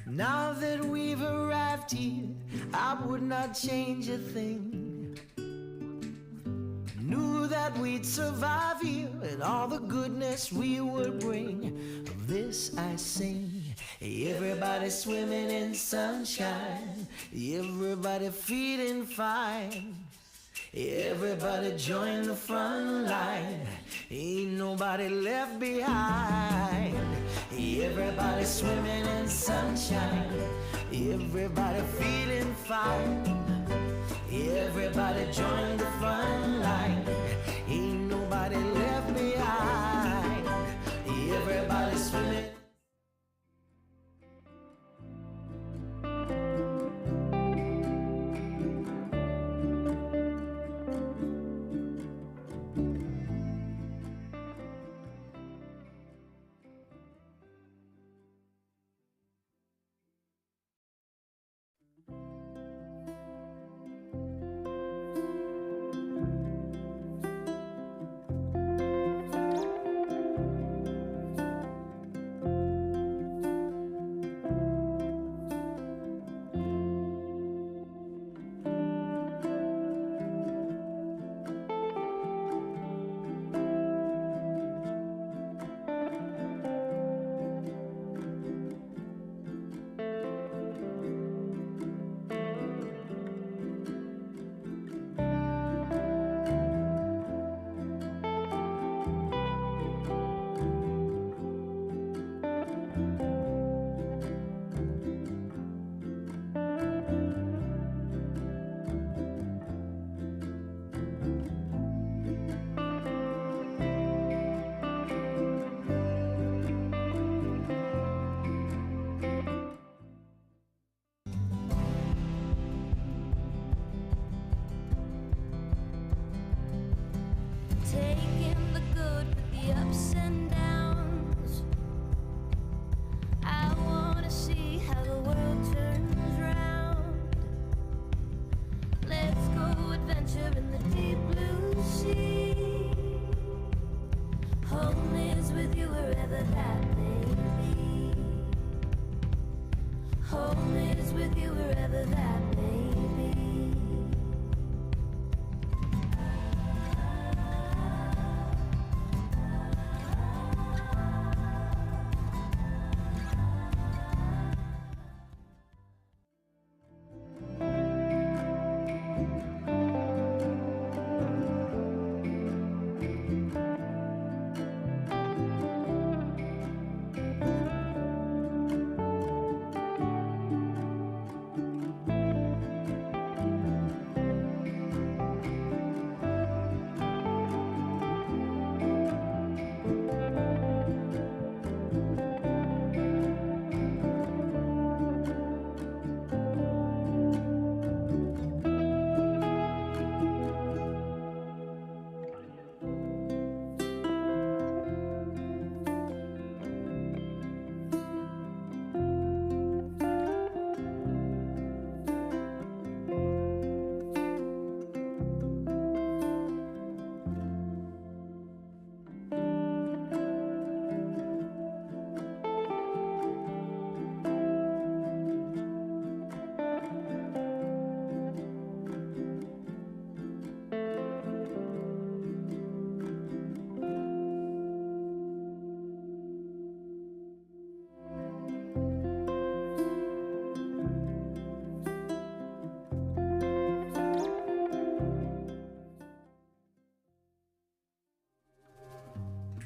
Now that we've arrived here, I would not change a thing. Knew that we'd survive here and all the goodness we would bring. Of this I sing. Everybody swimming in sunshine, everybody feeling fine. Everybody join the front line, ain't nobody left behind. Everybody swimming in sunshine, everybody feeling fine. Everybody join the front line, ain't nobody left behind. Everybody swimming. Home is with you wherever that may be. Home is with you wherever that may be.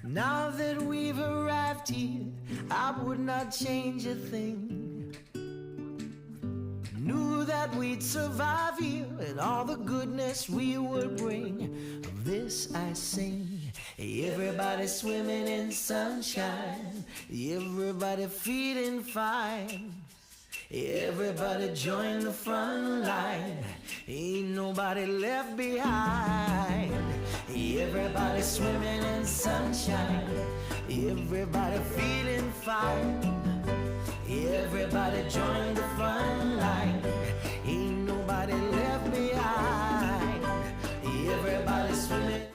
Now that we've arrived here, I would not change a thing. Knew that we'd survive here and all the goodness we would bring. Of this I sing. Everybody swimming in sunshine, everybody feeling fine. Everybody join the front line, ain't nobody left behind. Everybody swimming in sunshine, everybody feeling fine. Everybody join the front line, ain't nobody left behind. Everybody swimming.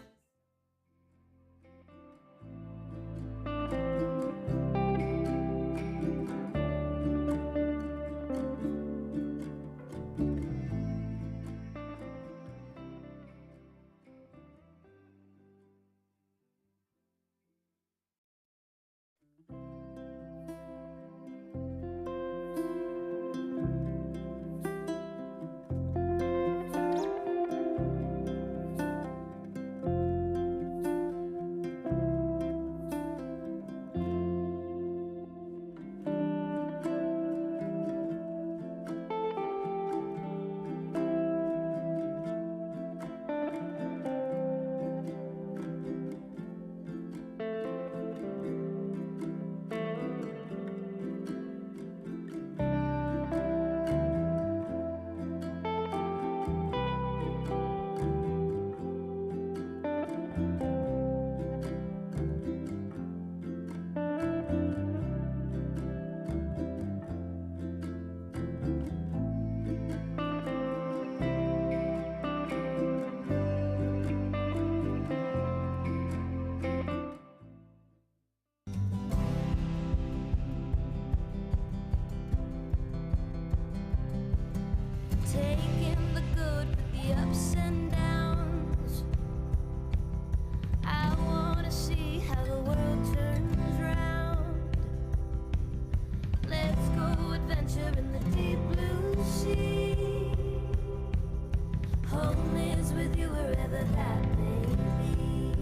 Taking the good with the ups and downs. I wanna see how the world turns round. Let's go adventure in the deep blue sea. Home is with you wherever that may be.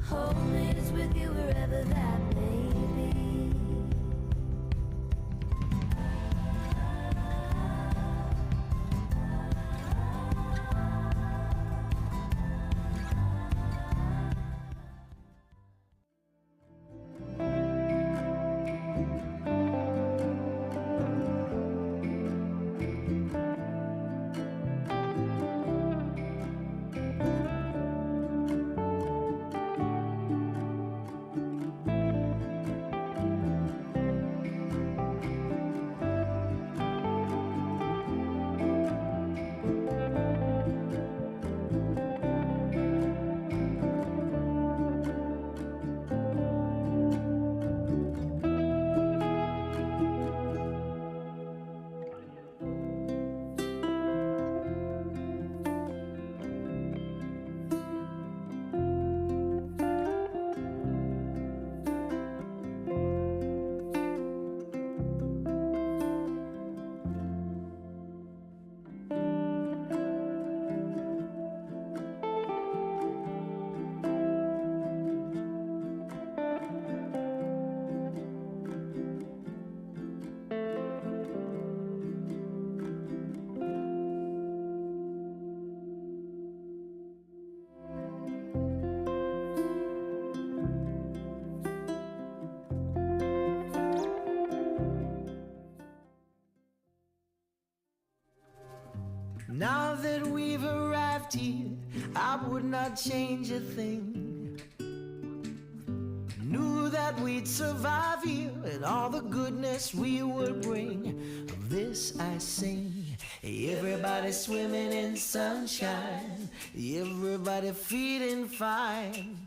Home is with you wherever that may be. that we've arrived here, I would not change a thing. Knew that we'd survive here and all the goodness we would bring. Of this I sing. Everybody swimming in sunshine, everybody feeling fine.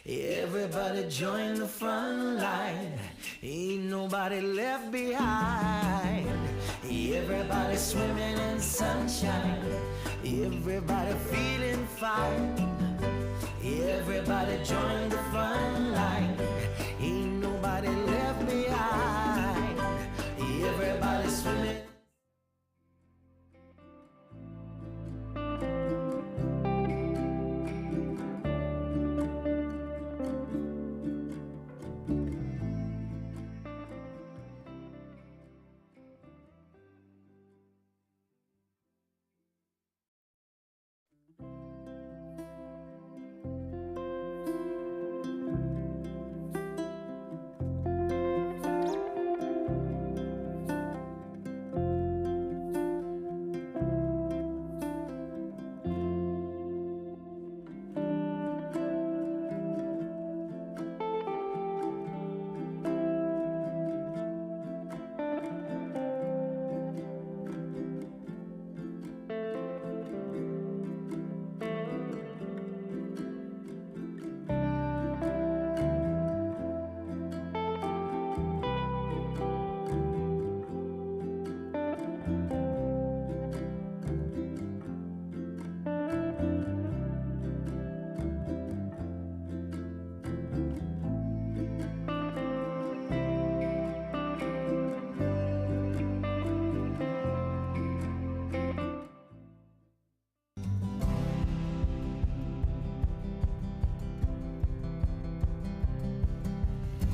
Everybody join the front line, ain't nobody left behind. Everybody swimming in sunshine, everybody feeling fine. Everybody join the front line, ain't nobody left behind. Everybody swimming.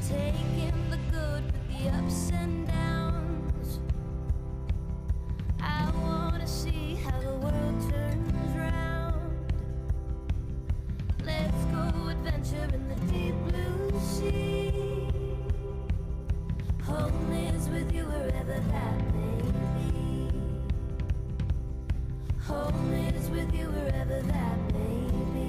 Taking the good with the ups and downs. I wanna see how the world turns round. Let's go adventure in the deep blue sea. Home is with you wherever that may be. Home is with you wherever that may be.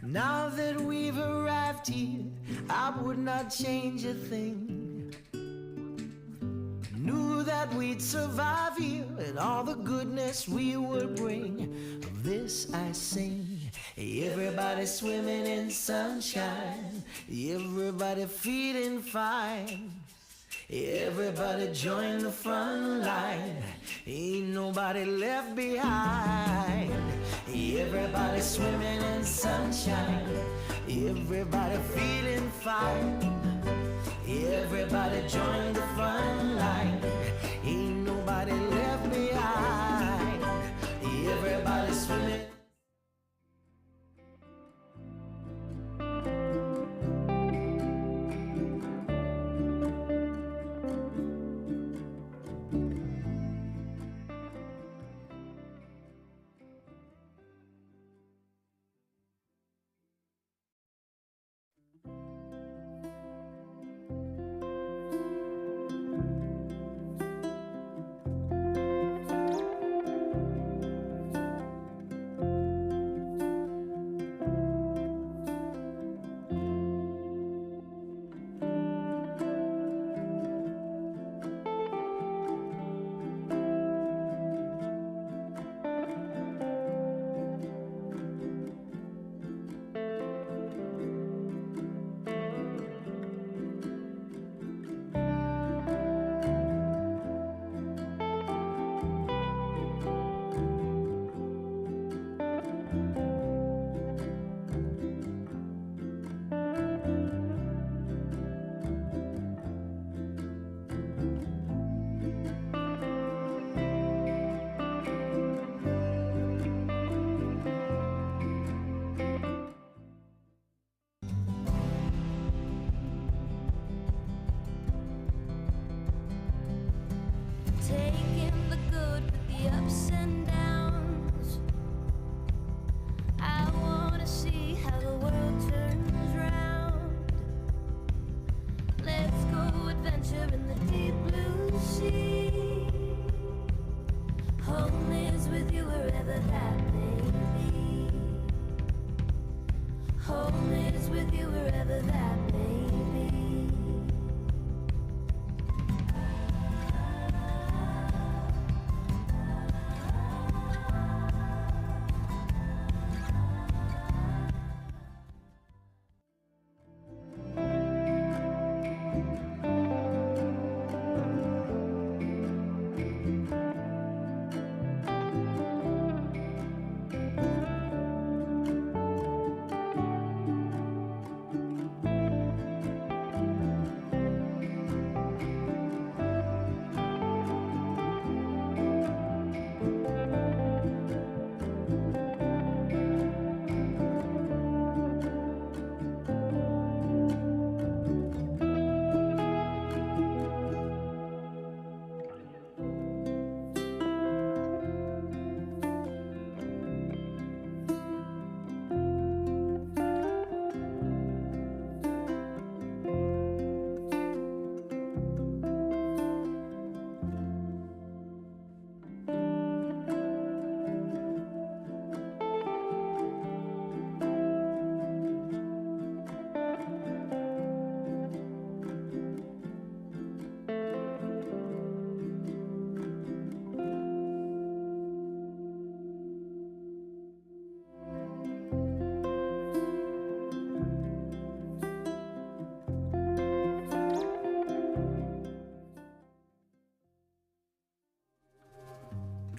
Now that we've arrived here, I would not change a thing. Knew that we'd survive here and all the goodness we would bring. Of this I sing. Everybody swimming in sunshine, everybody feeling fine. Everybody join the front line, ain't nobody left behind. Everybody swimming in sunshine, everybody feeling fine. Everybody join the front line, ain't nobody left behind. Everybody swimming. adventure in the deep blue sea. Home is with you wherever that may be. Home is with you wherever that may be.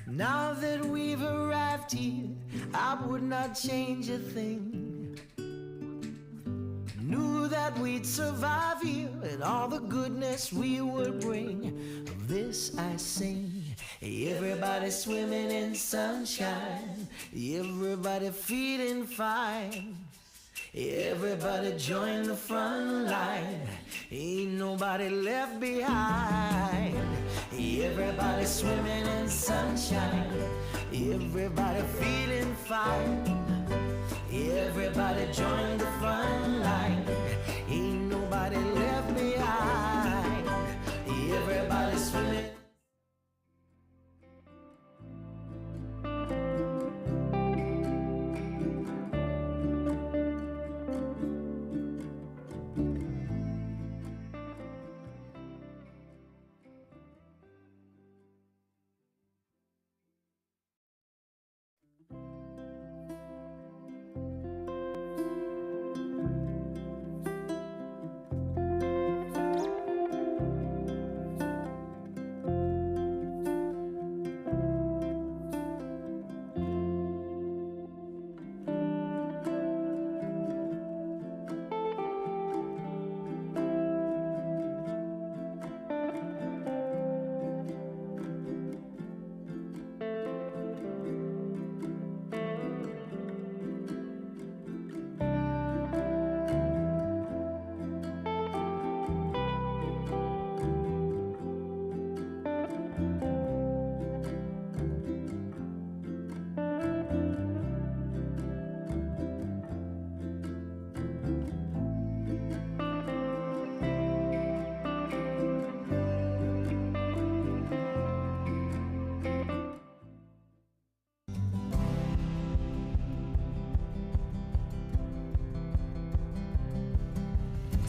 Now that we've arrived here, I would not change a thing. Knew that we'd survive here and all the goodness we would bring. Of this I sing. Everybody swimming in sunshine, everybody feeling fine. Everybody join the front line, ain't nobody left behind. Everybody swimming in sunshine, everybody feeling fine. Everybody join the front line, ain't nobody left behind. Everybody swimming.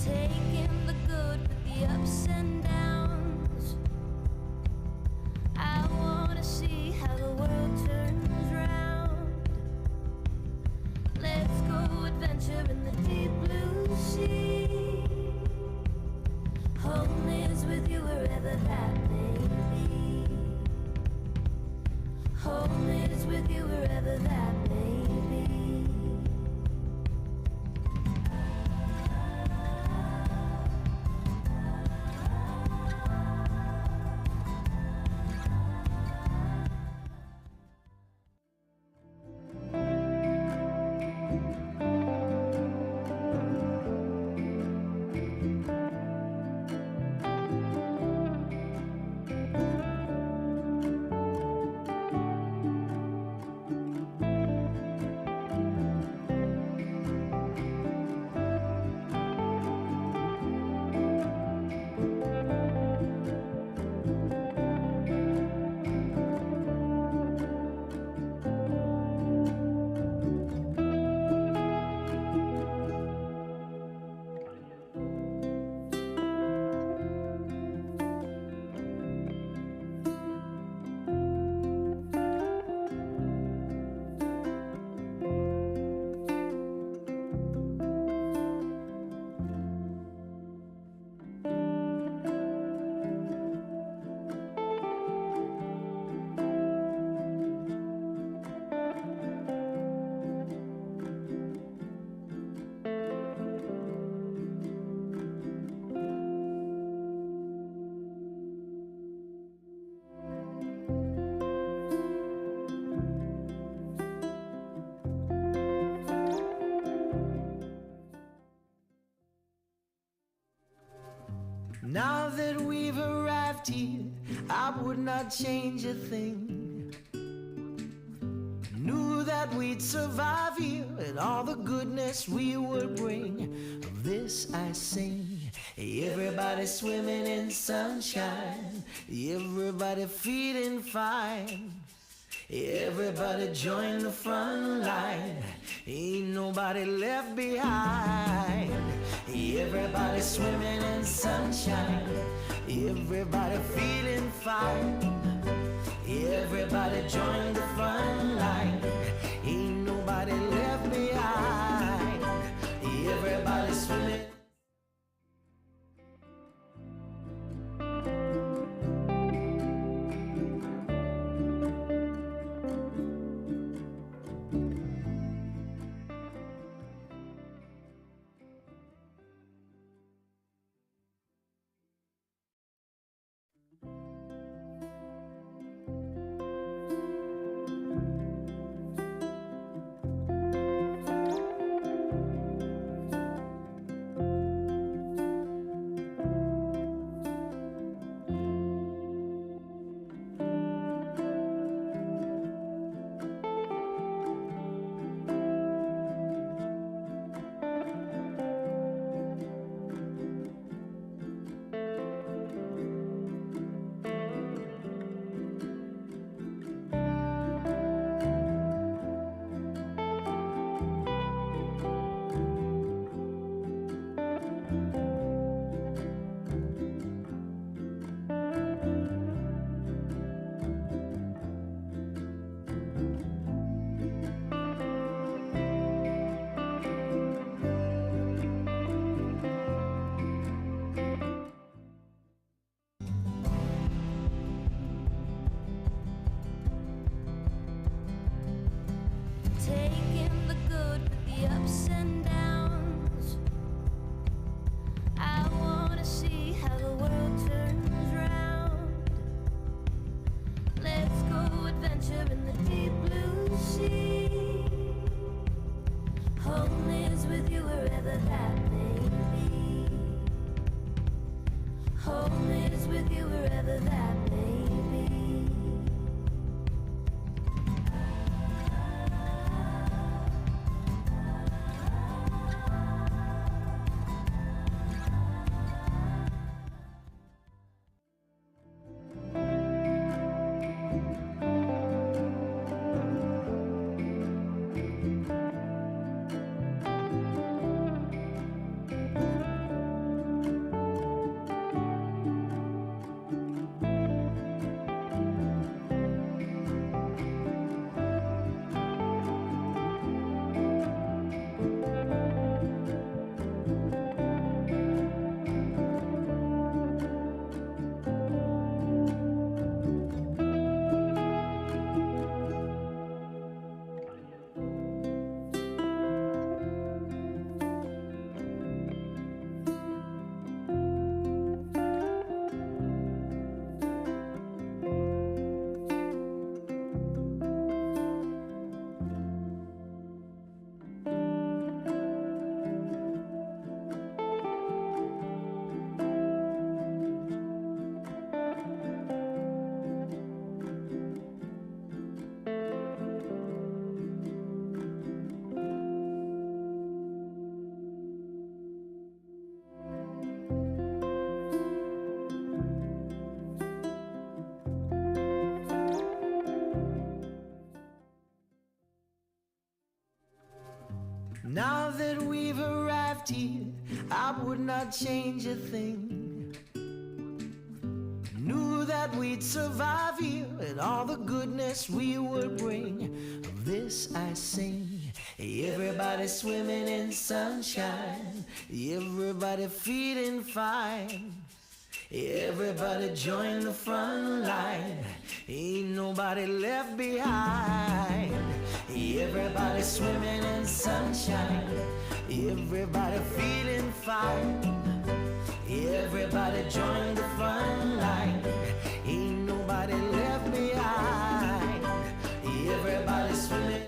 Taking the good with the ups and downs. I wanna see how the world turns round. Let's go adventure in the deep blue sea. Home is with you wherever that may be. Home is with you wherever that may be. Now that we've arrived here, I would not change a thing. Knew that we'd survive here and all the goodness we would bring. Of this I sing. Everybody swimming in sunshine, everybody feeling fine. Everybody join the front line, ain't nobody left behind. Everybody swimming in sunshine, everybody feeling fine. Everybody join the front line, ain't nobody left behind. Everybody swimming. Taking the good with the ups and downs. I wanna see how the world turns round. Let's go adventure in the deep blue sea. Home is with you wherever that may be. Home is with you wherever that may be. Now that we've arrived here, I would not change a thing. Knew that we'd survive here and all the goodness we would bring. Of this I sing. Everybody swimming in sunshine, everybody feeling fine. Everybody join the front line, ain't nobody left behind. Everybody swimming in sunshine, everybody feeling fine. Everybody join the front line, ain't nobody left behind. Everybody swimming.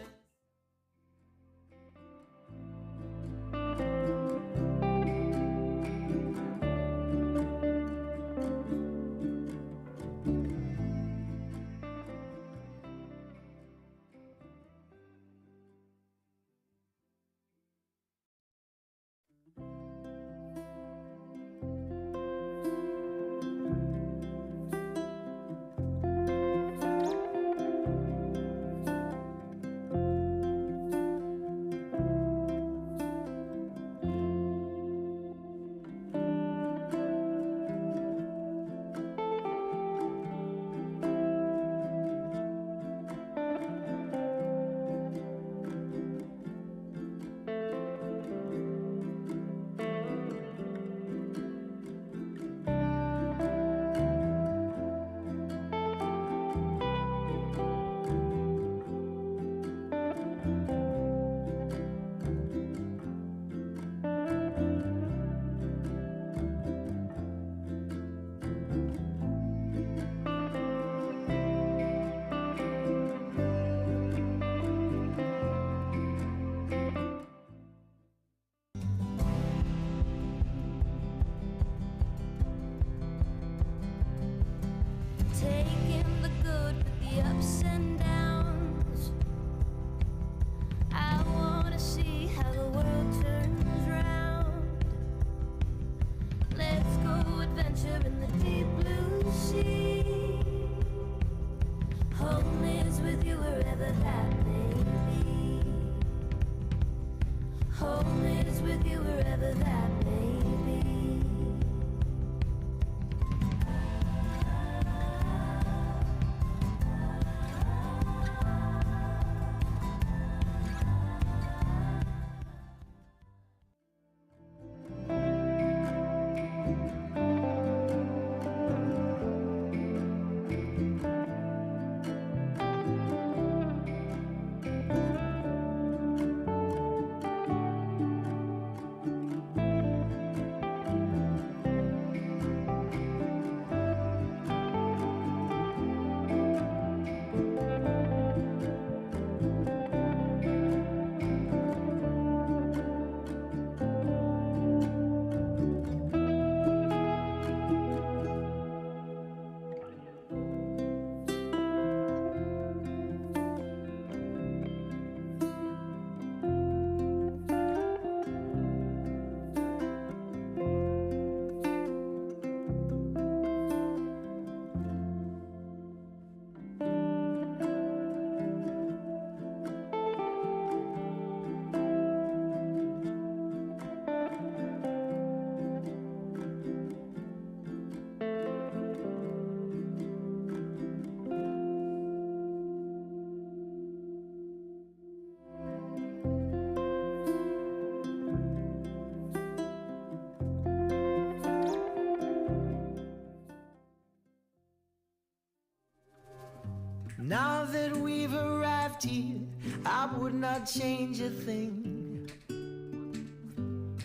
I would not change a thing.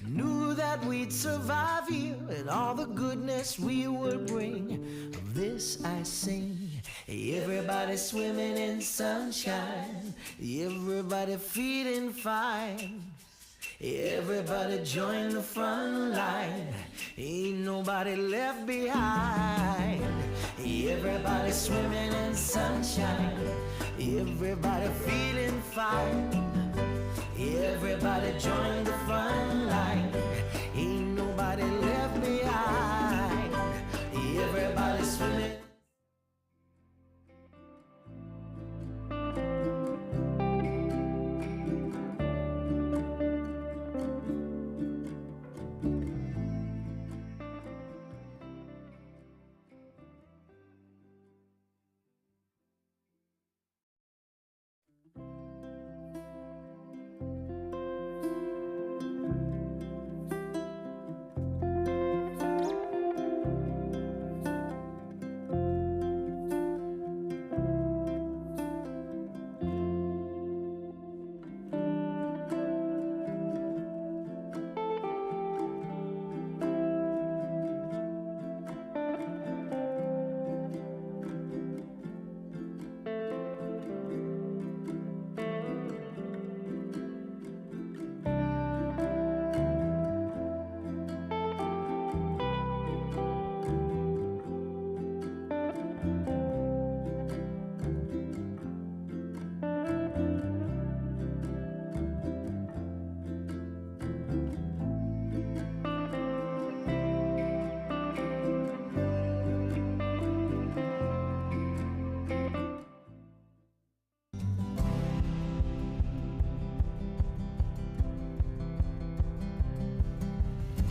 Knew that we'd survive here and all the goodness we would bring. Of this I sing. Everybody swimming in sunshine, everybody feeling fine. Everybody join the front line, ain't nobody left behind. Everybody swimming in sunshine, everybody feeling fine. Everybody join the front line, ain't nobody left behind. Everybody swimming.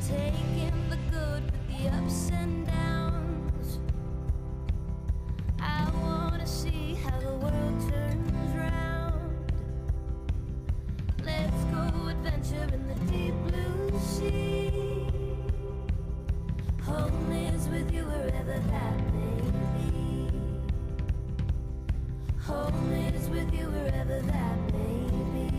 Taking the good with the ups and downs. I wanna see how the world turns round. Let's go adventure in the deep blue sea. Home is with you wherever that may be. Home is with you wherever that may be.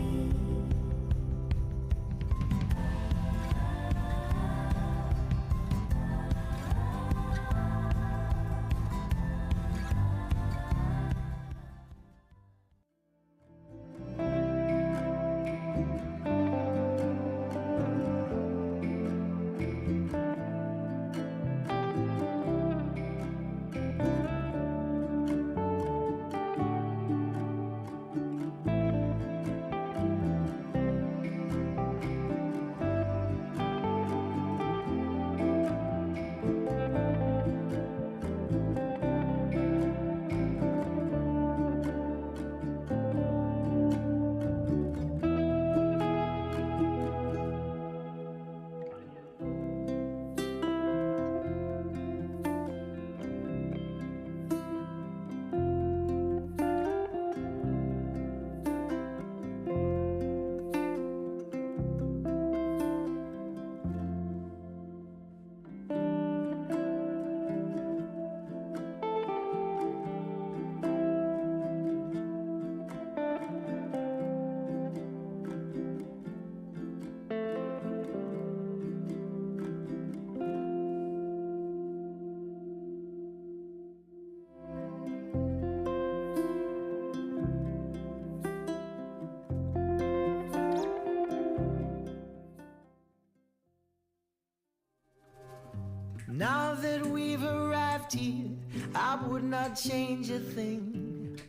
Now that we've arrived here, I would not change a thing.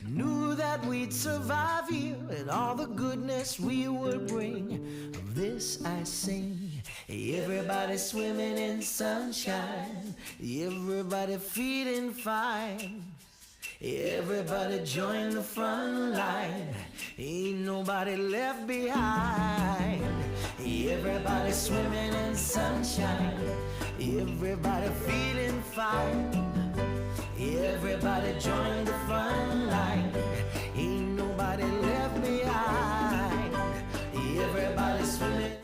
Knew that we'd survive here and all the goodness we would bring. Of this I sing. Everybody swimming in sunshine, everybody feeling fine. Everybody join the front line, ain't nobody left behind. Everybody swimming in sunshine, everybody feeling fine. Everybody join the front line, ain't nobody left behind. Everybody swimming.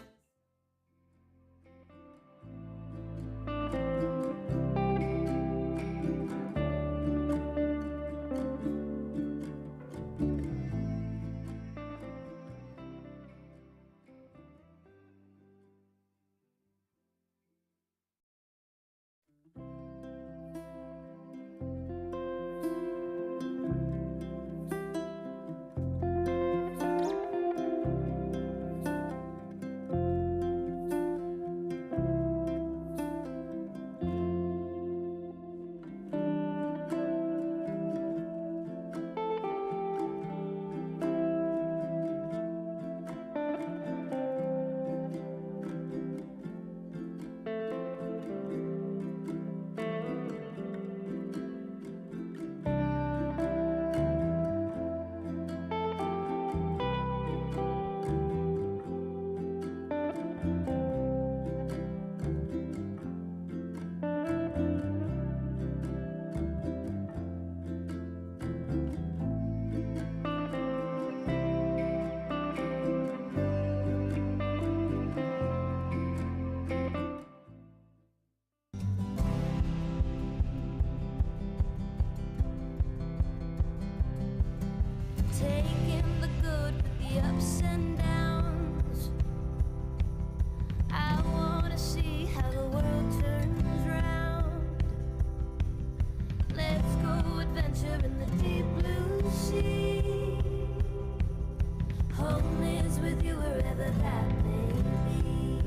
adventure in the deep blue sea. Home is with you wherever that may be.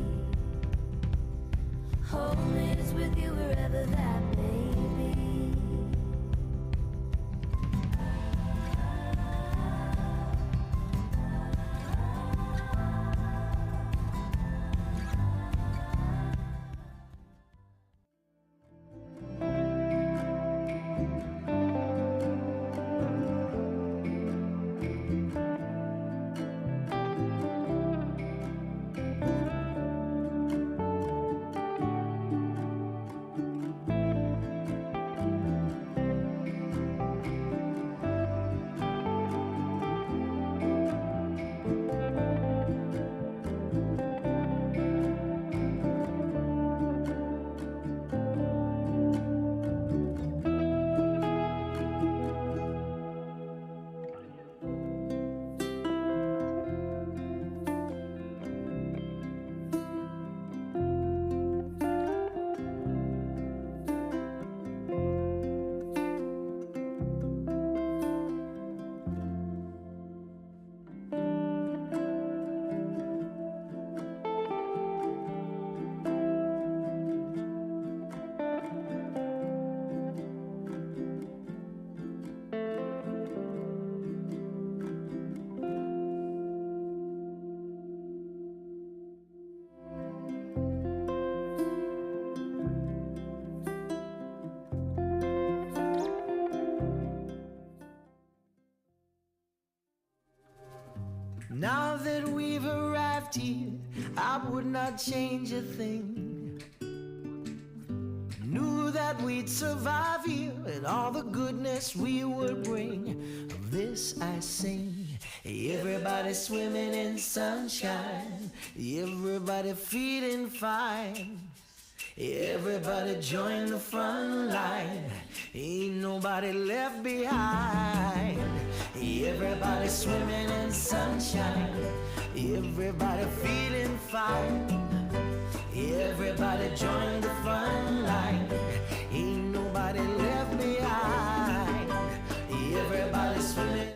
Home is with you wherever that may be. Now that we've arrived here, I would not change a thing. Knew that we'd survive here and all the goodness we would bring. Of this I sing. Everybody swimming in sunshine, everybody feeling fine. Everybody join the front line, ain't nobody left behind. Everybody swimming in sunshine, everybody feeling fine. Everybody join the front line, ain't nobody left behind. Everybody swimming.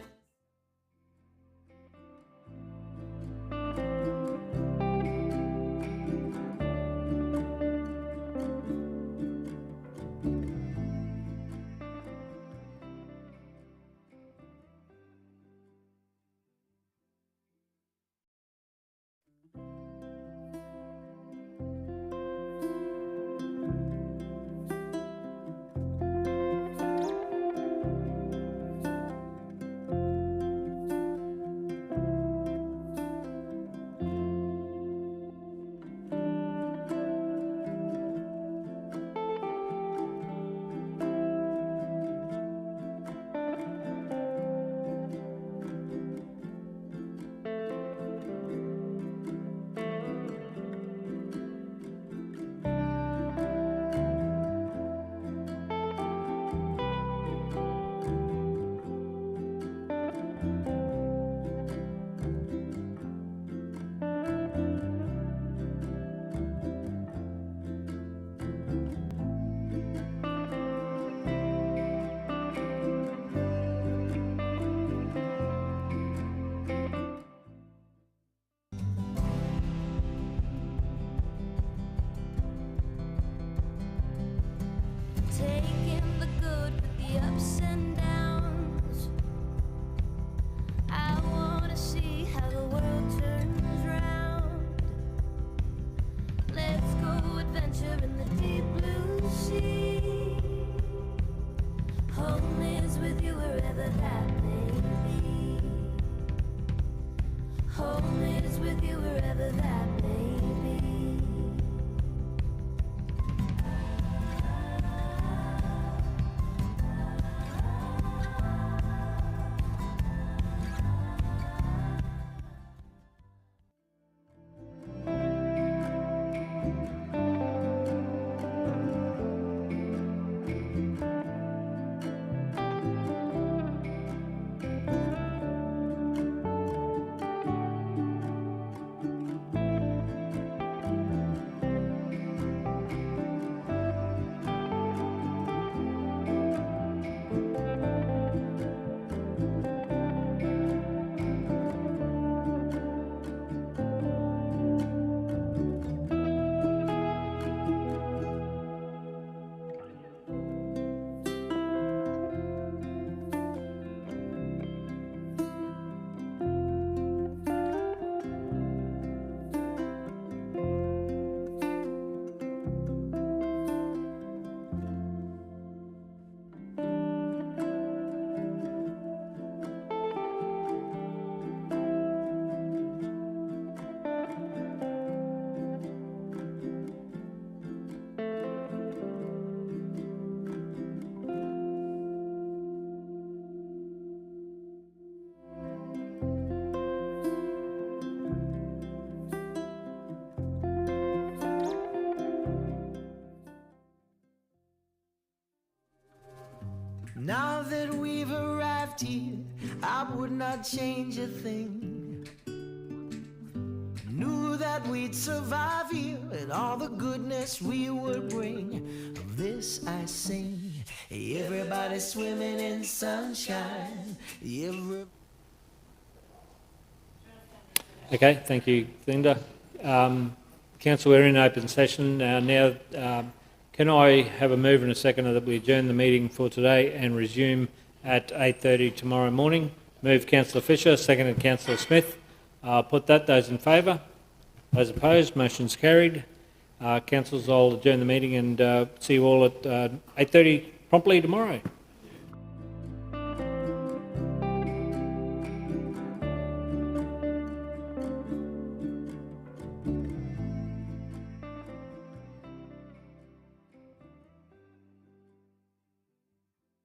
Taking the good with the ups and downs. I wanna see how the world turns round. Let's go adventure in the deep blue sea. Home is with you wherever that may be. Home is with you wherever that may be. arrived here, I would not change a thing. Knew that we'd survive here and all the goodness we would bring. Of this I sing. Everybody swimming in sunshine. Okay, thank you, Linda. Council, we're in open session now. Can I have a move and a second that we adjourn the meeting for today and resume at 8:30 tomorrow morning? Move Councillor Fisher, seconded Councillor Smith. Put that. Those in favour? Those opposed? Motion's carried. Councillors, I'll adjourn the meeting and see you all at 8:30 promptly tomorrow.